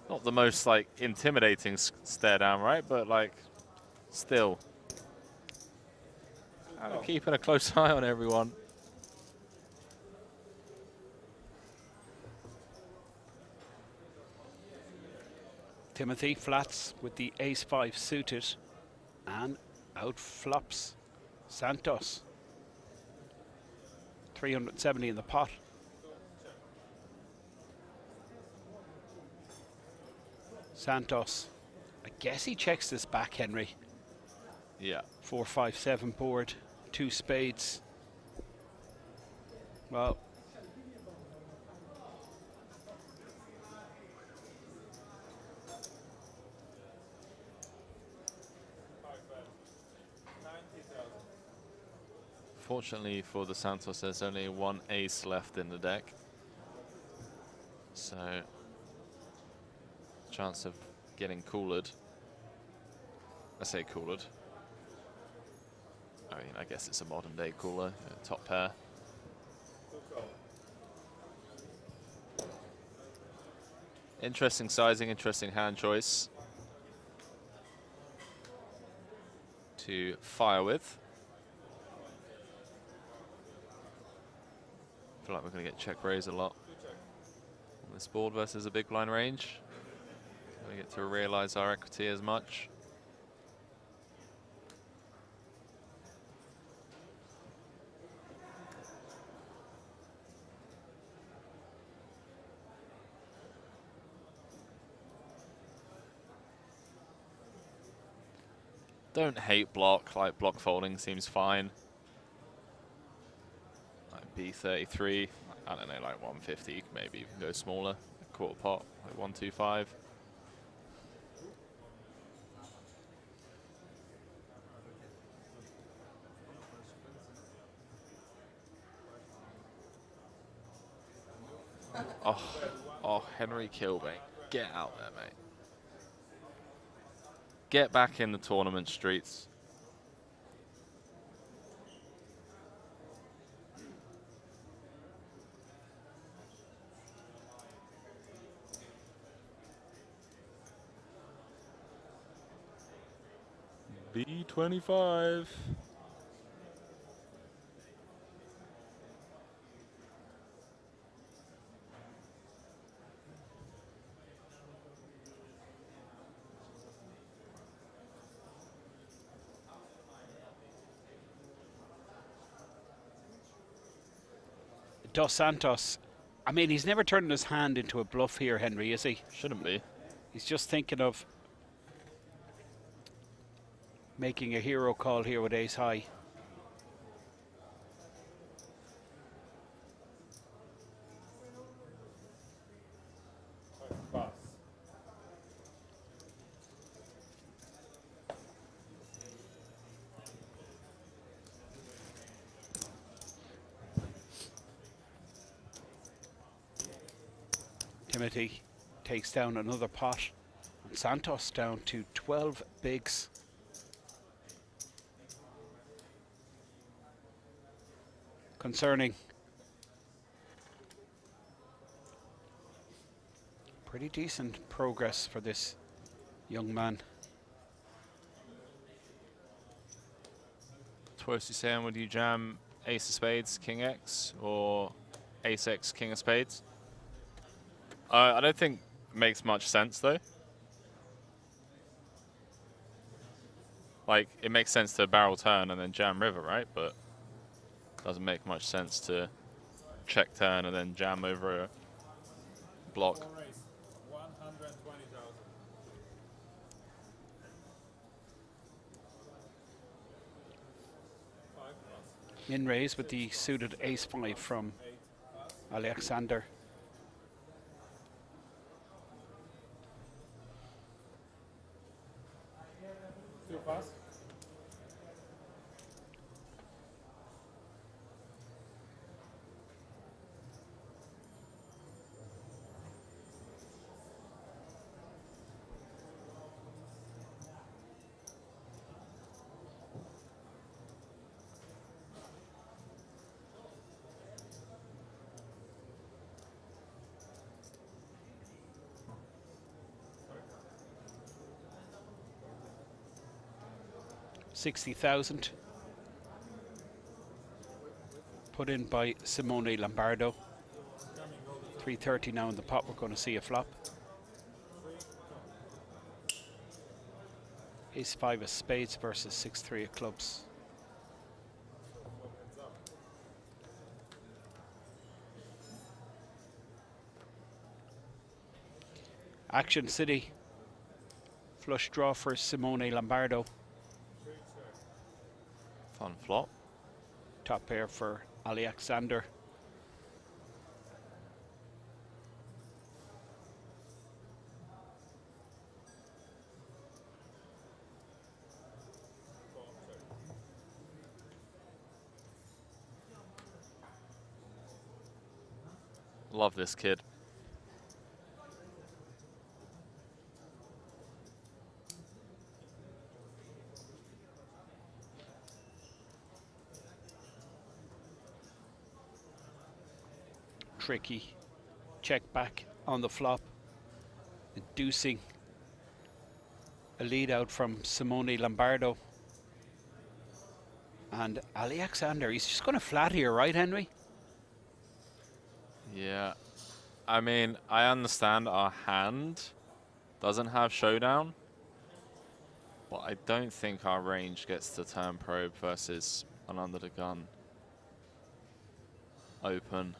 Not the most like intimidating stare down, right? But like, still. Keeping a close eye on everyone. Timothy flats with the ace-5 suited and out flops Santos. 370 in the pot. Santos. I guess he checks this back, Henry. Yeah. 4-5-7 board, 2 spades. Well, fortunately for the Santos, there's only 1 ace left in the deck, so chance of getting cooled. I say cooled. I mean, I guess it's a modern day cooler, top pair. Interesting sizing, interesting hand choice to fire with. I feel like we're going to get check raise a lot on this board versus a big blind range. We get to realize our equity as much. Don't hate block, like block folding seems fine. Like B33, I don't know, like 150, maybe you can go smaller, quarter pot, like 125. Oh, Henry Kilbank, get out there, mate. Get back in the tournament streets. B25. Dos Santos, I mean, he's never turning his hand into a bluff here, Henry, is he? Shouldn't be. He's just thinking of making a hero call here with ace high. Timothy takes down another pot, and Santos down to 12 bigs. Concerning. Pretty decent progress for this young man. Twice you saying, would you jam ace of spades, king X, or ace X, king of spades? I don't think it makes much sense though. Like, it makes sense to barrel turn and then jam river, right? But it doesn't make much sense to check turn and then jam over a block. Min raise with the suited ace-5 from Alexander. $60,000 put in by Simone Lombardo. 330 now in the pot. We're going to see a flop. Ace-5 of spades versus 6-3 of clubs. Action City. Flush draw for Simone Lombardo. Fun flop. Top pair for Alexander. Love this kid. Tricky. Check back on the flop. Inducing a lead out from Simone Lombardo. And Alexander, he's just going to flat here, right, Henry? Yeah. I mean, I understand our hand doesn't have showdown, but I don't think our range gets to turn probe versus an under the gun open.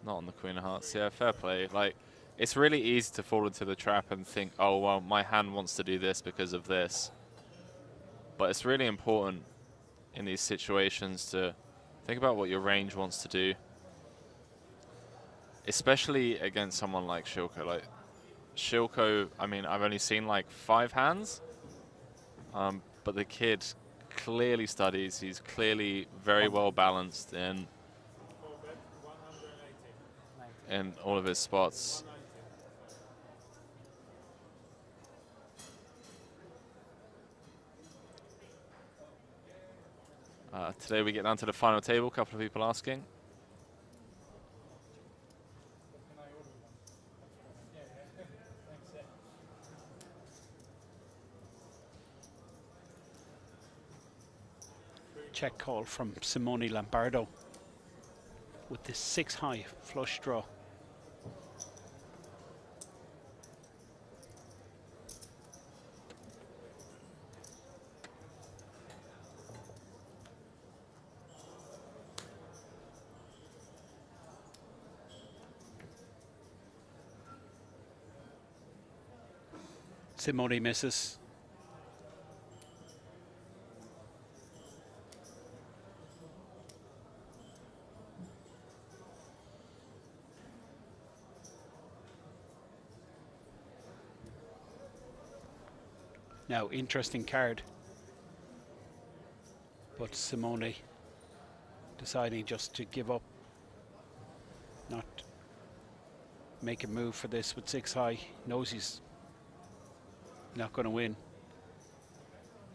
Not on the Queen of Hearts. Yeah, fair play. Like, it's really easy to fall into the trap and think, oh, well, my hand wants to do this because of this. But it's really important in these situations to think about what your range wants to do. Especially against someone like Shilko. Like, Shilko, I mean, I've only seen like 5 hands. But the kid clearly studies. He's clearly very well balanced in all of his spots. Today we get down to the final table. A couple of people asking. Check call from Simone Lombardo with this 6-high flush draw. Simone misses. Now, interesting card. But Simone deciding just to give up, not make a move for this with 6 high. Knows he's not going to win.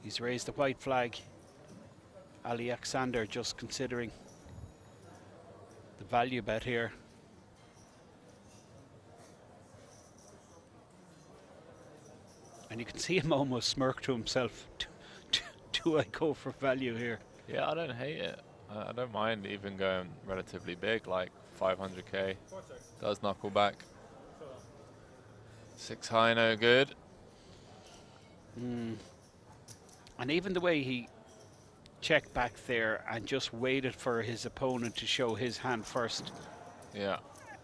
He's raised the white flag. Alexander just considering the value bet here. And you can see him almost smirk to himself. Do I go for value here? Yeah, I don't hate it. I don't mind even going relatively big, like 500k. Does knuckle back. 6 high, no good. And even the way he checked back there and just waited for his opponent to show his hand first. Yeah.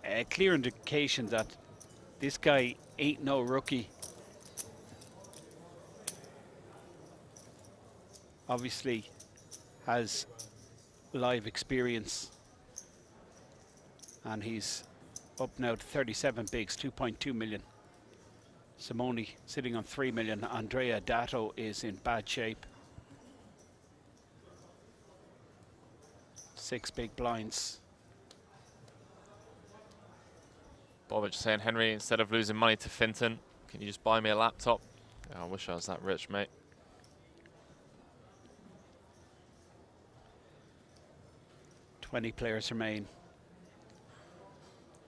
A clear indication that this guy ain't no rookie. Obviously has live experience, and he's up now to 37 bigs, 2.2 million. Simone sitting on 3 million. Andrea Dato is in bad shape. 6 big blinds. Bobic saying, Henry, instead of losing money to Finton, can you just buy me a laptop? Yeah, I wish I was that rich, mate. Twenty players remain.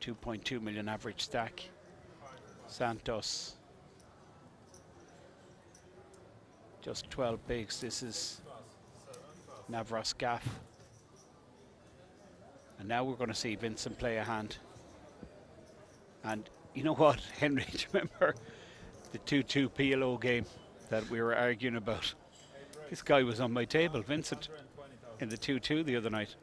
2.2 million average stack. Santos. Just 12 bigs. This is Navras Gaff. And now we're going to see Vincent play a hand. And you know what, Henry, do you remember the 2-2 PLO game that we were arguing about? This guy was on my table, Vincent, in the 2-2 the other night.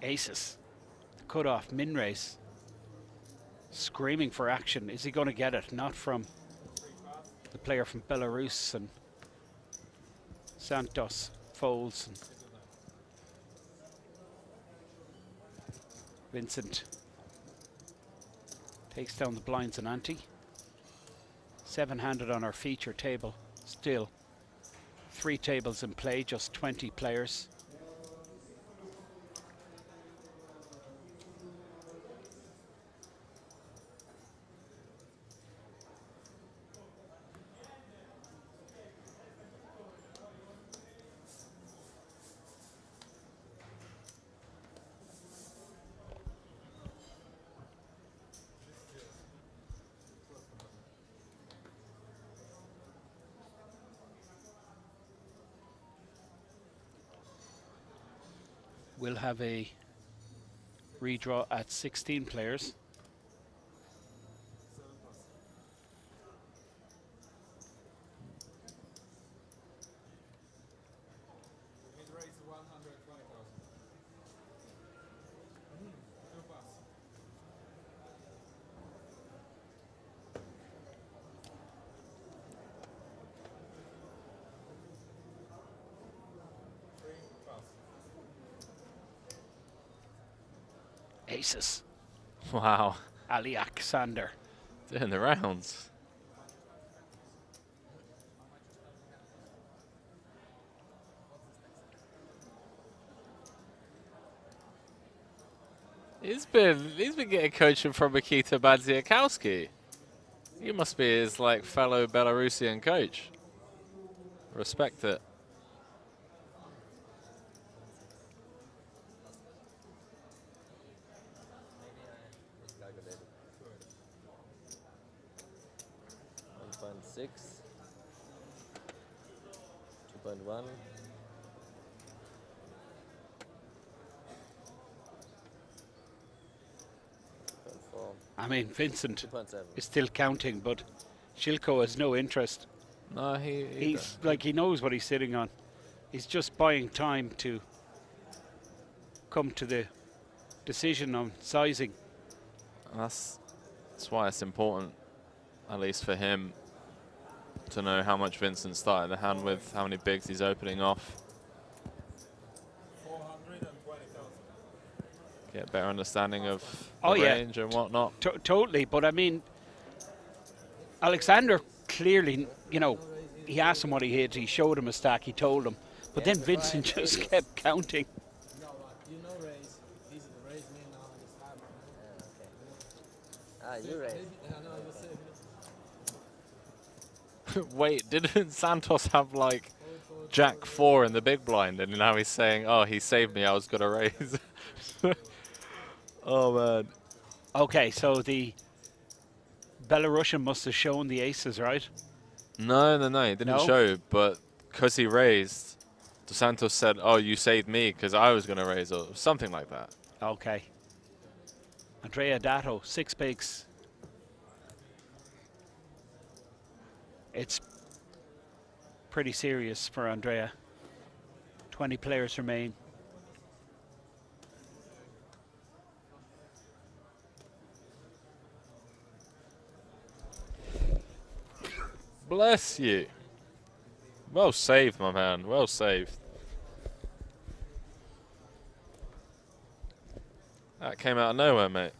Aces, cut off, min raise, screaming for action. Is he going to get it? Not from the player from Belarus, and Santos folds. And Vincent takes down the blinds and ante. 7-handed on our feature table. Still 3 tables in play, just 20 players. We'll have a redraw at 16 players. Aces. Wow. Alexander. Doing the rounds. He's been getting coaching from Mikita Badziakowski. He must be his like fellow Belarusian coach. Respect it. Six, 2.1. I mean, Vincent is still counting, but Shilko has no interest. No, he's like, he knows what he's sitting on. He's just buying time to come to the decision on sizing. That's why it's important, at least for him, to know how much Vincent started the hand with, how many bigs he's opening off. Get a better understanding of the range and whatnot. Totally, but I mean, Alexander clearly, you know, he asked him what he hit, he showed him a stack, he told him, but then Vincent just kept counting. You raise. Wait, didn't Santos have like Jack 4 in the big blind, and now he's saying, oh, he saved me, I was going to raise. Oh, man. Okay, so the Belarusian must have shown the aces, right? No, he didn't show, but because he raised, Dos Santos said, oh, you saved me because I was going to raise, or something like that. Okay. Andrea Dato, 6 bigs. It's pretty serious for Andrea. 20 players remain. Bless you. Well saved, my man. Well saved. That came out of nowhere, mate.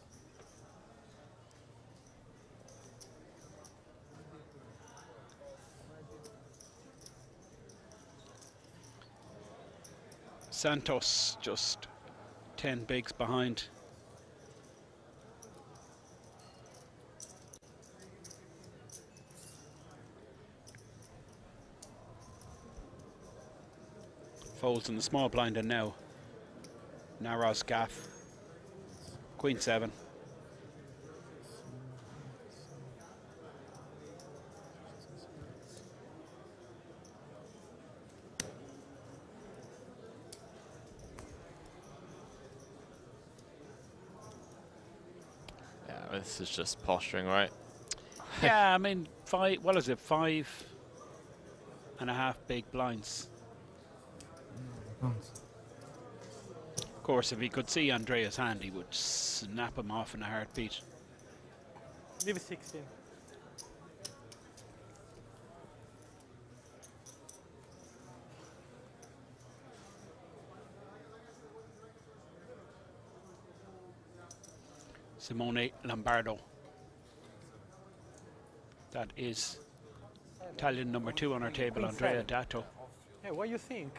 Santos just 10 bigs behind. Folds in the small blind, and now Naros gaff. Queen 7. Yeah, this is just posturing, right? Yeah, I mean, what is it, 5.5 big blinds. Of course, if he could see Andrea's hand, he would snap him off in a heartbeat. Leave 16. Simone Lombardo. That is Italian number 2 on our table, Andrea Dato. Hey, what do you think?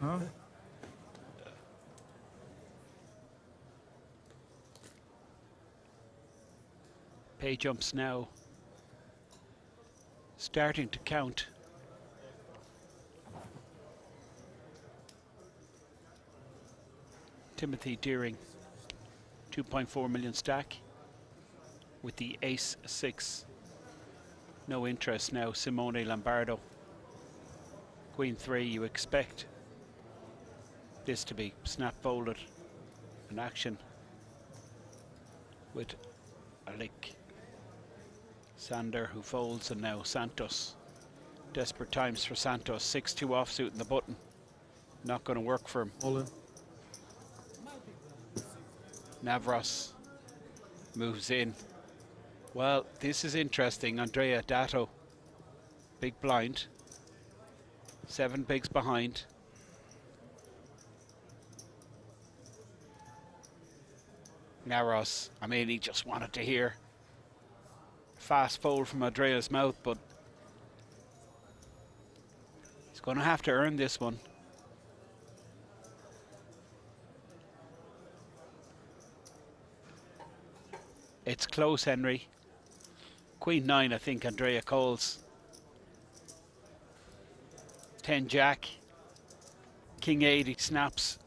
Huh? Pay jumps now. Starting to count. Timothy Deering, 2.4 million stack with the ace 6. No interest now. Simone Lombardo, Queen 3. You expect this to be snap folded in action with Alec Sander, who folds, and now Santos. Desperate times for Santos. 6-2 offsuit in the button. Not going to work for him. All in. Navras moves in. Well, this is interesting. Andrea Dato, big blind. 7 bigs behind. Naros, I mean, he just wanted to hear fast fold from Andrea's mouth, but he's going to have to earn this one. It's close, Henry. Queen 9, I think Andrea calls. 10 Jack. King 8, he snaps.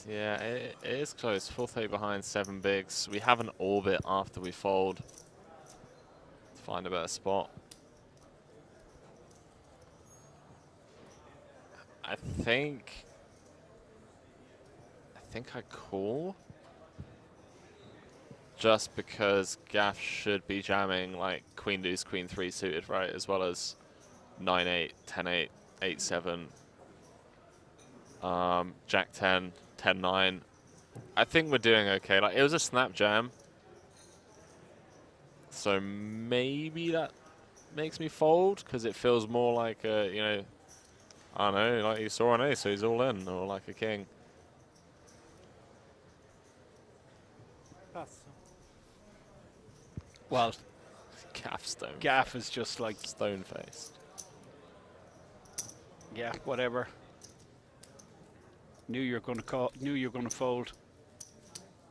Yeah, it is close. 4-8 behind, 7 bigs. We have an orbit after we fold to find a better spot. I think I call. Just because Gaff should be jamming like Queen Deuce, Queen 3 suited, right? As well as 9-8, 10-8, 8-7, Jack 10, 10-9. I think we're doing okay. Like, it was a snap jam, so maybe that makes me fold because it feels more like a, you know, I don't know, like he saw an ace, so he's all in, or like a king. Pass. Well, Gaff is just like stone-faced. Yeah, whatever. Knew you're going to call. Knew you're going to fold.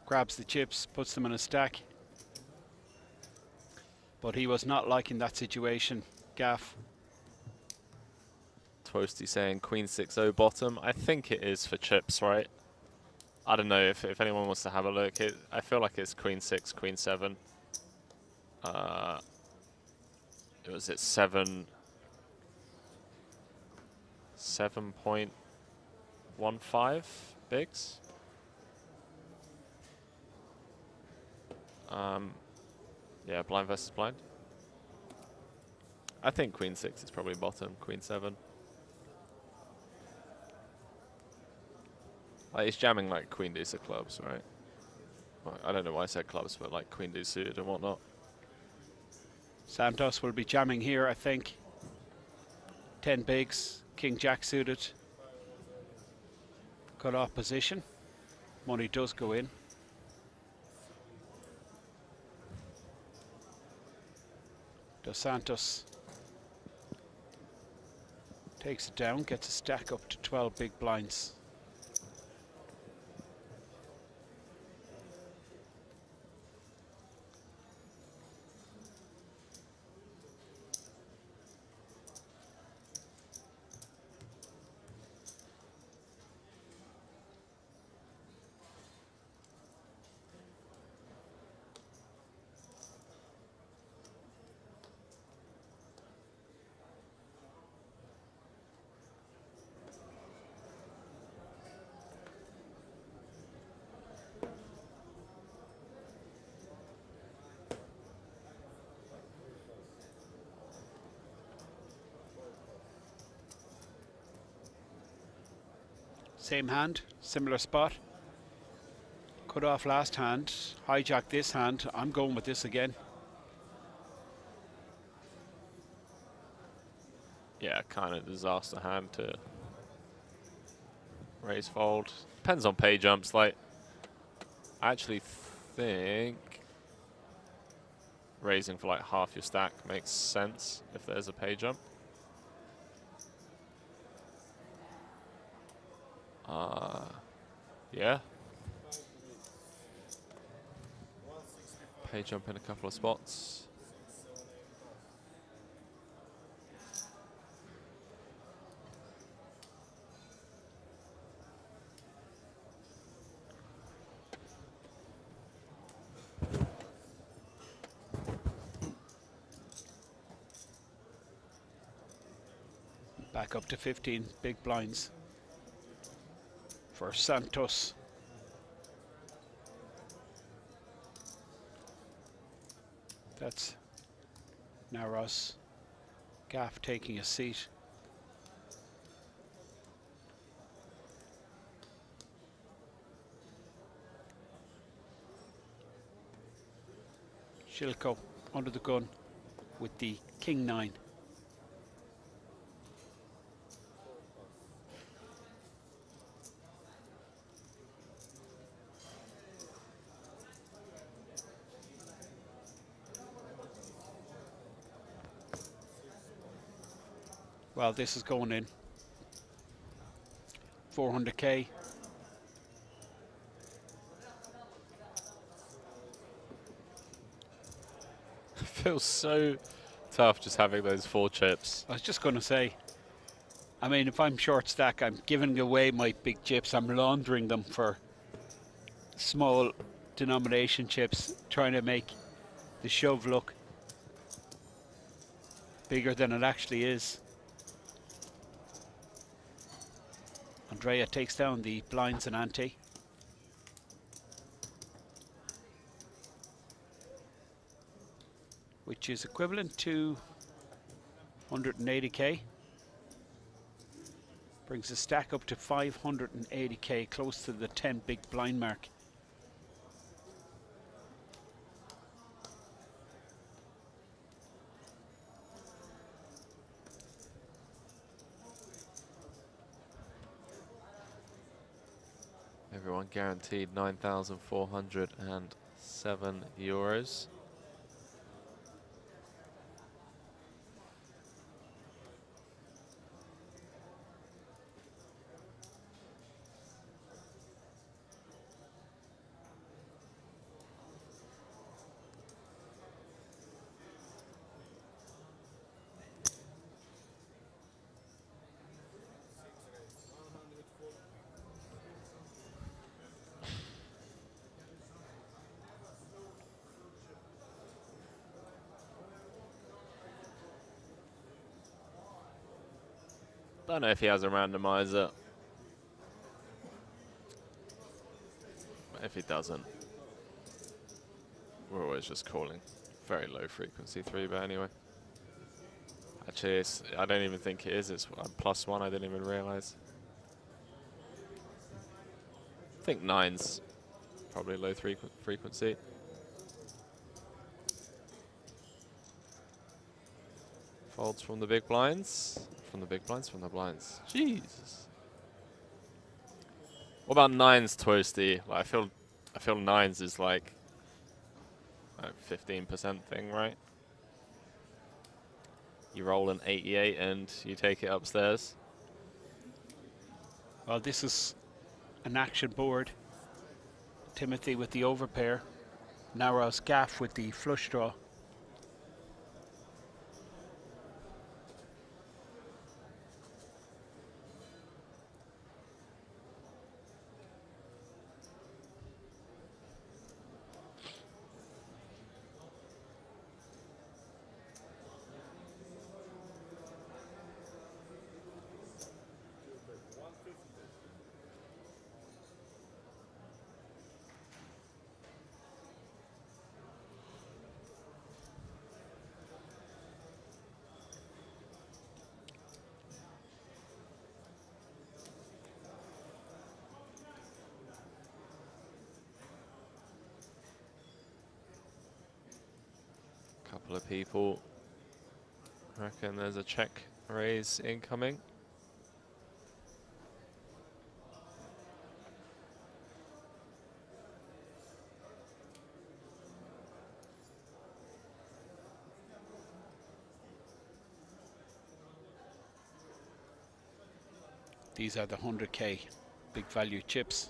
Grabs the chips, puts them in a stack. But he was not liking that situation. Gaff. Toasty saying Queen 6-0 bottom. I think it is for chips, right? I don't know if anyone wants to have a look. I feel like it's Queen 6, Queen 7. It was at 7.15 bigs. Yeah, blind versus blind. I think Queen 6 is probably bottom, Queen 7. Like, he's jamming like Queen Deuce of clubs, right? Well, I don't know why I said clubs, but like Queen Deuce suited and whatnot. Santos will be jamming here, I think. 10 bigs, King Jack suited. Cut off position. Money does go in. Dos Santos takes it down, gets a stack up to 12 big blinds. Same hand, similar spot. Cut off last hand, hijack this hand. I'm going with this again. Yeah, kind of disaster hand to raise fold. Depends on pay jumps. Like, I actually think raising for like half your stack makes sense if there's a pay jump. Yeah. Pay jump in a couple of spots. Back up to 15 big blinds for Santos. That's Naros. Gaff taking a seat. Shilko under the gun with the King 9. Well, this is going in. 400k. Feels so tough just having those 4 chips. I was just going to say, I mean, if I'm short stack, I'm giving away my big chips. I'm laundering them for small denomination chips, trying to make the shove look bigger than it actually is. Andrea takes down the blinds and ante. Which is equivalent to 180k. Brings the stack up to 580k, close to the 10 big blind mark. Everyone guaranteed €9,407. Don't know if he has a randomizer. But if he doesn't, we're always just calling. Very low frequency 3-bet anyway. Actually, I don't even think it is. It's +1. I didn't even realize. I think 9's probably low frequency. Folds from the big blinds. From the big blinds, from the blinds. Jesus. What about 9's, Toasty? Like, I feel 9's is like a 15% thing, right? You roll an 88 and you take it upstairs. Well, this is an action board. Timothy with the overpair. Narrows gaff with the flush draw. Couple of people reckon there's a check raise incoming. These are the 100k big value chips.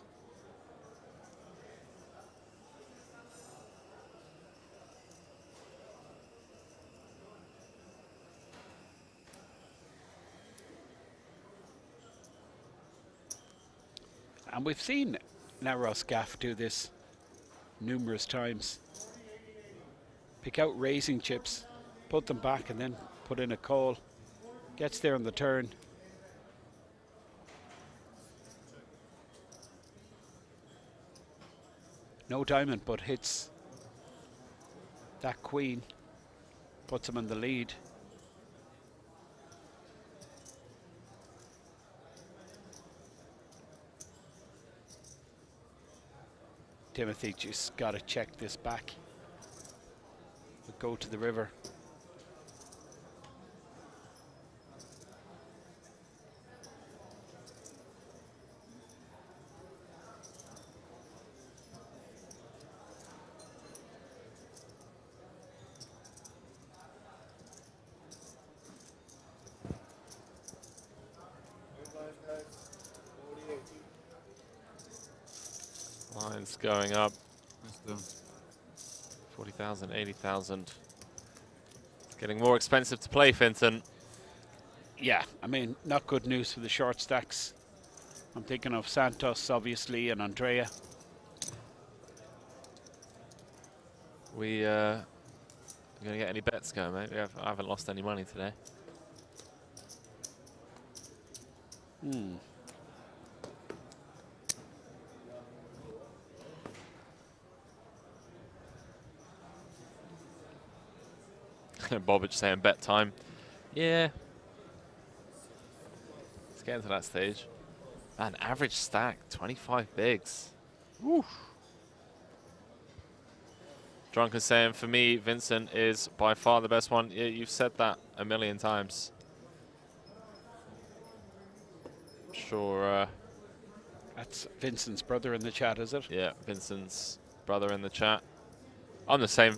And we've seen Naros Gaff do this numerous times. Pick out raising chips, put them back and then put in a call. Gets there on the turn. No diamond, but hits that queen, puts him in the lead. Timothy just got to check this back. We'll go to the river. Lines going up. 40,000, 80,000. It's getting more expensive to play, Finton. Yeah, I mean, not good news for the short stacks. I'm thinking of Santos, obviously, and Andrea. We gonna get any bets going, mate? I haven't lost any money today. Bobic saying bet time. Yeah. It's getting to that stage. Man, average stack, 25 bigs. Woo. Drunken saying, for me, Vincent is by far the best one. Yeah, you've said that a million times. Sure. That's Vincent's brother in the chat, is it? Yeah, Vincent's brother in the chat. I'm the same,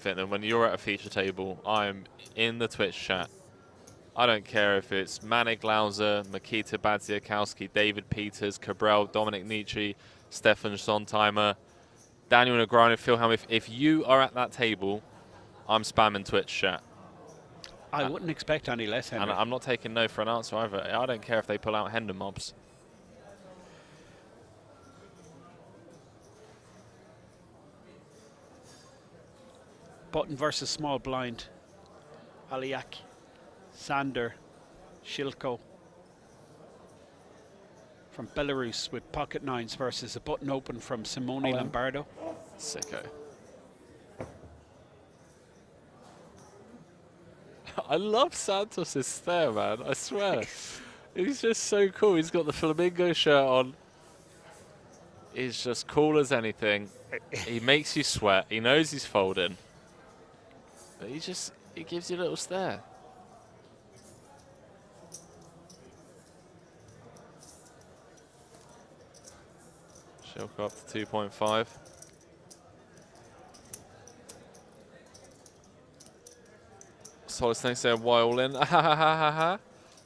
Finton. When you're at a feature table, I'm in the Twitch chat. I don't care if it's Manik Lauser, Makita Badziakowski, David Peters, Cabral, Dominic Nietzsche, Stefan Sontheimer, Daniel Negreanu, Phil Helm. If you are at that table, I'm spamming Twitch chat. I wouldn't expect any less, Henry. And I'm not taking no for an answer either. I don't care if they pull out Hendon mobs. Button versus small blind. Aliak, Sander, Shilko. From Belarus with pocket nines versus a button open from Simone Lombardo. Sicko. I love Santos's stare, man. I swear. He's just so cool. He's got the flamingo shirt on. He's just cool as anything. He makes you sweat. He knows he's folding. But he gives you a little stare. Shilko up to 2.5. Solid Snake said, why all in? Ha ha ha ha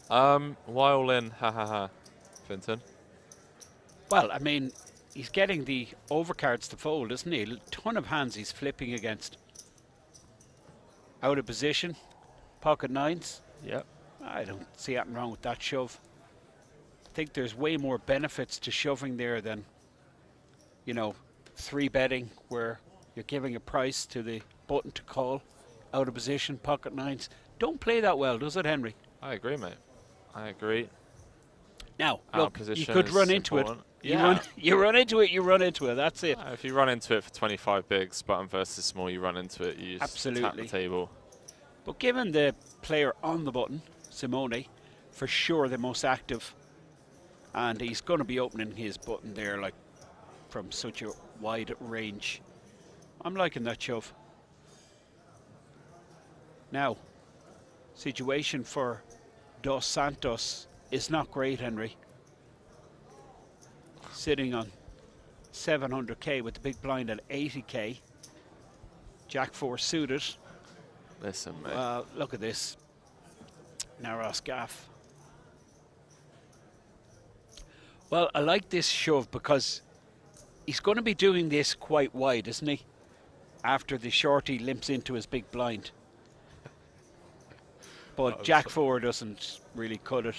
ha. Why all in? Ha ha ha. Finton. Well, I mean, he's getting the overcards to fold, isn't he? A ton of hands he's flipping against. Out of position. Pocket nines. Yep. I don't see anything wrong with that shove. I think there's way more benefits to shoving there than, you know, 3-betting where you're giving a price to the button to call. Out of position, pocket nines. Don't play that well, does it, Henry? I agree, mate. I agree. Now, Out look, you could run into it. Yeah. You run into it, you run into it. That's it. If you run into it for 25 bigs, button versus small, you run into it, you just tap Absolutely. the table. But given the player on the button, Simone, for sure the most active, and he's going to be opening his button there like from such a wide range. I'm liking that shove. Now, situation for Dos Santos is not great, Henry. Sitting on 700k with the big blind at 80k. Jack 4 suited. Listen, mate. Look at this. Naros gaff. Well, I like this shove because he's going to be doing this quite wide, isn't he? After the shorty limps into his big blind. But Jack 4 doesn't really cut it.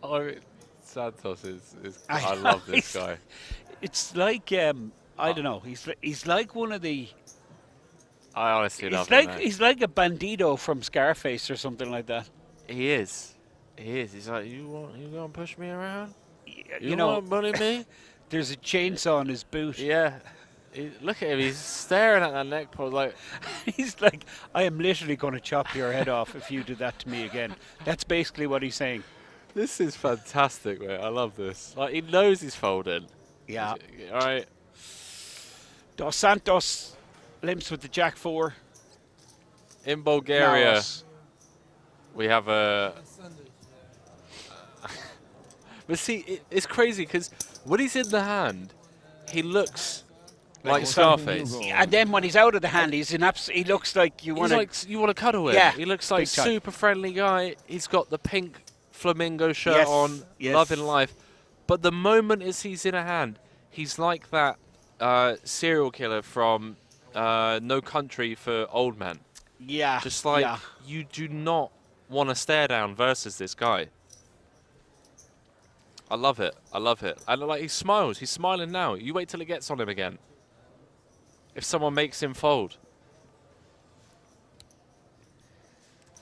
I mean, Santos is I love this guy. It's like I don't know. He's like one of the. I honestly love him. He's like a bandito from Scarface or something like that. He is. He is. He's like, you gonna push me around? You know, want to bully me? There's a chainsaw on his boot. Yeah. Look at him. He's staring at that neck pose like. He's like, I am literally going to chop your head off if you do that to me again. That's basically what he's saying. This is fantastic, mate. I love this. Like, he knows he's folding. Yeah. All right. Dos Santos limps with the Jack 4. In Bulgaria, Naros. we have a. But see, it's crazy because when he's in the hand, he looks like Scarface. And then when he's out of the hand, he's in he looks like you want to cuddle him. Yeah, he looks like big time. super friendly guy. He's got the pink flamingo shirt on, loving life. But the moment he's in a hand, he's like that serial killer from No Country for Old Men. Yeah. Just like you do not want to stare down versus this guy. I love it. I love it. And like he smiles. He's smiling now. You wait till it gets on him again. If someone makes him fold.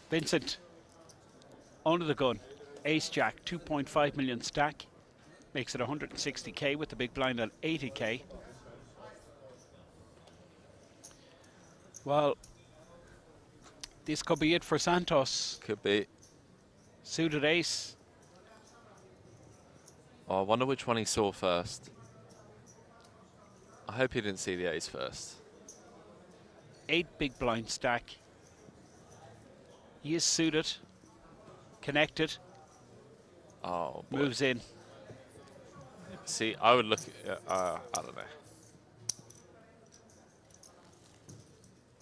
Vincent, under the gun, ace jack, 2.5 million stack, makes it 160k with the big blind at 80k. Well, this could be it for Santos. Could be. Suited ace. Oh, I wonder which one he saw first. I hope he didn't see the ace first. 8 big blind stack. He is suited. Connected. Oh, boy. Moves in. See, I would look at, I don't know.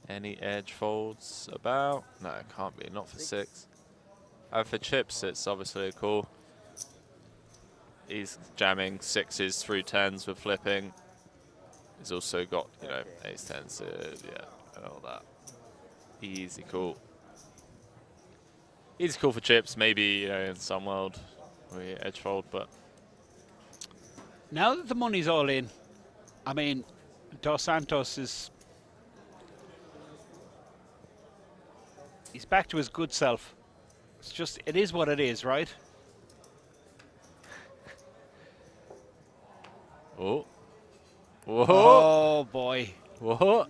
Any edge folds about? No, it can't be, not for 6. For chips, it's obviously a call. He's jamming 6s through 10s with flipping. He's also got, you know, ace 10s, yeah, and all that. Easy call. Easy call for chips, maybe, you know, in some world we edge fold, but Now that the money's all in, I mean, Dos Santos is... He's back to his good self. It's just, it is what it is, right? oh. Whoa. Oh, boy. Whoa.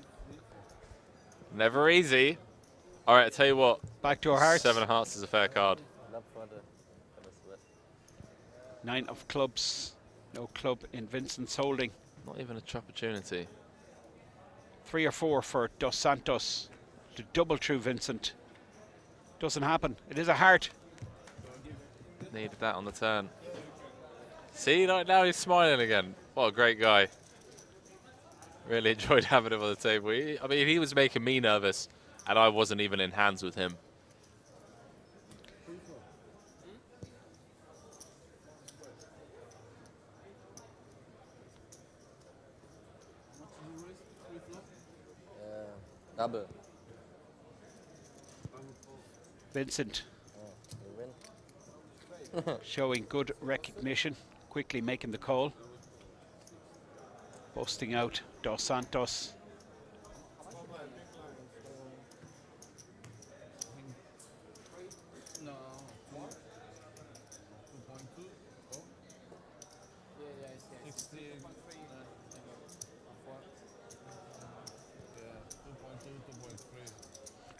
Never easy. All right, I tell you what. Back to our hearts. 7 of hearts is a fair card. 9 of clubs. No club in Vincent's holding. Not even a opportunity. 3 or 4 for Dos Santos to double through Vincent. Doesn't happen. It is a heart. Needed that on the turn. See, now he's smiling again. What a great guy. Really enjoyed having him on the table. I mean, he was making me nervous, and I wasn't even in hands with him. Double. Vincent showing good recognition, quickly making the call. Busting out Dos Santos.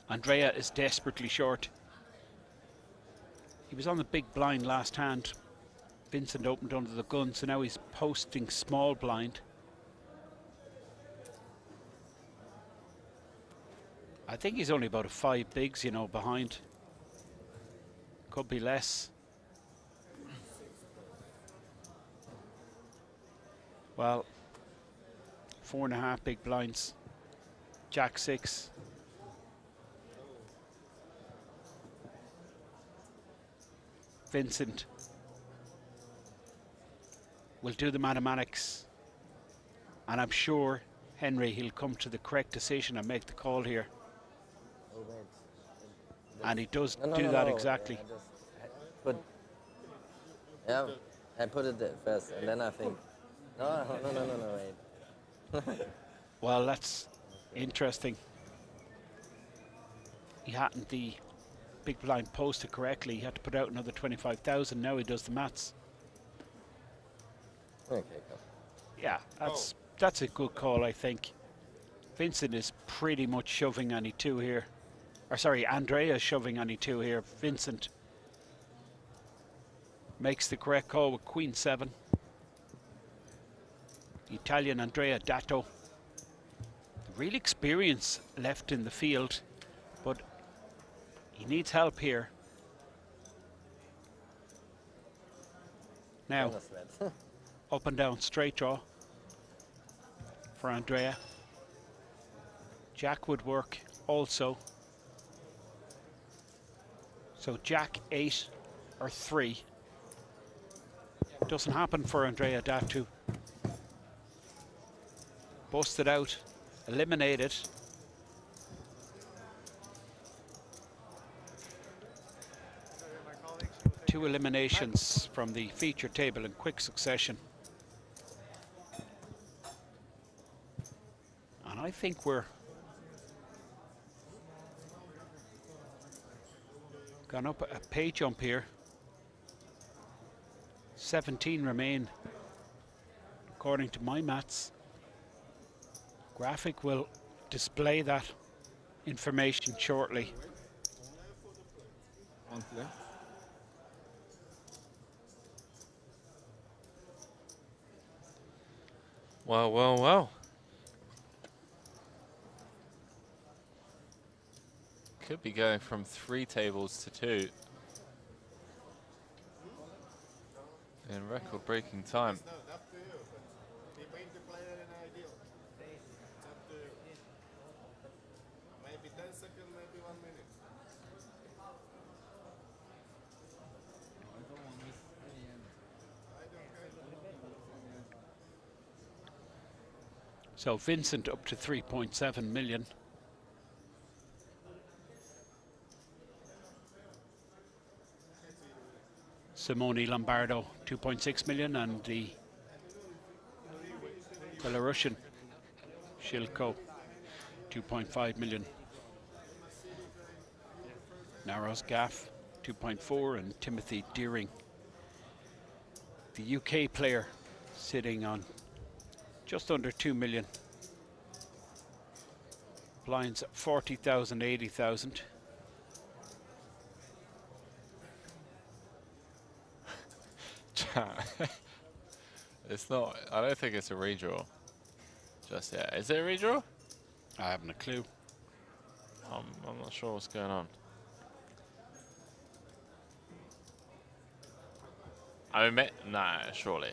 Andrea is desperately short. He was on the big blind last hand. Vincent opened under the gun, so now he's posting small blind. I think he's only about a 5 bigs, you know, behind. Could be less. Well, 4.5 big blinds. Jack 6. Vincent will do the mathematics, and I'm sure, Henry, he'll come to the correct decision and make the call here. And he does do that exactly. I put it there first, and then I think, no, wait. Well, that's interesting. He hadn't the big blind posted correctly. He had to put out another 25,000. Now he does the maths. Okay, cool. Yeah, that's a good call, I think. Vincent is pretty much shoving any 2 here. Or sorry, Andrea is shoving any 2 here. Vincent makes the correct call with Queen 7. The Italian Andrea Dato. Real experience left in the field, but he needs help here. Now, up and down straight draw for Andrea. Jack would work also. So Jack 8 or 3. Doesn't happen for Andrea Datu. Busted out, eliminated. Two eliminations from the feature table in quick succession. And I think we're gone up a pay jump here. 17 remain, according to my maths. Graphic will display that information shortly. Well, well, well. Could be going from 3 tables to 2 in record-breaking time. So Vincent up to 3.7 million. Simone Lombardo 2.6 million, and the Belarusian Shilko 2.5 million. Naros Gaff 2.4, and Timothy Deering, the UK player, sitting on just under 2 million. Blinds 40,000, 80,000. It's not, I don't think it's a redraw just yet. Is it a redraw? I haven't a clue. I'm not sure what's going on. I mean, nah, surely.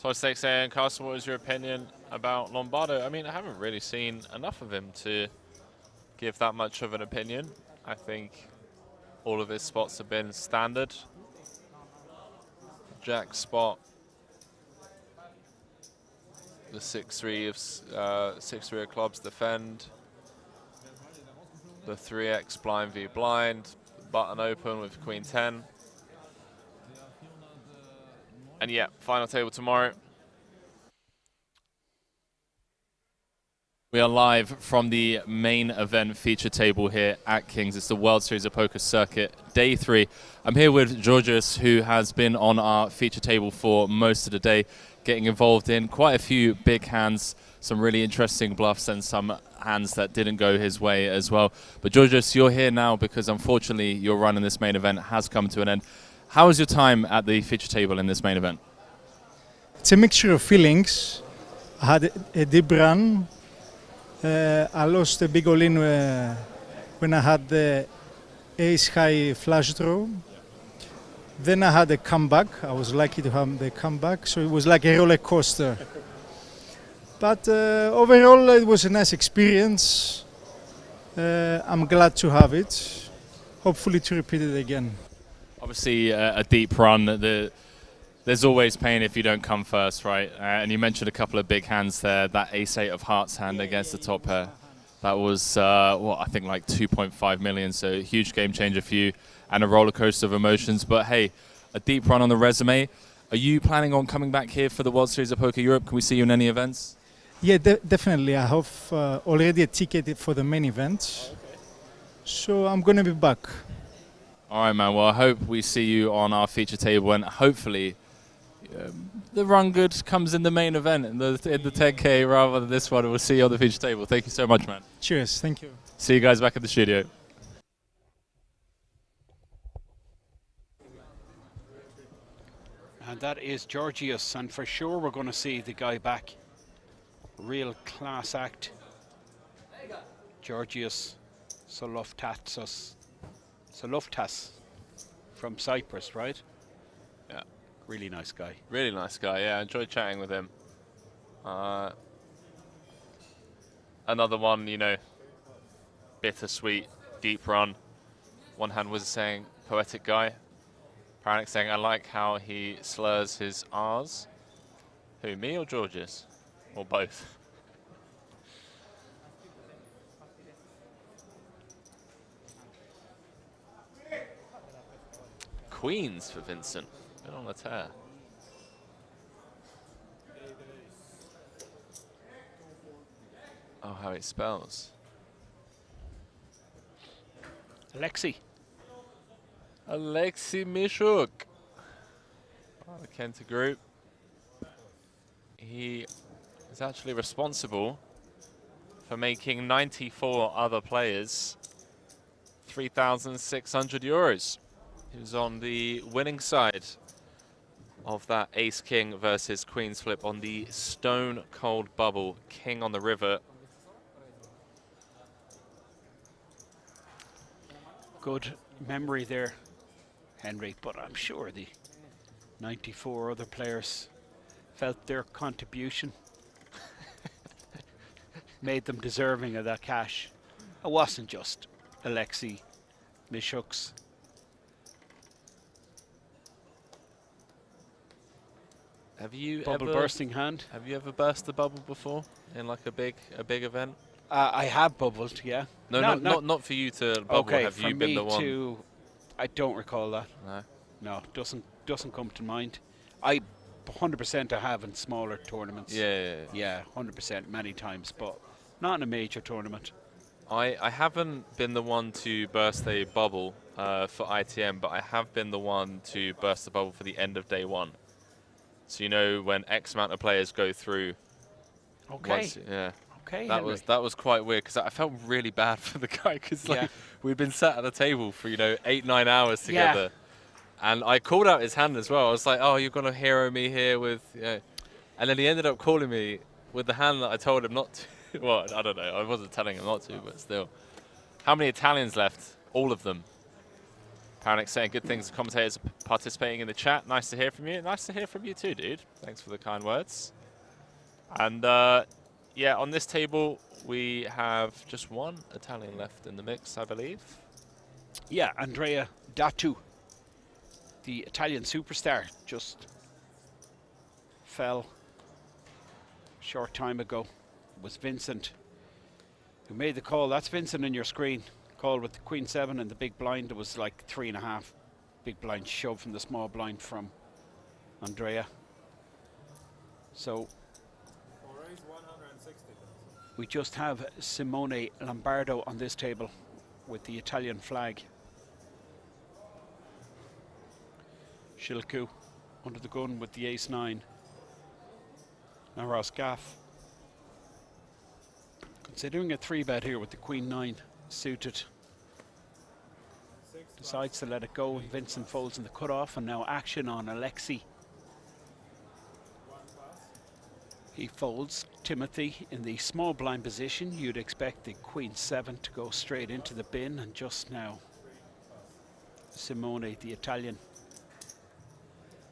Wsopc saying, Carson, what is your opinion about Lombardo? I mean, I haven't really seen enough of him to give that much of an opinion. I think all of his spots have been standard. Jack spot, the 6-3 of 6-3 of clubs defend, the 3x blind v blind, button open with Queen 10. And yeah, final table tomorrow. We are live from the main event feature table here at Kings. It's the World Series of Poker Circuit, day 3. I'm here with Georgios, who has been on our feature table for most of the day, getting involved in quite a few big hands, some really interesting bluffs, and some hands that didn't go his way as well. But Georgios, you're here now because unfortunately your run in this main event has come to an end. How was your time at the feature table in this main event? It's a mixture of feelings. I had a deep run. I lost a big all-in when I had the ace-high flush draw. Then I had a comeback. I was lucky to have the comeback, so it was like a roller coaster. But overall, it was a nice experience. I'm glad to have it. Hopefully to repeat it again. Obviously, a deep run. There's always pain if you don't come first, right? And you mentioned a couple of big hands there. That ace-8 of hearts hand against the top pair. That was, what, I think like 2.5 million, so a huge game changer for you and a roller coaster of emotions. But hey, a deep run on the resume. Are you planning on coming back here for the World Series of Poker Europe? Can we see you in any events? Yeah, definitely. I have already a ticket for the main event. Okay. So I'm going to be back. All right, man. Well, I hope we see you on our feature table, and hopefully the run good comes in the main event, in the 10K rather than this one. We'll see you on the feature table. Thank you so much, man. Cheers. Thank you. See you guys back at the studio. And that is Georgios, and for sure we're going to see the guy back. Real class act. Georgios Soloftas from Cyprus, right? Yeah. Really nice guy. Really nice guy, yeah. I enjoyed chatting with him. Another one, you know, bittersweet, deep run. One hand was saying, poetic guy. Paranik saying, I like how he slurs his R's. Who, me or Georgios? Or both? Queens for Vincent. Been on the tear. Oh, how it spells. Alexei Mishuk. The Kenta group. He is actually responsible for making 94 other players 3,600 euros. He was on the winning side of that ace-king versus queen's flip on the stone-cold bubble. King on the river. Good memory there, Henry, but I'm sure the 94 other players felt their contribution made them deserving of that cash. It wasn't just Alexei Mishuk's. Have you bubble ever bursting hand? Have you ever burst the bubble before in like a big event? I have bubbled, yeah. No, not for you to bubble. Okay, have for you been me the one? to, I don't recall that. No. No, doesn't come to mind. I 100% I have in smaller tournaments. Yeah, 100% many times, but not in a major tournament. I haven't been the one to burst a bubble for ITM, but I have been the one to burst the bubble for the end of day one. So you know when X amount of players go through. Okay. Yeah. Okay. That was quite weird because I felt really bad for the guy because like we'd been sat at a table for 8-9 hours together, and I called out his hand as well. I was like, "Oh, you're gonna hero me here with," and then he ended up calling me with the hand that I told him not to. Well, I don't know. I wasn't telling him not to, but still. How many Italians left? All of them. Paranik saying good things. Commentators participating in the chat. Nice to hear from you. Nice to hear from you too, dude. Thanks for the kind words. And yeah, on this table we have just one Italian left in the mix, I believe. Yeah, Andrea Datu, the Italian superstar, just fell a short time ago. It was Vincent who made the call. That's Vincent on your screen. Call with the Queen 7 and the big blind. It was like 3.5. Big blind shove from the small blind from Andrea. So we just have Simone Lombardo on this table with the Italian flag. Shilku under the gun with the ace-9. Now Ross Gaff considering a 3-bet here with the Queen-9 suited. Decides to let it go, and Vincent folds in the cutoff, and now action on Alexei. He folds Timothy in the small blind position. You'd expect the Queen 7 to go straight into the bin, and just now Simone, the Italian,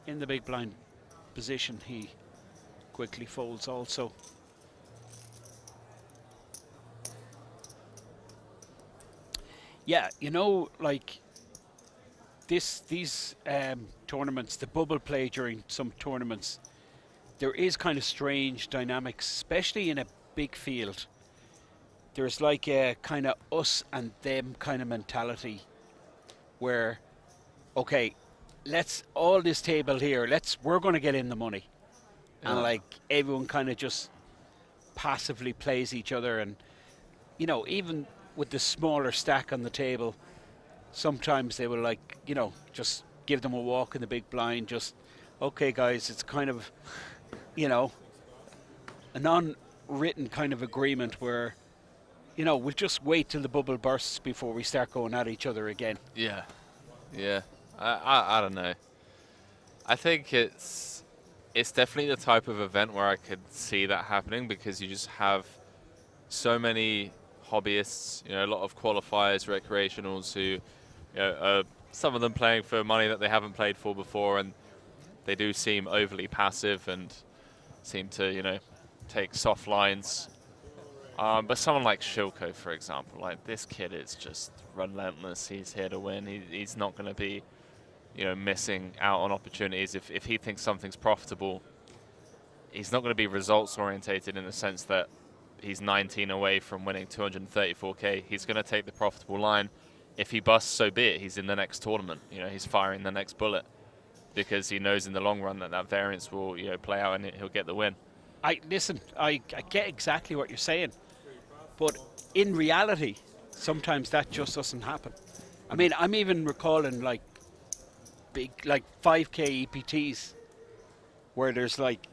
in the big blind position. He quickly folds also. Yeah, like these tournaments, the bubble play during some tournaments, there is kind of strange dynamics, especially in a big field. There's like a kind of us and them kind of mentality where, okay, let's all this table here, we're going to get in the money. And like everyone kind of just passively plays each other. And, even with the smaller stack on the table, sometimes they will like, just give them a walk in the big blind. Just, okay, guys, it's kind of, a non-written kind of agreement where, we'll just wait till the bubble bursts before we start going at each other again. Yeah. I don't know. I think it's definitely the type of event where I could see that happening because you just have so many hobbyists, a lot of qualifiers, recreationals who, some of them playing for money that they haven't played for before, and they do seem overly passive and seem to, take soft lines. But someone like Shilko, for example, like this kid is just relentless. He's here to win. He's not going to be, missing out on opportunities. If he thinks something's profitable, he's not going to be results orientated in the sense that he's 19 away from winning 234k. He's going to take the profitable line. If he busts, so be it. He's in the next tournament. He's firing the next bullet because he knows in the long run that variance will, play out and he'll get the win. I get exactly what you're saying, but in reality, sometimes that just doesn't happen. I mean, I'm even recalling like big, like 5k EPTs where there's like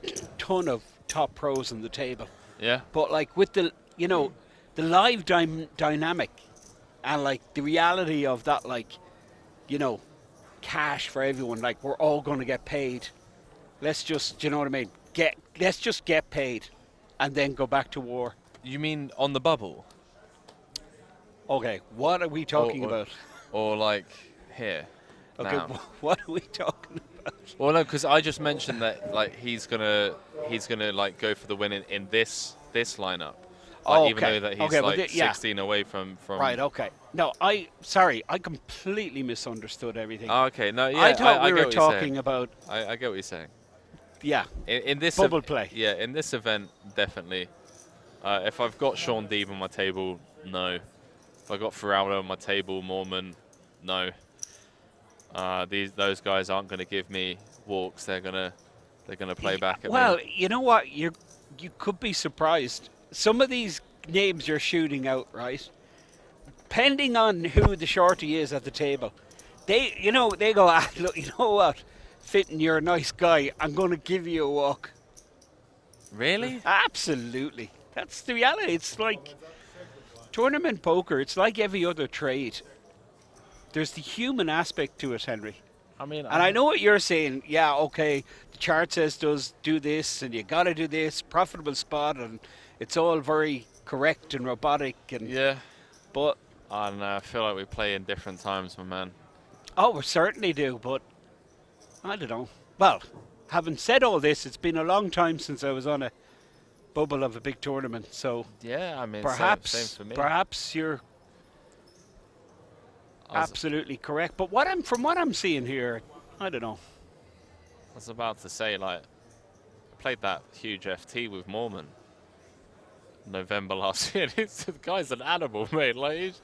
a ton of top pros on the table. Yeah. But like with the, the live dynamic and like the reality of that, like, cash for everyone. Like, we're all going to get paid. Let's just, you know what I mean? Let's just get paid and then go back to war. You mean on the bubble? Okay, what are we talking about? Or like here. Okay, now. what are we talking about? Well, no, because I just mentioned that like he's gonna like go for the win in this lineup. Like, even though that he's 16 away from. Right. Okay. No, I completely misunderstood everything. Oh, okay. No. Yeah. I thought we get were what you're saying. talking about. I get what you're saying. Yeah. In this bubble play. Yeah. In this event, definitely. If I've got Sean Deeb on my table, no. If I got Ferraldo on my table, Mormon, no. Those guys aren't going to give me walks. They're gonna play back at me. Well, you know what? You could be surprised. Some of these names you're shooting out, right? Depending on who the shorty is at the table, they go, look, you know what? Fitton, you're a nice guy. I'm going to give you a walk. Really? Absolutely. That's the reality. It's like tournament poker. It's like every other trade. There's the human aspect to it, Henry. I mean, and I know what you're saying. Yeah, okay. The chart says do this, and you got to do this. Profitable spot, and it's all very correct and robotic. And yeah. But I feel like we play in different times, my man. Oh, we certainly do. But I don't know. Well, having said all this, it's been a long time since I was on a bubble of a big tournament. So yeah, I mean, perhaps same for me. Perhaps you're absolutely correct. But from what I'm seeing here, I don't know. I was about to say, like, I played that huge FT with Mormon November last year. The guy's an animal, mate. Like, he's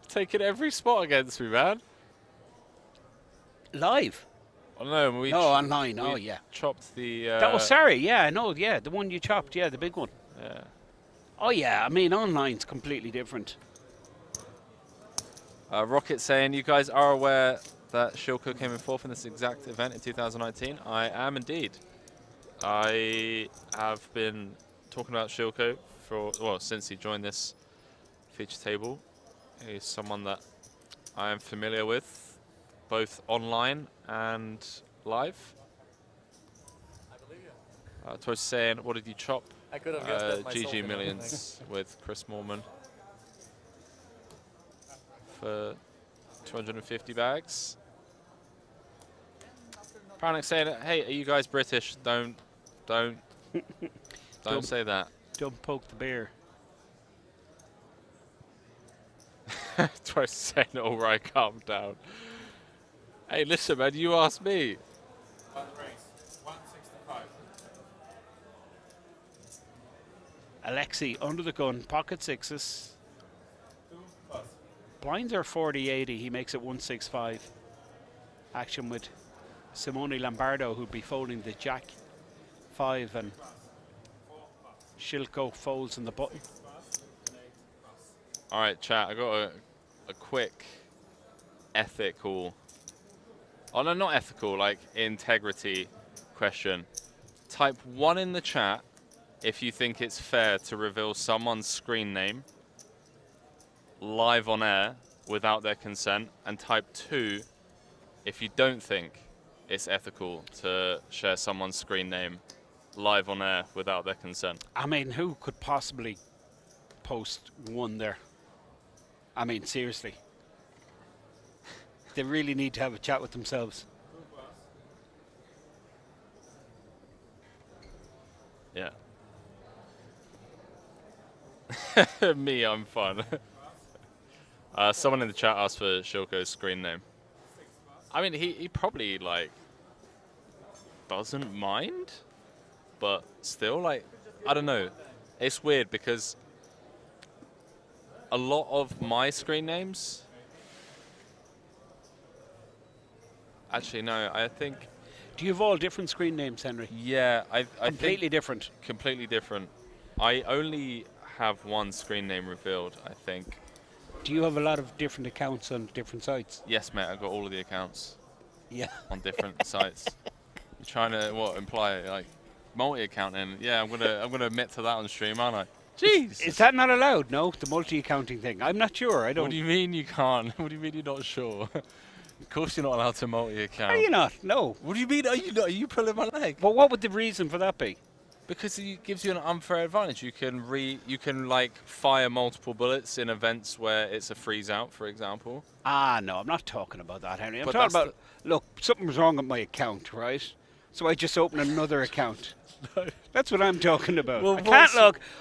taking every spot against me, man. Live? Oh, no, we online. Oh, yeah. Chopped the. Sorry. Yeah, I know. Yeah, the one you chopped. Yeah, the big one. Yeah. Oh, yeah. I mean, online's completely different. Rocket saying, you guys are aware that Shilko came in fourth in this exact event in 2019? I am indeed. I have been talking about Shilko since he joined this feature table. He's someone that I am familiar with, both online and live. Toys saying, what did you chop? I could have guessed that myself. GG Millions with Chris Moorman for 250 bags. Paranox saying, hey, are you guys British? Don't say that. Don't poke the bear. Twice saying, all right, calm down. Hey, listen, man, you asked me. One race, 165. Alexi, under the gun, pocket sixes. 2+. Blinds are 40-80. He makes it 165. Action with Simone Lombardo, who'd be folding the jack 5, and Shilko folds in the button. All right, chat. I got a quick ethical. Oh no, not ethical. Like integrity question. Type 1 in the chat if you think it's fair to reveal someone's screen name live on air without their consent, and type 2 if you don't think it's ethical to share someone's screen name live on air without their consent. I mean, who could possibly post one there? I mean, seriously. They really need to have a chat with themselves. Yeah. Me, I'm fun. Someone in the chat asked for Shilko's screen name. I mean, he probably, like, doesn't mind, but still, like, I don't know. It's weird because a lot of my screen names... Actually, no, I think... Do you have all different screen names, Henry? Yeah, I completely think different. Completely different. I only have one screen name revealed, I think. Do you have a lot of different accounts on different sites? Yes, mate, I've got all of the accounts. Yeah. On different sites. You're trying to imply like multi-accounting? Yeah, I'm gonna admit to that on stream, aren't I? Jeez. Is that not allowed? No, the multi-accounting thing. I'm not sure. I don't. What do you mean you can't? What do you mean you're not sure? Of course you're not allowed to multi-account. Are you not? No. What do you mean? Are you not? Are you pulling my leg? Well, what would the reason for that be? Because it gives you an unfair advantage. You can like fire multiple bullets in events where it's a freeze out, for example. Ah, no, I'm not talking about that, Henry. I'm But talking that's about, look, something's wrong with my account, right? So I just open another account. No. That's what I'm talking about. Well,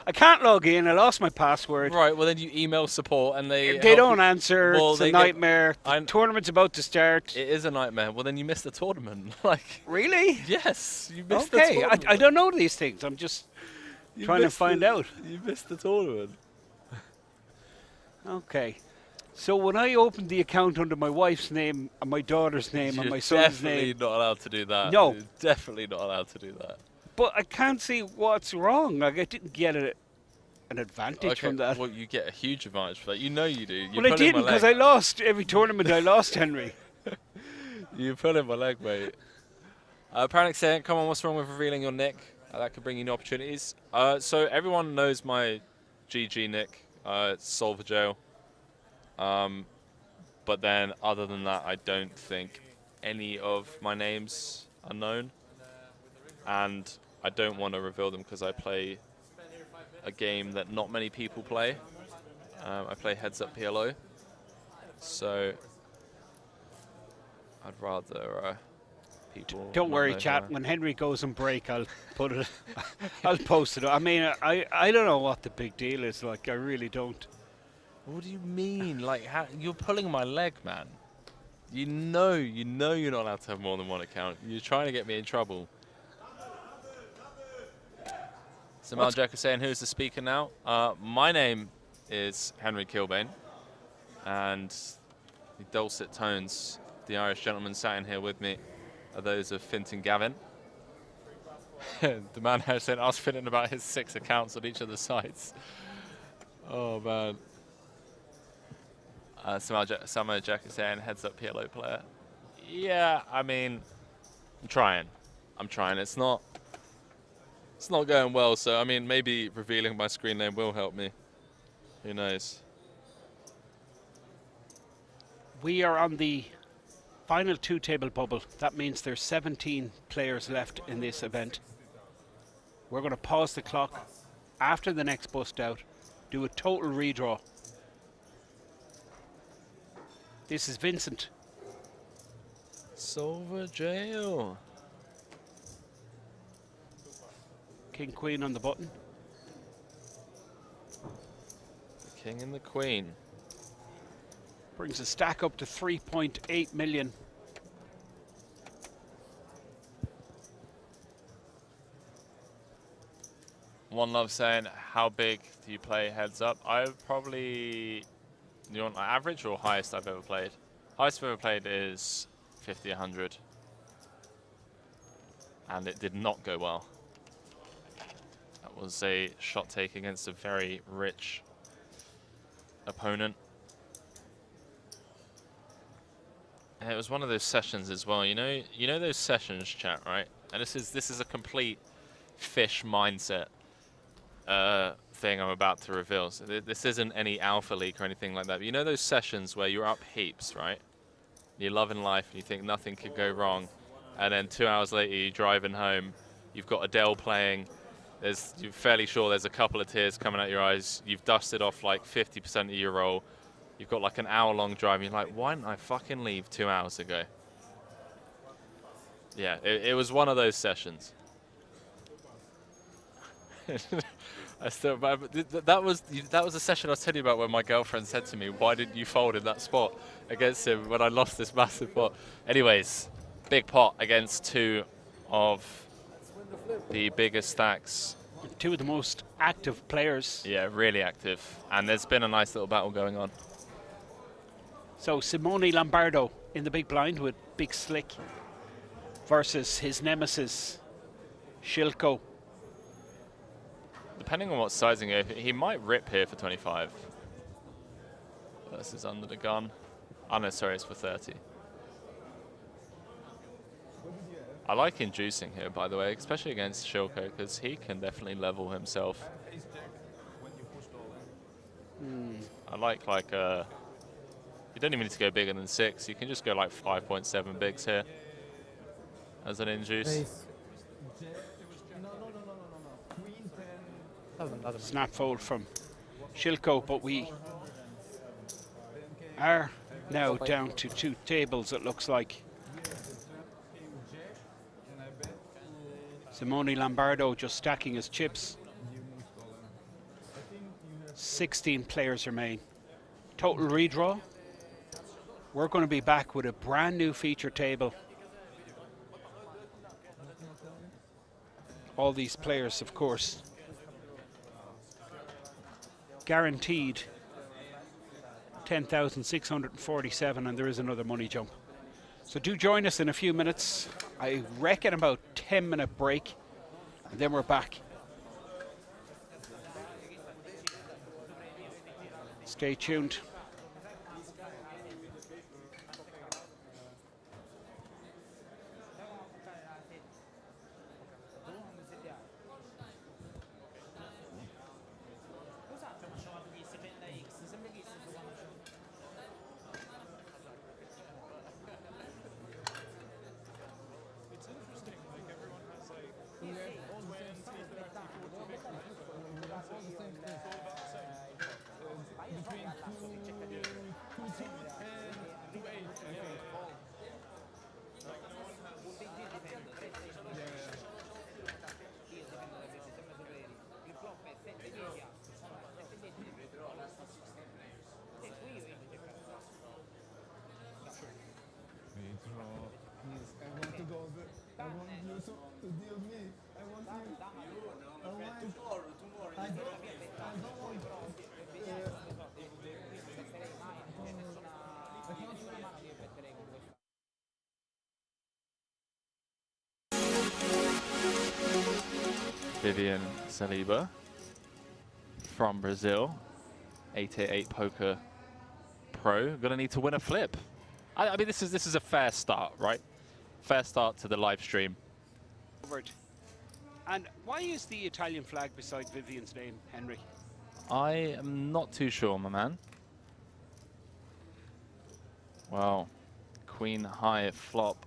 I can't log in. I lost my password. Right. Well, then you email support and they don't answer. Well, it's a nightmare. The tournament's about to start. It is a nightmare. Well, then you missed the tournament. Like really? Yes, you missed the Okay, tournament. I don't know these things. I'm just trying to find out. You missed the tournament. Okay. So when I opened the account under my wife's name and my daughter's name and my son's definitely name, not allowed to do that. No. You're definitely not allowed to do that. but I can't see what's wrong. Like I didn't get an advantage from that. Well, you get a huge advantage for that. You know you do. You're Well, I pulling my didn't because leg. I lost every tournament I lost, Henry. You're pulling my leg, mate. Panic saying, come on, what's wrong with revealing your nick? That could bring you new opportunities. So everyone knows my GG nick. It's Solver Jail. But then other than that, I don't think any of my names are known. And I don't want to reveal them because I play a game that not many people play. I play Heads Up PLO. So I'd rather people. Don't not worry, know chat. who I am. When Henry goes on break, I'll put it. I'll post it. I mean, I don't know what the big deal is. Like, I really don't. What do you mean? Like, how, you're pulling my leg, man. You know you're not allowed to have more than one account. You're trying to get me in trouble. So Mal Jack is saying, who's the speaker now? My name is Henry Kilbane, and the dulcet tones, the Irish gentleman sat in here with me, are those of Fintan Gavin. The man here saying, ask Fintan about his 6 accounts on each of the sites. Oh, man. Samuel Jack is saying, heads up PLO player. Yeah, I mean, I'm trying. It's not going well, so I mean, maybe revealing my screen name will help me. Who knows? We are on the final 2-table bubble. That means there's 17 players left in this event. We're going to pause the clock after the next bust out, do a total redraw. This is Vincent. Solver Jail. King, Queen on the button. The King and the Queen. Brings the stack up to 3.8 million. One Love saying, how big do you play heads up? I probably, you want my average or highest I've ever played? Highest I've ever played is 50, 100. And it did not go well. That was a shot take against a very rich opponent. And it was one of those sessions as well. You know those sessions, chat, right? And this is a complete fish mindset thing I'm about to reveal. So this isn't any alpha leak or anything like that. But you know those sessions where you're up heaps, right? You're loving life and you think nothing could go wrong, and then 2 hours later you're driving home, you've got Adele playing, you're fairly sure there's a couple of tears coming out your eyes, you've dusted off like 50% of your roll, you've got like an hour-long drive, and you're like, why didn't I fucking leave 2 hours ago? Yeah, it was one of those sessions. That was a session I was telling you about where my girlfriend said to me, why didn't you fold in that spot against him when I lost this massive pot? Anyways, big pot against 2 of the biggest stacks. 2 of the most active players. Yeah, really active. And there's been a nice little battle going on. So Simone Lombardo in the big blind with Big Slick versus his nemesis, Shilko. Depending on what sizing he might rip here for 25. Versus under the gun. Oh no, sorry, it's for 30. I like inducing here, by the way, especially against Shilko, because he can definitely level himself. I like a You don't even need to go bigger than 6. You can just go like 5.7 bigs here as an induce. Snap fold from Shilko, but we are now down to 2 tables, it looks like. Simone Lombardo just stacking his chips. 16 players remain. Total redraw. We're going to be back with a brand new feature table. All these players, of course, guaranteed 10,647, and there is another money jump. So do join us in a few minutes. I reckon about 10-minute break, and then we're back. Stay tuned. Vivian Saliba from Brazil, 888 Poker Pro. Gonna need to win a flip. I mean, this is a fair start, right? Fair start to the live stream. And why is the Italian flag beside Vivian's name, Henry? I am not too sure, my man. Wow, Queen high flop.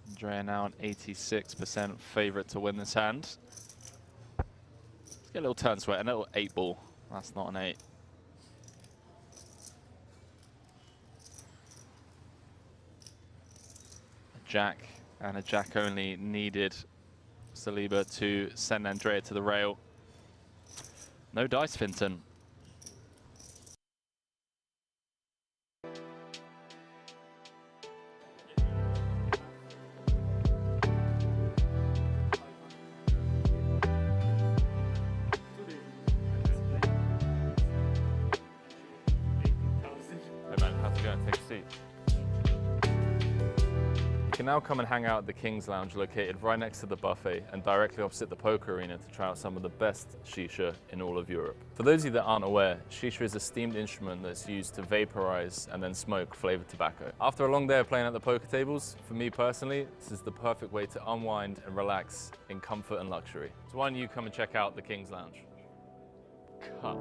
Andrea now an 86% favorite to win this hand. Let's get a little turn sweat, a little 8 ball. That's not an 8. A jack and a jack only needed Saliba to send Andrea to the rail. No dice, Finton. You can now come and hang out at the Kings Lounge, located right next to the buffet and directly opposite the poker arena, to try out some of the best shisha in all of Europe. For those of you that aren't aware, shisha is a steamed instrument that's used to vaporize and then smoke flavored tobacco. After a long day of playing at the poker tables, for me personally, this is the perfect way to unwind and relax in comfort and luxury. So why don't you come and check out the Kings Lounge? Cut.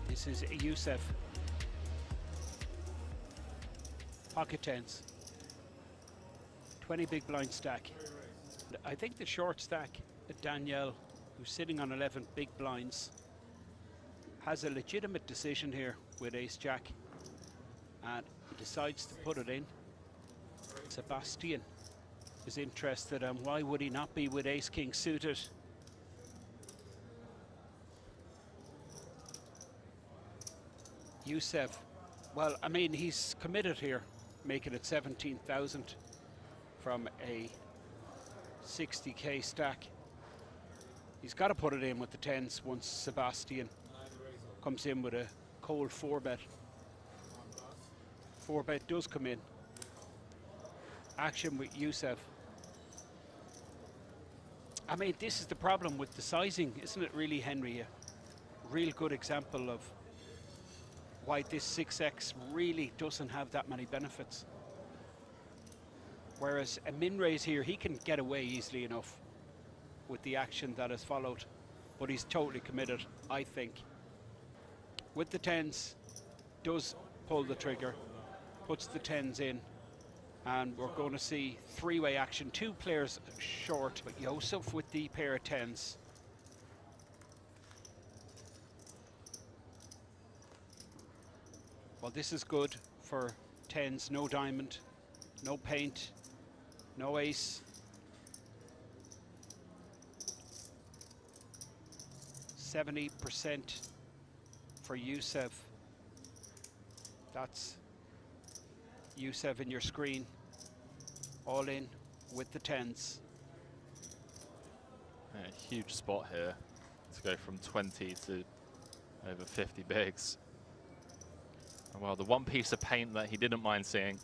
This is Wsopc. Pocket tens. 20 big blind stack. I think the short stack, Danielle, who's sitting on 11 big blinds, has a legitimate decision here with ace-jack and decides to put it in. Sebastian is interested, and why would he not be with ace-king suited? Wsopc, well, I mean, he's committed here, making it 17,000 from a 60k stack. He's got to put it in with the tens once Sebastian comes in with a cold 4-bet. 4-bet does come in. Action with Wsopc. I mean, this is the problem with the sizing, isn't it really, Henry? A real good example of why this 6x really doesn't have that many benefits. Whereas a min raise here, he can get away easily enough with the action that has followed, but he's totally committed, I think. With the 10s, does pull the trigger, puts the 10s in, and we're going to see three-way action. Two players short, but Wsopc with the pair of 10s. Well, this is good for 10s, no diamond, no paint, no ace. 70% for Wsopc. That's Wsopc in your screen, all in with the 10s. Yeah, huge spot here to go from 20 to over 50 bigs. And well, the one piece of paint that he didn't mind seeing,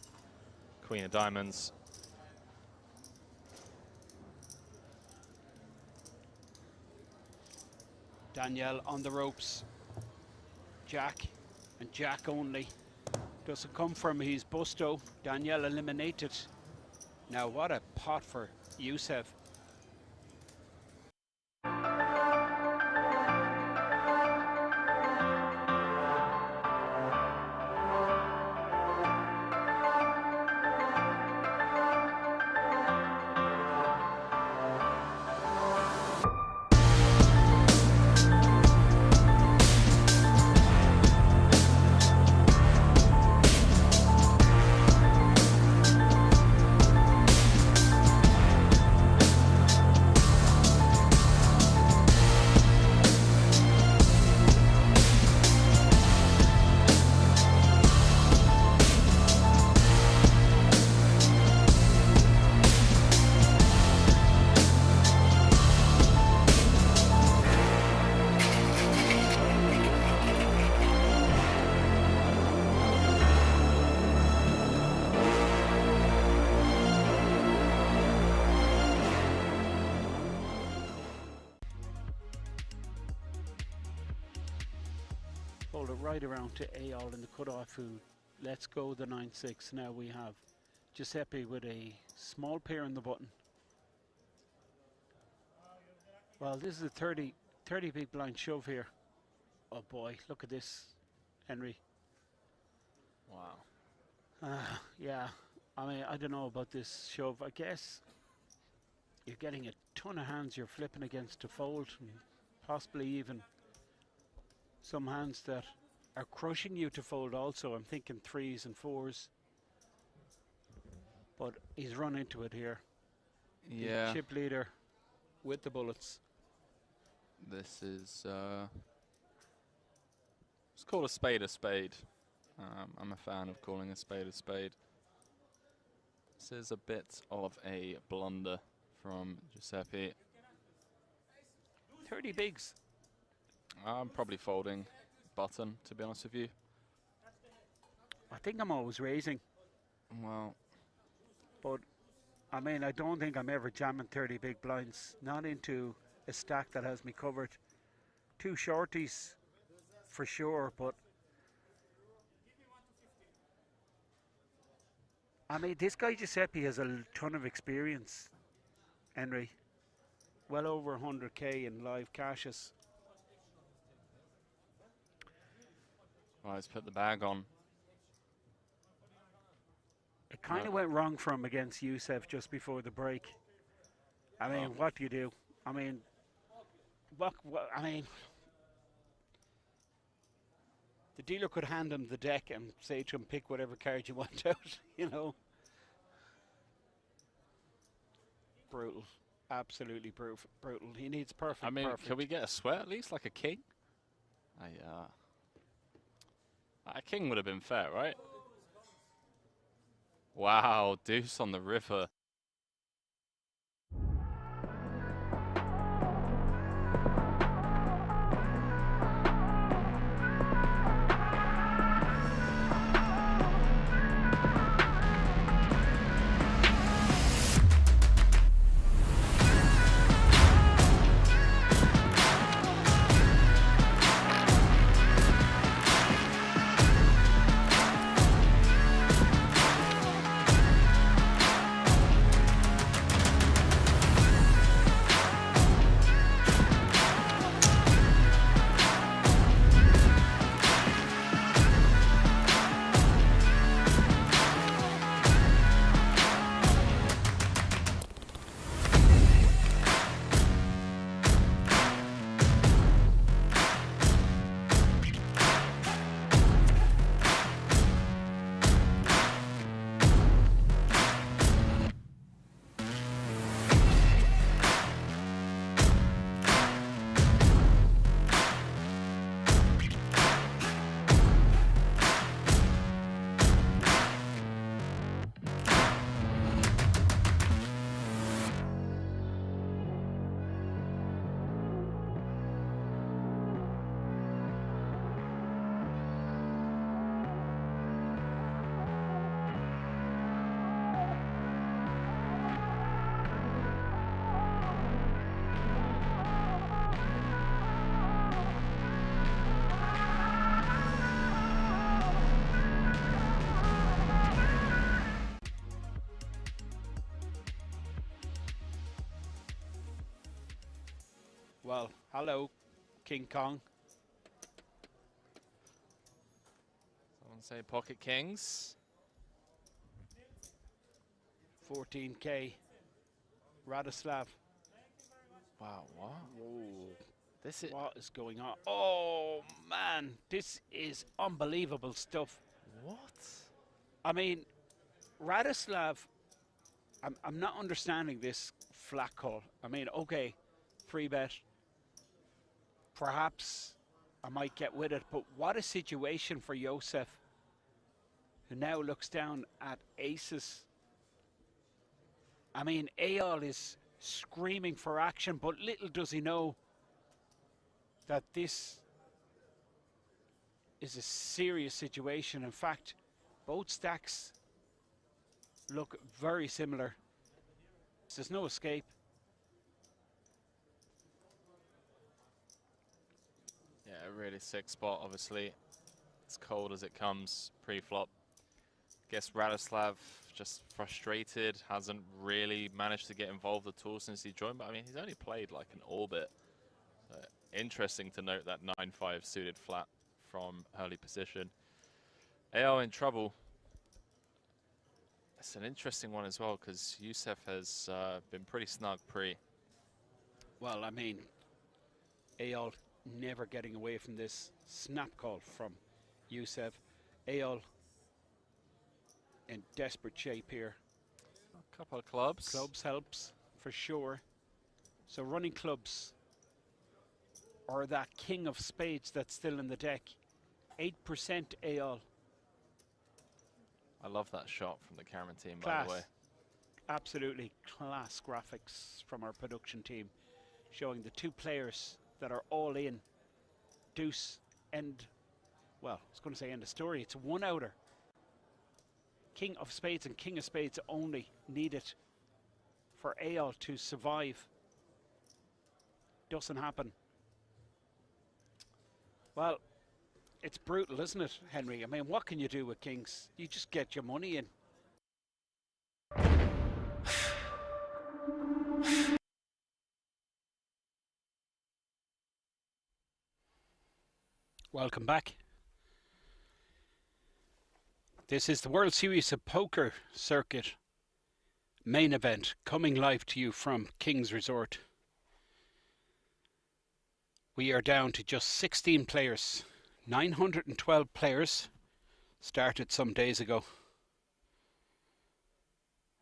Queen of Diamonds. Daniel on the ropes. Jack and Jack only. Doesn't come from his busto. Daniel eliminated. Now what a pot for Wsopc. Hold it right around to A-all in the cutoff who lets go the 9-6. Now we have Wsopc with a small pair in the button. Well, this is a 30 big blind shove here. Oh boy, look at this, Henry. Wow. Yeah, I mean, I don't know about this shove. I guess you're getting a ton of hands you're flipping against to fold, and possibly even some hands that are crushing you to fold also. I'm thinking 3s and 4s. But he's run into it here. Yeah. The chip leader with the bullets. This is... let's call a spade a spade. I'm a fan of calling a spade a spade. This is a bit of a blunder from Wsopc. 30 bigs. I'm probably folding button, to be honest with you. I think I'm always raising. Well, but I mean, I don't think I'm ever jamming 30 big blinds. Not into a stack that has me covered. 2 shorties for sure, but I mean, this guy Wsopc has a ton of experience, Henry. Well over 100k in live cashes. well, let's put the bag on. It kind of went wrong for him against Wsopc just before the break. I mean, what do you do? I mean, I mean, the dealer could hand him the deck and say to him, pick whatever card you want out, you know. Brutal. Absolutely brutal. He needs perfect. I mean, perfect. can we get a sweat at least, like a king? A king would have been fair, right? Wow, deuce on the river. Well, hello, King Kong. Someone say pocket kings. 14k. Radoslav. Wow, what? Whoa. This is... What is going on? Oh, man. This is unbelievable stuff. What? I mean, Radoslav, I'm not understanding this flat call. I mean, okay, free bet. Perhaps I might get with it, but what a situation for Wsopc, who now looks down at aces. I mean, Eyal is screaming for action, but little does he know that this is a serious situation. In fact, both stacks look very similar. There's no escape. Yeah, a really sick spot, obviously. It's cold as it comes pre-flop. Guess Radoslav just frustrated, hasn't really managed to get involved at all since he joined, but I mean, he's only played like an orbit. Interesting to note that 9-5 suited flat from early position. Eyal in trouble. It's an interesting one as well, because Wsopc has been pretty snug pre. Well, I mean, Eyal never getting away from this snap call from Wsopc. Eyal in desperate shape here. A couple of clubs. Clubs helps, for sure. So running clubs, or that king of spades that's still in the deck. 8% Eyal. I love that shot from the camera team, Class. by the way. Absolutely class graphics from our production team, showing the two players that are all in. Deuce, end, well, I was going to say end of story. It's a one-outer. King of spades and king of spades only needed for Eyal to survive. Doesn't happen. Well, it's brutal, isn't it, Henry? I mean, what can you do with kings? You just get your money in. Welcome back. This is the World Series of Poker Circuit main event, coming live to you from King's Resort. We are down to just 16 players. 912 players started some days ago.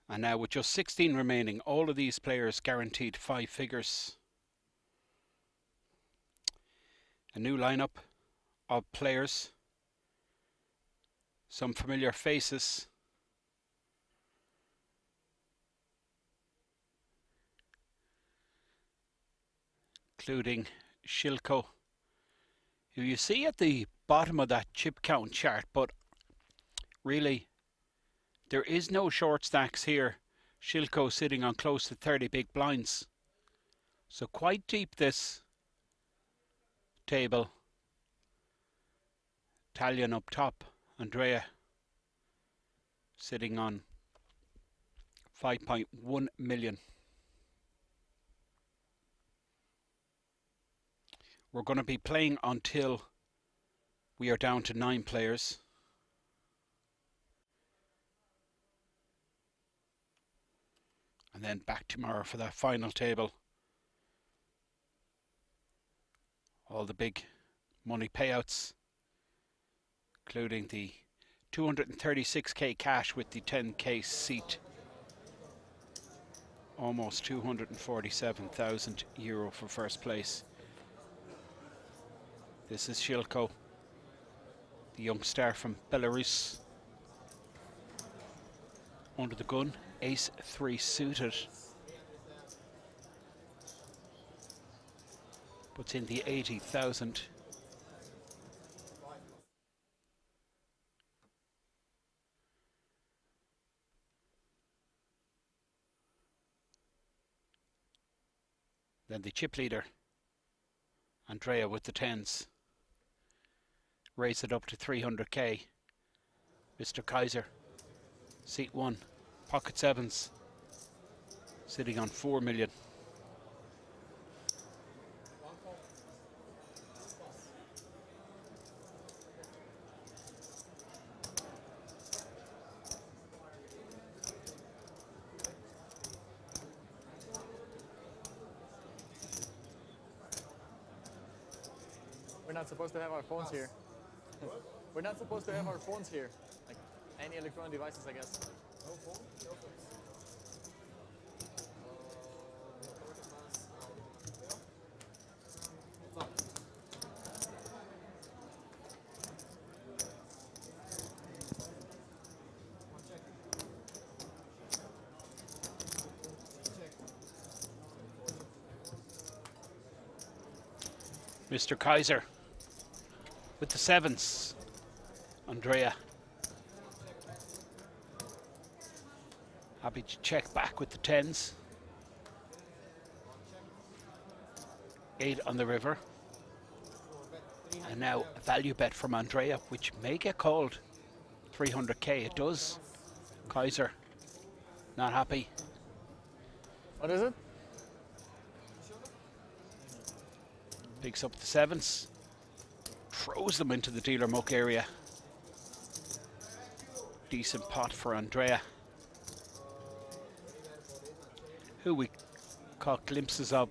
And now with just 16 remaining, all of these players guaranteed 5 figures. A new lineup of players. Some familiar faces. Including Shilko, who you see at the bottom of that chip count chart, but really there is no short stacks here. Shilko sitting on close to 30 big blinds. So quite deep this table. Italian up top, Andrea sitting on 5.1 million. We're going to be playing until we are down to 9 players. And then back tomorrow for that final table. All the big money payouts, including the 236k cash with the 10k seat. Almost 247,000 euro for first place. This is Shilko, the young star from Belarus. Under the gun, ace 3 suited. Puts in the 80,000. Then the chip leader, Andrea with the 10s. Raise it up to 300k. Mr. Kaiser, seat 1, pocket 7s, sitting on 4 million. not supposed to have our phones here. We're not supposed to have our phones here. Like any electronic devices, I guess. No phone? No phones. Mr. Kaiser with the sevens. Andrea happy to check back with the tens. 8 on the river. And now a value bet from Andrea, which may get called. 300k, it does. Kaiser not happy. What is it? Picks up the sevens, throws them into the dealer muck area. Decent pot for Andrea, who we caught glimpses of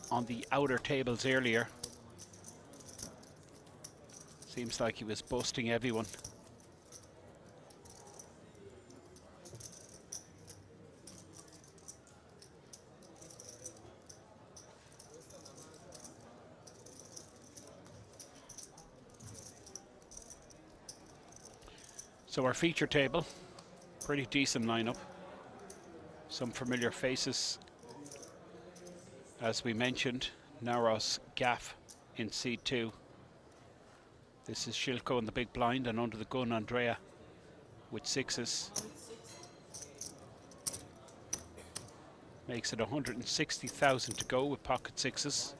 on the outer tables earlier. Seems like he was busting everyone. So our feature table, pretty decent lineup. Some familiar faces. As we mentioned, Naros Gaff in seat 2. This is Shilko in the big blind, and under the gun Andrea with sixes. Makes it 160,000 to go with pocket sixes.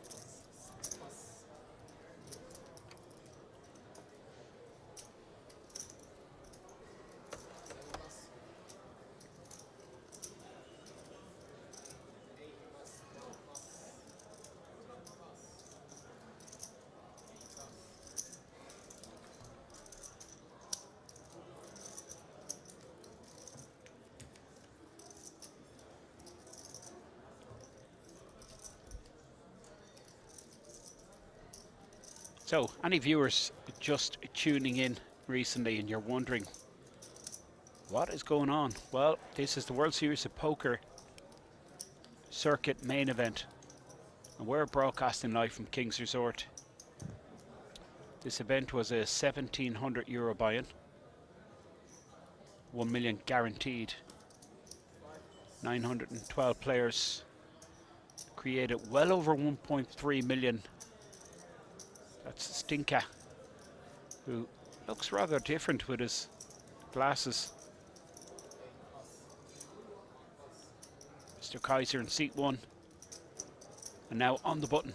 So, any viewers just tuning in recently and you're wondering what is going on? Well, this is the World Series of Poker Circuit main event, and we're broadcasting live from King's Resort. This event was a €1,700 buy-in, 1 million guaranteed, 912 players, created well over 1.3 million. That's Stinka, who looks rather different with his glasses. Mr. Kaiser in seat 1. And now on the button,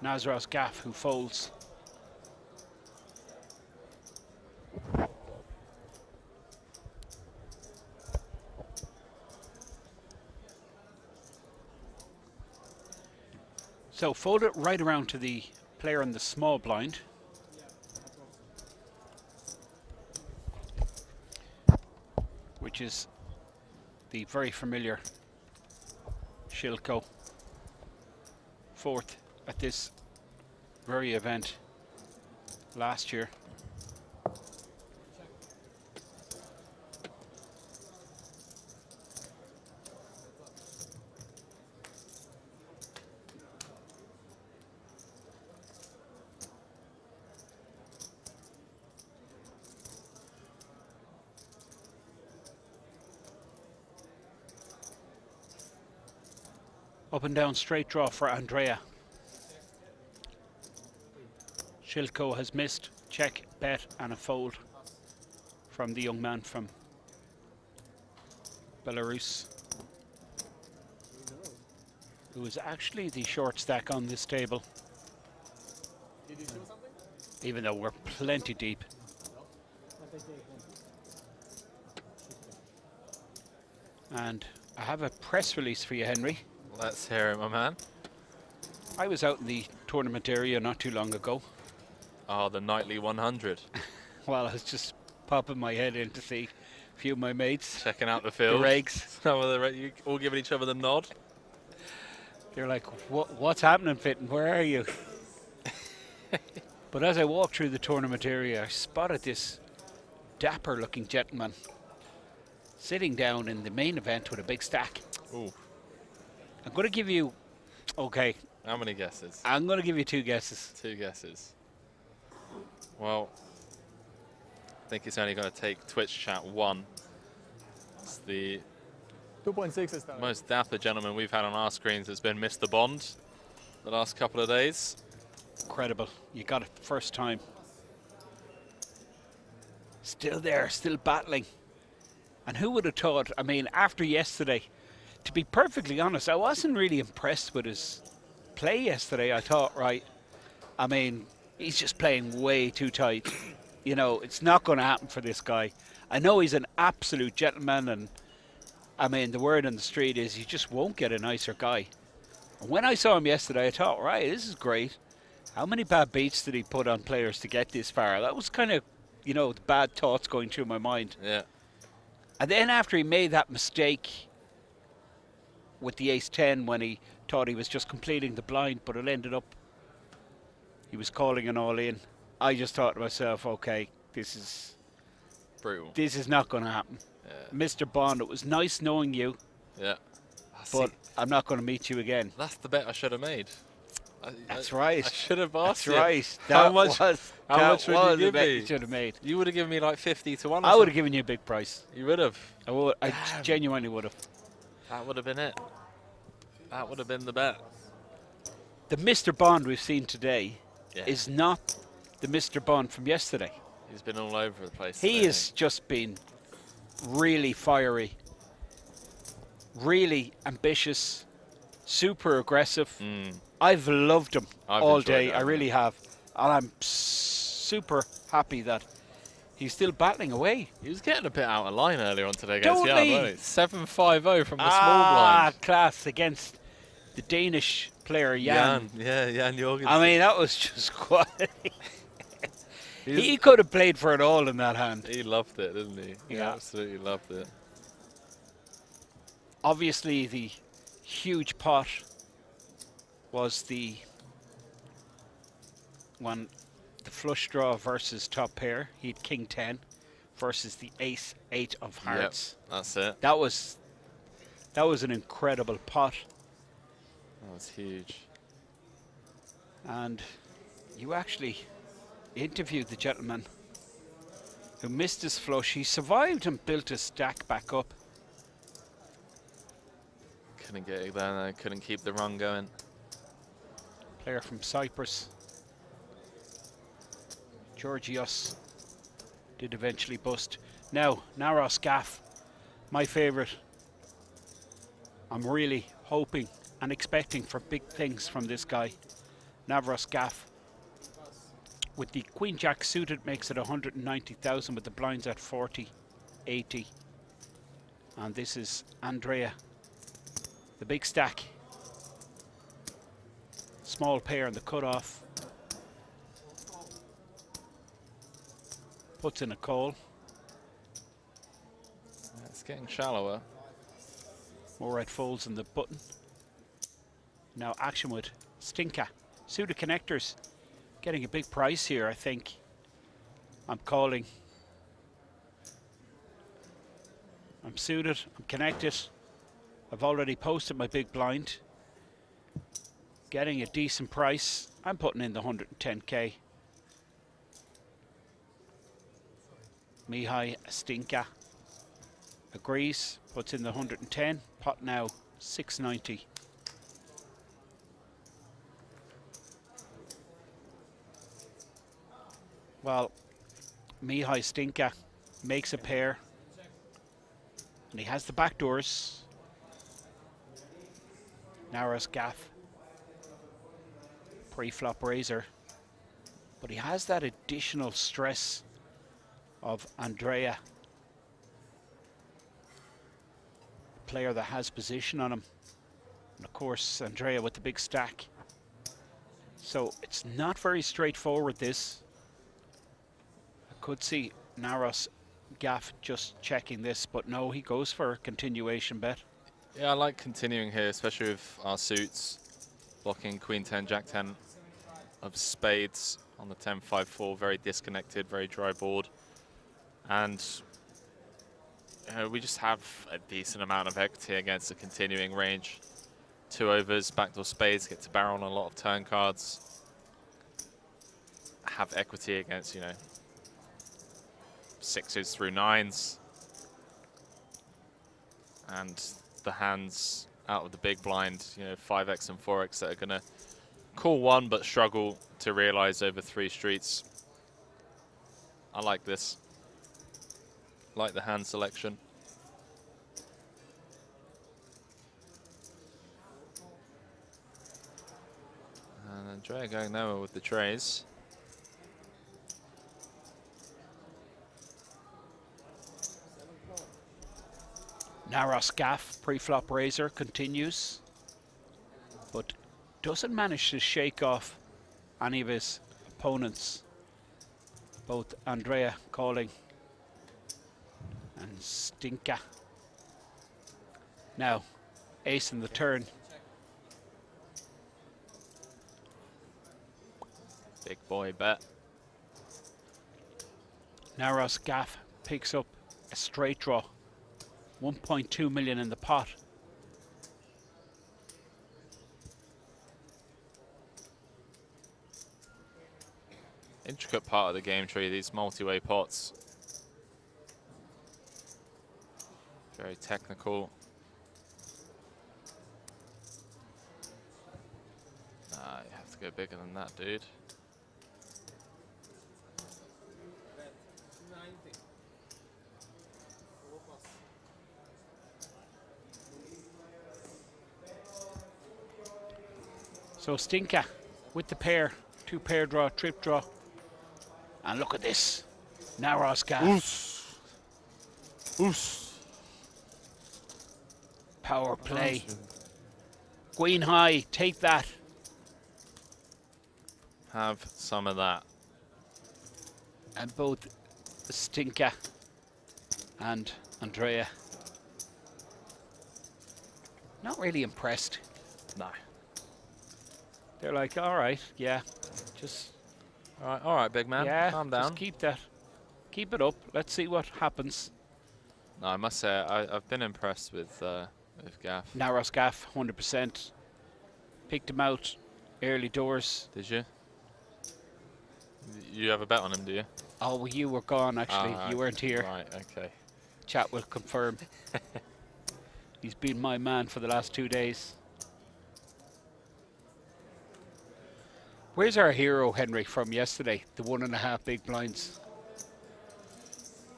Nazros Gaff, who folds. So fold it right around to the player in the small blind. Which is the very familiar Shilko, 4th at this very event last year. Up and down straight draw for Andrea. Shilko has missed, check, bet and a fold from the young man from Belarus, who is actually the short stack on this table. Did you show something? Even though we're plenty deep. And I have a press release for you, Henry. Let's hear it, my man. I was out in the tournament area not too long ago. Oh, the nightly 100. Well, I was just popping my head in to see a few of my mates. Checking out the field. The regs. You all giving each other the nod. They're like, what's happening, Fitton? Where are you? But as I walked through the tournament area, I spotted this dapper-looking gentleman sitting down in the main event with a big stack. Ooh. I'm going to give you, okay. How many guesses? I'm going to give you 2 guesses. 2 guesses. Well, I think it's only going to take Twitch chat 1. It's the 2.6 is most dapper gentleman we've had on our screens has been Mr. Bond the last couple of days. Incredible. You got it the first time. Still there, still battling. And who would have thought, I mean, after yesterday, to be perfectly honest, I wasn't really impressed with his play yesterday. I thought, right, I mean, he's just playing way too tight. You know, it's not going to happen for this guy. I know he's an absolute gentleman, and I mean, the word on the street is you just won't get a nicer guy. And when I saw him yesterday, I thought, right, this is great. How many bad beats did he put on players to get this far? That was kind of, you know, the bad thoughts going through my mind. Yeah. And then after he made that mistake with the ace-10 when he thought he was just completing the blind, but it ended up he was calling an all-in, I just thought to myself, okay, this is brutal. This is not going to happen. Yeah. Mr. Bond, it was nice knowing you. Yeah. But I'm not going to meet you again. That's the bet I should have made. That's right. I should have asked That's you. right. How That much? was, How that much would was you the give bet me? you should have made. You would have given me like 50 to 1. I would have given you a big price. You would have. I would. I genuinely would have. That would have been it. That would have been the bet. The Mr. Bond we've seen today Yeah. is not the Mr. Bond from yesterday. He's been all over the place. He today. has just been really fiery, really ambitious, super aggressive. I've loved him all day. I really have. And I'm super happy that he's still battling away. He was getting a bit out of line earlier on today against Totally. Jan, wasn't he? 7-5-0 from the small blind. Class against the Danish player Jan. Jan Jorgensen. I mean, that was just quality. He could have played for it all in that hand. He loved it, didn't he? He Yeah. absolutely loved it. Obviously, the huge pot was the one, the flush draw versus top pair. He had king 10 versus the ace 8 of hearts. Yep, that's it. That was an incredible pot. That was huge. And you actually interviewed the gentleman who missed his flush. He survived and built his stack back up. Couldn't get it there, no. Couldn't keep the run going. Player from Cyprus. Georgios did eventually bust. Now, Naros Gaff, my favorite. I'm really hoping and expecting for big things from this guy. Navros Gaff with the Queen Jack suited makes it 190,000 with the blinds at 40, 80. And this is Andrea, the big stack. Small pair in the cutoff. Puts in a call. It's getting shallower. More red folds in the button. Now action with Stinka. Suited connectors. Getting a big price here, I think. I'm calling. I'm suited, I'm connected. I've already posted my big blind. Getting a decent price. I'm putting in the 110k. Mihai Stinka agrees, puts in the 110. Pot now 690. Well, Mihai Stinka makes a pair. And he has the back doors. Naros Gaff. Pre-flop razor. But he has that additional stress of Andrea. Player that has position on him. And of course, Andrea with the big stack. So it's not very straightforward, this. I could see Naros Gaff just checking this, but no, he goes for a continuation bet. Yeah, I like continuing here, especially with our suits. Blocking Queen 10, Jack 10 of spades on the 10-5-4, very disconnected, very dry board. And we just have a decent amount of equity against a continuing range. 2 overs, backdoor spades, get to barrel on a lot of turn cards. Have equity against, you know, 6s through 9s. And the hands out of the big blind, you know, 5x and 4x that are going to call one but struggle to realize over 3 streets. I like this. Like the hand selection. And Andrea going nowhere with the trays. Naros gaff, pre-flop razor continues, but doesn't manage to shake off any of his opponents. Both Andrea calling and Stinka. Now, ace in the turn. Big boy bet. Naros gaff picks up a straight draw. 1.2 million in the pot. Intricate part of the game tree, these multi-way pots. Very technical. You have to go bigger than that, dude. So Stinka with the pair, 2 pair draw, trip draw. And look at this, Naros gaff. Power play. Queen high, take that. Have some of that. And both Stinka and Andrea not really impressed. No. They're like, all right, yeah, just... All right, big man, yeah, calm down. just keep that. Keep it up. Let's see what happens. No, I must say, I've been impressed with Gaff. Naros gaff, 100%. Picked him out early doors. Did you? You have a bet on him, do you? Oh, well, you were gone, actually. You weren't here. Right, okay. Chat will confirm. He's been my man for the last 2 days. Where's our hero, Henry, from yesterday? The 1.5 big blinds.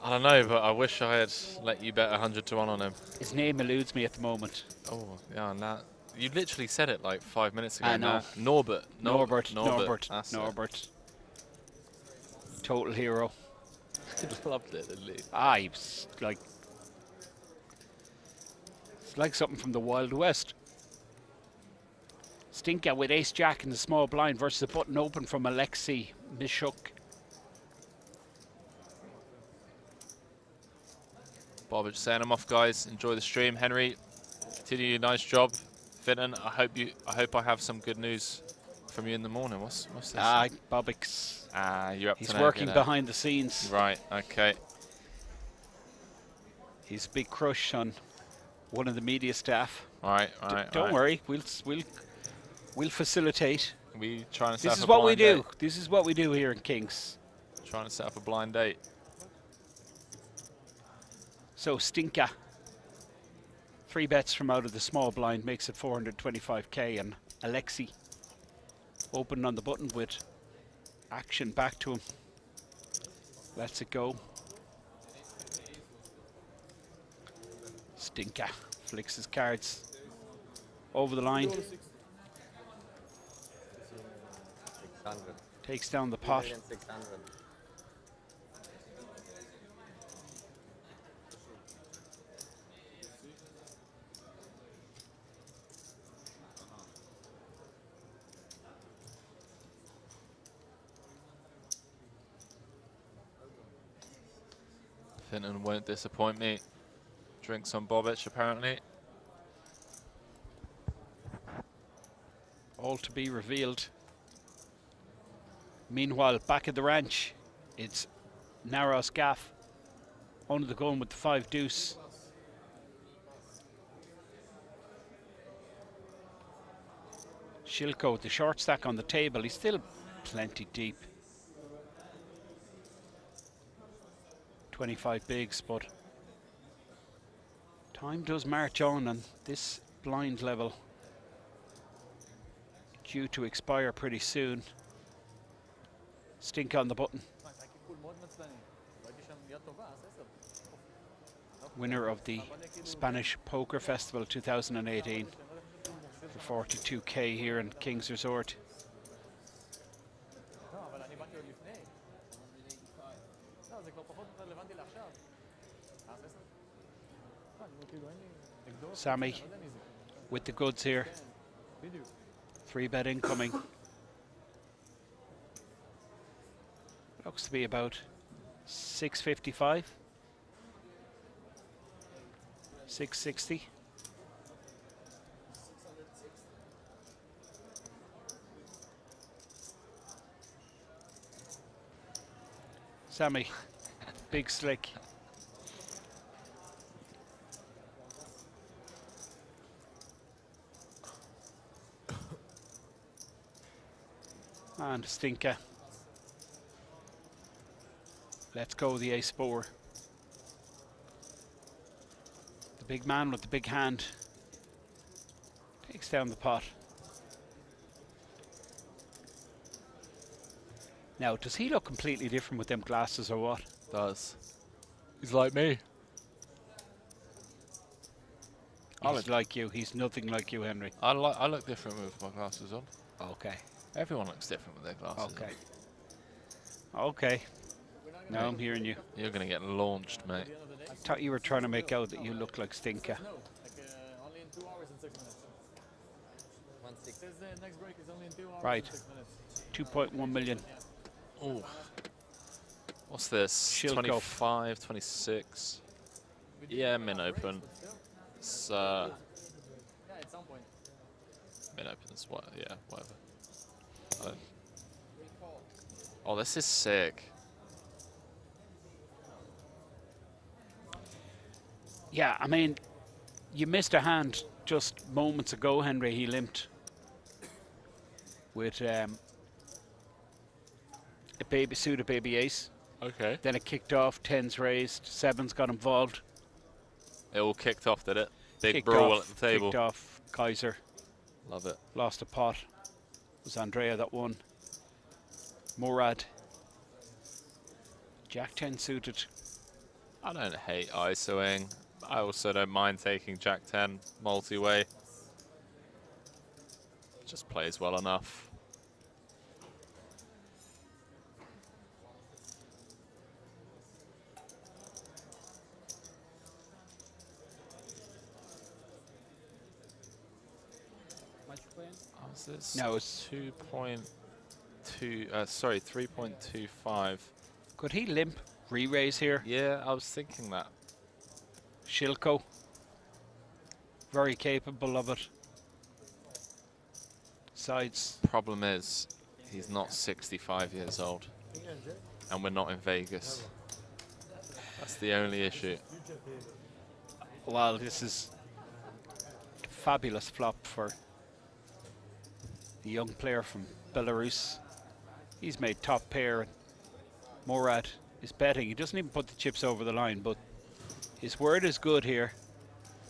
I don't know, but I wish I had let you bet 100-1 on him. His name eludes me at the moment. Oh, yeah, nah. You literally said it like 5 minutes ago. I know. Norbert. Norbert. That's Norbert. Total hero. He loved it, didn't he? He was like... It's like something from the Wild West. Stinka with ace-jack in the small blind versus a button open from Alexei Mishuk. Bob is saying I'm off, guys. Enjoy the stream. Henry, continue your nice job. Finnan, I hope I have some good news from you in the morning. What's this? Bobix. You're up He's to working behind the scenes. Right, okay. He's a big crush on one of the media staff. Right. Don't worry, we'll facilitate. We trying to set This up is a what we blind do. date. This is what we do here in Kings. Trying to set up a blind date. So Stinka, 3 bets from out of the small blind makes it 425k, and Alexei open on the button with action back to him. Lets it go. Stinka flicks his cards over the line. 600. Takes down the pot. 600. Finnan won't disappoint me. Drinks on Bobic, apparently. All to be revealed. Meanwhile, back at the ranch, it's Narrows Gaff under the gun with the 5 deuce. Shilko with the short stack on the table. He's still plenty deep. 25 bigs, but time does march on, and this blind level due to expire pretty soon. Stink on the button. Winner of the Spanish Poker Festival 2018 for 42k here in King's Resort. Sammy with the goods here. 3-bet incoming. Looks to be about 655. 660. Sammy, big slick. And Stinker. Let's go the ace-4. The big man with the big hand takes down the pot. Now, does he look completely different with them glasses or what? Does. He's like me. He's like you. He's nothing like you, Henry. I look different with my glasses on. Okay. Everyone looks different with their glasses Okay. Okay. Now I'm hearing you. You're going to get launched, mate. I thought you were trying to make out that you look like Stinker. Only in 2 hours and 6 minutes. Says the next break is only in 2 hours Right. and 6 minutes. 2.1 million. Oh. What's this? Shilko. 25, 26. Yeah, min open. It's Yeah, at some point. min open is what? Yeah, whatever. Oh, this is sick. Yeah, I mean, you missed a hand just moments ago, Henry. He limped with a baby ace. Okay. Then it kicked off, 10s raised, 7s got involved. It all kicked off, did it? Big Kicked brawl off, at the table. Kicked off, Kaiser. Love it. Lost a pot. It was Andrea that won. Morad. Jack 10 suited. I don't hate ISOing. I also don't mind taking Jack 10 multi-way. Just plays well enough. How's this? No, it's 2.2. Sorry, 3.25. Could he limp re-raise here? Yeah, I was thinking that. Shilko. Very capable of it. Sides. Problem is, he's not 65 years old. And we're not in Vegas. That's the only issue. Well, this is a fabulous flop for the young player from Belarus. He's made top pair. Morad is betting. He doesn't even put the chips over the line, but his word is good here.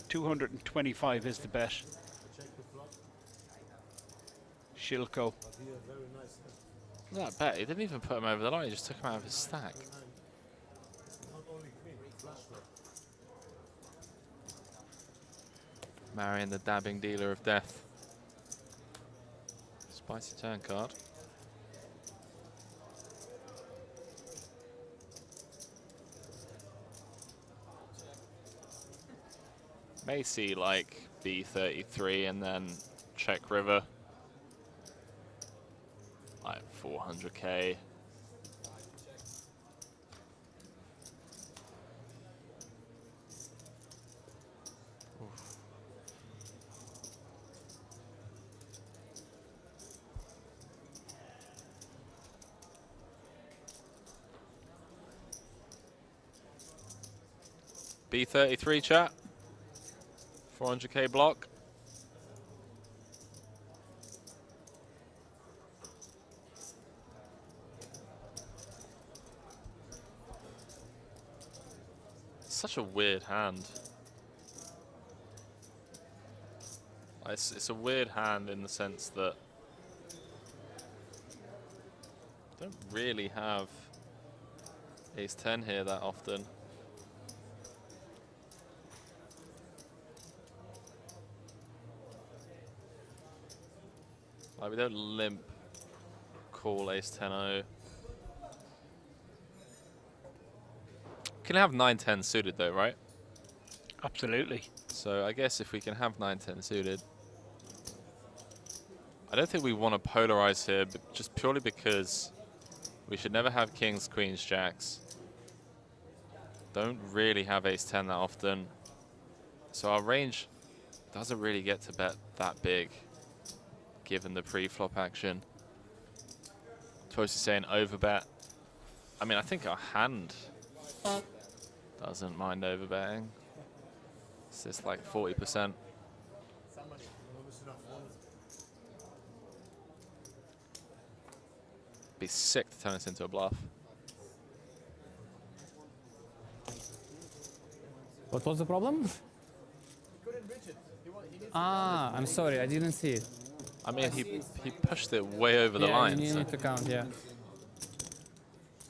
225 is the bet. Shilko. That bet, he didn't even put him over the line, he just took him out of his stack. Marion, the dabbing dealer of death. Spicy turn card. May see like B33 and then check river. Like 400k. B33 chat. 400k block. Such a weird hand. It's a weird hand in the sense that I don't really have ace 10 here that often. Like, we don't limp call ace 10-0. Can have 9-10 suited though, right? Absolutely. So I guess if we can have 9-10 suited, I don't think we want to polarize here, but just purely because we should never have kings, queens, jacks. Don't really have ace 10 that often. So our range doesn't really get to bet that big, given the pre-flop action. Wsopc is saying overbet. I mean, I think our hand doesn't mind overbetting. It's just like 40%. Be sick to turn this into a bluff. What was the problem? Ah, I'm sorry, I didn't see it. I mean, he pushed it way over the line. You need to count, yeah.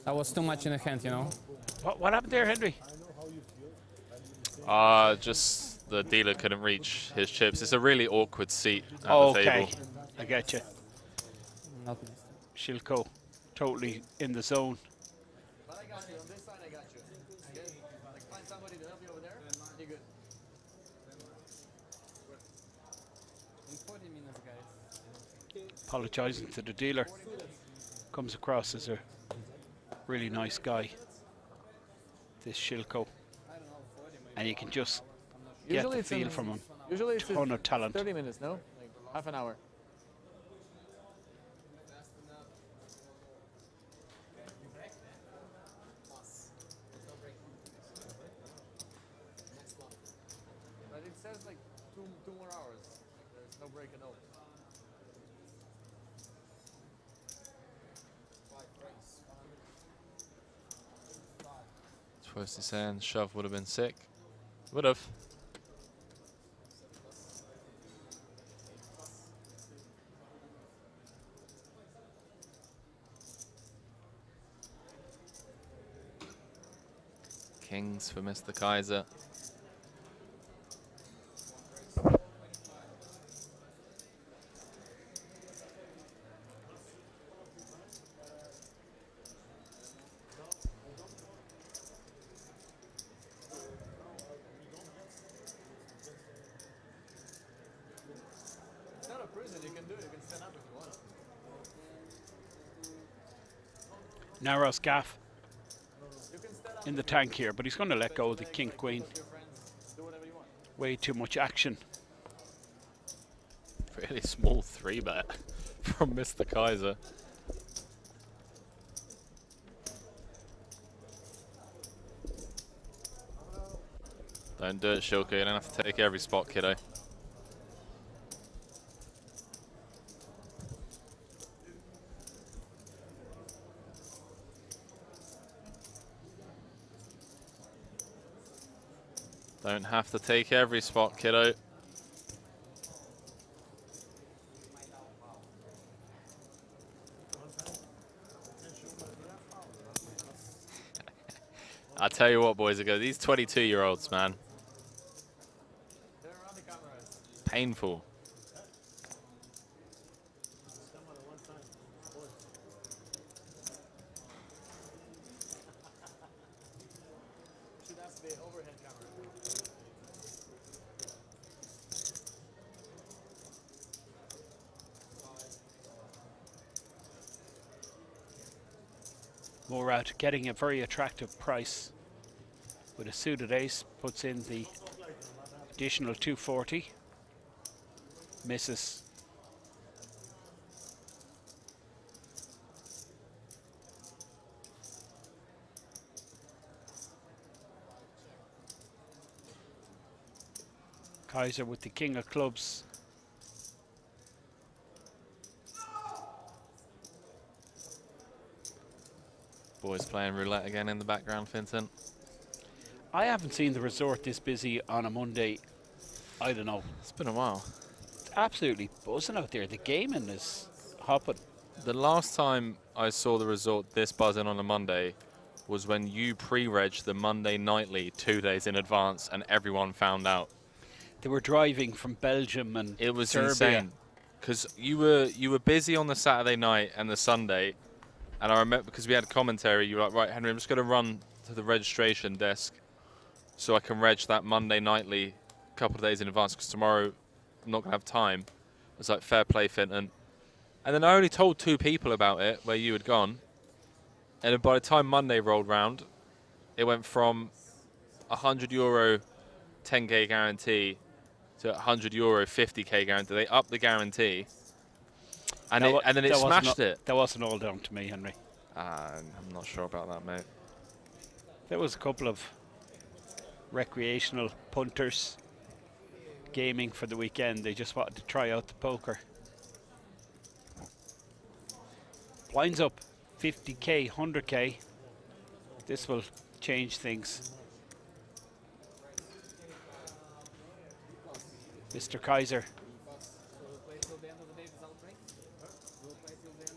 That was too much in the hand, you know. What happened there, Henry? Just the dealer couldn't reach his chips. It's a really awkward seat at the table. I get you. Shilko, totally in the zone. But I got you. On this side, I got you. Okay? Like, find somebody to help you over there. You're good. In 40 minutes, guys. Apologizing to the dealer. Comes across as a really nice guy, this Shilko. And you can just get the feel from him. Usually it's ton of talent. 30 minutes, no? Like half an hour. But it says like two more hours. Like there's no break at all. Wsopc is saying shove would have been sick. Would have. Kings for Mr. Kaiser. It's not a prison, you can do it, you can stand up if you want. Narrows gaff in the tank here, but he's going to let go of the king queen. Way too much action. Really small 3-bet from Mr. Kaiser. Don't do it, Shilko. You don't have to take every spot, kiddo. Don't have to take every spot, kiddo. I tell you what, boys, these 22-year-olds, man. Painful. Should ask the overhead camera. More out, getting a very attractive price. With a suited ace, puts in the additional 240. Misses. Kaiser with the king of clubs. Boys playing roulette again in the background, Finton. I haven't seen the resort this busy on a Monday. I don't know. It's been a while. It's absolutely buzzing out there. The gaming is hopping. The last time I saw the resort this buzzing on a Monday was when you pre-regged the Monday nightly 2 days in advance and everyone found out. They were driving from Belgium and It was Serbia. insane. Because you were busy on the Saturday night and the Sunday. And I remember, because we had commentary, you were like, right, Henry, I'm just going to run to the registration desk so I can reg that Monday nightly a couple of days in advance, because tomorrow I'm not going to have time. I was like, fair play, Finton. And then I only told 2 people about it, where you had gone. And then by the time Monday rolled round, it went from €100 10k guarantee to €100 50k guarantee. They upped the guarantee. And then it smashed it. That wasn't all down to me, Henry. I'm not sure about that, mate. There was a couple of recreational punters gaming for the weekend. They just wanted to try out the poker. Blinds up 50k, 100k. This will change things. Mr. Kaiser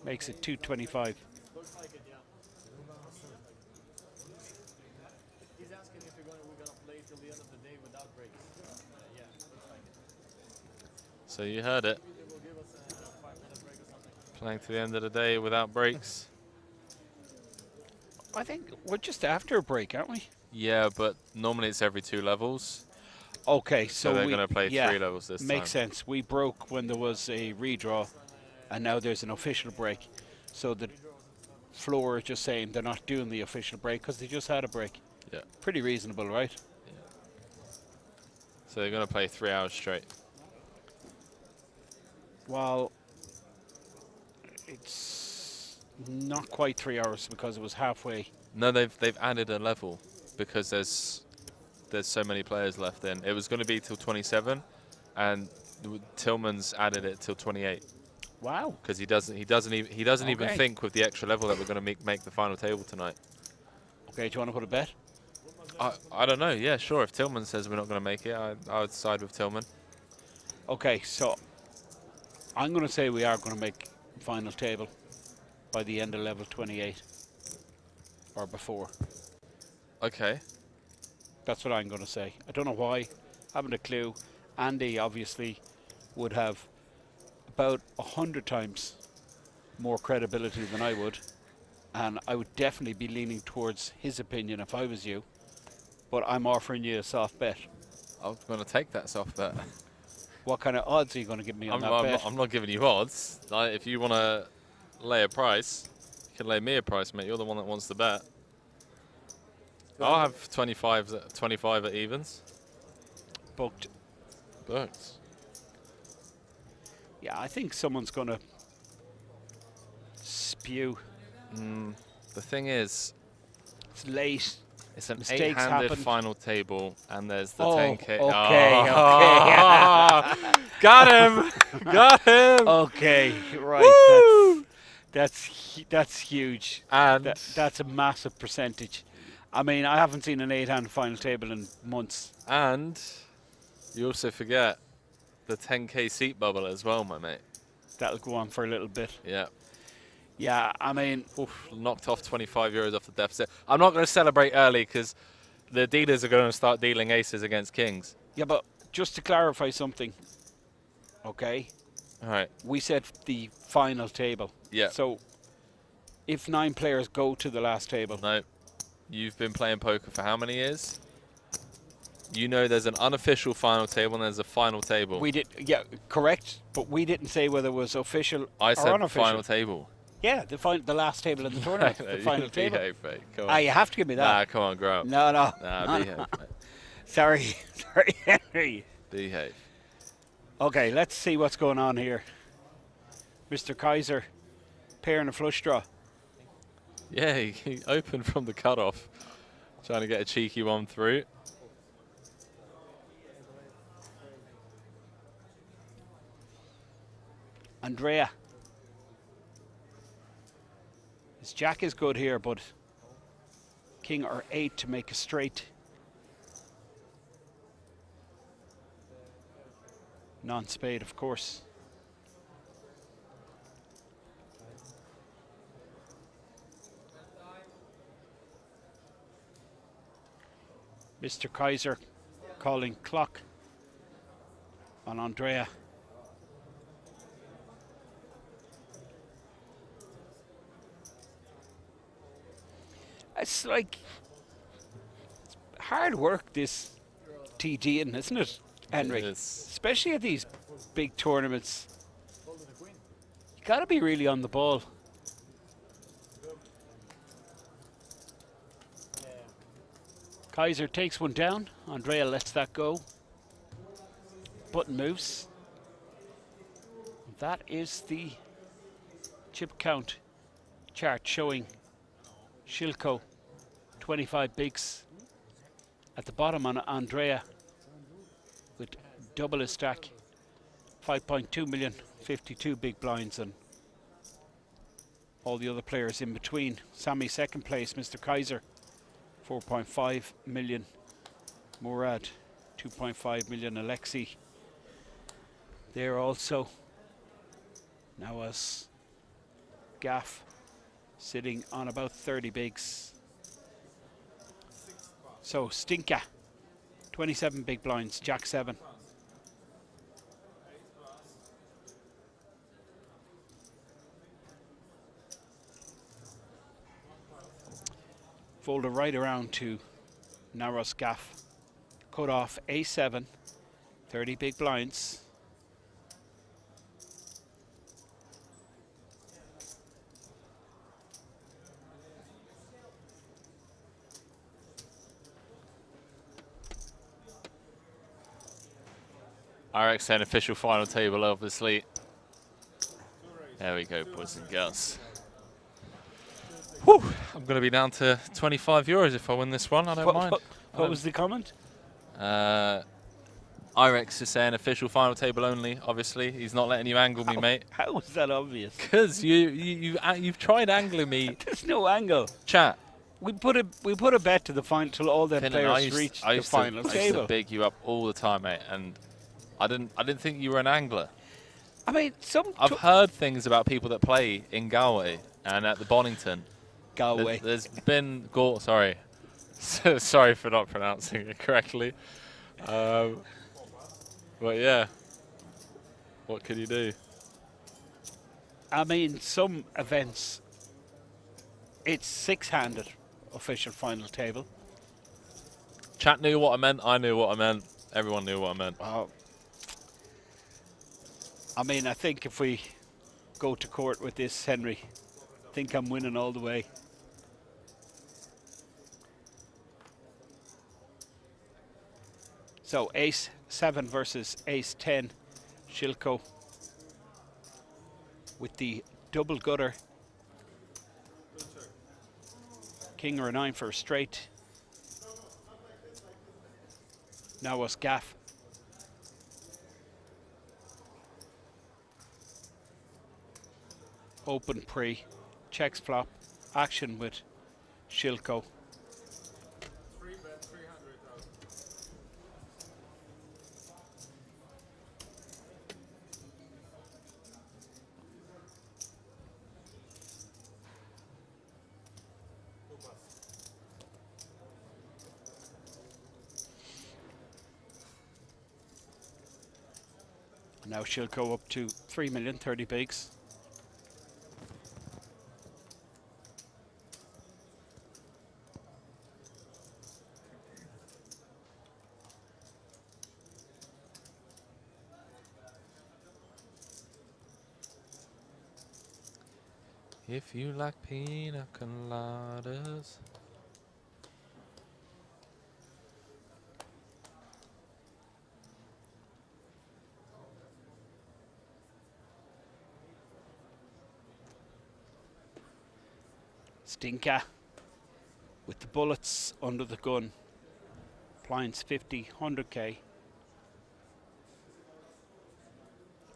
makes it 225. So you heard it. Playing to the end of the day without breaks. I think we're just after a break, aren't we? Yeah, but normally it's every 2 levels. Okay, So they're going to play 3 levels this time. Makes sense. We broke when there was a redraw, and now there's an official break. So the floor is just saying they're not doing the official break because they just had a break. Yeah. Pretty reasonable, right? Yeah. So they're going to play 3 hours straight. Well, it's not quite 3 hours because it was halfway. No, they've added a level because there's so many players left in. It was going to be till 27, and Tillman's added it till 28. Wow. Because he doesn't even think with the extra level that we're going to make the final table tonight. Okay, do you want to put a bet? I don't know. Yeah, sure. If Tillman says we're not going to make it, I would side with Tillman. Okay, so I'm going to say we are going to make final table by the end of level 28 or before. Okay. That's what I'm going to say. I don't know why. Haven't a clue. Andy obviously would have about 100 times more credibility than I would, and I would definitely be leaning towards his opinion if I was you, but I'm offering you a soft bet. I'm going to take that soft bet. What kind of odds are you going to give me on that bet? I'm not giving you odds. If you want to lay a price, you can lay me a price, mate. You're the one that wants the bet. I'll have 25 at evens. Booked. Booked. Yeah, I think someone's going to spew. The thing is, it's late. It's an Mistakes 8-handed happen. final table, and there's the 10k. Okay, okay. Got him. Got him. Okay, right. That's huge. And that's a massive percentage. I mean, I haven't seen an 8-hand final table in months. And you also forget the 10k seat bubble as well, my mate. That'll go on for a little bit. Yeah. Yeah, I mean... knocked off €25 off the deficit. I'm not going to celebrate early because the dealers are going to start dealing aces against kings. Yeah, but just to clarify something, okay? All right. We said the final table. Yeah. So, if 9 players go to the last table... No. You've been playing poker for how many years? You know there's an unofficial final table and there's a final table. We did, yeah, correct, but we didn't say whether it was official I or said unofficial. final table. Yeah, the last table in the tournament, the final table. Behave, mate. Come on. You have to give me that. Nah, come on, grow up. No. Nah, behave, mate. Sorry, Henry. Behave. Okay, let's see what's going on here. Mr. Kaiser, pair and a flush draw. Yeah, he opened from the cutoff, trying to get a cheeky one through. Andrea. His jack is good here, but king or 8 to make a straight. Non-spade, of course. Mr. Kaiser calling clock on Andrea. It's like hard work, this TDing, isn't it, Henry? Especially at these big tournaments. You got to be really on the ball. Kaiser takes one down. Andrea lets that go. Button moves. That is the chip count chart showing Shilko 25 bigs at the bottom on Andrea with double his stack, 5.2 million, 52 big blinds, and all the other players in between. Sammy second place, Mr. Kaiser 4.5 million, Murad 2.5 million, Alexei there also. Now as Gaff sitting on about 30 bigs. So Stinka, 27 big blinds, Jack 7. Folder right around to Naros Gaff. Cut off A7, 30 big blinds. RXN official final table, obviously. There we go, boys and girls. Whew, I'm going to be down to 25 euros if I win this one. I don't mind. What was the comment? Irex is saying official final table only. Obviously, he's not letting you angle me, mate. How was that obvious? Because you've tried angling me. There's no angle. Chat. We put a bet to the final till all the players reach the final table. I used to big you up all the time, mate, and I didn't think you were an angler. I mean, I've heard things about people that play in Galway and at the Bonington. Galway. There's been sorry, sorry for not pronouncing it correctly. But yeah, what can you do? I mean, some events it's 6-handed official final table. Chat knew what I meant. I knew what I meant. Everyone knew what I meant. I mean, I think if we go to court with this, Henry, I think I'm winning all the way. So ace 7 versus ace 10. Shilko with the double gutter. King or a 9 for a straight. Now was Gaff. Open pre, checks flop, action with Shilko. Now Shilko up to 3 million, 30 bigs. If you like pina coladas. Stinka with the bullets under the gun. Blinds 50, 100k.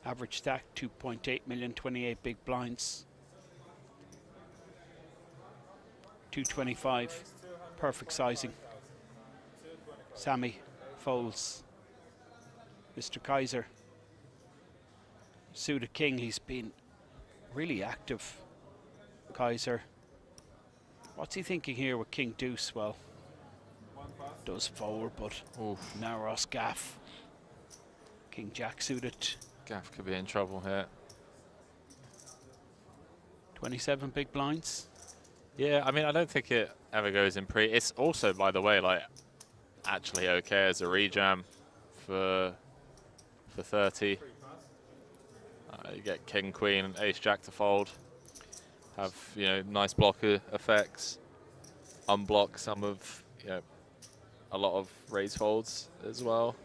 Average stack 2.8 million, 28 big blinds. 225, perfect sizing. Sammy folds. Mr. Kaiser. Suited king, he's been really active. Kaiser. What's he thinking here with king deuce? Well, does forward, but Naros gaff. King jack suited. Gaff could be in trouble here. 27 big blinds. Yeah, I mean, I don't think it ever goes in pre. It's also, by the way, like actually okay as a rejam for 30. You get king, queen, and ace jack to fold. Have, you know, nice blocker effects. Unblock some of, you know, a lot of raise folds as well.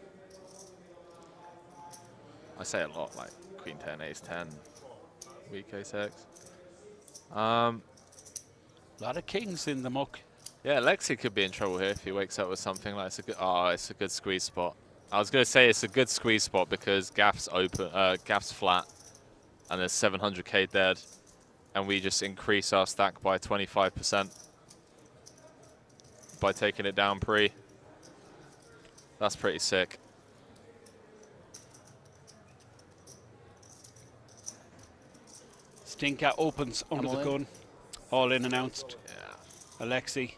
I say a lot, like queen 10, ace 10, weak ace x. A lot of kings in the muck. Yeah, Alexei could be in trouble here if he wakes up with something like it's a good squeeze spot. I was going to say it's a good squeeze spot because gaff's open, gaff's flat, and there's 700k dead, and we just increase our stack by 25% by taking it down pre. That's pretty sick. Stinka opens under the gun. All in announced. Yeah. Alexei.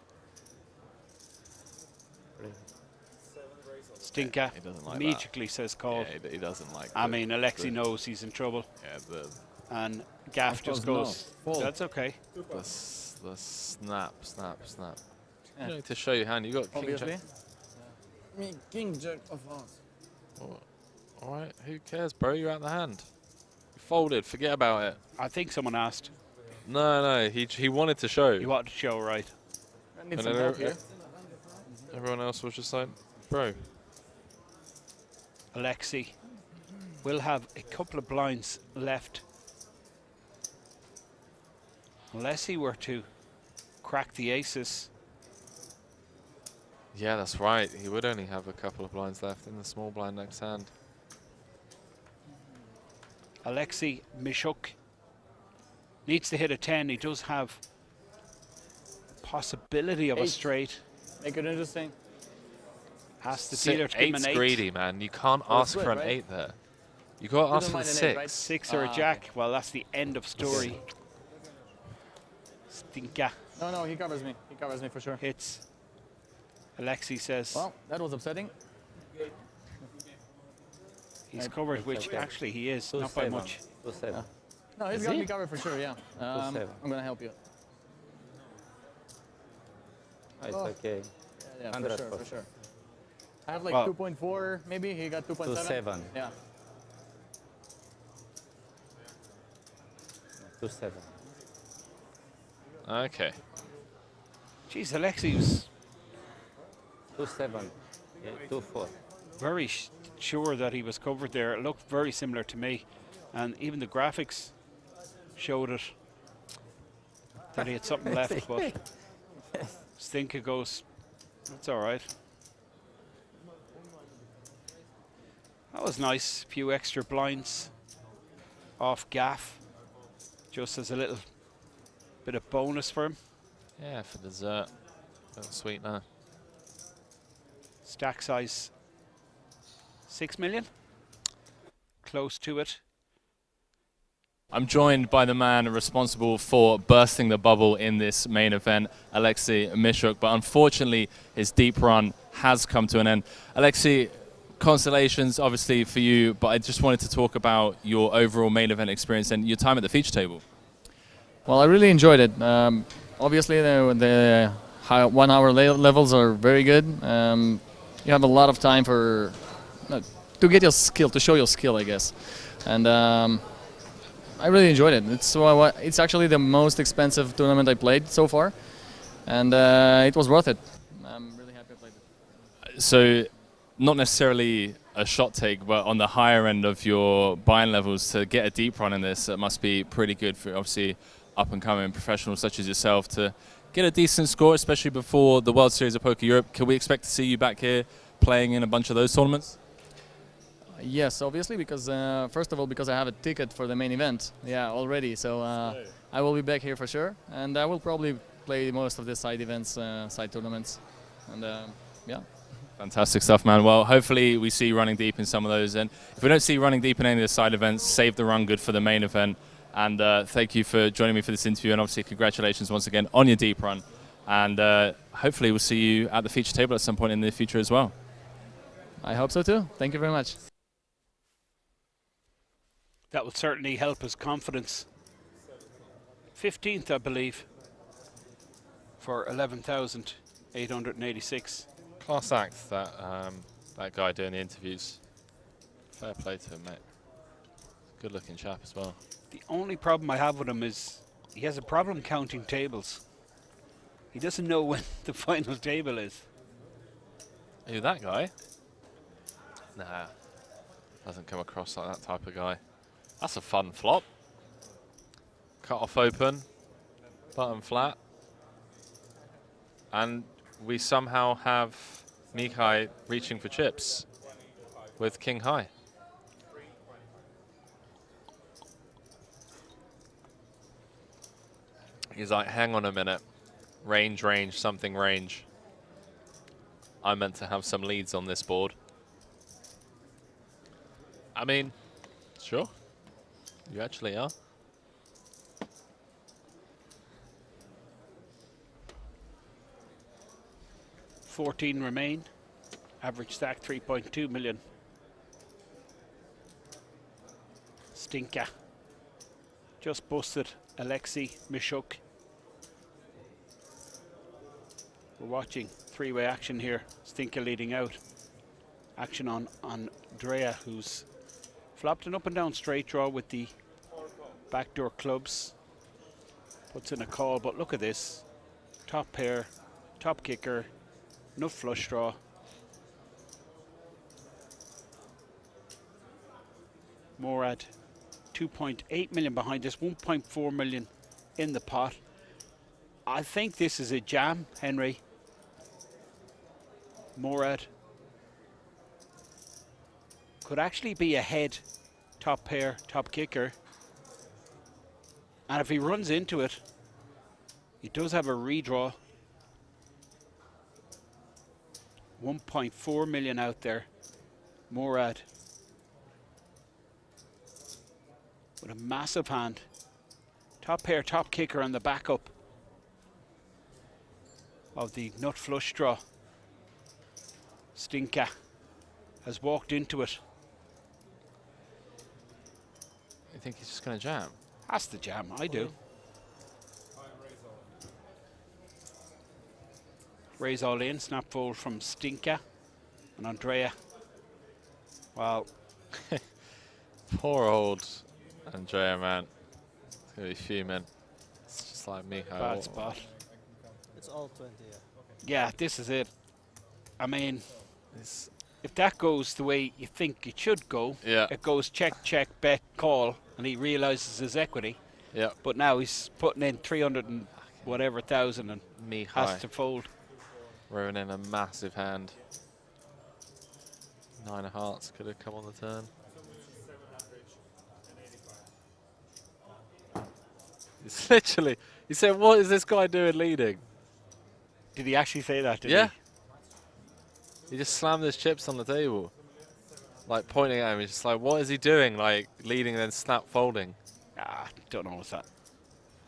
Stinka he doesn't like immediately says call. Yeah, he doesn't like I mean, Alexei knows he's in trouble. Yeah, and Gaff just goes, that's okay. The snap. Yeah. You need to show your hand. You got king jack. Me, king jack of hearts. All right, who cares, bro? You're out the hand. You folded. Forget about it. I think someone asked. No, he wanted to show. He wanted to show, right? I need some help here. Everyone else was just like, bro. Alexei will have a couple of blinds left. Unless he were to crack the aces. Yeah, that's right. He would only have a couple of blinds left in the small blind next hand. Alexei Mishuk needs to hit a 10. He does have possibility of a straight. Make it interesting. Has the dealer to give him an 8. Eight's greedy, man. You can't ask for an 8 there. You got to ask for the 6. Right? 6 or a jack. Well, that's the end of story. Stinka. No, he covers me. He covers me for sure. Hits. Alexei says. Well, that was upsetting. He's covered, which actually he is, not by much. No, he's got me covered for sure, yeah. I'm going to help you. It's okay. Yeah, for sure. I have like 2.4, maybe. He got 2.7. 2.7. Yeah. 2.7. Okay. Jeez, Alexei was 2.7. Yeah, 2.4. very sure that he was covered there. It looked very similar to me. And even the graphics showed it. That he had something left, but Stinka goes, that's all right. That was nice. A few extra blinds off Gaff, just as a little bit of bonus for him. Yeah, for dessert. Little sweetener. Stack size 6 million. Close to it. I'm joined by the man responsible for bursting the bubble in this main event, Alexei Mishuk, but unfortunately his deep run has come to an end. Alexei, consolations obviously for you, but I just wanted to talk about your overall main event experience and your time at the feature table. Well, I really enjoyed it. Obviously the 1 hour levels are very good. You have a lot of time for to get your skill, to show your skill, I guess. And I really enjoyed it. It's actually the most expensive tournament I played so far, and it was worth it. I'm really happy I played it. So, not necessarily a shot take, but on the higher end of your buy-in levels, to get a deep run in this, it must be pretty good for obviously up-and-coming professionals such as yourself to get a decent score, especially before the World Series of Poker Europe. Can we expect to see you back here playing in a bunch of those tournaments? Yes, obviously, because first of all, because I have a ticket for the main event. Yeah, already. So I will be back here for sure, and I will probably play most of the side events, side tournaments, and yeah. Fantastic stuff, man. Well, hopefully we see you running deep in some of those, and if we don't see you running deep in any of the side events, save the run good for the main event. And thank you for joining me for this interview, and obviously congratulations once again on your deep run. And hopefully we'll see you at the feature table at some point in the future as well. I hope so too. Thank you very much. That will certainly help his confidence. 15th, I believe, for 11,886. Class act, that guy doing the interviews. Fair play to him, mate. Good looking chap as well. The only problem I have with him is he has a problem counting tables. He doesn't know when the final table is. Who, that guy? Nah, doesn't come across like that type of guy. That's a fun flop. Cut off open, button flat. And we somehow have Mikai reaching for chips with king high. He's like, hang on a minute. Range, range, something range. I'm meant to have some leads on this board. I mean, sure. You actually are. $14 remain. Average stack 3.2 million. Stinka. Just busted Alexei Mishuk. We're watching three-way action here. Stinka leading out. Action on Andrea, who's flopped an up and down straight draw with the backdoor clubs. Puts in a call, but look at this. Top pair, top kicker, no flush draw. Morad, 2.8 million behind this, 1.4 million in the pot. I think this is a jam, Henry. Morad could actually be ahead, top pair, top kicker. And if he runs into it, he does have a redraw. 1.4 million out there. Morad with a massive hand. Top pair, top kicker on the backup of the nut flush draw. Stinka has walked into it. You think he's just going to jam? That's the jam, I do. Raise all in, snap fold from Stinka and Andrea. Wow. Poor old Andrea, man. It's going to be fuming. It's just like me. Bad spot. It's all 20, yeah. Yeah, this is it. I mean, if that goes the way you think it should go, yeah. It goes check, check, bet, call, and he realizes his equity. Yeah. But now he's putting in 300 and whatever thousand and has to fold. Throwing in a massive hand. 9 of hearts could have come on the turn. It's literally, he said, what is this guy doing leading? Did he actually say that? Yeah. He just slammed his chips on the table. Like pointing at him, he's just like, what is he doing? Like leading and then snap folding. Ah, don't know what's that.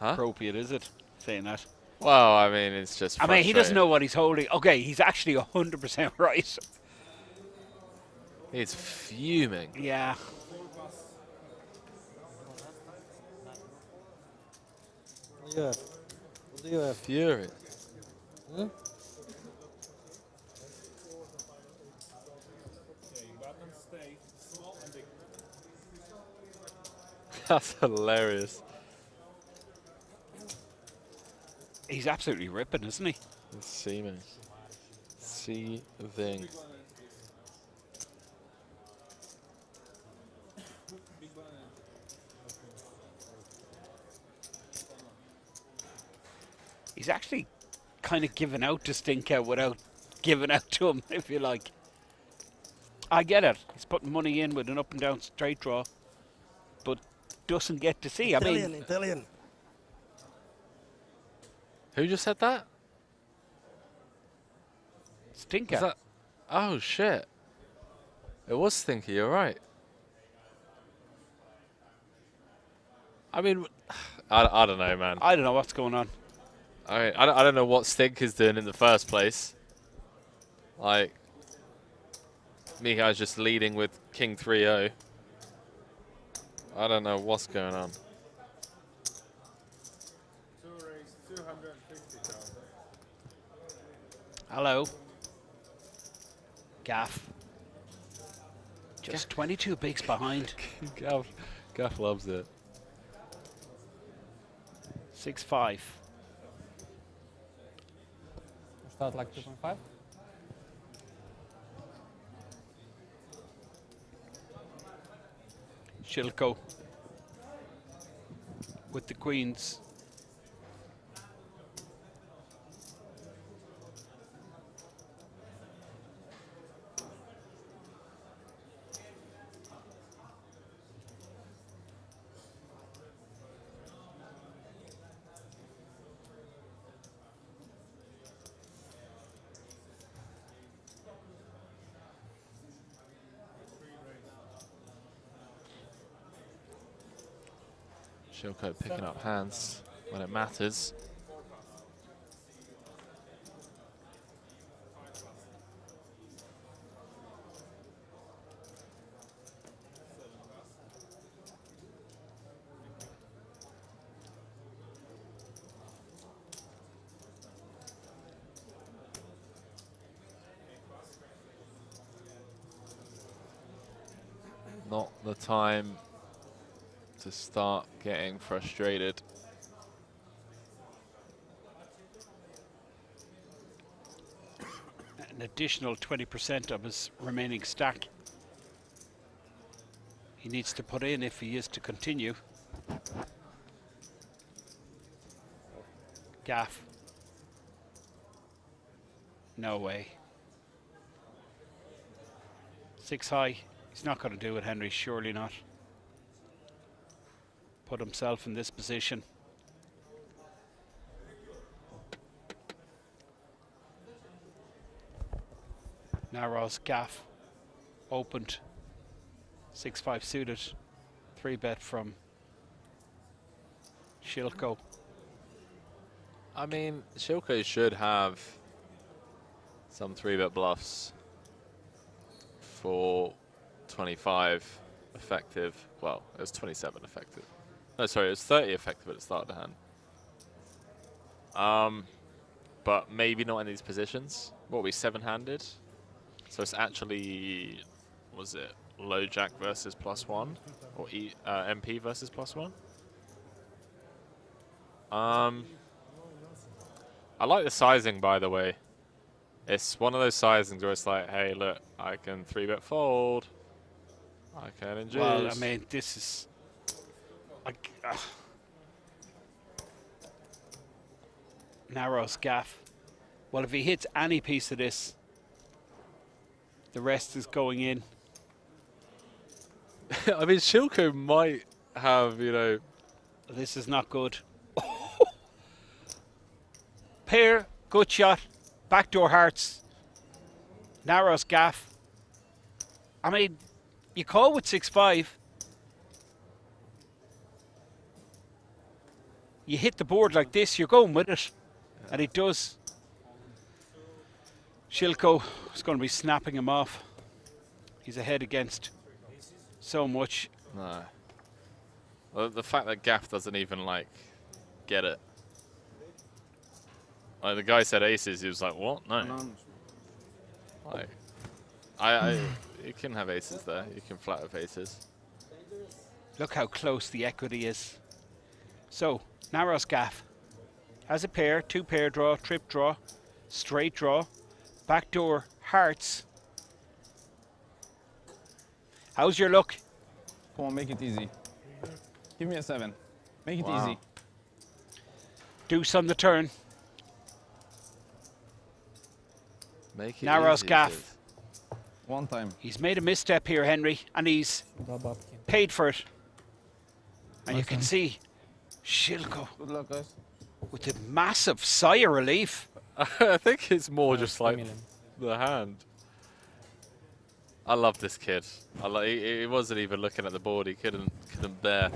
Appropriate, is it? Saying that. Well, I mean, it's just I mean, he doesn't know what he's holding. Okay, he's actually 100% right. He's fuming. Yeah. What do you have? Furious. Hmm? That's hilarious. He's absolutely ripping, isn't he? It's seeming. Seething. He's actually kind of giving out to Stinka without giving out to him, if you like. I get it. He's putting money in with an up and down straight draw, but doesn't get to see. Italian. Who just said that? Stinker. Was that? Oh shit! It was Stinky. You're right. I mean, I don't know, man. I don't know what's going on. I don't know what Stinker's doing in the first place. Like, Mihai's just leading with King 3-0. I don't know what's going on. Hello. Gaff. Just 22 bigs behind. Gaff loves it. 6-5. Start like 2.5. Shilko with the queens. Shilko picking up hands when it matters. Not the time to start getting frustrated. An additional 20% of his remaining stack he needs to put in if he is to continue. Gaff. No way. 6 high. He's not going to do it, Henry. Surely not. Put himself in this position. Narrows, Gaff, opened, 6-5 suited, 3-bet from Shilko. I mean, Shilko should have some 3-bet bluffs for 25 effective. Well, it was 27 effective. No, sorry, it was 30 effective at the start of the hand. But maybe not in these positions. What are we, 7-handed? So it's actually, was it low jack versus +1? Or MP versus +1? I like the sizing, by the way. It's one of those sizings where it's like, hey, look, I can 3-bet fold. I can induce. Well, I mean, this is... like, narrows, Gaff. Well, if he hits any piece of this, the rest is going in. I mean, Shilko might have, you know... This is not good. Pair, good shot, backdoor hearts. Narrows, Gaff. I mean, you call with 6-5. You hit the board like this, you're going with it. And he does. Shilko is going to be snapping him off. He's ahead against so much. No. Well, the fact that Gaff doesn't even, like, get it. Like, the guy said aces, he was like, what? No. Like, you can have aces there. You can flat with aces. Look how close the equity is. So, narrows, Gaff. Has a pair, 2-pair draw, trip draw, straight draw, backdoor hearts. How's your luck? Come on, make it easy. Give me a 7. Make it Wow. easy. Deuce on the turn. Make it Narrows, easy, Gaff. dude. One time. He's made a misstep here, Henry, and he's paid for it. And you can see Shilko Good luck, guys. with a massive sigh of relief. I think it's more just like the hand. I love this kid. He wasn't even looking at the board. He couldn't bear.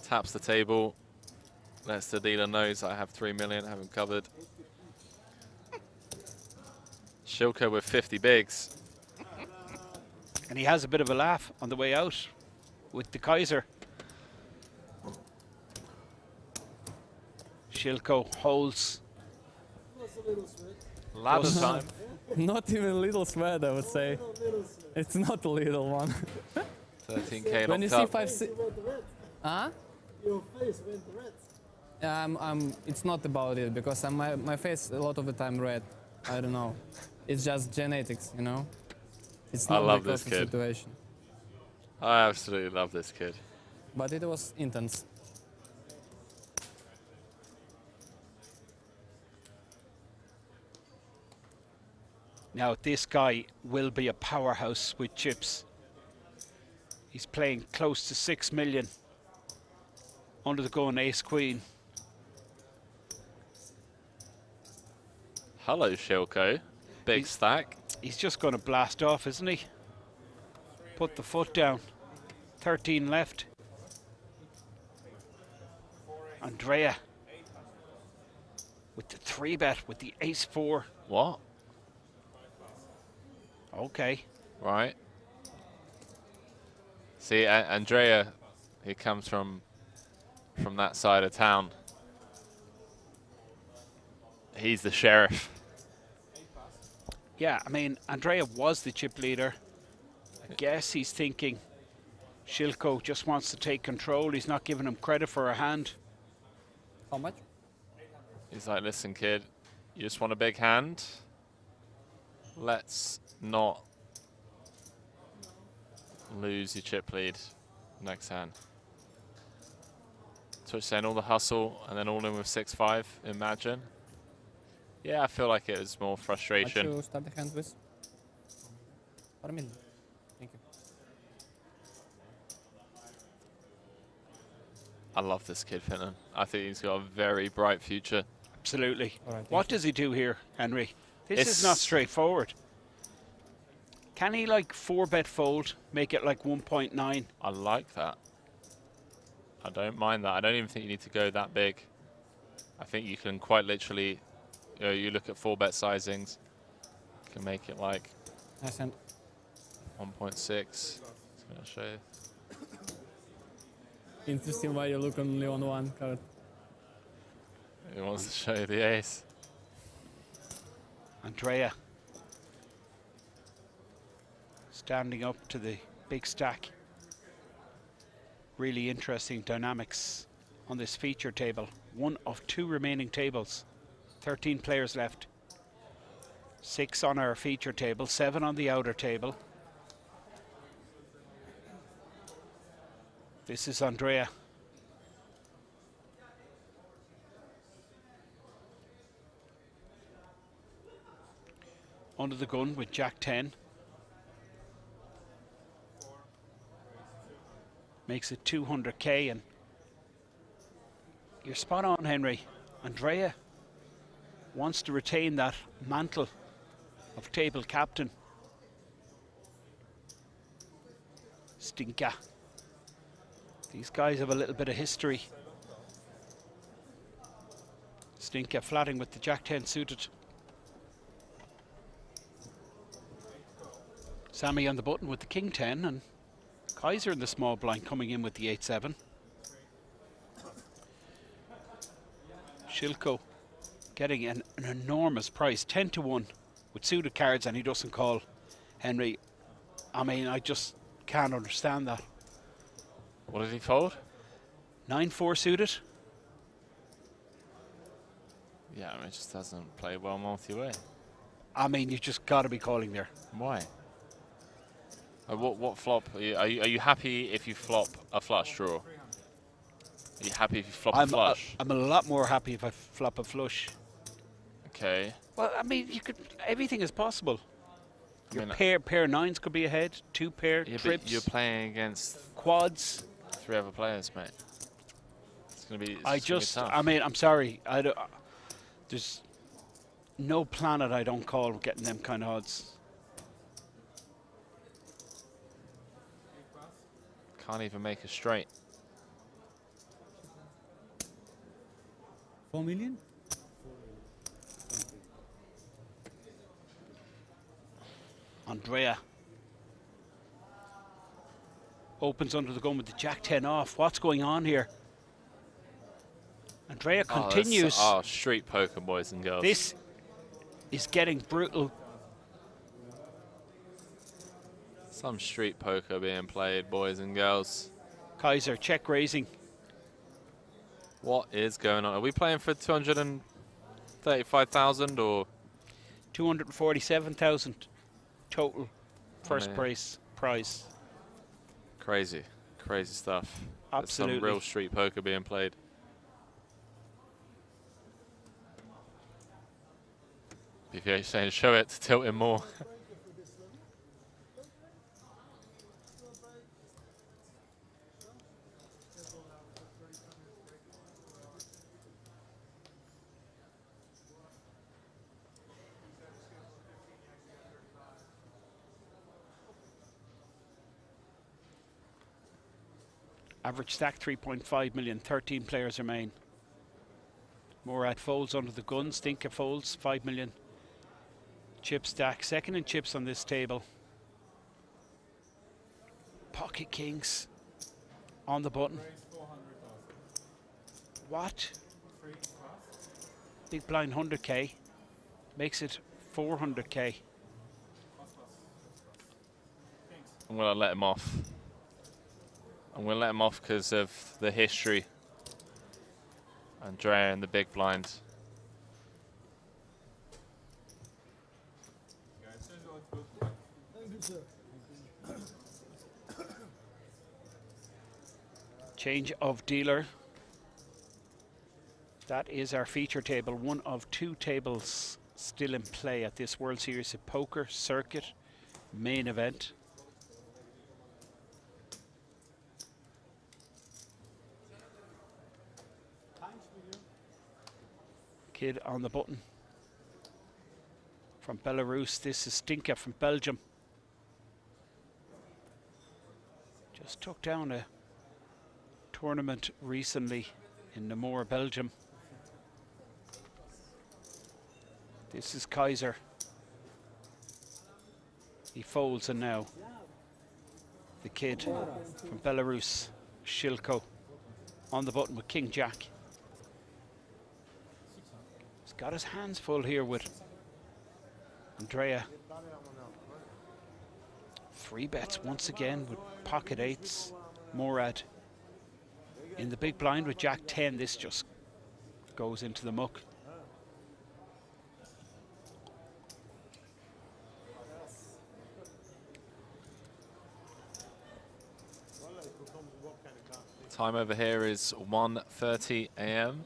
Taps the table. Lets the dealer knows I have 3 million. I have him covered. Shilko with 50 bigs. And he has a bit of a laugh on the way out with the Kaiser. Shilko holds. Ladder time. Not even a little sweat, I would say. It's not a little one. 13k When you locked see up. 5-6... Huh? Your face went red. It's not about it, because my face a lot of the time red. I don't know. It's just genetics, you know? It's I not love because this of kid. situation. I absolutely love this kid. But it was intense. Now this guy will be a powerhouse with chips. He's playing close to 6 million. Under the gun, ace queen. Hello, Shilko. Big stack. He's just going to blast off, isn't he? Put the foot down. 13 left. Andrea with the 3-bet with the ace-4. What? Okay. Right. See, Andrea, he comes from that side of town. He's the sheriff. Yeah, I mean, Andrea was the chip leader. I guess he's thinking Shilko just wants to take control. He's not giving him credit for a hand. How much? He's like, listen, kid, you just want a big hand? Let's not lose your chip lead next hand. Twitch saying all the hustle and then all in with 6-5, imagine. Yeah, I feel like it was more frustration. What you start the hand with? 1 million. Thank you. I love this kid, Finnan. I think he's got a very bright future. Absolutely. All right, What does he do here, Henry? This It's- is not straightforward. Can he like 4-bet fold, make it like 1.9? I like that. I don't mind that. I don't even think you need to go that big. I think you can quite literally, you look at 4-bet sizings, you can make it like Nice hand. 1.6. It's going to show you. Interesting why you look only on one card. He wants to show you the ace. Andrea standing up to the big stack. Really interesting dynamics on this feature table. One of 2 remaining tables. 13 players left. 6 on our feature table, 7 on the outer table. This is Andrea. Under the gun with Jack 10. Makes it 200k, and you're spot on, Henry. Andrea wants to retain that mantle of table captain. Stinka. These guys have a little bit of history. Stinka flatting with the Jack 10 suited. Sammy on the button with the King 10, and Kaiser in the small blind coming in with the 8-7. Shilko getting an enormous price, 10-1 with suited cards, and he doesn't call. Henry, I mean, I just can't understand that. What did he fold? 9-4 suited. Yeah, I mean, it just doesn't play well multi-way. I mean, you just got to be calling there. Why? What flop? Are you happy if you flop a flush draw? Are you happy if you flop a flush? I'm a lot more happy if I flop a flush. Okay. Well, I mean, everything is possible. Your pair nines could be ahead. 2 pair Yeah, trips. but you're playing against quads. 3 other players, mate. It's gonna be. I mean, I'm sorry. There's no planet I don't call getting them kind of odds. Can't even make a straight. 4 million? Andrea opens under the gun with the Jack 10 off. What's going on here? Andrea continues. Oh, street poker, boys and girls. This is getting brutal. Some street poker being played, boys and girls. Kaiser, check raising. What is going on? Are we playing for 235,000 or 247,000 total first prize. Crazy stuff. Absolutely. There's some real street poker being played. BPA saying show it to tilt him more. Average stack 3.5 million, 13 players remain. Morad folds under the gun, Stinker folds 5 million. Chip stack, second in chips on this table. Pocket kings on the button. What? Big blind 100k makes it 400k. I'm gonna let him off. I'm going to let him off because of the history. Andrea in the big blind. Change of dealer. That is our feature table. One of 2 tables still in play at this World Series of Poker Circuit main event. Kid on the button from Belarus. This is Stinka from Belgium. Just took down a tournament recently in Namur, Belgium. This is Kaiser. He folds, and now the kid from Belarus, Shilko, on the button with King Jack. Got his hands full here with Andrea. 3 bets once again with pocket 8s. Morad in the big blind with Jack 10. This just goes into the muck. Time over here is 1:30 a.m.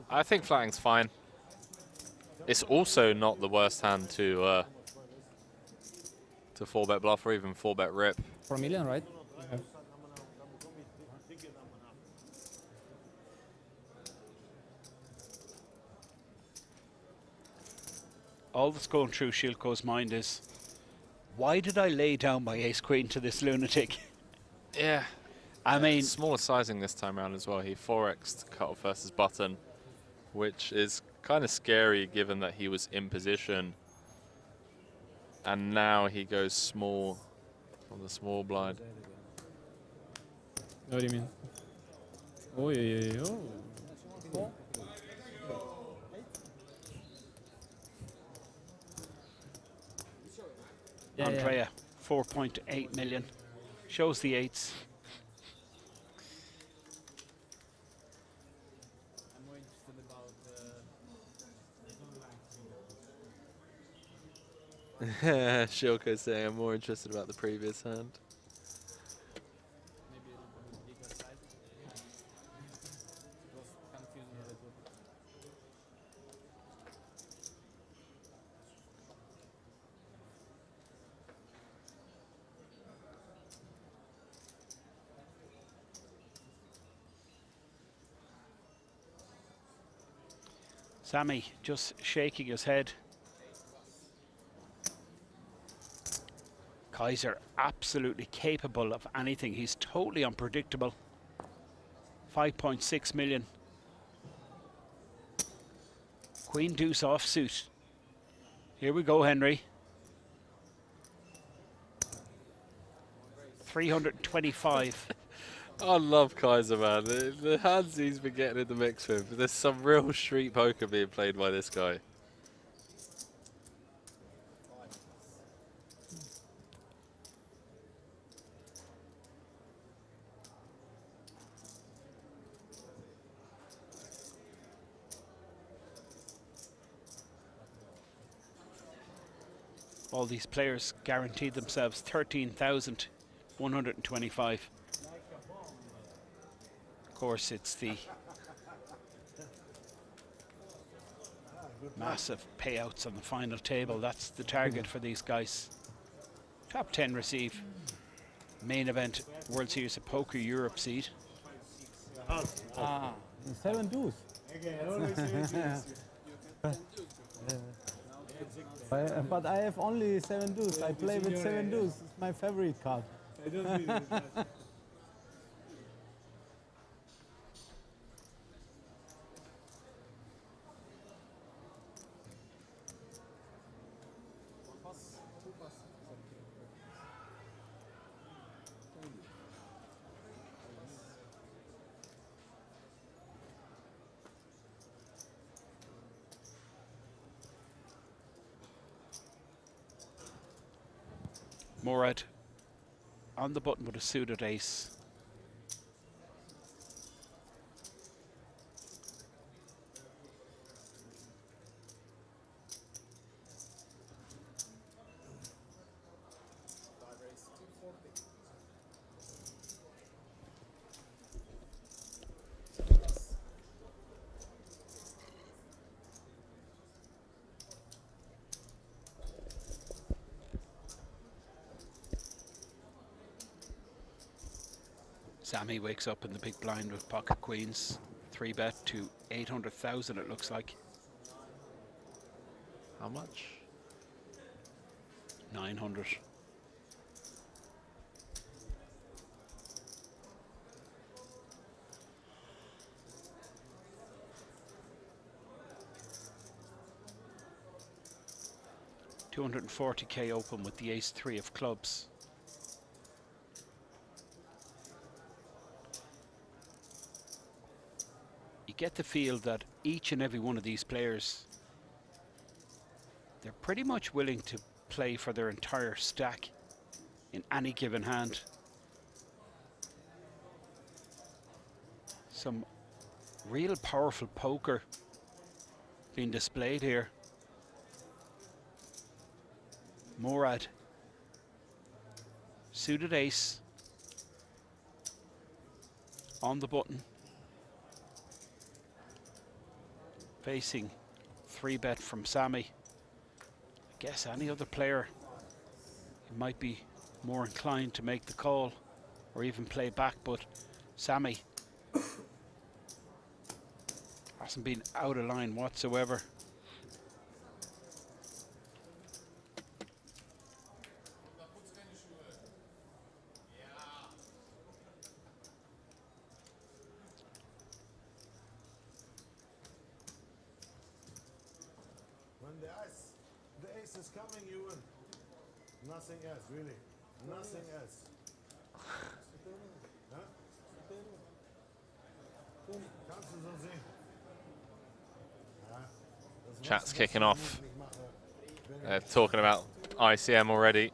I think flatting's fine. It's also not the worst hand to 4-bet bluff or even 4-bet rip. 4 million, right? Yeah. All that's going through Shilko's mind is, why did I lay down my ace-queen to this lunatic? Yeah. I mean, smaller sizing this time around as well. He 4x'd cutoff versus button, which is kind of scary given that he was in position. And now he goes small on the small blind. What do you mean? Oh, yeah. Andrea, 4.8 million. Shows the 8s. Shilko saying I'm more interested about the previous hand. Sammy just shaking his head. Kaiser absolutely capable of anything. He's totally unpredictable. 5.6 million. Queen deuce offsuit. Here we go, Henry. 325. I love Kaiser, man. The hands he's been getting in the mix with. There's some real street poker being played by this guy. All these players guaranteed themselves 13,125. Of course, it's the massive payouts on the final table. That's the target for these guys. Top 10 receive. Main event, World Series of Poker Europe seed. 7 deuce. But I have only 7 deuce. I play with 7 deuce. It's my favorite card. Morad on the button with a suited ace. Sammy wakes up in the big blind with pocket queens. 3-bet to 800,000 it looks like. How much? 900. $240K open with the ace-3 of clubs. Get the feel that each and every one of these players, they're pretty much willing to play for their entire stack in any given hand. Some real powerful poker being displayed here. Morad, suited ace on the button. Facing 3-bet from Sammy. I guess any other player might be more inclined to make the call or even play back, but Sammy hasn't been out of line whatsoever. The ace is coming, you win. Nothing else, really. Nothing else. Chat's kicking off. Talking about ICM already.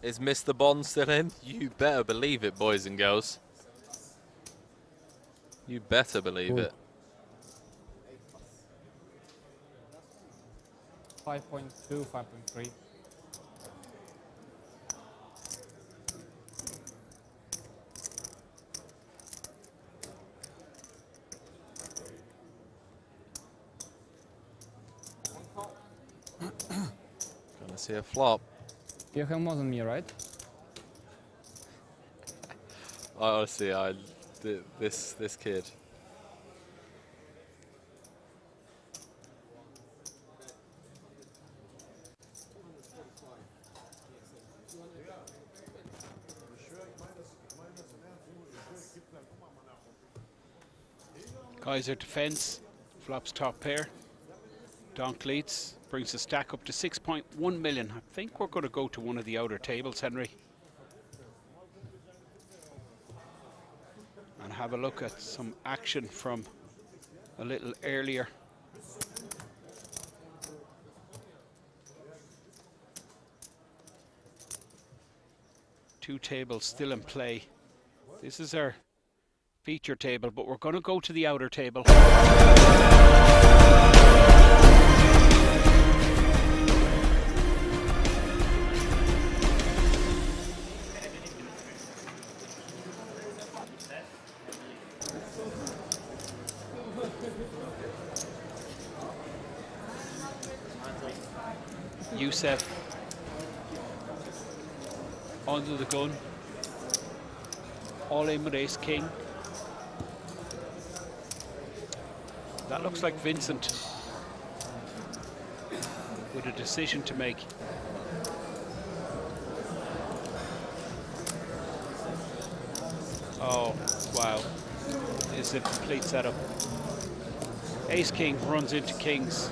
Is Mr. Bond still in? You better believe it, boys and girls. You better believe it. 5.2, 5.3. see a flop. You have more than me, right? Honestly, this kid. Kaiser defense, flops top pair. Donk leads, brings the stack up to 6.1 million. I think we're going to go to one of the outer tables, Henry. And have a look at some action from a little earlier. Two tables still in play. This is our feature table, but we're going to go to the outer table. Wsopc under the gun, all in with ace king. That looks like Vincent with a decision to make. Oh, wow. This is a complete setup. Ace king runs into kings.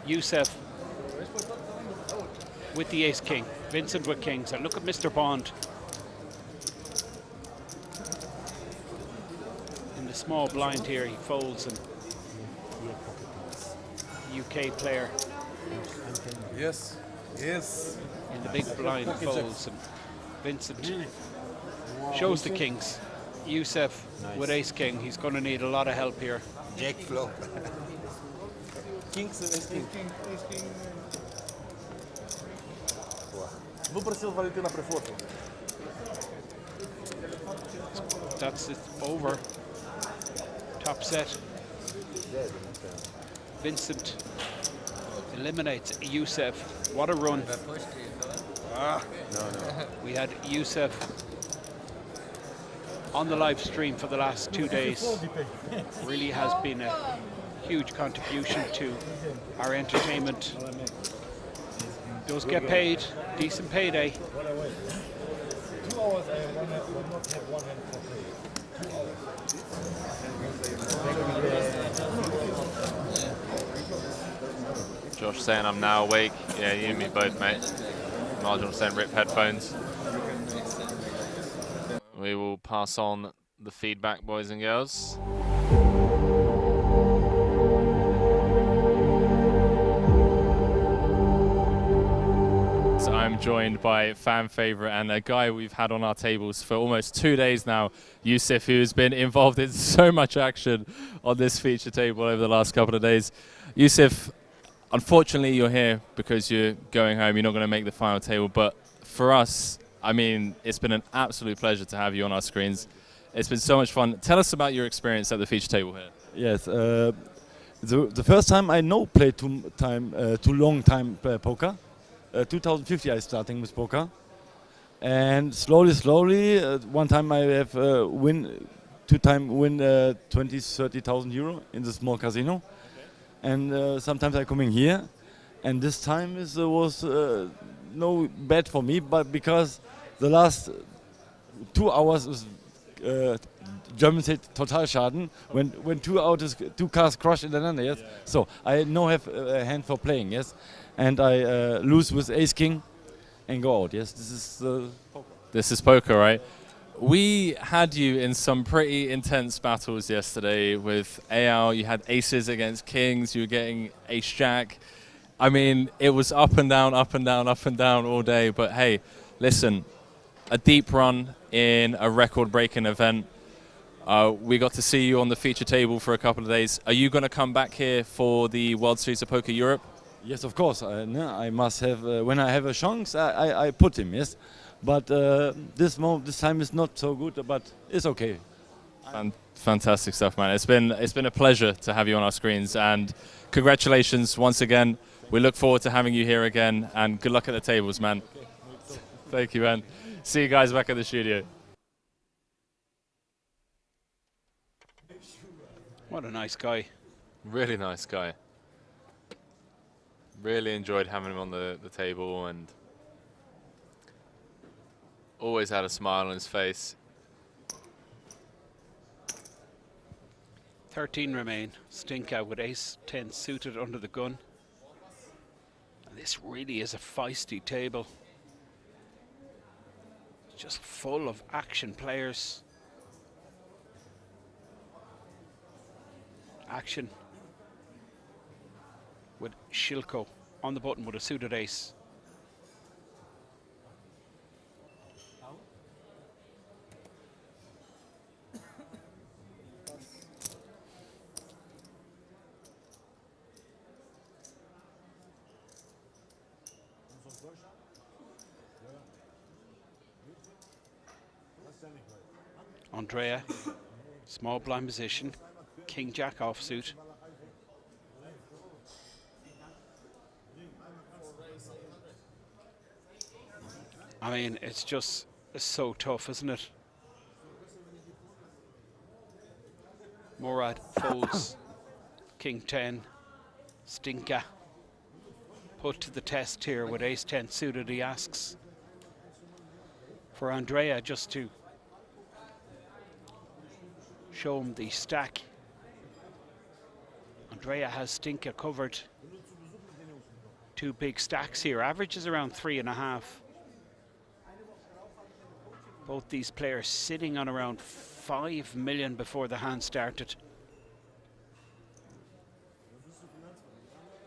Wsopc with the ace king, Vincent with kings, and look at Mr. Bond in the small blind here. He folds, and UK player Yes, yes. in the big blind folds, and Vincent shows the kings. Wsopc with ace king, he's going to need a lot of help here. Jack flop. Kings, ace king. That's it, over. Top set. Vincent eliminates Wsopc. What a run. We had Wsopc on the live stream for the last 2 days. Really has been a huge contribution to our entertainment. Does get paid, decent payday. 2 hours I will not have one hand for play. 2 hours. Josh saying I'm now awake. Yeah, you and me both, mate. Marginal saying rip headphones. We will pass on the feedback, boys and girls. So I'm joined by fan favorite and a guy we've had on our tables for almost 2 days now, Wsopc, who's been involved in so much action on this feature table over the last couple of days. Wsopc, unfortunately you're here because you're going home, you're not going to make the final table, but for us, I mean, it's been an absolute pleasure to have you on our screens. It's been so much fun. Tell us about your experience at the feature table here. Yes, the first time I played too long time poker. 2050 I starting with poker, and slowly, one time I have 2-time win 20,000-30,000 euro in the small casino, and sometimes I coming here, and this time was no bad for me, but because the last 2 hours was German say total Schaden when two cars crash in the end, yes. Yeah. So I now have a hand for playing, yes, and I lose with ace king and go out. Yes, this is poker. This is poker, right? We had you in some pretty intense battles yesterday with AL. You had aces against kings. You were getting ace jack. I mean, it was up and down, up and down, up and down all day. But hey, listen, a deep run in a record-breaking event. We got to see you on the feature table for a couple of days. Are you going to come back here for the World Series of Poker Europe? Yes, of course. I must have. When I have a chance, I put him. Yes, but this time is not so good. But it's okay. Fantastic stuff, man. It's been a pleasure to have you on our screens, and congratulations once again. We look forward to having you here again, and good luck at the tables, man. Thank you, man. See you guys back at the studio. What a nice guy. Really nice guy. Really enjoyed having him on the table, and always had a smile on his face. 13 remain. Stinka with ace-10 suited under the gun. And this really is a feisty table. It's just full of action players. Action with Shilko on the button with a suited ace. Andrea, small blind position, King Jack offsuit. I mean, it's just so tough, isn't it? Murad folds, King 10, Stinka. Put to the test here with ace 10 suited. He asks for Andrea just to show him the stack. Andrea has Stinka covered. Two big stacks here. Average is around 3.5. Both these players sitting on around 5 million before the hand started.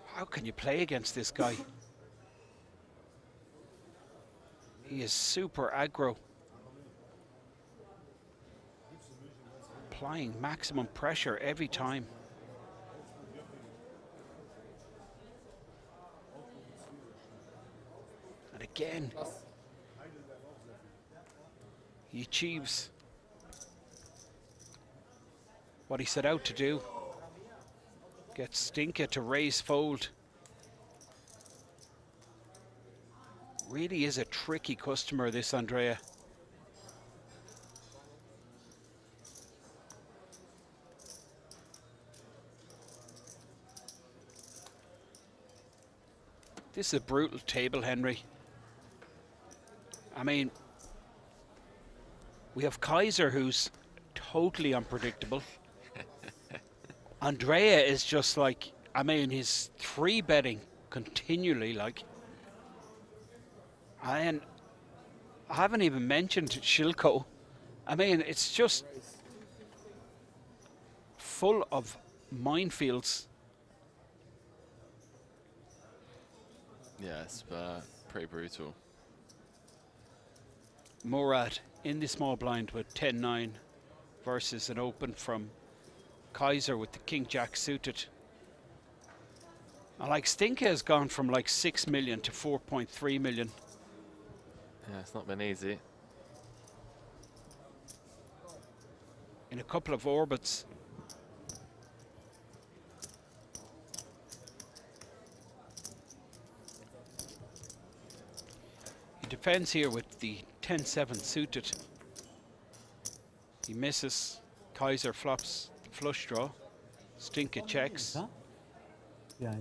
How can you play against this guy? He is super aggro. Applying maximum pressure every time. And again, he achieves what he set out to do. Gets Stinka to raise fold. Really is a tricky customer, this Andrea. This is a brutal table, Henry. I mean, we have Kaiser, who's totally unpredictable. Andrea is just like, I mean, he's 3-betting continually, like. And I haven't even mentioned Shilko. I mean, it's just full of minefields. Yeah, it's pretty brutal. Murad in the small blind with 10-9 versus an open from Kaiser with the King Jack suited. And like Stinka has gone from like 6 million to 4.3 million. Yeah, it's not been easy. In a couple of orbits. He defends here with the 10-7 suited. He misses. Kaiser flops the flush draw. Stinka checks. Yeah.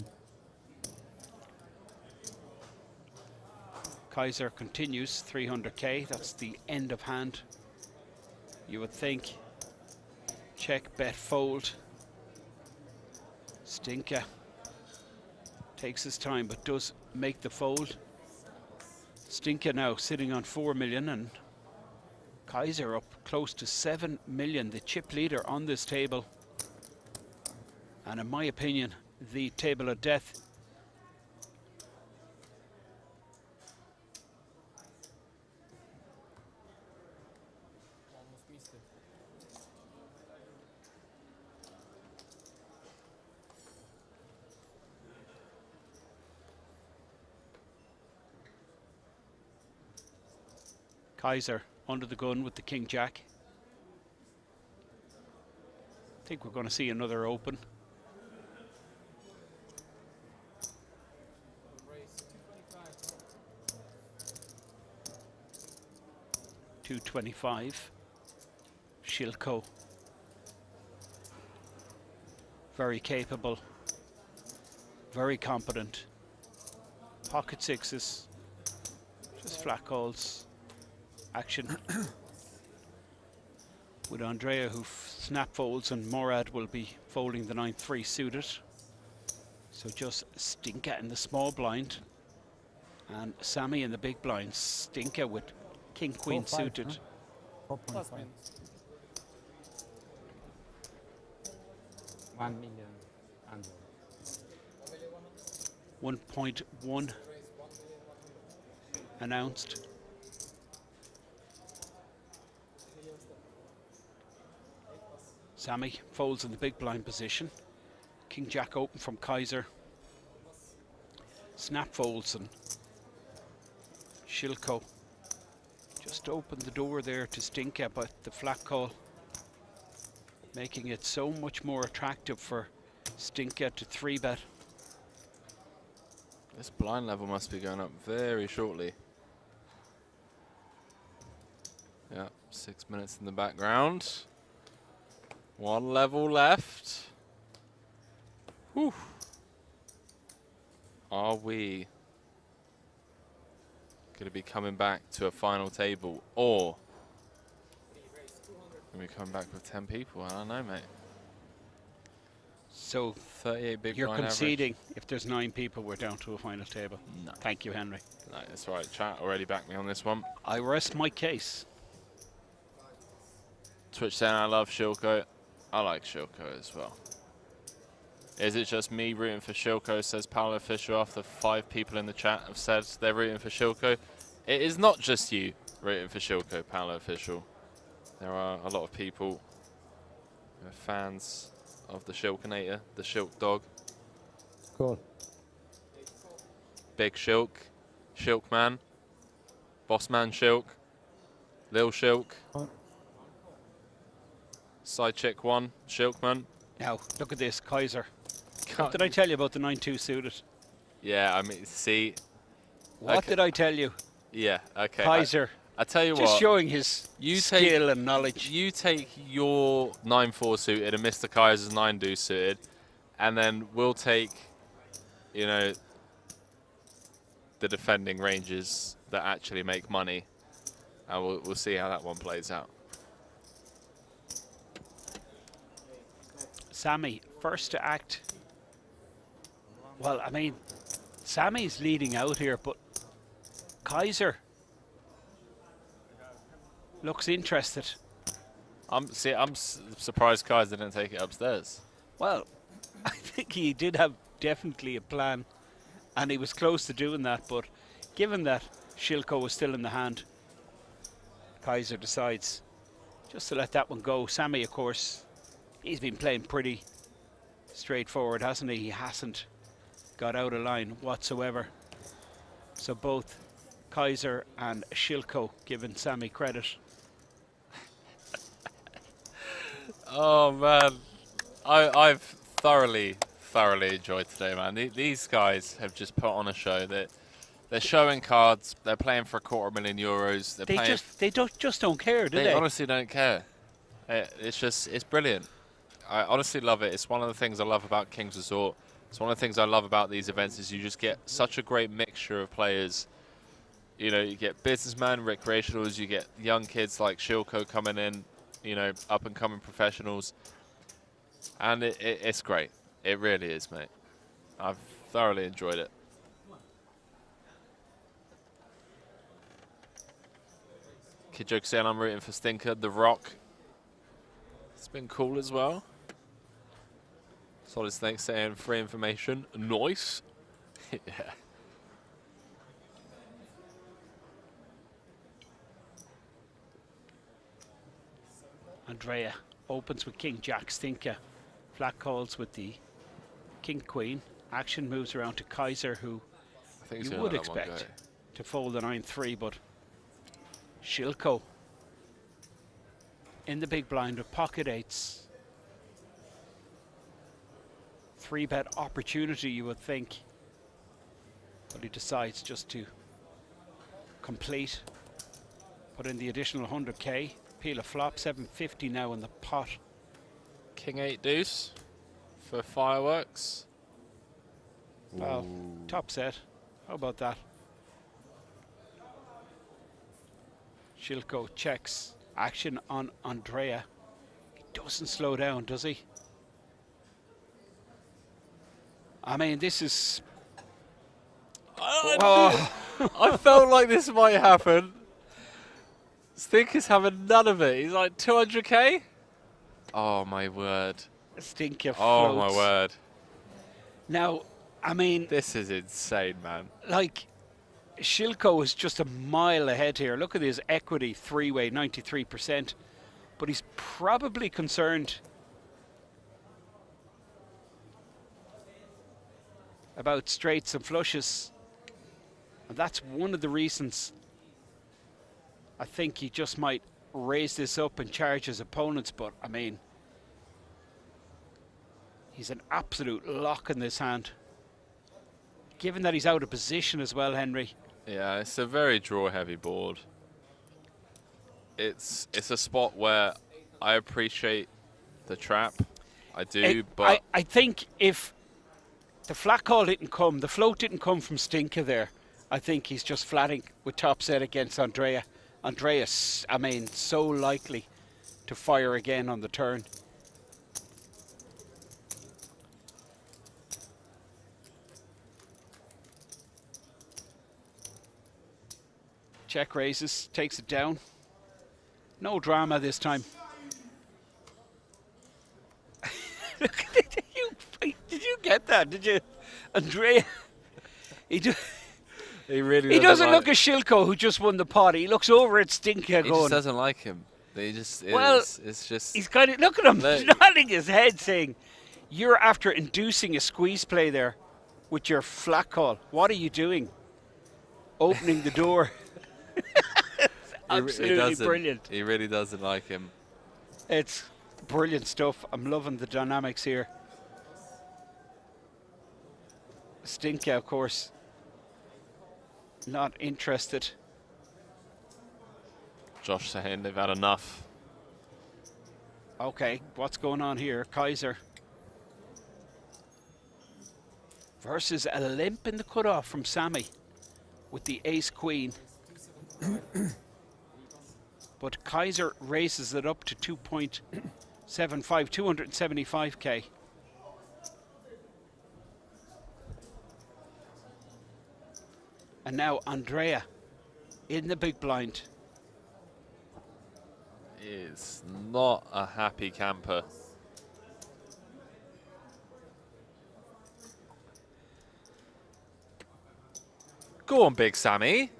Kaiser continues 300k. That's the end of hand. You would think. Check, bet, fold. Stinka takes his time but does make the fold. Stinka now sitting on 4 million and Kaiser up close to 7 million, the chip leader on this table. And in my opinion, the table of death. Kaiser under the gun with the king jack. I think we're going to see another open. $225. Shilko. Very capable. Very competent. Pocket sixes. Just flat calls. Action. With Andrea, who snap folds, and Morad will be folding the 9-3 suited. So just Stinka in the small blind. And Sammy in the big blind. Stinka with king queen suited. 1 million. 1.1 announced. Sammy folds in the big blind position. King jack open from Kaiser. Snap folds, and Shilko just opened the door there to Stinka, but the flat call making it so much more attractive for Stinka to 3-bet. This blind level must be going up very shortly. Yeah, 6 minutes in the background. 1 level left. Whew. Are we going to be coming back to a final table, or are we coming back with 10 people? I don't know, mate. So 38 big you're blind conceding if there's 9 people, we're down to a final table? No. Thank you, Henry. No, that's right. Chat already backed me on this one. I rest my case. Twitch saying I love Shilko. I like Shilko as well. Is it just me rooting for Shilko, says Paolo Official, after 5 people in the chat have said they're rooting for Shilko? It is not just you rooting for Shilko, Paolo Official. There are a lot of people who are fans of the Shilkinator, the Shilk dog. Cool. Big Shilk, Shilkman, Bossman Shilk, Lil Shilk, Side Chick 1, Shilkman. Now, look at this, Kaiser. What did I tell you about the 9-2 suited? Yeah, I mean, see. What did I tell you? Yeah, okay. Kaiser. I tell you just what. showing his skill and knowledge. You take your 9-4 suited and Mr. Kaiser's 9-2 suited, and then we'll take, you know, the defending ranges that actually make money, and we'll see how that one plays out. Sammy, first to act. Well, I mean, Sammy's leading out here, but Kaiser looks interested. I'm surprised Kaiser didn't take it upstairs. Well, I think he did have definitely a plan, and he was close to doing that, but given that Shilko was still in the hand, Kaiser decides just to let that one go. Sammy, of course, he's been playing pretty straightforward, hasn't he? He hasn't got out of line whatsoever. So both Kaiser and Shilko giving Sammy credit. Oh man, I've thoroughly enjoyed today, man. These guys have just put on a show. They're showing cards. They're playing for €250,000. They just don't care, do they? They honestly don't care. It's brilliant. I honestly love it. It's one of the things I love about Kings Resort. It's one of the things I love about these events is you just get such a great mixture of players. You know, you get businessmen, recreationals, you get young kids like Shilko coming in, you know, up-and-coming professionals. And it's great. It really is, mate. I've thoroughly enjoyed it. Kid Joke saying I'm rooting for Stinker. The Rock. It's been cool as well. Solid Snake saying free information. Nice. Yeah. Andrea opens with King Jack Stinker. Flat calls with the King Queen. Action moves around to Kaiser, who you would expect to fold the 9-3, but Shilko in the big blind with pocket eights. 3-bet opportunity, you would think. But he decides just to complete. Put in the additional 100k. Peel a flop, 750 now in the pot. King 8 deuce for fireworks. Well, top set. How about that? Shilko checks. Action on Andrea. He doesn't slow down, does he? I mean, this is... I felt like this might happen. Stinker's having none of it. He's like 200k. Oh my word. Stinker floats. Oh my word. Now, I mean... This is insane, man. Like, Shilko is just a mile ahead here. Look at his equity, three-way, 93%. But he's probably concerned about straights and flushes. And that's one of the reasons I think he just might raise this up and charge his opponents. But, I mean, he's an absolute lock in this hand. Given that he's out of position as well, Henry. Yeah, it's a very draw-heavy board. It's a spot where I appreciate the trap. I do, but... I think if the flat call didn't come, the float didn't come from Stinker there, I think he's just flatting with top set against Andrea. Andrea's, I mean, so likely to fire again on the turn. Check raises, takes it down. No drama this time. Did you get that? Did you, Andrea? He really doesn't look at Shilko, who just won the pot. He looks over at Stinker He going... just doesn't like him. He just... it's just... He's kind of... Look at him nodding his head saying, you're after inducing a squeeze play there with your flat call. What are you doing? Opening the door. Absolutely brilliant. He really doesn't like him. It's brilliant stuff. I'm loving the dynamics here. Stinker, of course, not interested. Josh saying they've had enough. Okay, what's going on here? Kaiser versus a limp in the cutoff from Sammy with the ace-queen. But Kaiser raises it up to 2.75, 275k. And now Andrea in the big blind. Is not a happy camper. Go on, Big Sammy.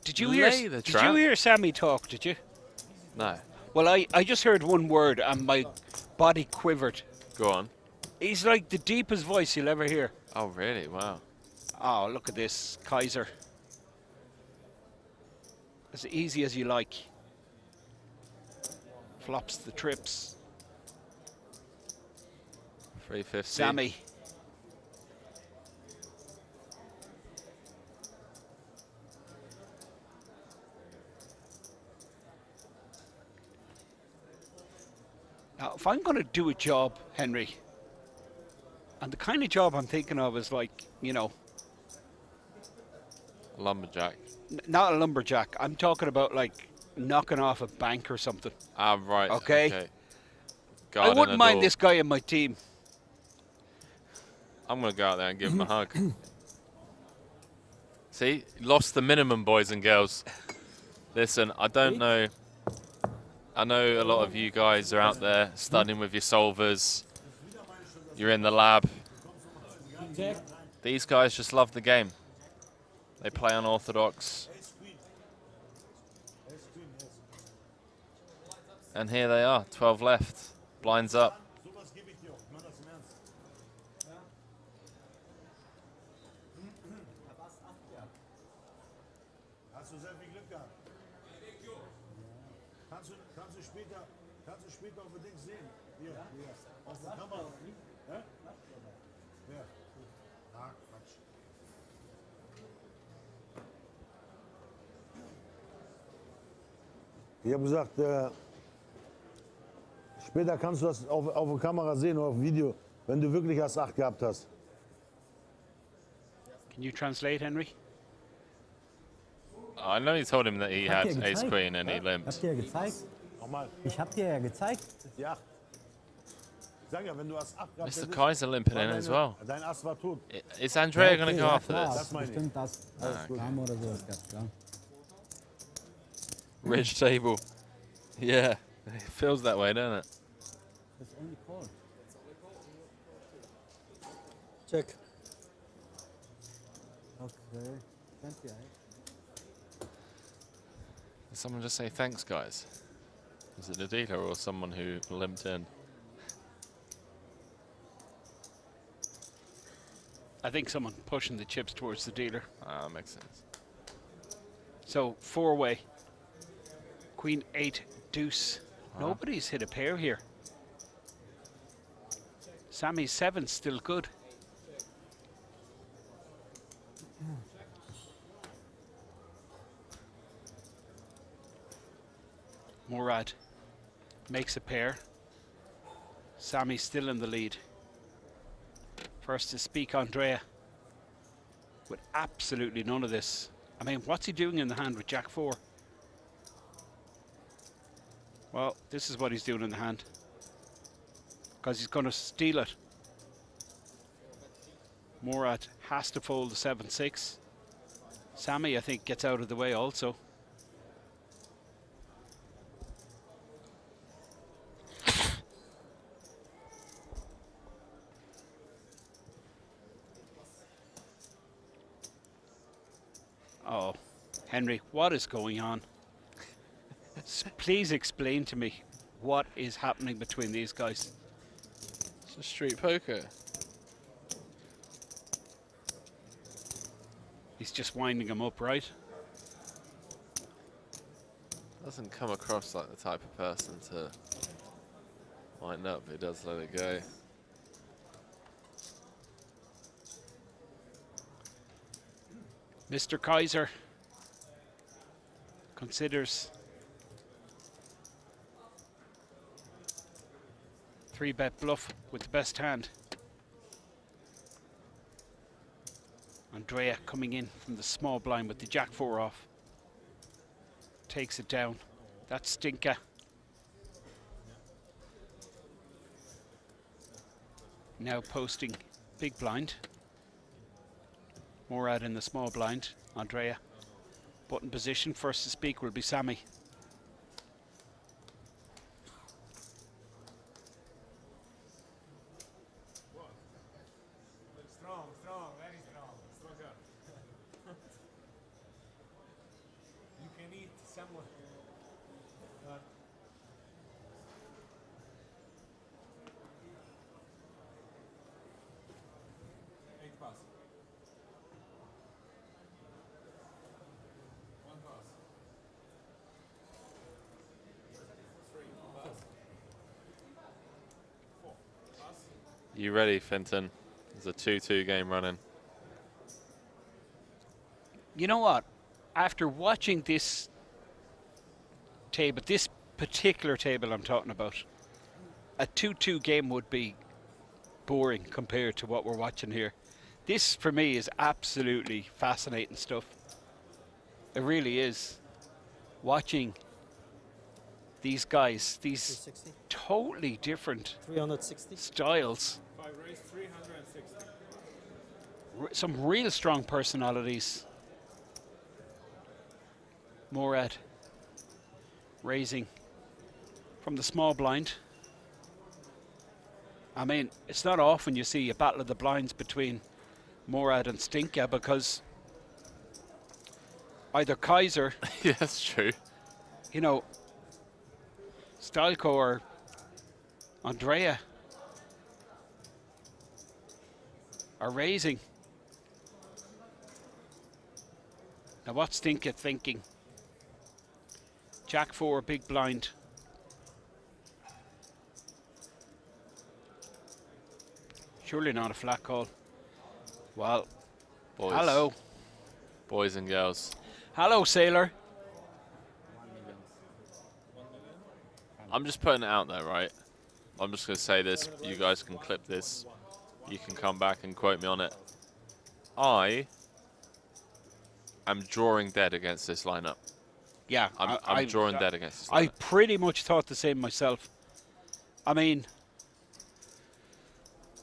Did you hear Sammy talk, did you? No. Well, I just heard one word and my body quivered. Go on. He's like the deepest voice you'll ever hear. Oh, really? Wow. Oh, look at this, Kaiser. As easy as you like. Flops the trips. 350. Sammy. Now, if I'm going to do a job, Henry, and the kind of job I'm thinking of is like, you know, A lumberjack. Not a lumberjack. I'm talking about like knocking off a bank or something. Ah, right. Okay. I Guarding wouldn't a mind door. this guy in my team. I'm going to go out there and give him a hug. See, lost the minimum, boys and girls. Listen, I don't know. I know a lot of you guys are out there studying with your solvers. You're in the lab. These guys just love the game. They play unorthodox. And here they are, 12 left. Blinds up. später auf dem Ding sehen. Hier, aus der Kamera. Hä? Ja. Ah, Quatsch. Ich habe gesagt, später kannst du das auf der Kamera sehen oder auf Video, wenn du wirklich Ass 8 gehabt hast. Can you translate, Henry? I know he told him that he had ace queen and he Ich limped. hab dir ja gezeigt. Nochmal. Ich hab dir ja gezeigt. Ja. Ich sag ja, wenn du Ass 8 gehabt Mr. hättest, Kaiser limping war in as well. Dein Ass war tot. Is Andrea going to go after klar, this? Das meine ich. Bestimmt das. Dame oder so, ist ganz klar. Rich table. Yeah, it feels that way, doesn't it? That's only call. Check. Okay. Thank you. Did someone just say thanks, guys? Was it the dealer or someone who limped in? I think someone pushing the chips towards the dealer. Ah, makes sense. So, four-way. Queen 8 deuce. Wow. Nobody's hit a pair here. Sammy's 7's still good. Murad makes a pair. Sammy's still in the lead. First to speak, Andrea. With absolutely none of this. I mean, what's he doing in the hand with Jack 4? Well, this is what he's doing in the hand. Because he's going to steal it. Murad has to fold the 7-6. Sammy, I think, gets out of the way also. Oh, Henry, what is going on? Please explain to me what is happening between these guys. It's a street poker. He's just winding him up, right? Doesn't come across like the type of person to wind up, but he does let it go. Mr. Kaiser considers 3-bet bluff with the best hand. Andrea coming in from the small blind with the Jack 4 off. Takes it down. That's Stinker. Now posting big blind. Murad in the small blind. Andrea. Button position. First to speak will be Sammy. Strong, very strong. Stronger. You can eat someone. Eight pass. One pass. Three pass. Four pass. You ready, Finton? There's a 2-2 game running. You know what? After watching this table, this particular table I'm talking about, a 2-2 game would be boring compared to what we're watching here. This, for me, is absolutely fascinating stuff. It really is. Watching these guys, these totally different 360 styles. 5 raise, 360. Some real strong personalities. Murad raising from the small blind. I mean, it's not often you see a battle of the blinds between Murad and Stinka, because either Kaiser, Yeah, that's true. you know, Stalko or Andrea are raising. Now what's Stinka thinking? Jack 4, big blind. Surely not a flat call. Well, Boys. hello. Boys and girls. Hello, sailor. I'm just putting it out there, right? I'm just going to say this. You guys can clip this. You can come back and quote me on it. I am drawing dead against this lineup. Yeah, I'm drawing dead against this lineup. I pretty much thought the same myself. I mean,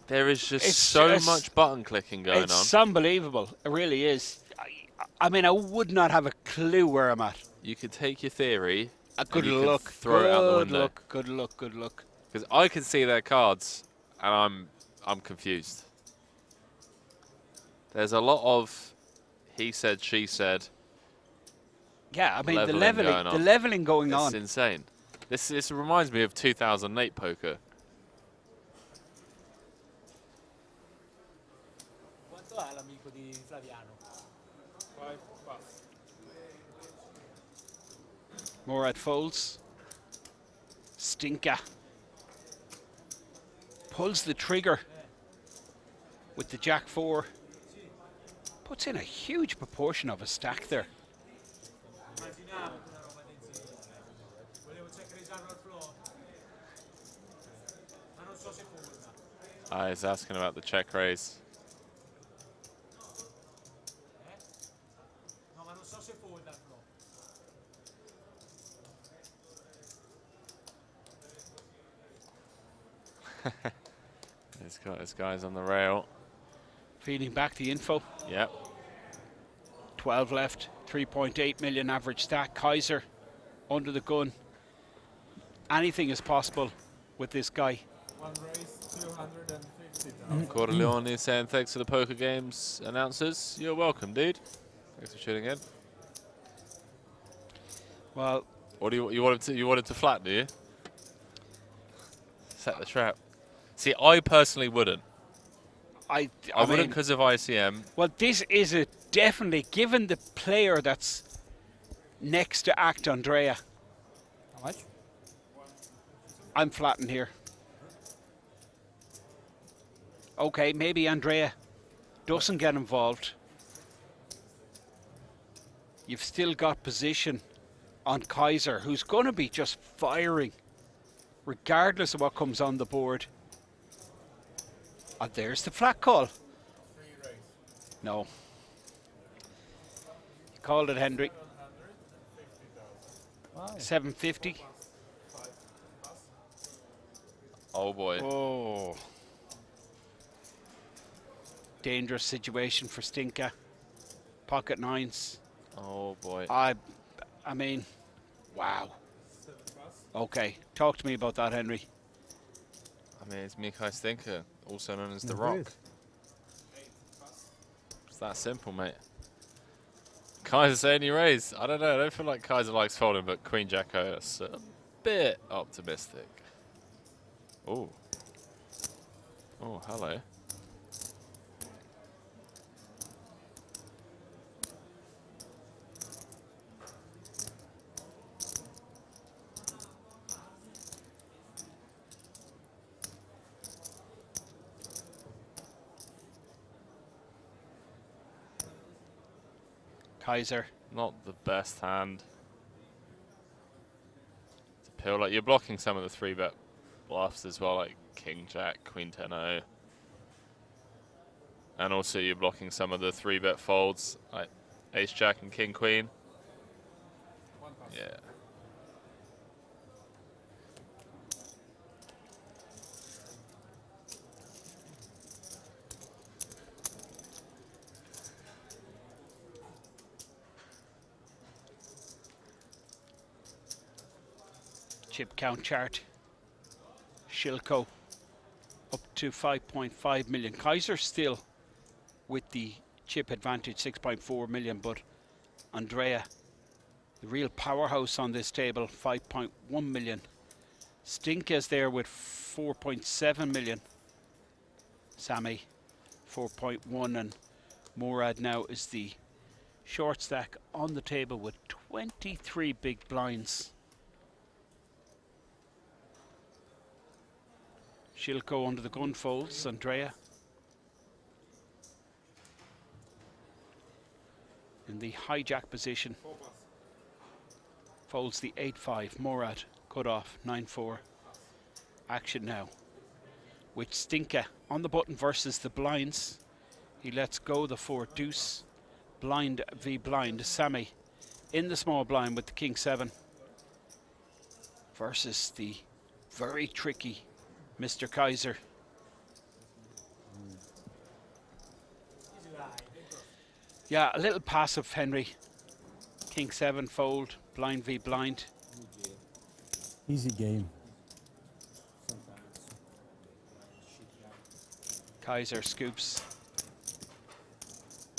there is just so much button clicking going on. It's unbelievable. It really is. I mean, I would not have a clue where I'm at. You could take your theory. Good and you luck. could throw it out the window. Good luck. Good luck. Because I can see their cards, and I'm confused. There's a lot of he said, she said. Yeah, I mean the leveling going on. It's insane. This reminds me of 2008 poker. Morad folds. Stinker pulls the trigger with the Jack 4. Puts in a huge proportion of a stack there. He's asking about the check raise. This guy's on the rail. Feeding back the info. Yep. 12 left, 3.8 million average stack. Kaiser under the gun. Anything is possible with this guy. One race, 250,000. Corleone saying thanks to the Poker Games announcers. You're welcome, dude. Thanks for tuning in. Well, what do you want him to flat, do you? Set the trap. See, I personally wouldn't. I wouldn't because of ICM. Well, this is definitely, given the player that's next to Act Andrea. How much? I'm flatting here. Okay, maybe Andrea doesn't get involved. You've still got position on Kaiser, who's going to be just firing regardless of what comes on the board. And there's the flat call. No. You called it, Hendry. 750. Oh boy. Oh. Dangerous situation for Stinka. Pocket nines. Oh boy. I mean, wow. Okay, talk to me about that, Henry. I mean, it's Mikai Stinker, also known as The Rock. It's that simple, mate. Kaiser saying you raise. I don't know. I don't feel like Kaiser likes folding, but Queen Jack is a bit optimistic. Oh. Oh, hello. Kaiser. Not the best hand. To pill, like you're blocking some of the 3-bet bluffs as well, like King Jack, Queen 10-0. And also you're blocking some of the 3-bet folds, like Ace Jack and King Queen. Yeah. Chip count chart. Shilko up to 5.5 million. Kaiser still with the chip advantage, 6.4 million, but Andrea, the real powerhouse on this table, 5.1 million. Stinka's there with 4.7 million. Sammy, 4.1, and Morad now is the short stack on the table with 23 big blinds. Shilko under the gun folds. Andrea in the hijack position. Folds the 8-5. Morad cut off 9-4. Action now with Stinka on the button versus the blinds. He lets go the 4 deuce. Blind v blind. Sammy in the small blind with the king 7 versus the very tricky Mr. Kaiser. Yeah, a little passive, Henry. King 7 fold, blind v blind. Easy game. Kaiser scoops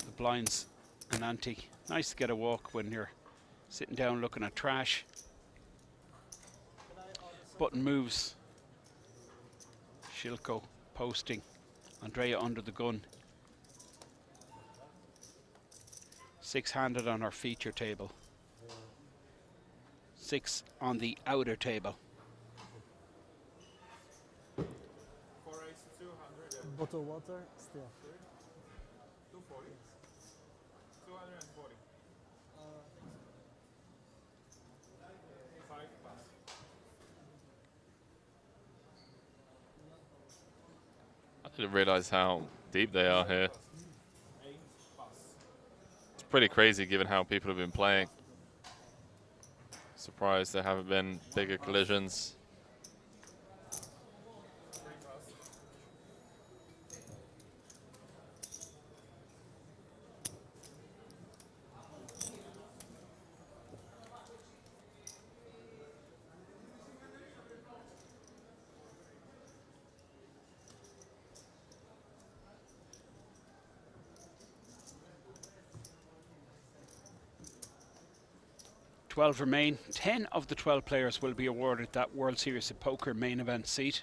the blinds and ante. Nice to get a walk when you're sitting down looking at trash. Button moves. Shilko posting. Andrea under the gun. 6-handed on our feature table. 6 on the outer table. Bottle water, still. 240. 240. 5 pass. I didn't realize how deep they are here. It's pretty crazy given how people have been playing. Surprised there haven't been bigger collisions. Remain. 10 of the 12 players will be awarded that World Series of Poker main event seat.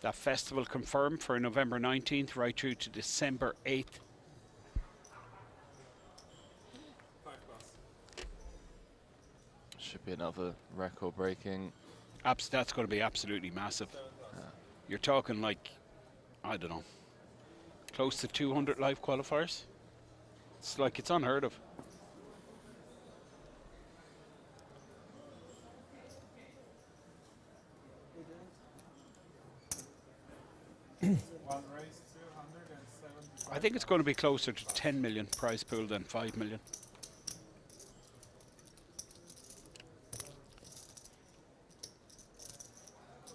That festival confirmed for November 19th right through to December 8th. Should be another record breaking. That's going to be absolutely massive. You're talking like, I don't know, close to 200 live qualifiers. It's like it's unheard of. I think it's going to be closer to 10 million prize pool than 5 million.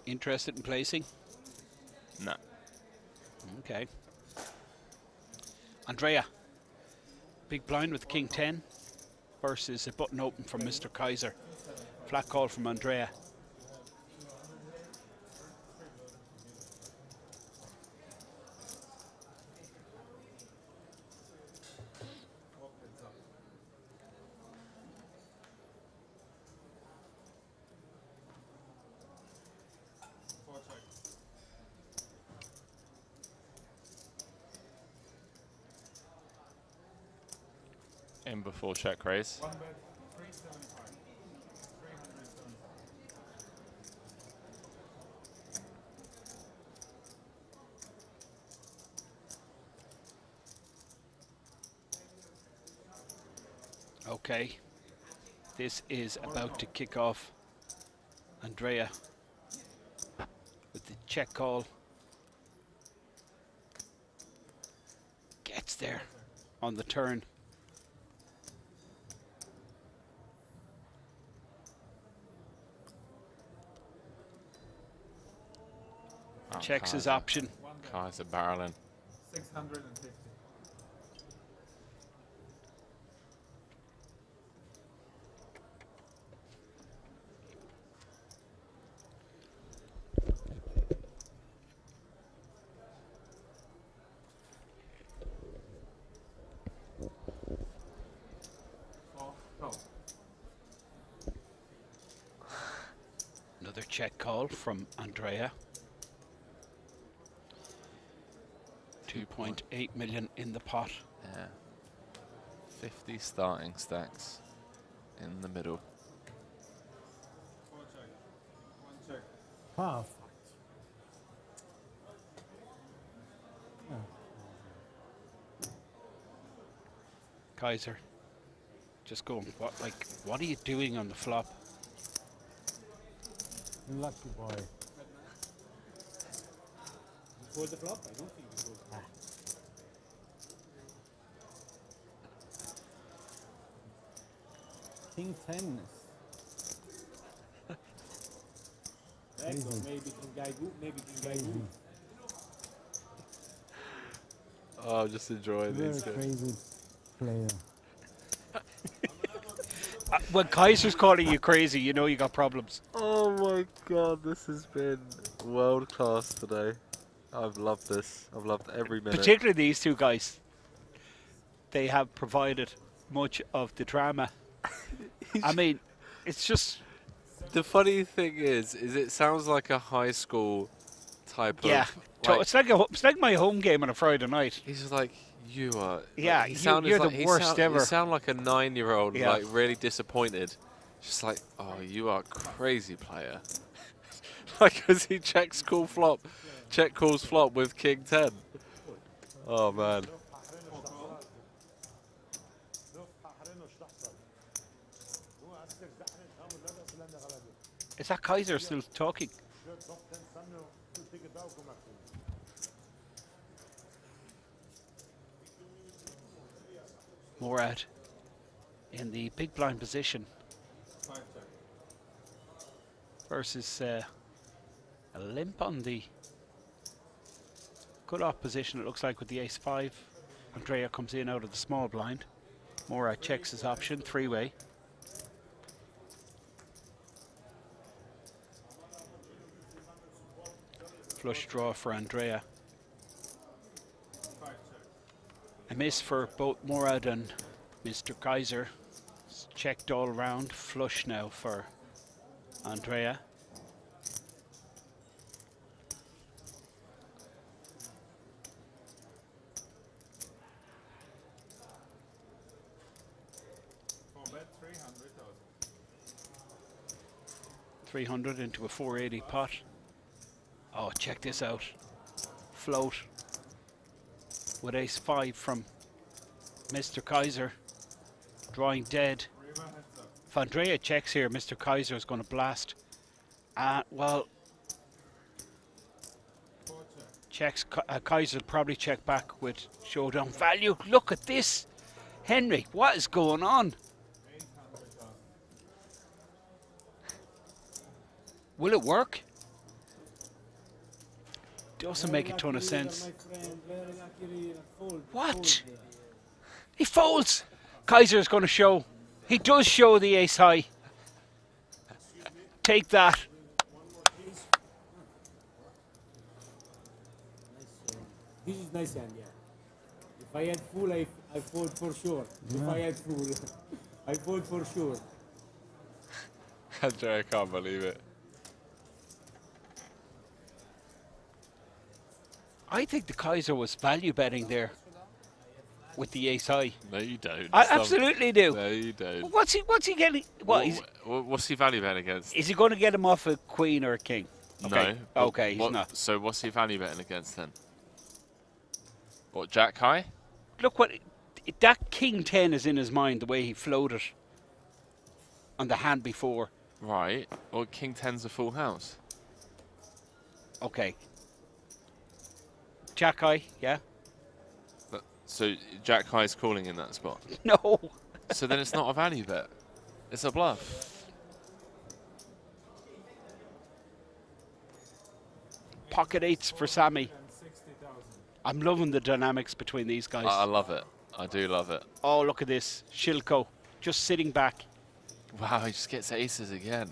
Interested in placing? No. Okay. Andrea, big blind with king 10 versus a button open from Mr. Kaiser. Flat call from Andrea. In before check raise. One bet, 375. 375. Okay. This is about to kick off. Andrea with the check call. Gets there on the turn. Checks his option. Kaiser barreling. 650. Another check call from Andrea. 2.8 million in the pot. Yeah. 50 starting stacks in the middle. One check. One check. Half. Kaiser. Just going, what are you doing on the flop? Lucky boy. Before the flop? I don't think it was. King 10. Maybe King Guy Goo, maybe King Guy Goo. Oh, I'm just enjoying Very these guys. crazy player. When Kaiser's calling you crazy, you know you got problems. Oh my god, this has been world class today. I've loved this. I've loved every minute. Particularly these two guys. They have provided much of the drama. I mean, it's just... The funny thing is it sounds like a high school type yeah, of... it's like my home game on a Friday night. He's just like, you are... Yeah, like, you're the worst ever. You sound like a 9-year-old, Yeah. like really disappointed. Just like, oh, you are a crazy player. Like, because he checks calls flop with King 10. Oh, man. Is that Kaiser still talking? Morad in the big blind position versus a limp on the cut-off position, it looks like, with the ace-5. Andrea comes in out of the small blind. Morad checks his option, three-way. Flush draw for Andrea. A miss for both Morad and Mr. Kaiser. It's checked all round. Flush now for Andrea. $300 into a 480 pot. Oh, check this out. Float with ace-5 from Mr. Kaiser. Drawing dead. If Andrea checks here, Mr. Kaiser is going to blast. Well, checks. Kaiser will probably check back with showdown value. Look at this. Henry, what is going on? Will it work? Doesn't make a ton of sense. What? He folds. Kaiser is going to show. He does show the ace high. Take that. This is nice hand, yeah. If I had full, I fold for sure. Yeah. If I had full, I fold for sure. Andrea, I can't believe it. I think the Kaiser was value betting there with the ace high. No, you don't. I absolutely do. No, you don't. What's he getting? What's he value betting against? Is he going to get him off a queen or a king? Okay. No. Okay, he's not. So what's he value betting against then? What, Jack high? Look what that king 10 is in his mind, the way he floated on the hand before. Right. Well, king 10's a full house. Okay. Jack high, yeah. So Jack high is calling in that spot? No. So then it's not a value bet. It's a bluff. Pocket eights for Sammy. I'm loving the dynamics between these guys. I love it. I do love it. Oh, look at this. Shilko just sitting back. Wow, he just gets aces again.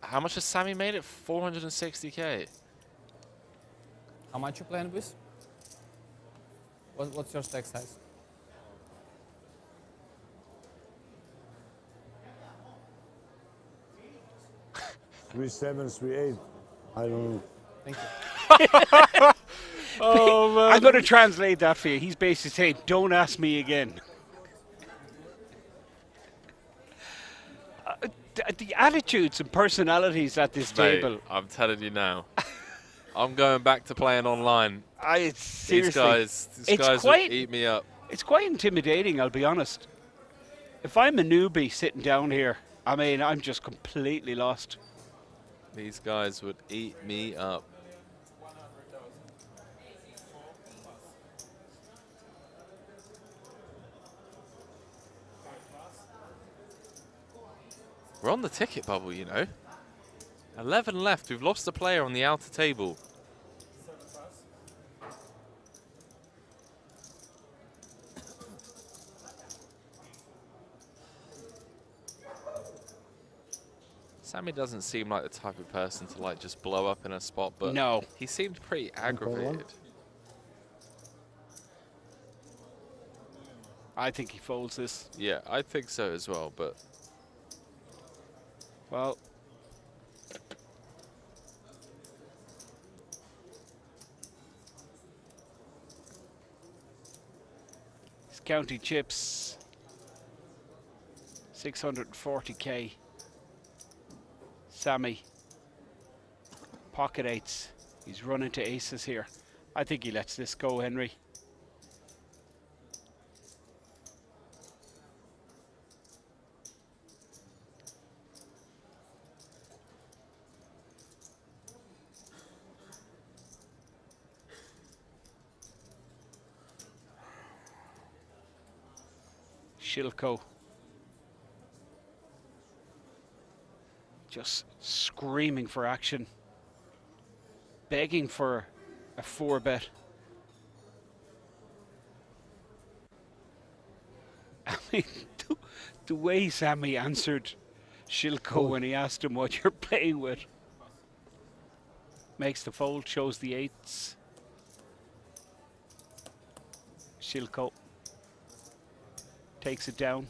How much has Sammy made it? 460k. How much you playing with? What's your stack size? Three 7, 3 8. I don't know. Thank you. Oh man! I'm going to translate that for you. He's basically saying, "Don't ask me again." the attitudes and personalities at this table. I'm telling you now. I'm going back to playing online. Seriously, these guys will eat me up. It's quite intimidating, I'll be honest. If I'm a newbie sitting down here, I mean, I'm just completely lost. These guys would eat me up. We're on the ticket bubble, you know. 11 left. We've lost a player on the outer table. Sammy doesn't seem like the type of person to like just blow up in a spot, but no, he seemed pretty aggravated. I think he folds this. Yeah, I think so as well, but well, his county chips 640k. Sammy, pocket eights. He's running to aces here. I think he lets this go, Henry. Shilko. Just screaming for action. Begging for a 4-bet. I mean, the way Sammy answered Shilko when he asked him what you're playing with. Makes the fold, shows the eights. Shilko takes it down.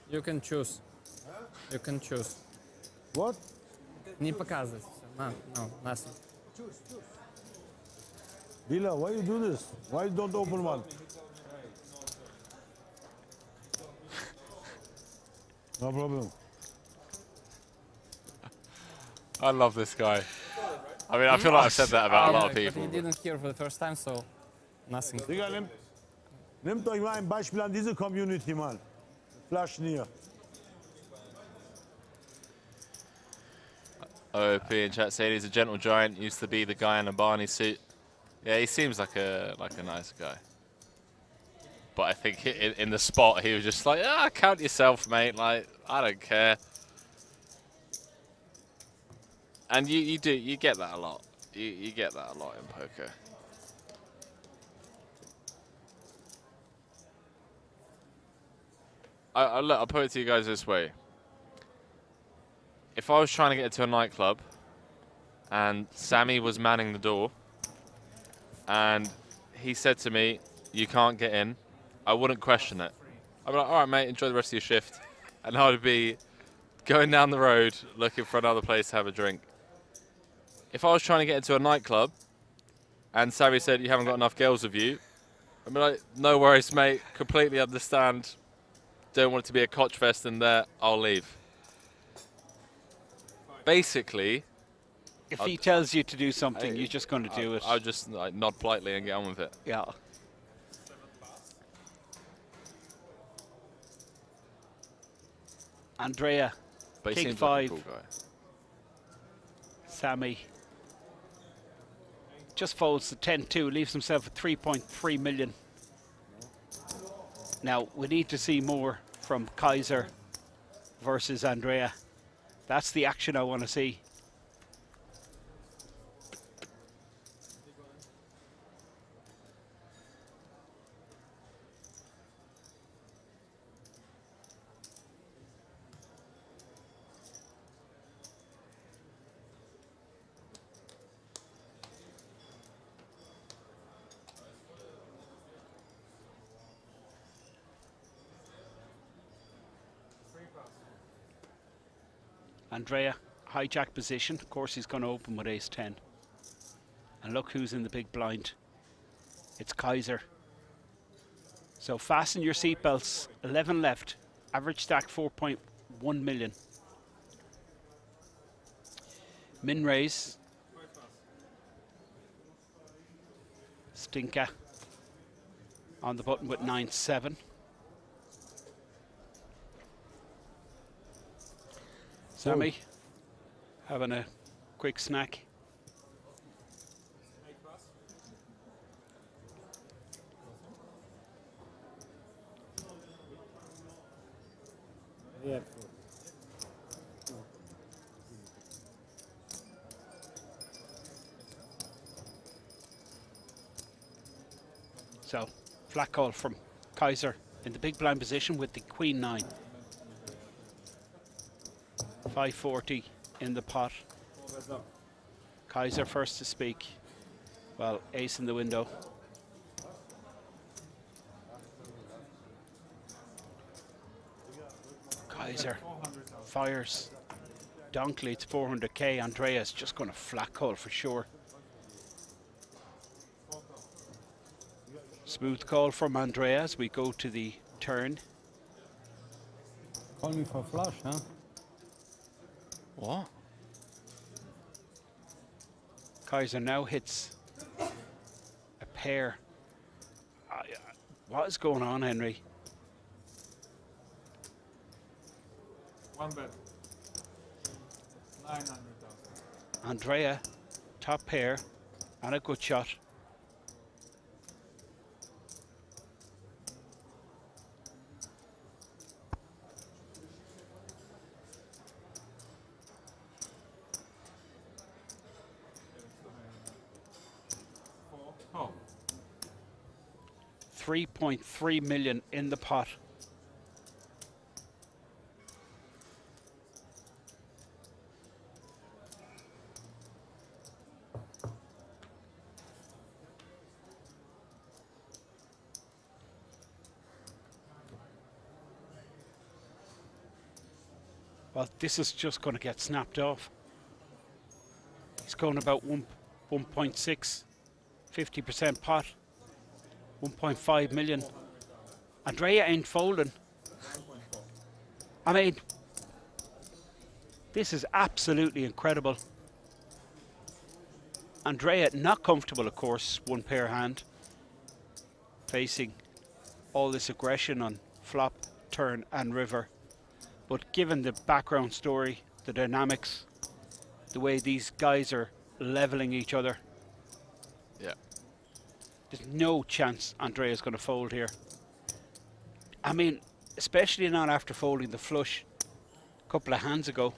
You can choose. You can choose. What? Не показывать. No, nothing. Choose. Dealer, why you do this? Why you don't open one? No problem. I love this guy. I mean, I feel like I've said that about a lot of people. But he didn't hear for the first time, so nothing. Digga, nimmt euch mal ein Beispiel an diese Community, Mann. Flaschen hier. OP in chat saying he's a gentle giant, used to be the guy in a Barney suit. Yeah, he seems like a nice guy. But I think in the spot he was just like, count yourself, mate. Like, I don't care. And you get that a lot. You get that a lot in poker. Look, I'll put it to you guys this way. If I was trying to get into a nightclub and Sammy was manning the door and he said to me, you can't get in, I wouldn't question it. I'd be like, all right, mate, enjoy the rest of your shift. And I would be going down the road looking for another place to have a drink. If I was trying to get into a nightclub and Sammy said, you haven't got enough girls with you, I'd be like, no worries, mate, completely understand. Don't want it to be a Koch fest in there, I'll leave. Basically, if he tells you to do something, you're just going to do it. I'll just nod politely and get on with it. Yeah. Andrea, but he king seems 5. like a cool guy. Sammy just folds the 10-2, leaves himself with 3.3 million. Now, we need to see more from Kaiser versus Andrea. That's the action I want to see. Andrea, hijack position. Of course, he's going to open with ace-10. And look who's in the big blind. It's Kaiser. So fasten your seatbelts. 11 left. Average stack 4.1 million. Min raise. Stinker on the button with 9-7. Sammy having a quick snack. Yeah. So, flat call from Kaiser in the big blind position with the Queen 9. 540 in the pot. Kaiser first to speak. Well, ace in the window. Kaiser fires. Donk leads 400k. Andrea's just going to flat call for sure. Smooth call from Andrea as we go to the turn. Call me for flush, huh? What? Kaiser now hits a pair. What is going on, Henry? One bet. 900,000. Andrea, top pair, and a good shot. Oh. 3.3 million in the pot. Well, this is just going to get snapped off. He's going about 1.6, 50% pot, 1.5 million. Andrea ain't folding. I mean, this is absolutely incredible. Andrea not comfortable, of course, one pair hand, facing all this aggression on flop, turn and river. But given the background story, the dynamics, the way these guys are leveling each other, yeah, there's no chance Andrea's going to fold here. I mean, especially not after folding the flush a couple of hands ago.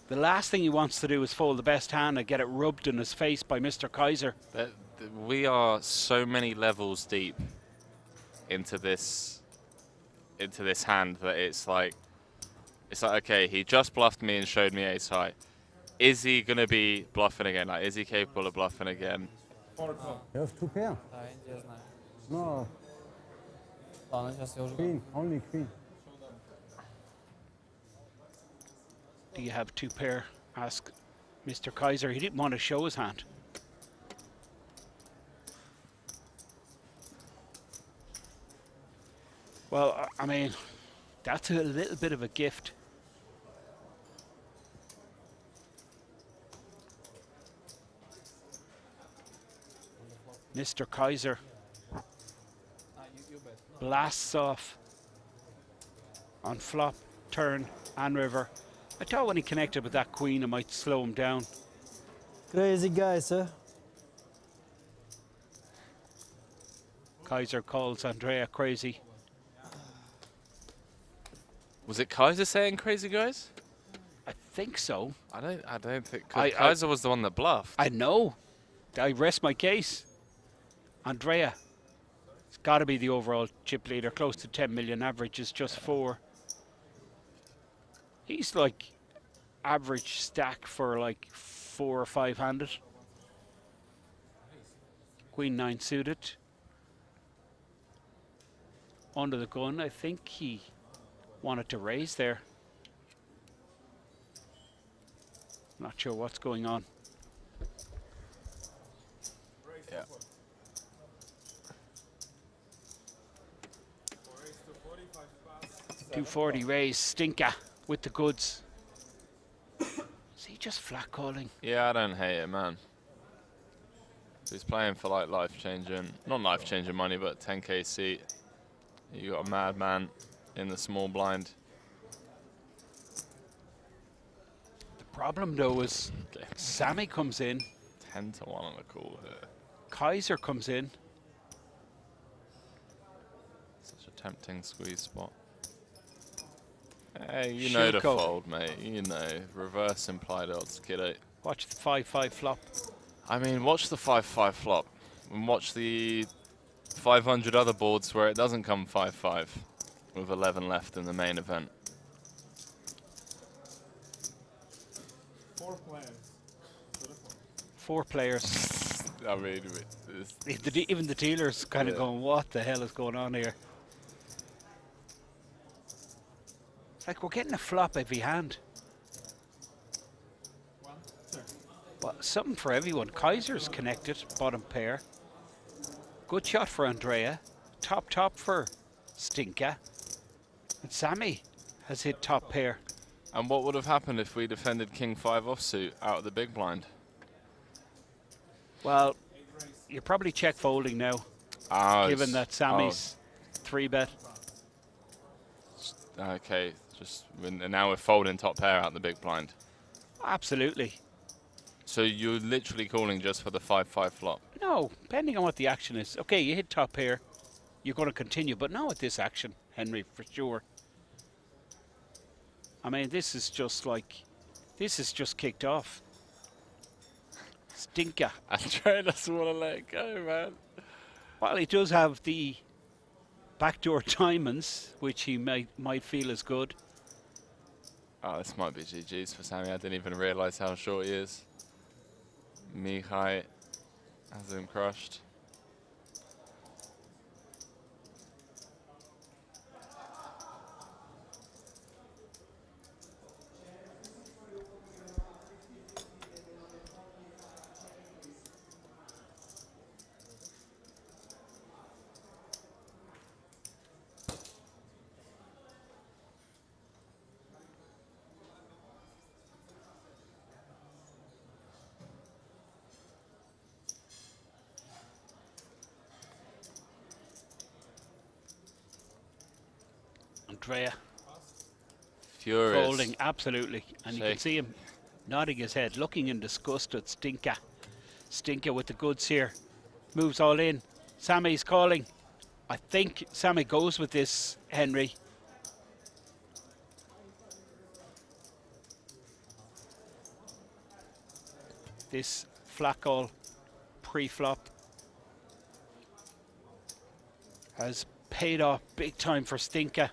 The last thing he wants to do is fold the best hand and get it rubbed in his face by Mr. Kaiser. We are so many levels deep into this hand that it's like okay, he just bluffed me and showed me ace high. Is he gonna be bluffing again? Like, is he capable of bluffing again? You have two pair. No. Queen, only queen. Do you have two pair? Ask Mr. Kaiser. He didn't want to show his hand. Well, I mean, that's a little bit of a gift. Mr. Kaiser blasts off on flop, turn and river. I thought when he connected with that queen, it might slow him down. Crazy guy, sir. Kaiser calls Andrea crazy. Was it Kaiser saying crazy guys? I think so. I don't think Kaiser was the one that bluffed. I know. I rest my case. Andrea, it's got to be the overall chip leader, close to 10 million. Average is just 4. He's like average stack for like 4 or 5 handed. Queen 9 suited. Under the gun, I think he wanted to raise there. Not sure what's going on. Yeah. 240 raise, Stinker with the goods. Is he just flat calling? Yeah, I don't hate it, man. He's playing for like life-changing, not life-changing money, but 10k seat. You got a madman in the small blind. The problem though is Sammy comes in. 10 to 1 on the call here. Kaiser comes in. Such a tempting squeeze spot. Hey, you know the fold, mate. You know. Reverse implied odds, kiddo. Watch the 5-5 flop. I mean, watch the 5-5 flop. And watch the 500 other boards where it doesn't come 5-5 with 11 left in the main event. 4 players. 4 players. I mean, even the dealer's kind of going, what the hell is going on here? It's like we're getting a flop every hand. But something for everyone. Kaiser's connected, bottom pair. Good shot for Andrea. Top for Stinka. And Sammy has hit top pair. And what would have happened if we defended King 5 offsuit out of the big blind? Well, you're probably check folding now, given that Sammy's 3-bet. Okay, now we're folding top pair out the big blind. Absolutely. So you're literally calling just for the 5-5 flop? No, depending on what the action is. Okay, you hit top pair, you're going to continue, but not with this action, Henry, for sure. I mean, this is just kicked off. Stinker. Andrea doesn't want to let it go, man. Well, he does have the backdoor diamonds, which he might feel is good. Oh, this might be GG's for Sammy. I didn't even realise how short he is. Mihai has him crushed. Andrea. Furious. Folding, absolutely. And you can see him nodding his head, looking in disgust at Stinka. Stinka with the goods here. Moves all in. Sammy's calling. I think Sammy goes with this, Henry. This flat call pre-flop has paid off big time for Stinka.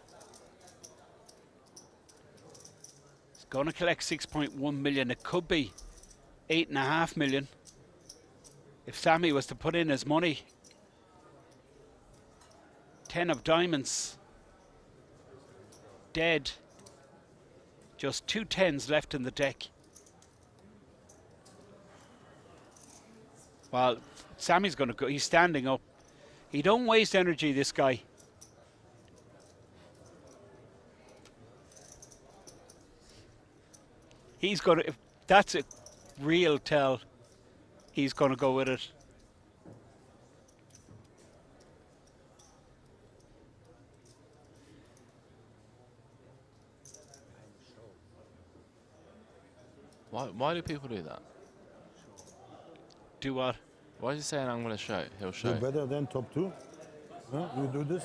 He's going to collect 6.1 million. It could be 8.5 million if Sammy was to put in his money. 10 of diamonds. Dead. Just 2 10s left in the deck. Well, Sammy's going to go. He's standing up. He don't waste energy, this guy. He's going to, if that's a real tell, he's going to go with it. Why do people do that? Do what? Why is he saying I'm going to show? He'll show. You're better than top 2? Huh? You do this?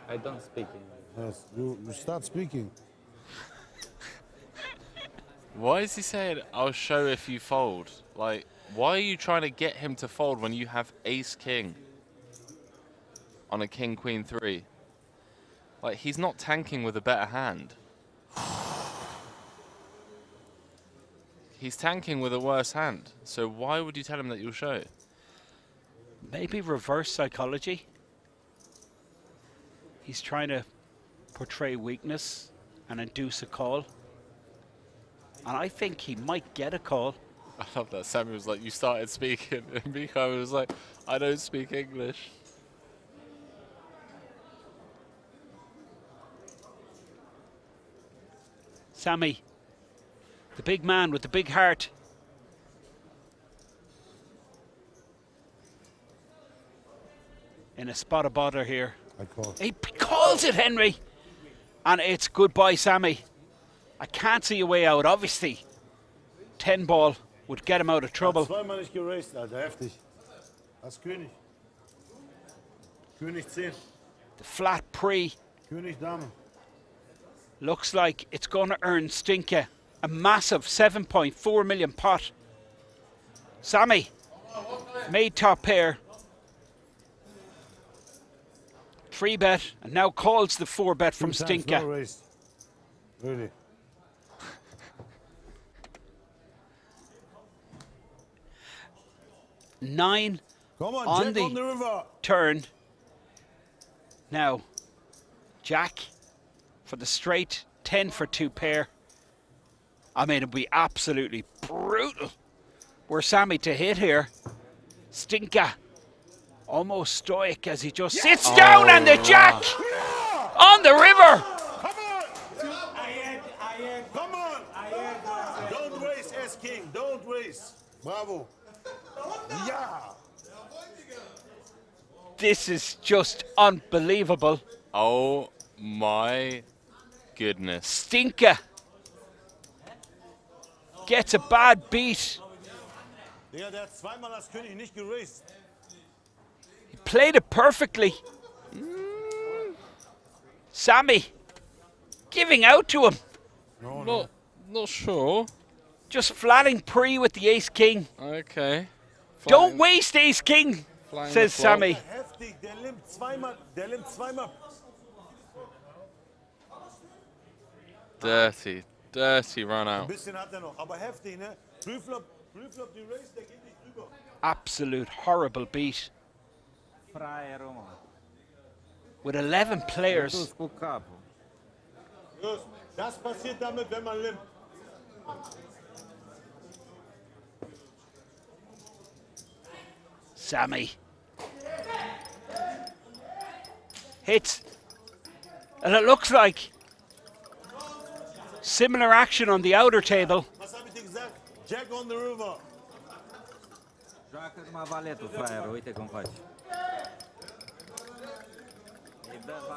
I don't speak English. Yes, you start speaking. Why is he saying I'll show if you fold? Like, why are you trying to get him to fold when you have ace-king on a king-queen 3? Like, he's not tanking with a better hand. He's tanking with a worse hand. So why would you tell him that you'll show? Maybe reverse psychology. He's trying to portray weakness and induce a call. And I think he might get a call. I love that. Sammy was like, you started speaking. And Mikhail was like, I don't speak English. Sammy, the big man with the big heart. In a spot of bother here. He calls it, Henry. And it's goodbye, Sammy. I can't see a way out. Obviously, 10 ball would get him out of trouble. Zweimal nicht geraced, Alter, heftig. Das ist König. König 10. The flat pre. König Dame. Looks like it's going to earn Stinker a massive 7.4 million pot. Sammy made top pair. 3-bet and now calls the 4-bet from Stinker. No raised. Really. Nine on the river. Turn. Now, Jack for the straight, 10 for 2 pair. I mean, it'd be absolutely brutal were Sammy to hit here. Stinker, almost stoic as he just sits down, and the Jack on the river. Come on. Don't race, S-King. Don't race. Bravo. Yeah. This is just unbelievable. Oh my goodness. Stinker gets a bad beat. Ja, der hat zweimal das König nicht geraced. He played it perfectly. Sammy giving out to him. Not sure. Just flatting pre with the ace-king. Okay. Don't waste ace-king, says Sammy. Heftig, der nimmt zweimal. Dirty run out. Ein bisschen hat er noch, aber heftig, ne? Prüflop, die Race, der geht nicht drüber. Absolute horrible beat. With 11 players. Das passiert damit, wenn man limpt. Sammy hits, and it looks like similar action on the outer table. Was hab ich dir gesagt? Jack on the river. Joacă numai valetul, fraierul, uite cum faci.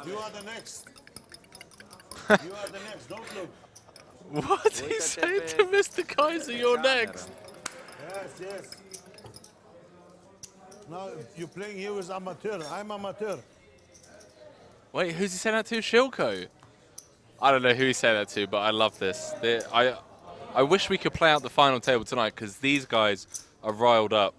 You are the next. You are the next, don't look. What he said to Mr. Kaiser, you're next. Yes. Now you're playing here with amateur. I'm amateur. Wait, who's he saying that to? Shilko? I don't know who he said that to, but I love this. I wish we could play out the final table tonight because these guys are riled up.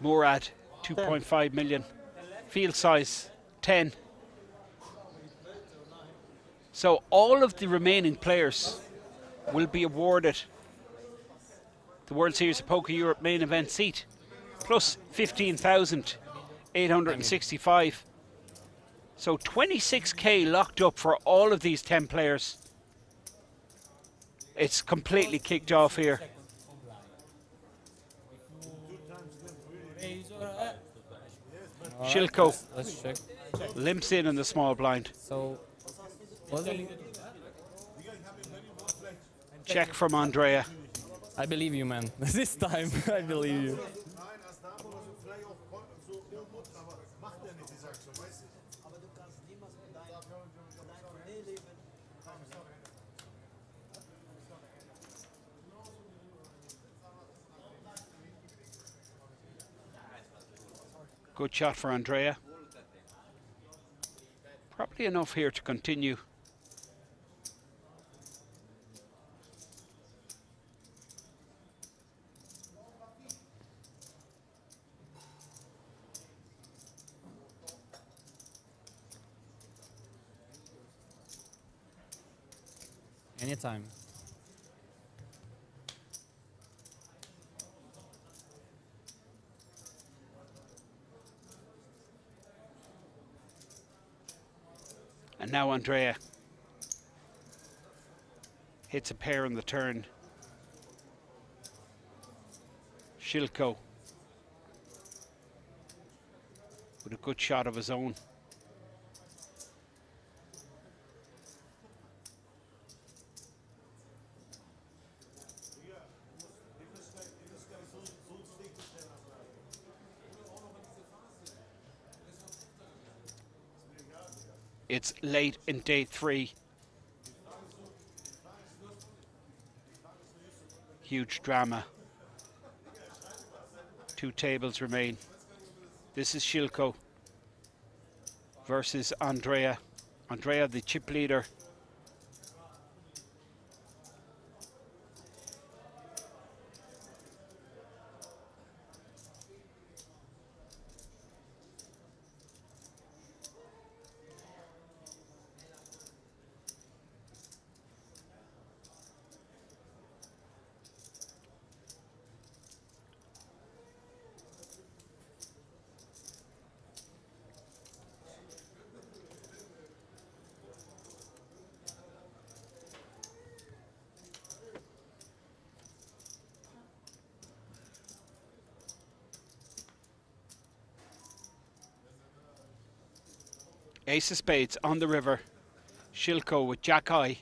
Murad, 2.5 million. Field size, 10. So all of the remaining players will be awarded the World Series of Poker Europe main event seat, plus 15,865. So 26k locked up for all of these 10 players. It's completely kicked off here. Shilko Let's check. limps in the small blind. So, was it? Check from Andrea. I believe you, man. This time, I believe you. Good shot for Andrea. Probably enough here to continue. Anytime. And now Andrea hits a pair on the turn. Shilko with a good shot of his own. It's late in day 3. Huge drama. 2 tables remain. This is Shilko versus Andrea. Andrea, the chip leader. Ace of spades on the river. Shilko with jack eye.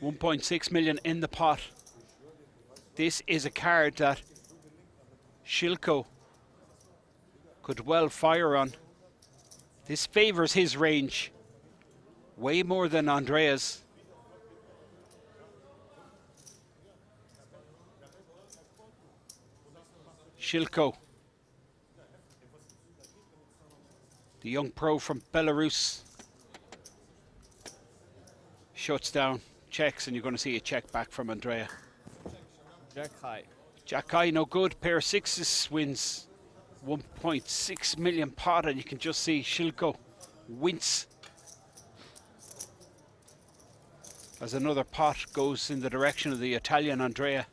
1.6 million in the pot. This is a card that Shilko could well fire on. This favours his range way more than Andrea's. Shilko, the young pro from Belarus, shuts down, checks, and you're going to see a check back from Andrea. Jack high. Jack high, no good. Pair of sixes wins 1.6 million pot, and you can just see Shilko wince as another pot goes in the direction of the Italian Andrea.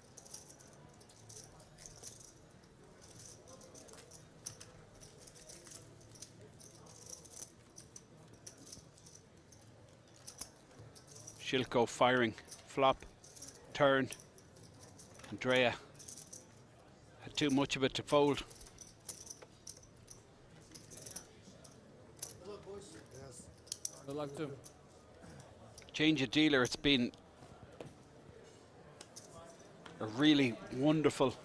Shilko firing, flop, turn. Andrea had too much of it to fold. Good luck too. Change of dealer, it's been a really wonderful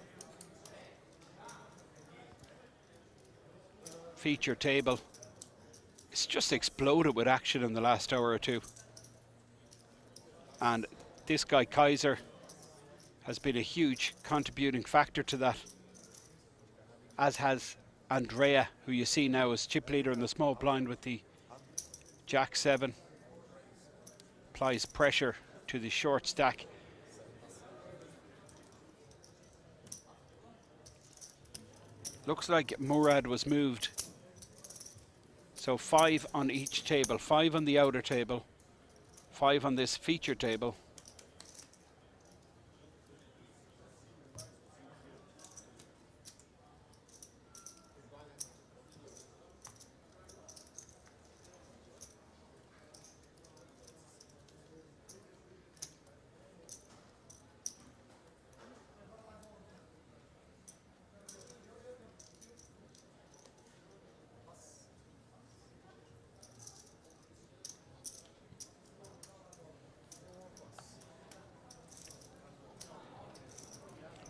feature table. It's just exploded with action in the last hour or two. And this guy, Kaiser, has been a huge contributing factor to that, as has Andrea, who you see now as chip leader in the small blind with the Jack 7. Applies pressure to the short stack. Looks like Murad was moved. So 5 on each table, 5 on the outer table, 5 on this feature table.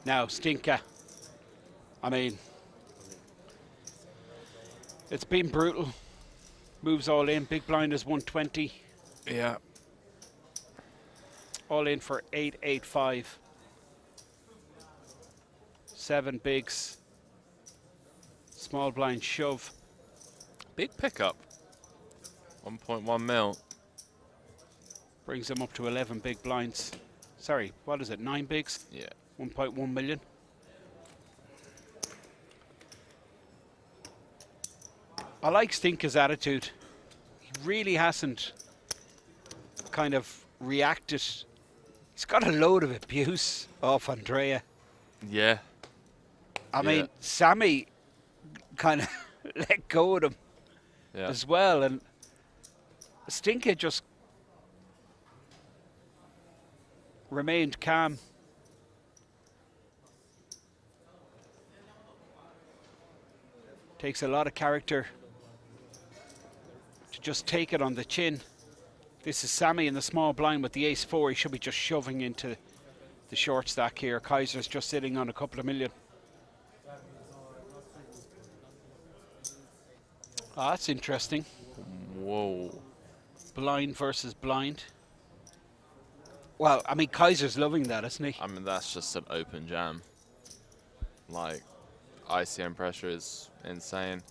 Now, Stinker, I mean, it's been brutal. Moves all in, big blind is 120. Yeah. All in for 885. 7 bigs. Small blind shove. Big pickup. 1.1 mil. Brings them up to 11 big blinds. Sorry, what is it, 9 bigs? Yeah. 1.1 million. I like Stinker's attitude. He really hasn't kind of reacted. He's got a load of abuse off Andrea. Yeah. I mean, Sammy kind of let go of him as well. And Stinka just remained calm. Takes a lot of character to just take it on the chin. This is Sammy in the small blind with the ace-4. He should be just shoving into the short stack here. Kaiser's just sitting on a couple of million. Ah, that's interesting. Whoa. Blind versus blind. Well, I mean, Kaiser's loving that, isn't he? I mean, that's just an open jam. Like, ICM pressure is insane.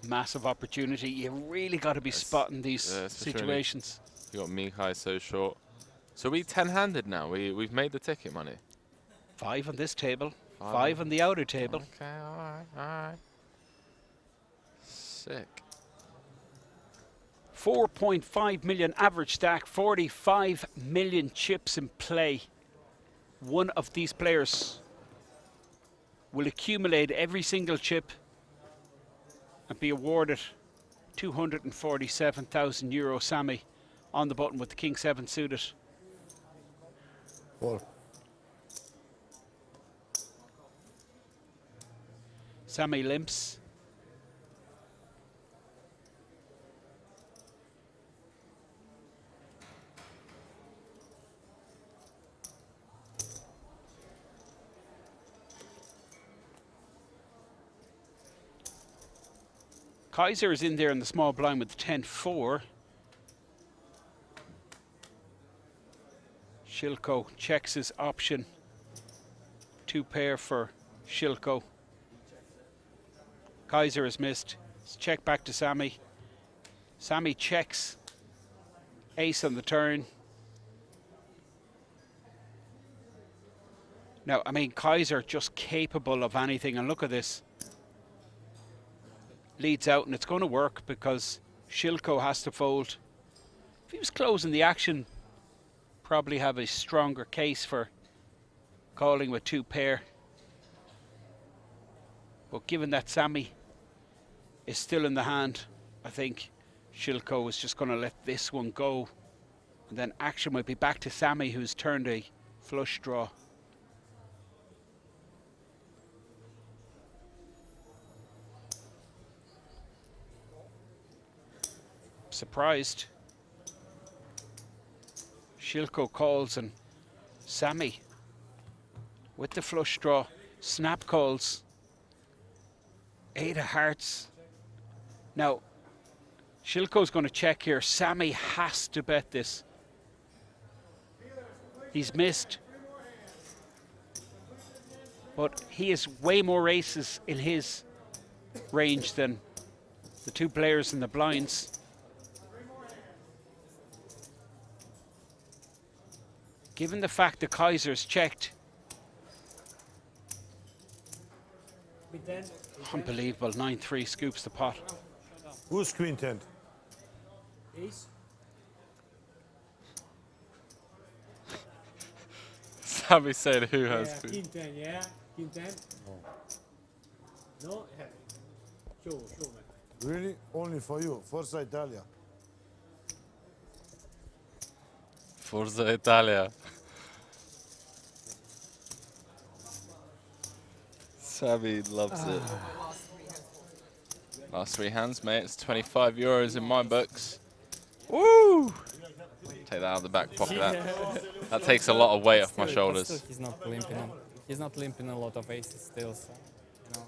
Massive opportunity. You really got to be spotting these situations. You got Mikai so short. So we 10-handed now. We've made the ticket money. 5 on this table. 5 on the outer table. Okay, all right. Sick. 4.5 million average stack, 45 million chips in play. One of these players will accumulate every single chip and be awarded €247,000. Sammy on the button with the King 7 suited. Sammy limps. Kaiser is in there in the small blind with the 10-4. Shilko checks his option. 2 pair for Shilko. Kaiser has missed. It's check back to Sammy. Sammy checks. Ace on the turn. Now, I mean, Kaiser just capable of anything. And look at this. Leads out, and it's going to work because Shilko has to fold. If he was closing the action, probably have a stronger case for calling with 2 pair. But given that Sammy is still in the hand, I think Shilko is just going to let this one go. And then action might be back to Sammy, who's turned a flush draw. Surprised. Shilko calls and Sammy with the flush draw. Snap calls. 8 of hearts. Now, Shilko's going to check here. Sammy has to bet this. He's missed. But he has way more aces in his range than the 2 players in the blinds. Given the fact that Kaiser's checked. Unbelievable, 9-3 scoops the pot. Who's Queen 10? Ace. Sammy said who has food. King 10, yeah? King 10? No? Show, man. Really? Only for you. Forza Italia. Forza Italia. Sammy loves it. Last 3 hands, mate. It's €25 in my books. Woo! Take that out of the back pocket. That takes a lot of weight off my shoulders. Still he's not limping. He's not limping a lot of aces still, so you know.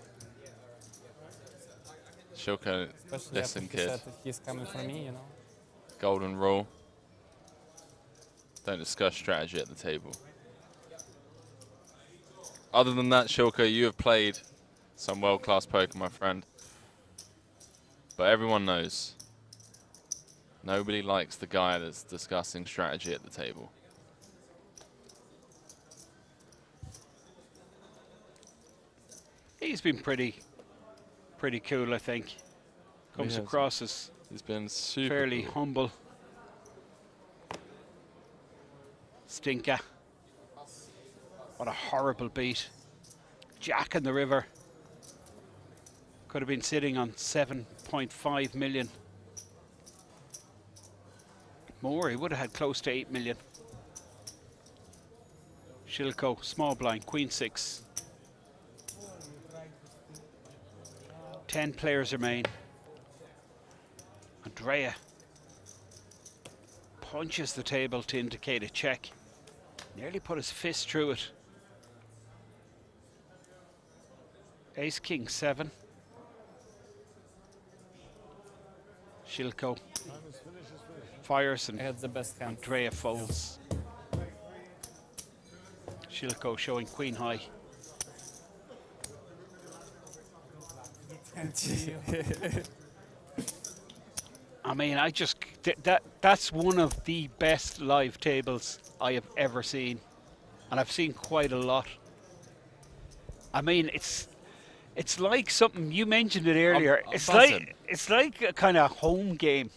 Shilko, Especially listen, after he kid. said that he's coming for me, you know. Golden rule. Don't discuss strategy at the table. Other than that, Shilko, you have played some world-class poker, my friend. But everyone knows, nobody likes the guy that's discussing strategy at the table. He's been pretty cool, I think. Comes across as he's been super fairly cool. humble. Stinka. What a horrible beat. Jack in the river. Could have been sitting on 7.5 million. More, he would have had close to 8 million. Shilko, small blind, queen 6. 10 players remain. Andrea punches the table to indicate a check. Nearly put his fist through it. Ace King 7. Shilko fires and the best hand. Andrea folds. Shilko showing queen high. I mean, that's one of the best live tables I have ever seen, and I've seen quite a lot. I mean, it's like something you mentioned it earlier. It's like a kind of home game,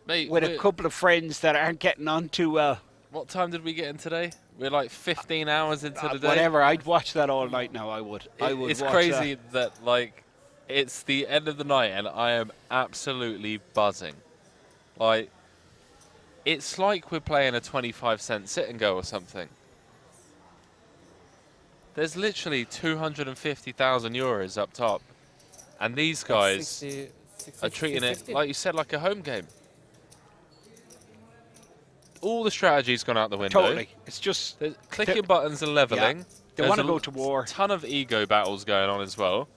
mate, with a couple of friends that aren't getting on too well. What time did we get in today? We're like 15 hours into the day. Whatever, I'd watch that all night now. I would. It's watch crazy that like it's the end of the night and I am absolutely buzzing. Like, it's like we're playing a 25-cent sit and go or something. There's literally 250,000 euros up top, and these guys 60, are treating 50. it, like you said, like a home game. All the strategy's gone out the window. Totally. It's just clicking buttons and leveling. Yeah, they want to go to war. Ton of ego battles going on as well.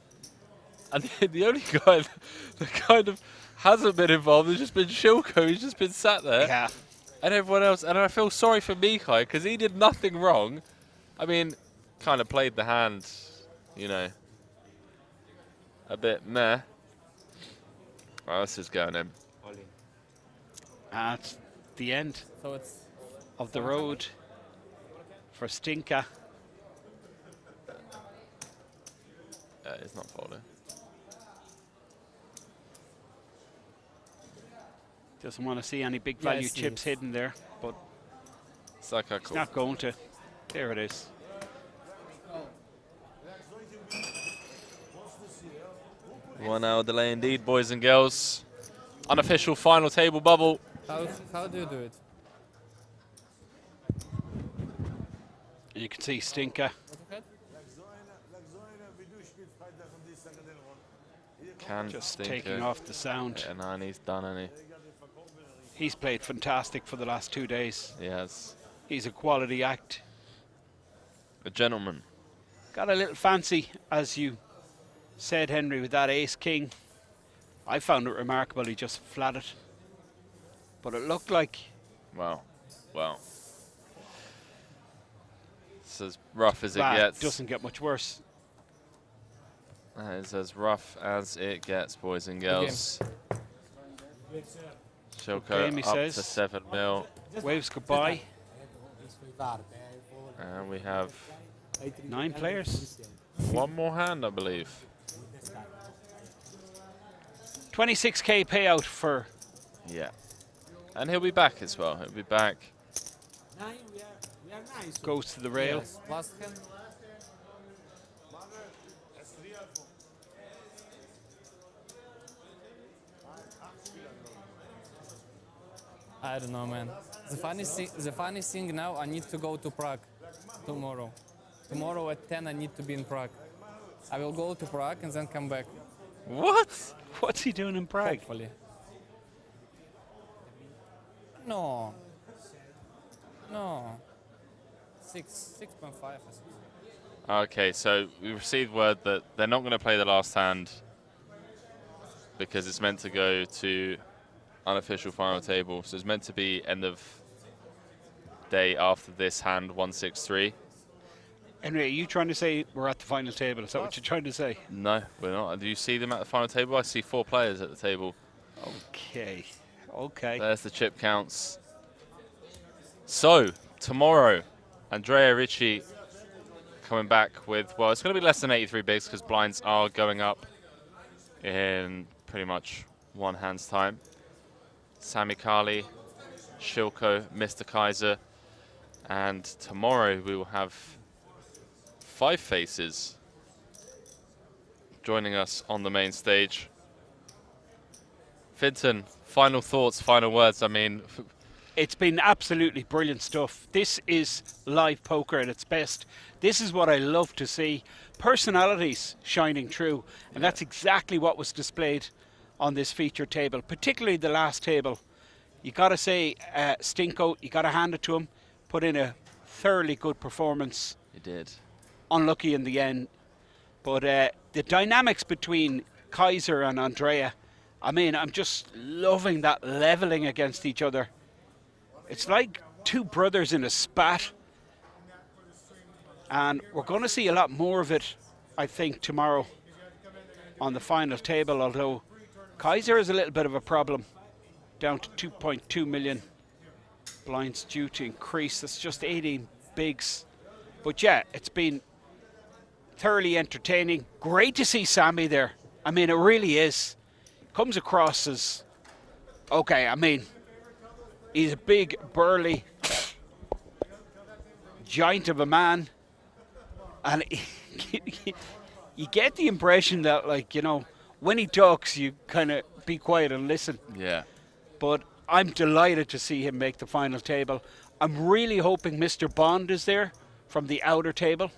And the only guy that kind of hasn't been involved has just been Shilko. He's just been sat there. Yeah. And everyone else. And I feel sorry for Mikai because he did nothing wrong. I mean, kind of played the hand, you know, a bit meh. Well, this is going in. At the end So it's of the road for Stinka. It's not folding. Doesn't want to see any big value Yes, chips yes. hidden there, but It's like a he's not going to. There it is. One hour delay indeed, boys and girls. Unofficial final table bubble. how do you do it? You can see Stinka. Can Just Stinker taking off the sound. Yeah, no, and he's done, hasn't He's played fantastic for the last 2 days. he? He has. He's a quality act. A gentleman. Got a little fancy, as you said, Henry, with that ace king. I found it remarkable. He just flatted. But it looked like... Well. It's as rough as it that gets. doesn't get much worse. That is as rough as it gets, boys and girls. Shilko Game, he up says. to 7 mil. Waves goodbye. And we have 9 players. one more hand, I believe. 26k payout for... Yeah. And he'll be back as well. He'll be back. Goes to the rail. Yes. Last hand. I don't know, man. The funny thing now, I need to go to Prague tomorrow. Tomorrow at 10, I need to be in Prague. I will go to Prague and then come back. What? What's he doing in Prague? Hopefully. No. 6.5. Okay, so we received word that they're not going to play the last hand because it's meant to go to unofficial final table. So it's meant to be end of day after this hand, 163. Henry, are you trying to say we're at the final table? Is that what you're trying to say? No, we're not. Do you see them at the final table? I see 4 players at the table. Okay. There's the chip counts. So, tomorrow, Andrea Ricci coming back with, well, it's going to be less than 83 bigs because blinds are going up in pretty much one hand's time. Sami Kali, Shilko, Mr. Kaiser, and tomorrow we will have 5 faces joining us on the main stage. Finton, final thoughts, final words. I mean, It's been absolutely brilliant stuff. This is live poker at its best. This is what I love to see. Personalities shining through. And that's exactly what was displayed on this feature table, particularly the last table. You got to say, Stinko, you got to hand it to him. Put in a thoroughly good performance. He did. Unlucky in the end. But the dynamics between Kaiser and Andrea, I mean, I'm just loving that leveling against each other. It's like two brothers in a spat. And we're going to see a lot more of it, I think, tomorrow on the final table, although Kaiser is a little bit of a problem, down to 2.2 million blinds due to increase. That's just 18 bigs. But yeah, it's been thoroughly entertaining. Great to see Sammy there. I mean, it really is. Comes across as, okay, I mean, he's a big, burly giant of a man. And you get the impression that, like, you know, when he talks, you kind of be quiet and listen. Yeah. But I'm delighted to see him make the final table. I'm really hoping Mr. Bond is there from the outer table.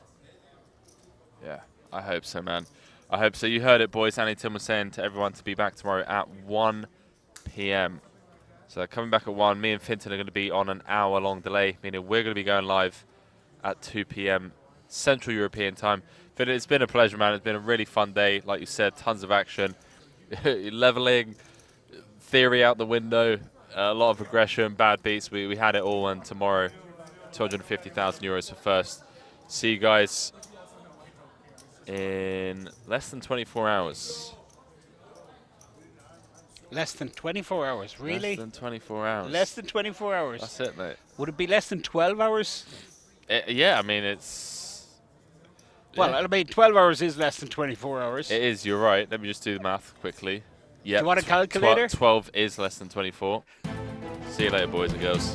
Yeah, I hope so, man. I hope so. You heard it, boys. Annington was saying to everyone to be back tomorrow at 1 p.m. So coming back at 1, me and Finton are going to be on an hour-long delay, meaning we're going to be going live at 2 p.m. Central European time. Finton, it's been a pleasure, man. It's been a really fun day. Like you said, tons of action. Leveling, theory out the window, a lot of aggression, bad beats. We had it all, and tomorrow, 250,000 euros for first. See you guys in less than 24 hours. Less than 24 hours, really? Less than 24 hours. Less than 24 hours. That's it, mate. Would it be less than 12 hours? Yeah, I mean, it's... Well, I mean, 12 hours is less than 24 hours. It is, you're right. Let me just do the math quickly. Yeah. Do you want a calculator? 12 is less than 24. See you later, boys and girls.